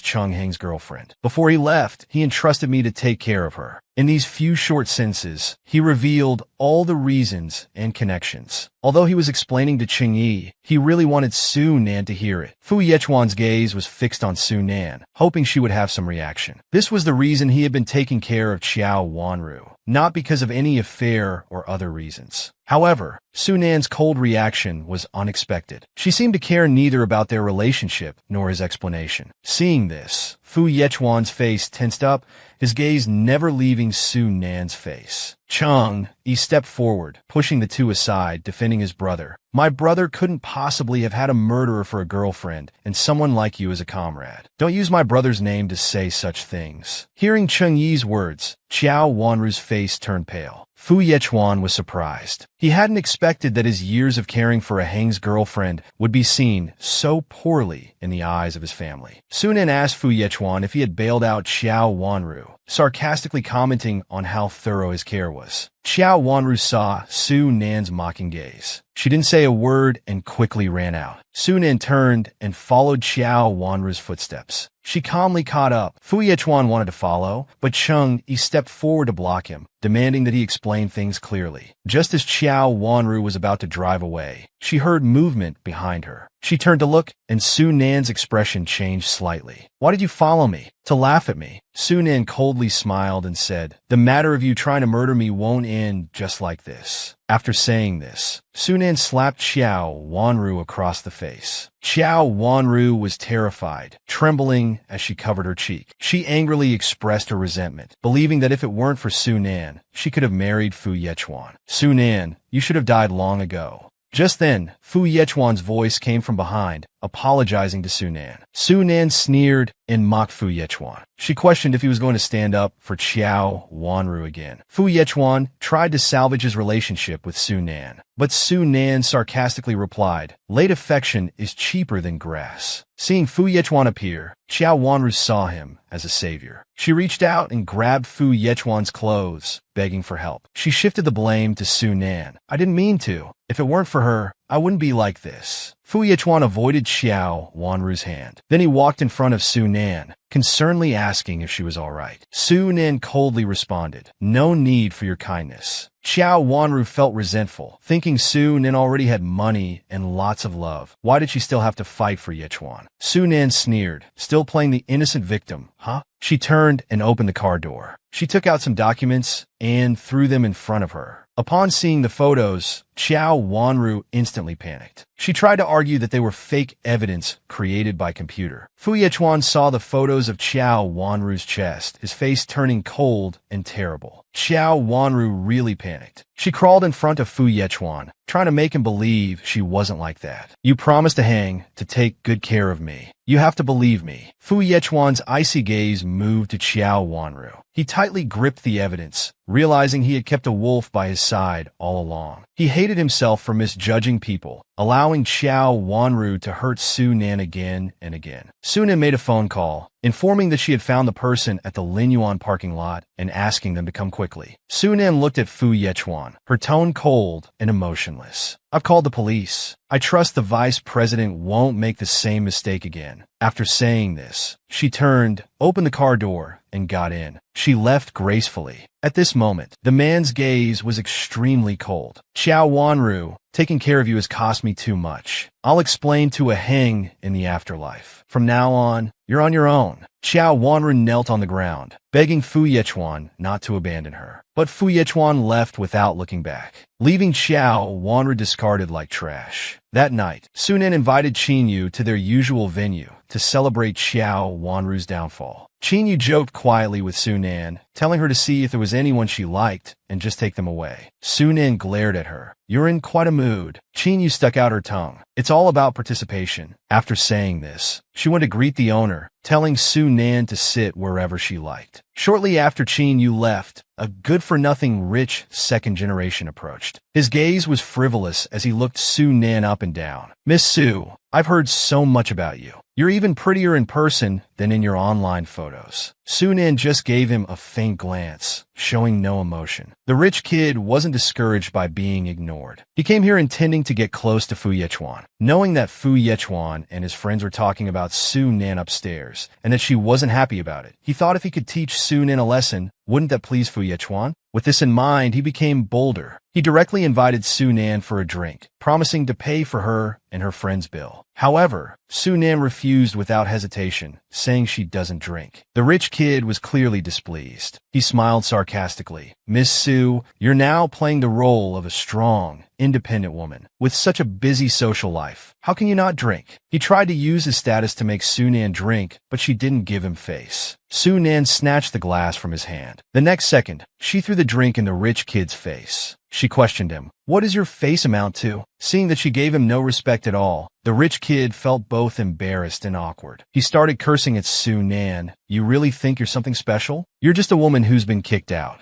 Cheng-Heng's girlfriend. Before he left, he entrusted me to take care of her. In these few short sentences, he revealed all the reasons and connections. Although he was explaining to Cheng-Yi, he really wanted Su Nan to hear it. Fu Yechuan's gaze was fixed on Su Nan, hoping she would have some reaction. This was the reason he had been taking care of Xiao Wanru, not because of any affair or other reasons. However, Su Nan's cold reaction was unexpected. She seemed to care neither about their relationship nor his explanation. Seeing this, Fu Yechuan's face tensed up, his gaze never leaving Su Nan's face. Cheng-Yi stepped forward, pushing the two aside, defending his brother. My brother couldn't possibly have had a murderer for a girlfriend and someone like you as a comrade. Don't use my brother's name to say such things. Hearing Cheng-Yi's words, Xiao Wanru's face turned pale. Fu Yechuan was surprised. He hadn't expected that his years of caring for a Heng's girlfriend would be seen so poorly in the eyes of his family. Su Nan asked Fu Yechuan if he had bailed out Xiao Wanru, sarcastically commenting on how thorough his care was. Xiao Wanru saw Su Nan's mocking gaze. She didn't say a word and quickly ran out. Su Nan turned and followed Xiao Wanru's footsteps. She calmly caught up. Fu Yechuan wanted to follow, but Cheng-Yi stepped forward to block him, demanding that he explain things clearly. Just as Xiao Wanru was about to drive away, she heard movement behind her. She turned to look, and Su Nan's expression changed slightly. Why did you follow me? To laugh at me? Su Nan coldly smiled and said, the matter of you trying to murder me won't end just like this. After saying this, Su Nan slapped Xiao Wanru across the face. Xiao Wanru was terrified, trembling as she covered her cheek. She angrily expressed her resentment, believing that if it weren't for Su Nan, she could have married Fu Yechuan. Su Nan, you should have died long ago. Just then, Fu Yechuan's voice came from behind, apologizing to Su Nan. Su Nan sneered and mocked Fu Yechuan. She questioned if he was going to stand up for Xiao Wanru again. Fu Yechuan tried to salvage his relationship with Su Nan, but Su Nan sarcastically replied, late affection is cheaper than grass. Seeing Fu Yechuan appear, Xiao Wanru saw him as a savior. She reached out and grabbed Fu Yechuan's clothes, begging for help. She shifted the blame to Su Nan. I didn't mean to. If it weren't for her, I wouldn't be like this. Fu Yechuan avoided Xiao Wanru's hand. Then he walked in front of Su Nan, concernedly asking if she was all right. Su Nan coldly responded, no need for your kindness. Xiao Wanru felt resentful, thinking Su Nan already had money and lots of love. Why did she still have to fight for Yechuan? Su Nan sneered, still playing the innocent victim, huh? She turned and opened the car door. She took out some documents and threw them in front of her. Upon seeing the photos, Xiao Wanru instantly panicked. She tried to argue that they were fake evidence created by computer. Fu Yechuan saw the photos of Xiao Wanru's chest, his face turning cold and terrible. Xiao Wanru really panicked. She crawled in front of Fu Yechuan, trying to make him believe she wasn't like that. You promised to Heng to take good care of me. You have to believe me. Fu Yechuan's icy gaze moved to Xiao Wanru. He tightly gripped the evidence, realizing he had kept a wolf by his side all along. He hated himself for misjudging people, allowing Xiao Wanru to hurt Su Nan again and again. Su Nan made a phone call, informing that she had found the person at the Linyuan parking lot and asking them to come quickly. Su Nan looked at Fu Yechuan, her tone cold and emotionless. I've called the police. I trust the vice president won't make the same mistake again. After saying this, she turned, opened the car door, and got in. She left gracefully. At this moment, the man's gaze was extremely cold. Xiao Wanru, taking care of you has cost me too much. I'll explain to a Heng in the afterlife. From now on, you're on your own. Xiao Wanru knelt on the ground, begging Fu Yechuan not to abandon her. But Fu Yechuan left without looking back, leaving Xiao Wanru discarded like trash. That night, Sunan invited Qinyu to their usual venue to celebrate Xiao Wanru's downfall. Qinyu joked quietly with Sunan, telling her to see if there was anyone she liked and just take them away. Sunan glared at her. "You're in quite a mood." Qinyu stuck out her tongue. "It's all about participation." After saying this, she went to greet the owner, telling Sunan to sit wherever she liked. Shortly after Qinyu left, a good-for-nothing rich second generation approached. His gaze was frivolous as he looked Sunan up and down. "Miss Su, I've heard so much about you. You're even prettier in person than in your online photos." Sunan just gave him a faint glance, showing no emotion. The rich kid wasn't discouraged by being ignored. He came here intending to get close to Fu Yechuan. Knowing that Fu Yechuan and his friends were talking about Sunan upstairs, and that she wasn't happy about it, he thought if he could teach Sunan a lesson, wouldn't that please Fu Yechuan? With this in mind, he became bolder. He directly invited Sunan for a drink, promising to pay for her and her friend's bill. However, Sunan refused without hesitation, saying she doesn't drink. The rich kid was clearly displeased. He smiled sarcastically. "Miss Su, you're now playing the role of a strong, independent woman with such a busy social life. How can you not drink?" He tried to use his status to make Sunan drink, but she didn't give him face. Sunan snatched the glass from his hand. The next second, she threw the drink in the rich kid's face. She questioned him. "What does your face amount to?" Seeing that she gave him no respect at all, the rich kid felt both embarrassed and awkward. He started cursing at Sunan. "You really think you're something special? You're just a woman who's been kicked out."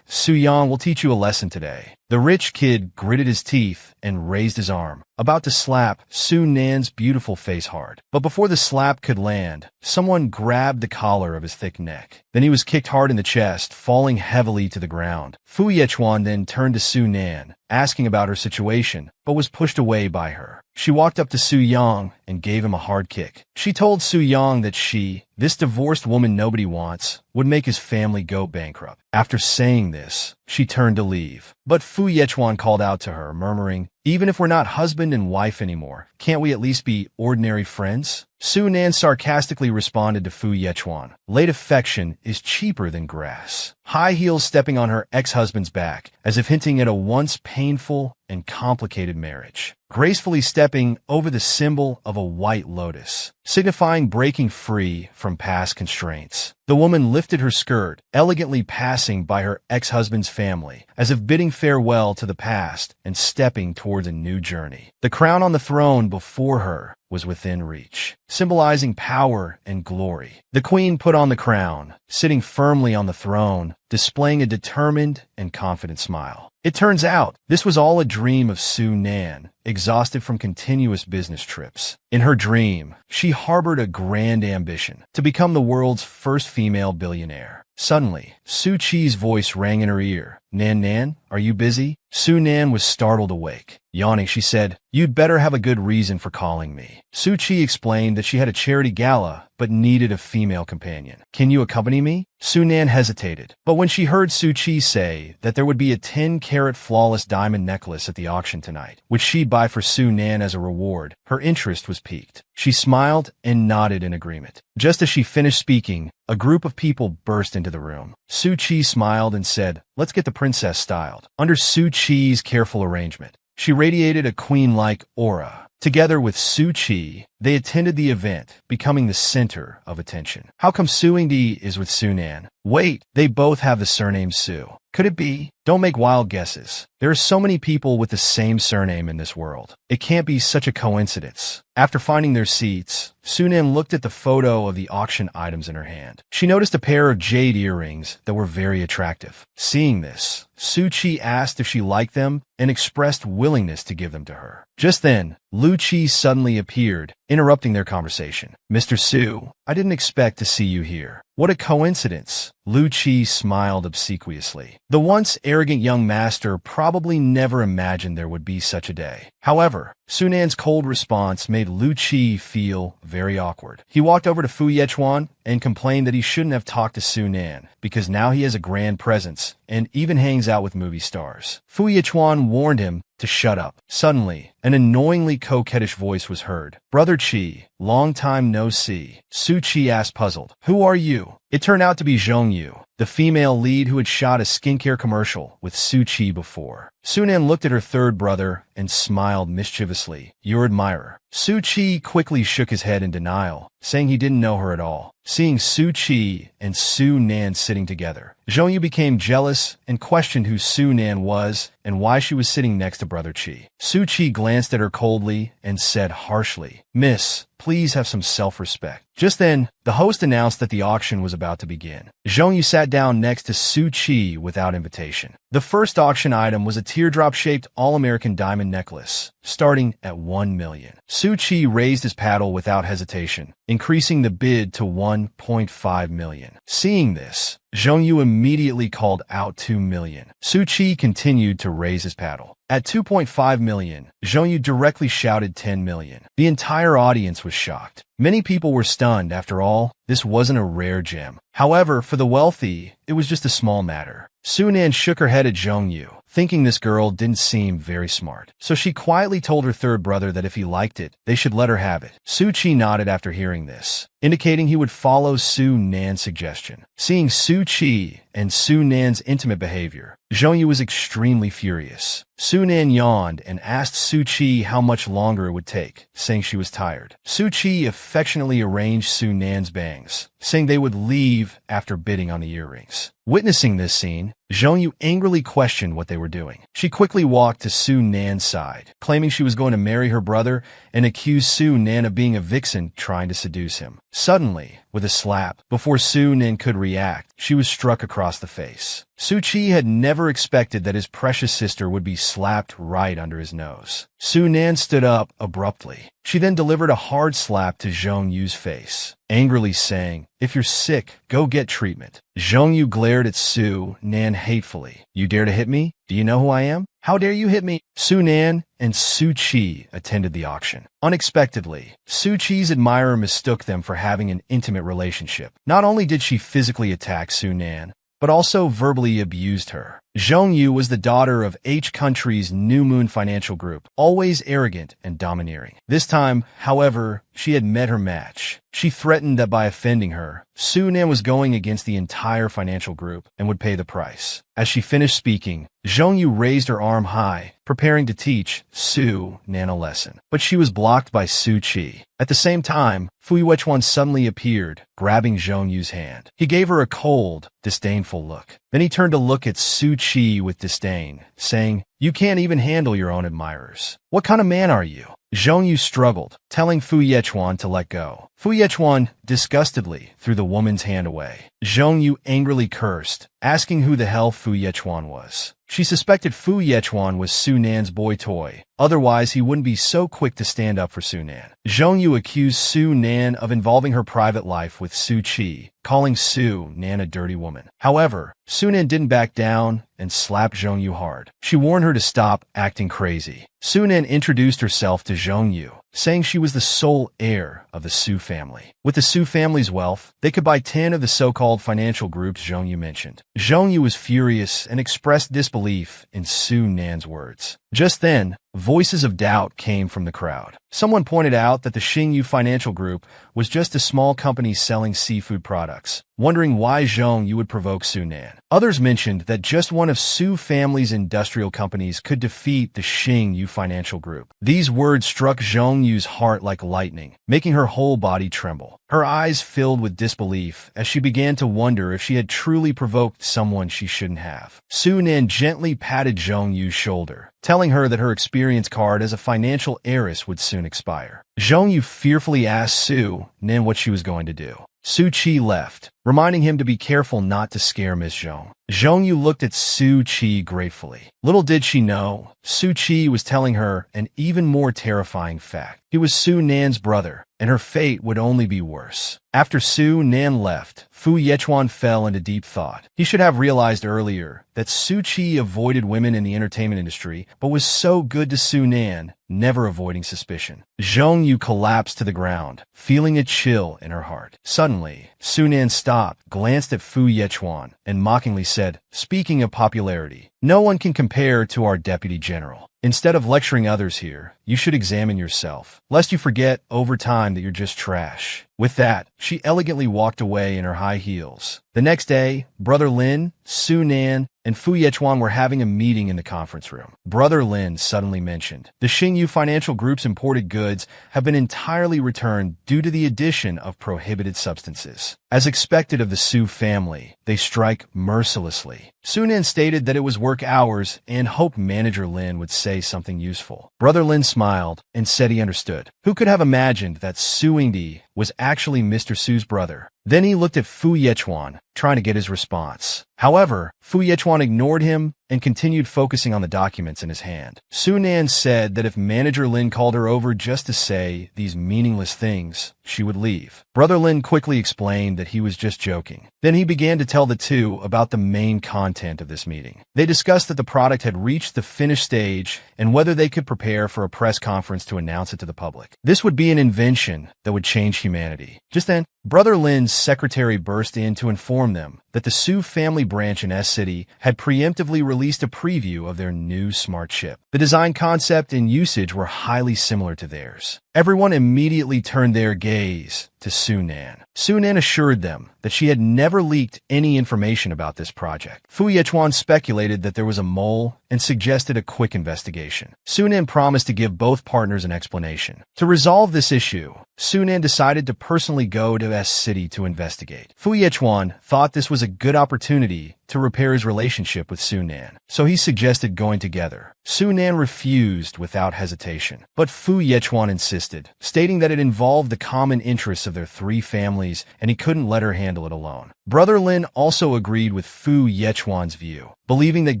Su Yang will teach you a lesson today." The rich kid gritted his teeth and raised his arm, about to slap Sunan's beautiful face hard. But before the slap could land, someone grabbed the collar of his thick neck. Then he was kicked hard in the chest, falling heavily to the ground. Fu Yechuan then turned to Sunan, asking about her situation, but was pushed away by her. She walked up to Su Yang and gave him a hard kick. She told Su Yang that she, this divorced woman nobody wants, would make his family go bankrupt. After saying this, she turned to leave. But Fu Yechuan called out to her, murmuring, "Even if we're not husband and wife anymore, can't we at least be ordinary friends?" Sunan sarcastically responded to Fu Yechuan, "Late affection is cheaper than grass." High heels stepping on her ex-husband's back, as if hinting at a once painful and complicated marriage. Gracefully stepping over the symbol of a white lotus, signifying breaking free from past constraints. The woman lifted her skirt, elegantly passing by her ex-husband's family, as if bidding farewell to the past and stepping towards a new journey. The crown on the throne before her was within reach, symbolizing power and glory. The queen put on the crown, sitting firmly on the throne, displaying a determined and confident smile. It turns out, this was all a dream of Sunan, exhausted from continuous business trips. In her dream, she harbored a grand ambition to become the world's first female billionaire. Suddenly, Su Qi's voice rang in her ear. "Nan Nan, are you busy?" Sunan was startled awake. Yawning, she said, "You'd better have a good reason for calling me." Su Qi explained that she had a charity gala, but needed a female companion. "Can you accompany me?" Sunan hesitated, but when she heard Su Qi say that there would be a 10-carat flawless diamond necklace at the auction tonight, which she'd buy for Sunan as a reward, her interest was piqued. She smiled and nodded in agreement. Just as she finished speaking, a group of people burst into the room. Su Qi smiled and said, "Let's get the princess styled." Under Su Qi's careful arrangement, she radiated a queen-like aura. Together with Su Qi, they attended the event, becoming the center of attention. How come Su Yingdi is with Sunan? Wait, they both have the surname Su. Could it be? Don't make wild guesses. There are so many people with the same surname in this world. It can't be such a coincidence. After finding their seats, Sunan looked at the photo of the auction items in her hand. She noticed a pair of jade earrings that were very attractive. Seeing this, Su Qi asked if she liked them and expressed willingness to give them to her. Just then, Lu Qi suddenly appeared, interrupting their conversation. "Mr. Su, I didn't expect to see you here." "What a coincidence." Lu Qi smiled obsequiously. The once arrogant young master probably never imagined there would be such a day. However, Sunan's cold response made Lu Qi feel very awkward. He walked over to Fu Yechuan and complained that he shouldn't have talked to Sunan, because now he has a grand presence and even hangs out with movie stars. Fu Yechuan warned him to shut up. Suddenly, an annoyingly coquettish voice was heard. "Brother Qi, long time no see." Su Qi asked, puzzled. "Who are you?" It turned out to be Zhong Yu. the female lead who had shot a skincare commercial with Su Chi before. Sunan looked at her third brother and smiled mischievously. Your admirer. Su Chi quickly shook his head in denial, saying he didn't know her at all. Seeing Su Chi and Su Nan sitting together, Zhongyu became jealous and questioned who Su Nan was and why she was sitting next to Brother Chi. Su Chi glanced at her coldly and said harshly, Miss, please have some self-respect. Just then, the host announced that the auction was about to begin. Zhongyu sat down next to Su Chi without invitation. The first auction item was a teardrop-shaped all-American diamond necklace, starting at 1 million. Su Chi raised his paddle without hesitation, increasing the bid to 1.5 million. Seeing this, Zhongyu immediately called out 2 million. Su Chi continued to raise his paddle. At 2.5 million, Zhongyu directly shouted 10 million. The entire audience was shocked. Many people were stunned. After all, this wasn't a rare gem. However, for the wealthy, it was just a small matter. Sunan shook her head at Zhongyu, thinking this girl didn't seem very smart. So she quietly told her third brother that if he liked it, they should let her have it. Su Chi nodded after hearing this, indicating he would follow Su Nan's suggestion. Seeing Su Chi and Su Nan's intimate behavior, Zhongyu was extremely furious. Su Nan yawned and asked Su Chi how much longer it would take, saying she was tired. Su Chi affectionately arranged Su Nan's bangs, saying they would leave after bidding on the earrings. Witnessing this scene, Zhongyu angrily questioned what they were doing. She quickly walked to Su Nan's side, claiming she was going to marry her brother, and accused Su Nan of being a vixen trying to seduce him. Suddenly, with a slap, before Su Nan could react, she was struck across the face. Su Chi had never expected that his precious sister would be slapped right under his nose. Su Nan stood up abruptly. She then delivered a hard slap to Zhongyu's face, angrily saying, If you're sick, go get treatment. Zhongyu glared at Su Nan hatefully. You dare to hit me? Do you know who I am? How dare you hit me? Su Nan and Su Chi attended the auction. Unexpectedly, Su Chi's admirer mistook them for having an intimate relationship. Not only did she physically attack Su Nan, but also verbally abused her. Zhongyu was the daughter of H Country's New Moon Financial Group, always arrogant and domineering. This time, however, she had met her match. She threatened that by offending her, Su Nan was going against the entire financial group and would pay the price. As she finished speaking, Zhongyu raised her arm high, preparing to teach Su Nan a lesson. But she was blocked by Su Chi. At the same time, Fu Yuechuan suddenly appeared, grabbing Zhongyu's hand. He gave her a cold, disdainful look. Then he turned to look at Su Chi with disdain, saying, You can't even handle your own admirers. What kind of man are you? Zhongyu struggled, telling Fu Yuechuan to let go. Fu Yuechuan disgustedly threw the woman's hand away. Zhongyu angrily cursed, asking who the hell Fu Yuechuan was. She suspected Fu Yuechuan was Su Nan's boy toy, otherwise he wouldn't be so quick to stand up for Su Nan. Zhongyu accused Su Nan of involving her private life with Su Chi, calling Su Nan a dirty woman. However, Su Nan didn't back down and slapped Zhongyu hard. She warned her to stop acting crazy. Su Nan introduced herself to Zhongyu, saying she was the sole heir of the Su family. With the Su family's wealth, they could buy 10 of the so-called financial groups Zhongyu mentioned. Zhongyu was furious and expressed disbelief in Su Nan's words. Just then, voices of doubt came from the crowd. Someone pointed out that the Xingyu Financial Group was just a small company selling seafood products, wondering why Zhongyu would provoke Su Nan. Others mentioned that just one of Su family's industrial companies could defeat the Xingyu Financial Group. These words struck Zhongyu's heart like lightning, making her whole body tremble. Her eyes filled with disbelief as she began to wonder if she had truly provoked someone she shouldn't have. Su Nan gently patted Zhongyu's shoulder, telling her that her experience card as a financial heiress would soon expire. Zhongyu fearfully asked Su Nan what she was going to do. Su Chi left, reminding him to be careful not to scare Miss Zhong. Zhongyu looked at Su Chi gratefully. Little did she know, Su Chi was telling her an even more terrifying fact. He was Su Nan's brother, and her fate would only be worse. After Su Nan left, Fu Yuechuan fell into deep thought. He should have realized earlier that Su Chi avoided women in the entertainment industry, but was so good to Su Nan, never avoiding suspicion. Zhongyu collapsed to the ground, feeling a chill in her heart. Suddenly, Su Nan stopped, glanced at Fu Yuechuan, and mockingly said, Speaking of popularity, No one can compare to our Deputy General. Instead of lecturing others here, you should examine yourself, lest you forget over time that you're just trash. With that, she elegantly walked away in her high heels. The next day, Brother Lin, Su Nan, and Fu Yechuan were having a meeting in the conference room. Brother Lin suddenly mentioned, the Xingyu Financial Group's imported goods have been entirely returned due to the addition of prohibited substances. As expected of the Su family, they strike mercilessly. Su Nan stated that it was work hours and hoped Manager Lin would say something useful. Brother Lin smiled and said he understood. Who could have imagined that Su Yingdi was actually Mr. Su's brother? Then he looked at Fu Yechuan, trying to get his response. However, Fu Yechuan ignored him and continued focusing on the documents in his hand. Su Nan said that if Manager Lin called her over just to say these meaningless things, she would leave. Brother Lin quickly explained that he was just joking. Then he began to tell the two about the main content of this meeting. They discussed that the product had reached the finished stage and whether they could prepare for a press conference to announce it to the public. This would be an invention that would change humanity. Just then, Brother Lin's secretary burst in to inform them that the Su family branch in S-City had preemptively released a preview of their new smart chip. The design concept and usage were highly similar to theirs. Everyone immediately turned their gaze to Su Nan. Su Nan assured them that she had never leaked any information about this project. Fu Yechuan speculated that there was a mole and suggested a quick investigation. Su Nan promised to give both partners an explanation. To resolve this issue, Su Nan decided to personally go to S-City to investigate. Fu Yechuan thought this was a good opportunity to repair his relationship with Su Nan, so he suggested going together. Su Nan refused without hesitation, but Fu Yechuan insisted, stating that it involved the common interests of their three families and he couldn't let her handle it alone. Brother Lin also agreed with Fu Yechuan's view, believing that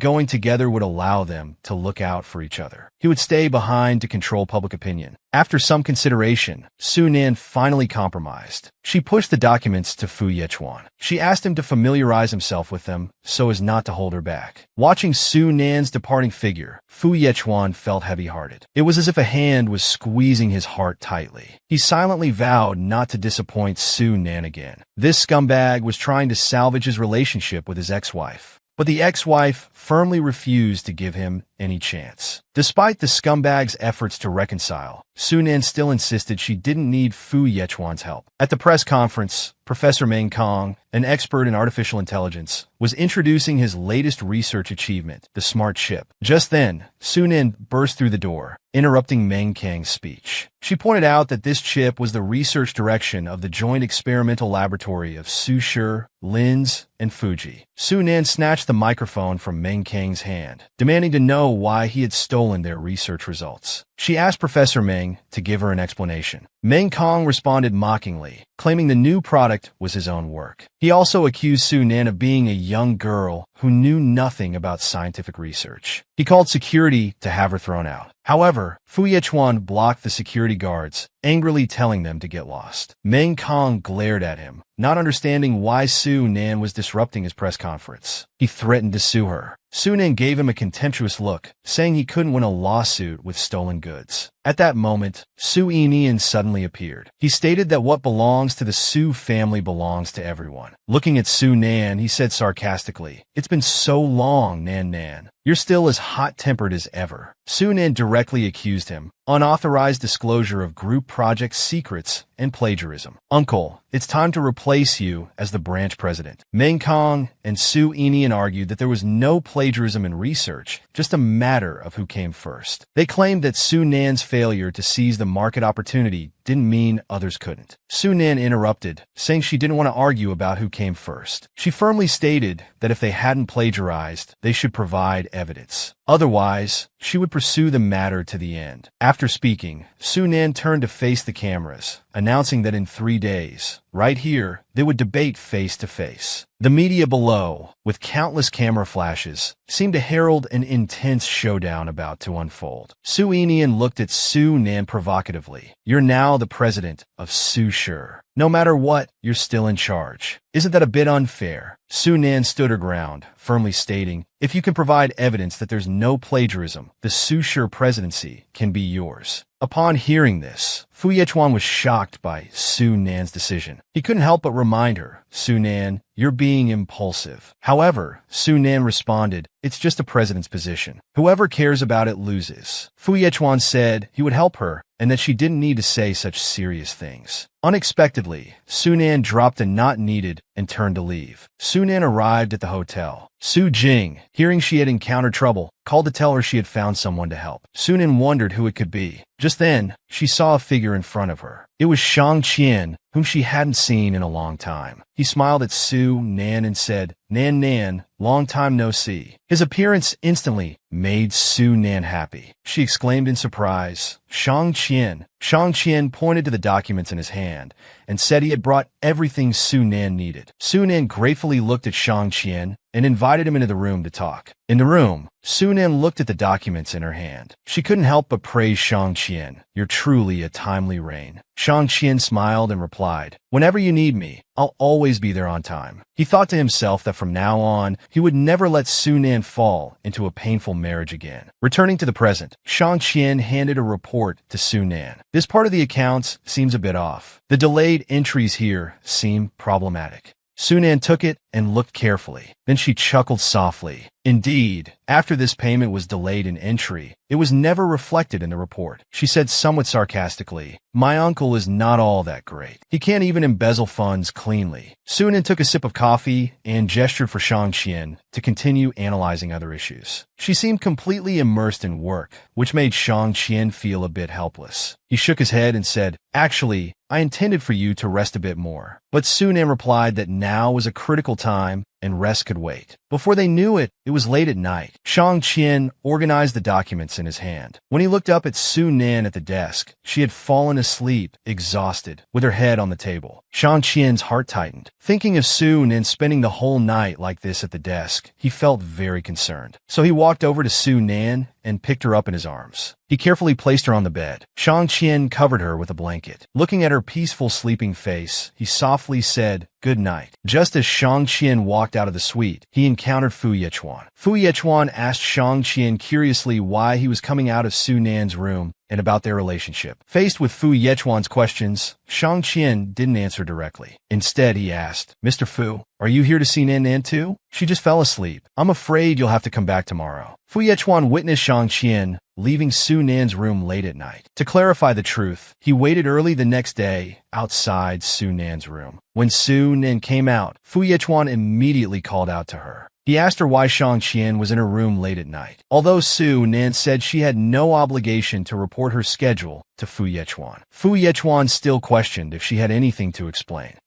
going together would allow them to look out for each other. He would stay behind to control public opinion. After some consideration, Su Nan finally compromised. She pushed the documents to Fu Yechuan. She asked him to familiarize himself with them so as not to hold her back. Watching Su Nan's departing figure, Fu Yechuan felt heavy-hearted. It was as if a hand was squeezing his heart tightly. He silently vowed not to disappoint Su Nan again. This scumbag was trying to salvage his relationship with his ex-wife, but the ex-wife firmly refused to give him any chance. Despite the scumbag's efforts to reconcile, Su Nan still insisted she didn't need Fu Yechuan's help. At the press conference, Professor Meng Kong, an expert in artificial intelligence, was introducing his latest research achievement, the smart chip. Just then, Su Nan burst through the door, interrupting Meng Kang's speech. She pointed out that this chip was the research direction of the joint experimental laboratory of Su Shi, Linz, and Fuji. Su Nan snatched the microphone from Meng Kang's hand, demanding to know why he had stolen their research results. She asked Professor Meng to give her an explanation. Meng Kong responded mockingly, claiming the new product was his own work. He also accused Su Nan of being a young girl who knew nothing about scientific research. He called security to have her thrown out. However, Fu Yechuan blocked the security guards, angrily telling them to get lost. Meng Kong glared at him, not understanding why Su Nan was disrupting his press conference. He threatened to sue her. Su Nan gave him a contemptuous look, saying he couldn't win a lawsuit with stolen goods. At that moment, Su Yinian suddenly appeared. He stated that what belongs to the Su family belongs to everyone. Looking at Su Nan, he said sarcastically, "It's been so long, Nan. You're still as hot-tempered as ever." Su Nan directly accused him, unauthorized disclosure of group project secrets, and plagiarism. "Uncle, it's time to replace you as the branch president." Meng Kong and Su Yinian argued that there was no plagiarism in research, just a matter of who came first. They claimed that Su Nan's failure to seize the market opportunity didn't mean others couldn't. Su Nan interrupted, saying she didn't want to argue about who came first. She firmly stated that if they hadn't plagiarized, they should provide evidence. Otherwise, she would pursue the matter to the end. After speaking, Su Nan turned to face the cameras, announcing that in 3 days, right here, they would debate face to face. The media below, with countless camera flashes, seemed to herald an intense showdown about to unfold. Su Yinian looked at Su Nan provocatively. "You're now now the president of Susure. No matter what, you're still in charge. Isn't that a bit unfair? Su Nan stood her ground, firmly stating, if you can provide evidence that there's no plagiarism, the Susure presidency can be yours. Upon hearing this, Fu Yechuan was shocked by Su Nan's decision. He couldn't help but remind her, Su Nan, you're being impulsive. However, Su Nan responded, it's just a president's position. Whoever cares about it loses. Fu Yechuan said he would help her and that she didn't need to say such serious things. Unexpectedly, Su Nan dropped a not needed and turned to leave. Su Nan arrived at the hotel. Su Jing, hearing she had encountered trouble, called to tell her she had found someone to help. Su Nan wondered who it could be. Just then, she saw a figure in front of her. It was Shang Qian, whom she hadn't seen in a long time. He smiled at Su Nan and said, Nan Nan, long time no see. His appearance instantly made Su Nan happy. She exclaimed in surprise, Shang Qian. Shang Qian pointed to the documents in his hand and said he had brought everything Su Nan needed. Su Nan gratefully looked at Shang Qian and invited him into the room to talk. In the room, Su Nan looked at the documents in her hand. She couldn't help but praise Shang Qian. You're truly a timely reign. Shang Qian smiled and replied, whenever you need me, I'll always be there on time. He thought to himself that from now on, he would never let Su Nan fall into a painful marriage again. Returning to the present, Shang Qian handed a report to Su Nan. This part of the accounts seems a bit off. The delayed entries here seem problematic. Su Nan took it and looked carefully. Then she chuckled softly. Indeed, after this payment was delayed in entry, it was never reflected in the report. She said somewhat sarcastically, my uncle is not all that great. He can't even embezzle funds cleanly. Su Nan took a sip of coffee and gestured for Shang Qian to continue analyzing other issues. She seemed completely immersed in work, which made Shang Qian feel a bit helpless. He shook his head and said, actually, I intended for you to rest a bit more. But Su Nan replied that now was a critical time and rest could wait. Before they knew it, it was late at night. Shang Qian organized the documents in his hand. When he looked up at Su Nan at the desk, she had fallen asleep, exhausted, with her head on the table. Shang Qian's heart tightened. Thinking of Su Nan spending the whole night like this at the desk, he felt very concerned. So he walked over to Su Nan and picked her up in his arms. He carefully placed her on the bed. Shang Qian covered her with a blanket. Looking at her peaceful sleeping face, he softly said, good night. Just as Shang Qian walked out of the suite, he encountered Fu Yechuan. Fu Yechuan asked Shang Qian curiously why he was coming out of Su Nan's room and about their relationship. Faced with Fu Yechuan's questions, Shang Qian didn't answer directly. Instead, he asked, Mr. Fu, are you here to see Nan Nan too? She just fell asleep. I'm afraid you'll have to come back tomorrow. Fu Yechuan witnessed Shang Qian leaving Su Nan's room late at night. To clarify the truth, he waited early the next day outside Su Nan's room. When Su Nan came out, Fu Yechuan immediately called out to her. He asked her why Shang Qian was in her room late at night. Although Su Nan said she had no obligation to report her schedule to Fu Yechuan, Fu Yechuan still questioned if she had anything to explain.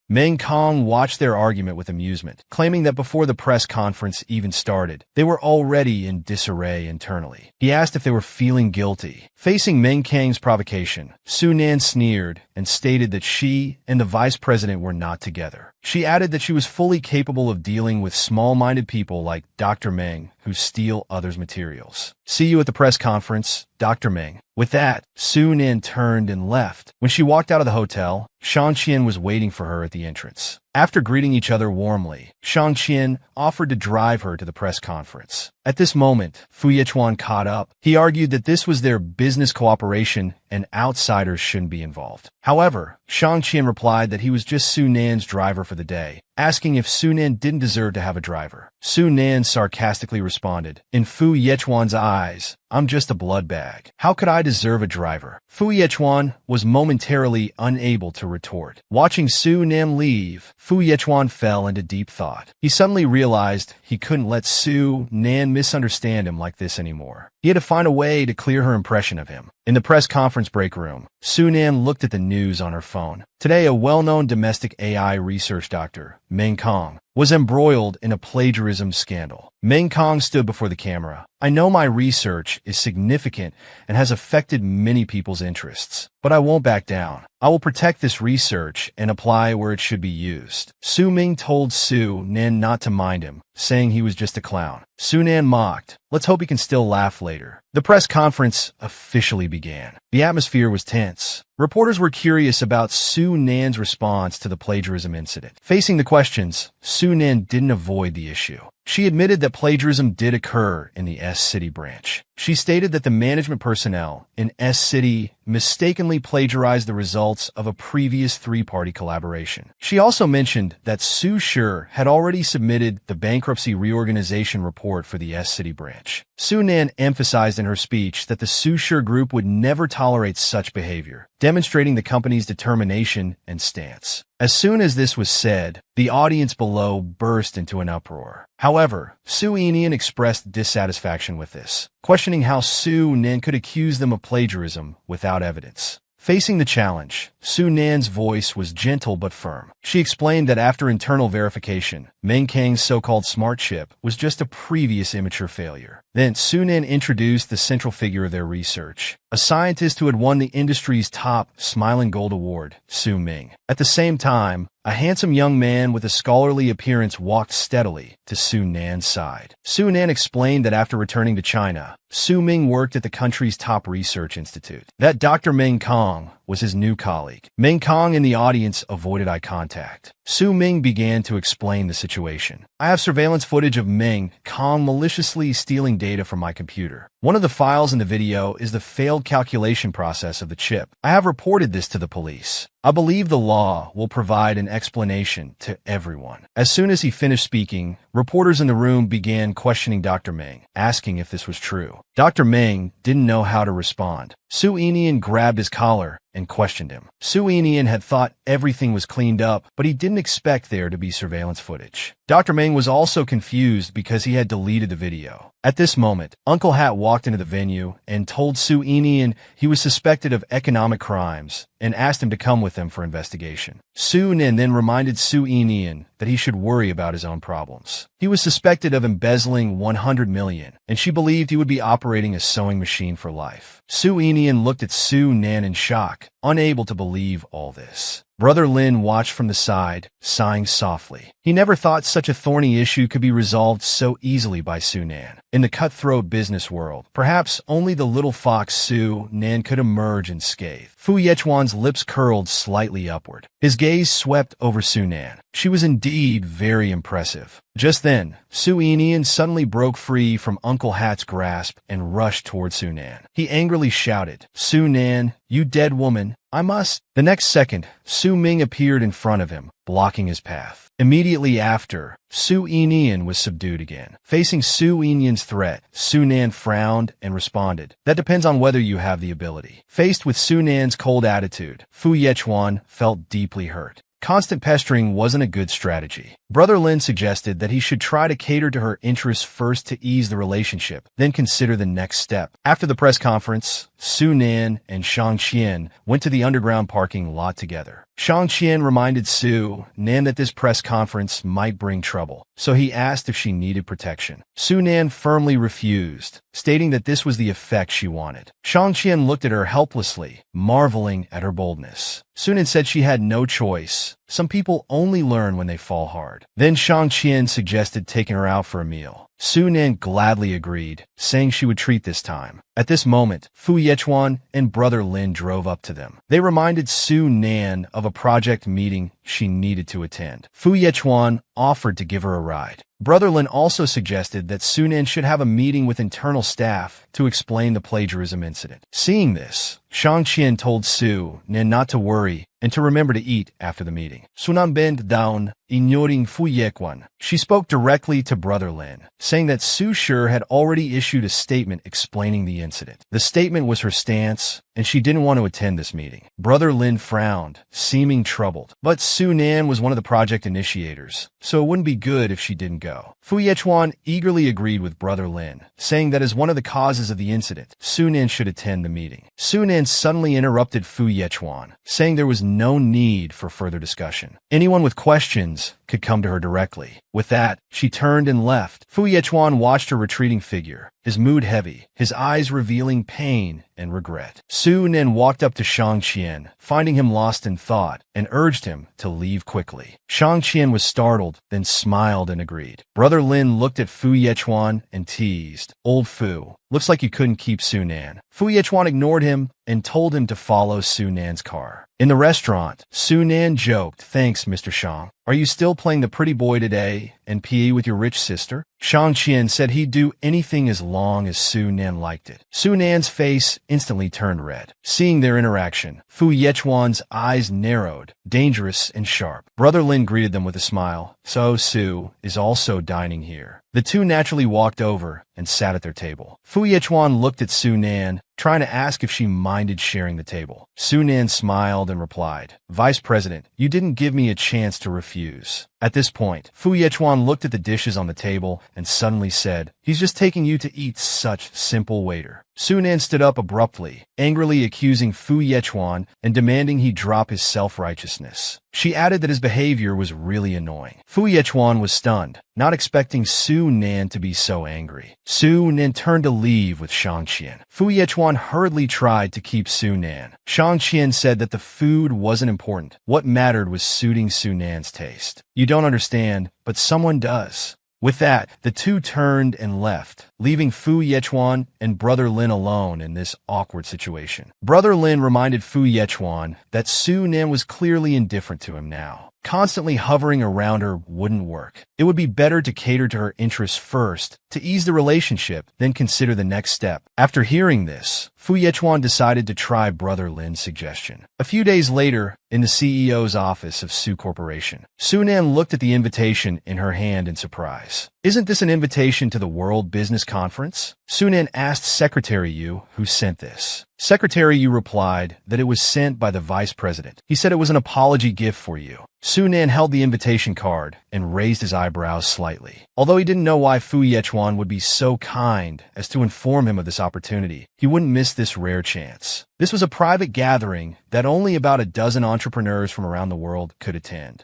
Meng Kong watched their argument with amusement, claiming that before the press conference even started, they were already in disarray internally. He asked if they were feeling guilty. Facing Meng Kang's provocation, Su Nan sneered and stated that she and the vice president were not together. She added that she was fully capable of dealing with small-minded people like Dr. Meng who steal others' materials. See you at the press conference, Dr. Meng. With that, Su Nan turned and left. When she walked out of the hotel, Shang Qian was waiting for her at the entrance. After greeting each other warmly, Shang Qian offered to drive her to the press conference. At this moment, Fu Yechuan caught up. He argued that this was their business cooperation and outsiders shouldn't be involved. However, Shang Qian replied that he was just Su Nan's driver for the day, asking if Su Nan didn't deserve to have a driver. Su Nan sarcastically responded, in Fu Yechuan's eyes, I'm just a blood bag. How could I deserve a driver? Fu Yechuan was momentarily unable to retort. Watching Su Nan leave, Fu Yechuan fell into deep thought. He suddenly realized he couldn't let Su Nan misunderstand him like this anymore. He had to find a way to clear her impression of him. In the press conference break room, Su Nan looked at the news on her phone. Today, a well-known domestic AI research doctor, Meng Kong, was embroiled in a plagiarism scandal. Meng Kong stood before the camera. I know my research is significant and has affected many people's interests, but I won't back down. I will protect this research and apply where it should be used. Su Ming told Su Nan not to mind him, saying he was just a clown. Su Nan mocked. Let's hope he can still laugh later. The press conference officially began. The atmosphere was tense. Reporters were curious about Su Nan's response to the plagiarism incident. Facing the questions, Su Nan didn't avoid the issue. She admitted that plagiarism did occur in the S-City branch. She stated that the management personnel in S-City mistakenly plagiarized the results of a previous three-party collaboration. She also mentioned that Su Shi had already submitted the bankruptcy reorganization report for the S-City branch. Su Nan emphasized in her speech that the Su Shi group would never tolerate such behavior, demonstrating the company's determination and stance. As soon as this was said, the audience below burst into an uproar. However, Su Enian expressed dissatisfaction with this, questioning how Su Nan could accuse them of plagiarism without evidence. Facing the challenge, Su Nan's voice was gentle but firm. She explained that after internal verification, Meng Kang's so-called smart chip was just a previous immature failure. Then Su Nan introduced the central figure of their research, a scientist who had won the industry's top Smiling Gold Award, Su Ming. At the same time, a handsome young man with a scholarly appearance walked steadily to Su Nan's side. Su Nan explained that after returning to China, Su Ming worked at the country's top research institute. That Dr. Meng Kong was his new colleague. Meng Kong in the audience avoided eye contact. Su Ming began to explain the situation. I have surveillance footage of Meng Kong maliciously stealing data from my computer. One of the files in the video is the failed calculation process of the chip. I have reported this to the police. I believe the law will provide an explanation to everyone. As soon as he finished speaking, reporters in the room began questioning Dr. Meng, asking if this was true. Dr. Meng didn't know how to respond. Su Enian grabbed his collar and questioned him. Su Enian had thought everything was cleaned up, but he didn't expect there to be surveillance footage. Dr. Meng was also confused because he had deleted the video. At this moment, Uncle Hat walked into the venue and told Su Enian he was suspected of economic crimes and asked him to come with them for investigation. Su Nan then reminded Su Enian that he should worry about his own problems. He was suspected of embezzling 100 million, and she believed he would be operating a sewing machine for life. Su Enian looked at Su Nan in shock, unable to believe all this. Brother Lin watched from the side, sighing softly. He never thought such a thorny issue could be resolved so easily by Su Nan. In the cutthroat business world, perhaps only the little fox Su Nan could emerge unscathed. Fu Yechuan's lips curled slightly upward. His gaze swept over Su Nan. She was indeed very impressive. Just then, Su Enian suddenly broke free from Uncle Hat's grasp and rushed toward Su Nan. He angrily shouted, "Su Nan, you dead woman, I must." The next second, Su Ming appeared in front of him, blocking his path. Immediately after, Su Enian was subdued again. Facing Su Enian's threat, Su Nan frowned and responded, "That depends on whether you have the ability." Faced with Su Nan's cold attitude, Fu Yechuan felt deeply hurt. Constant pestering wasn't a good strategy. Brother Lin suggested that he should try to cater to her interests first to ease the relationship, then consider the next step. After the press conference, Su Nan and Shang Qian went to the underground parking lot together. Shang Qian reminded Su Nan that this press conference might bring trouble, so he asked if she needed protection. Su Nan firmly refused, stating that this was the effect she wanted. Shang Qian looked at her helplessly, marveling at her boldness. Su Nan said she had no choice. Some people only learn when they fall hard. Then Shang Qian suggested taking her out for a meal. Su Nan gladly agreed, saying she would treat this time. At this moment, Fu Yechuan and Brother Lin drove up to them. They reminded Su Nan of a project meeting she needed to attend. Fu Yechuan offered to give her a ride. Brother Lin also suggested that Su Nan should have a meeting with internal staff to explain the plagiarism incident. Seeing this, Shang Qian told Su Nan not to worry and to remember to eat after the meeting. Su Nan bent down, ignoring Fu Yechuan. She spoke directly to Brother Lin, saying that Su Shi had already issued a statement explaining the incident. The statement was her stance, and she didn't want to attend this meeting. Brother Lin frowned, seeming troubled. But Su Nan was one of the project initiators, so it wouldn't be good if she didn't go. Fu Yechuan eagerly agreed with Brother Lin, saying that as one of the causes of the incident, Su Nan should attend the meeting. Su Nan suddenly interrupted Fu Yechuan, saying there was no need for further discussion. Anyone with questions could come to her directly. With that, she turned and left. Fu Yechuan watched her retreating figure, his mood heavy, his eyes revealing pain and regret. Su Nen walked up to Shang Qian, finding him lost in thought, and urged him to leave quickly. Shang Qian was startled, then smiled and agreed. Brother Lin looked at Fu Yechuan and teased, "Old Fu, looks like you couldn't keep Su Nan." Fu Yechuan ignored him and told him to follow Su Nan's car. In the restaurant, Su Nan joked, "Thanks, Mr. Shang. Are you still playing the pretty boy today and PE with your rich sister?" Shang Qian said he'd do anything as long as Su Nan liked it. Su Nan's face instantly turned red. Seeing their interaction, Fu Yechuan's eyes narrowed, dangerous and sharp. Brother Lin greeted them with a smile. "So Su is also dining here." The two naturally walked over and sat at their table. Fu Yechuan looked at Su Nan, trying to ask if she minded sharing the table. Su Nan smiled and replied, "Vice President, you didn't give me a chance to refuse." At this point, Fu Yechuan looked at the dishes on the table and suddenly said, "He's just taking you to eat, such simple waiter." Su Nan stood up abruptly, angrily accusing Fu Yechuan and demanding he drop his self-righteousness. She added that his behavior was really annoying. Fu Yechuan was stunned, not expecting Su Nan to be so angry. Su Nan turned to leave with Shang Qian. Fu Yechuan hurriedly tried to keep Su Nan. Shang Qian said that the food wasn't important. What mattered was suiting Su Nan's taste. "You don't understand, but someone does." With that, the two turned and left, leaving Fu Yechuan and Brother Lin alone in this awkward situation. Brother Lin reminded Fu Yechuan that Su Nan was clearly indifferent to him now. Constantly hovering around her wouldn't work. It would be better to cater to her interests first, to ease the relationship, then consider the next step. After hearing this, Fu Yechuan decided to try Brother Lin's suggestion. A few days later, in the CEO's office of Su Corporation, Su Nan looked at the invitation in her hand in surprise. "Isn't this an invitation to the World Business Conference?" Su Nan asked Secretary Yu who sent this. Secretary Yu replied that it was sent by the Vice President. He said it was an apology gift for you. Su Nan held the invitation card and raised his eyebrows slightly. Although he didn't know why Fu Yechuan would be so kind as to inform him of this opportunity, he wouldn't miss this rare chance. This was a private gathering that only about a dozen entrepreneurs from around the world could attend.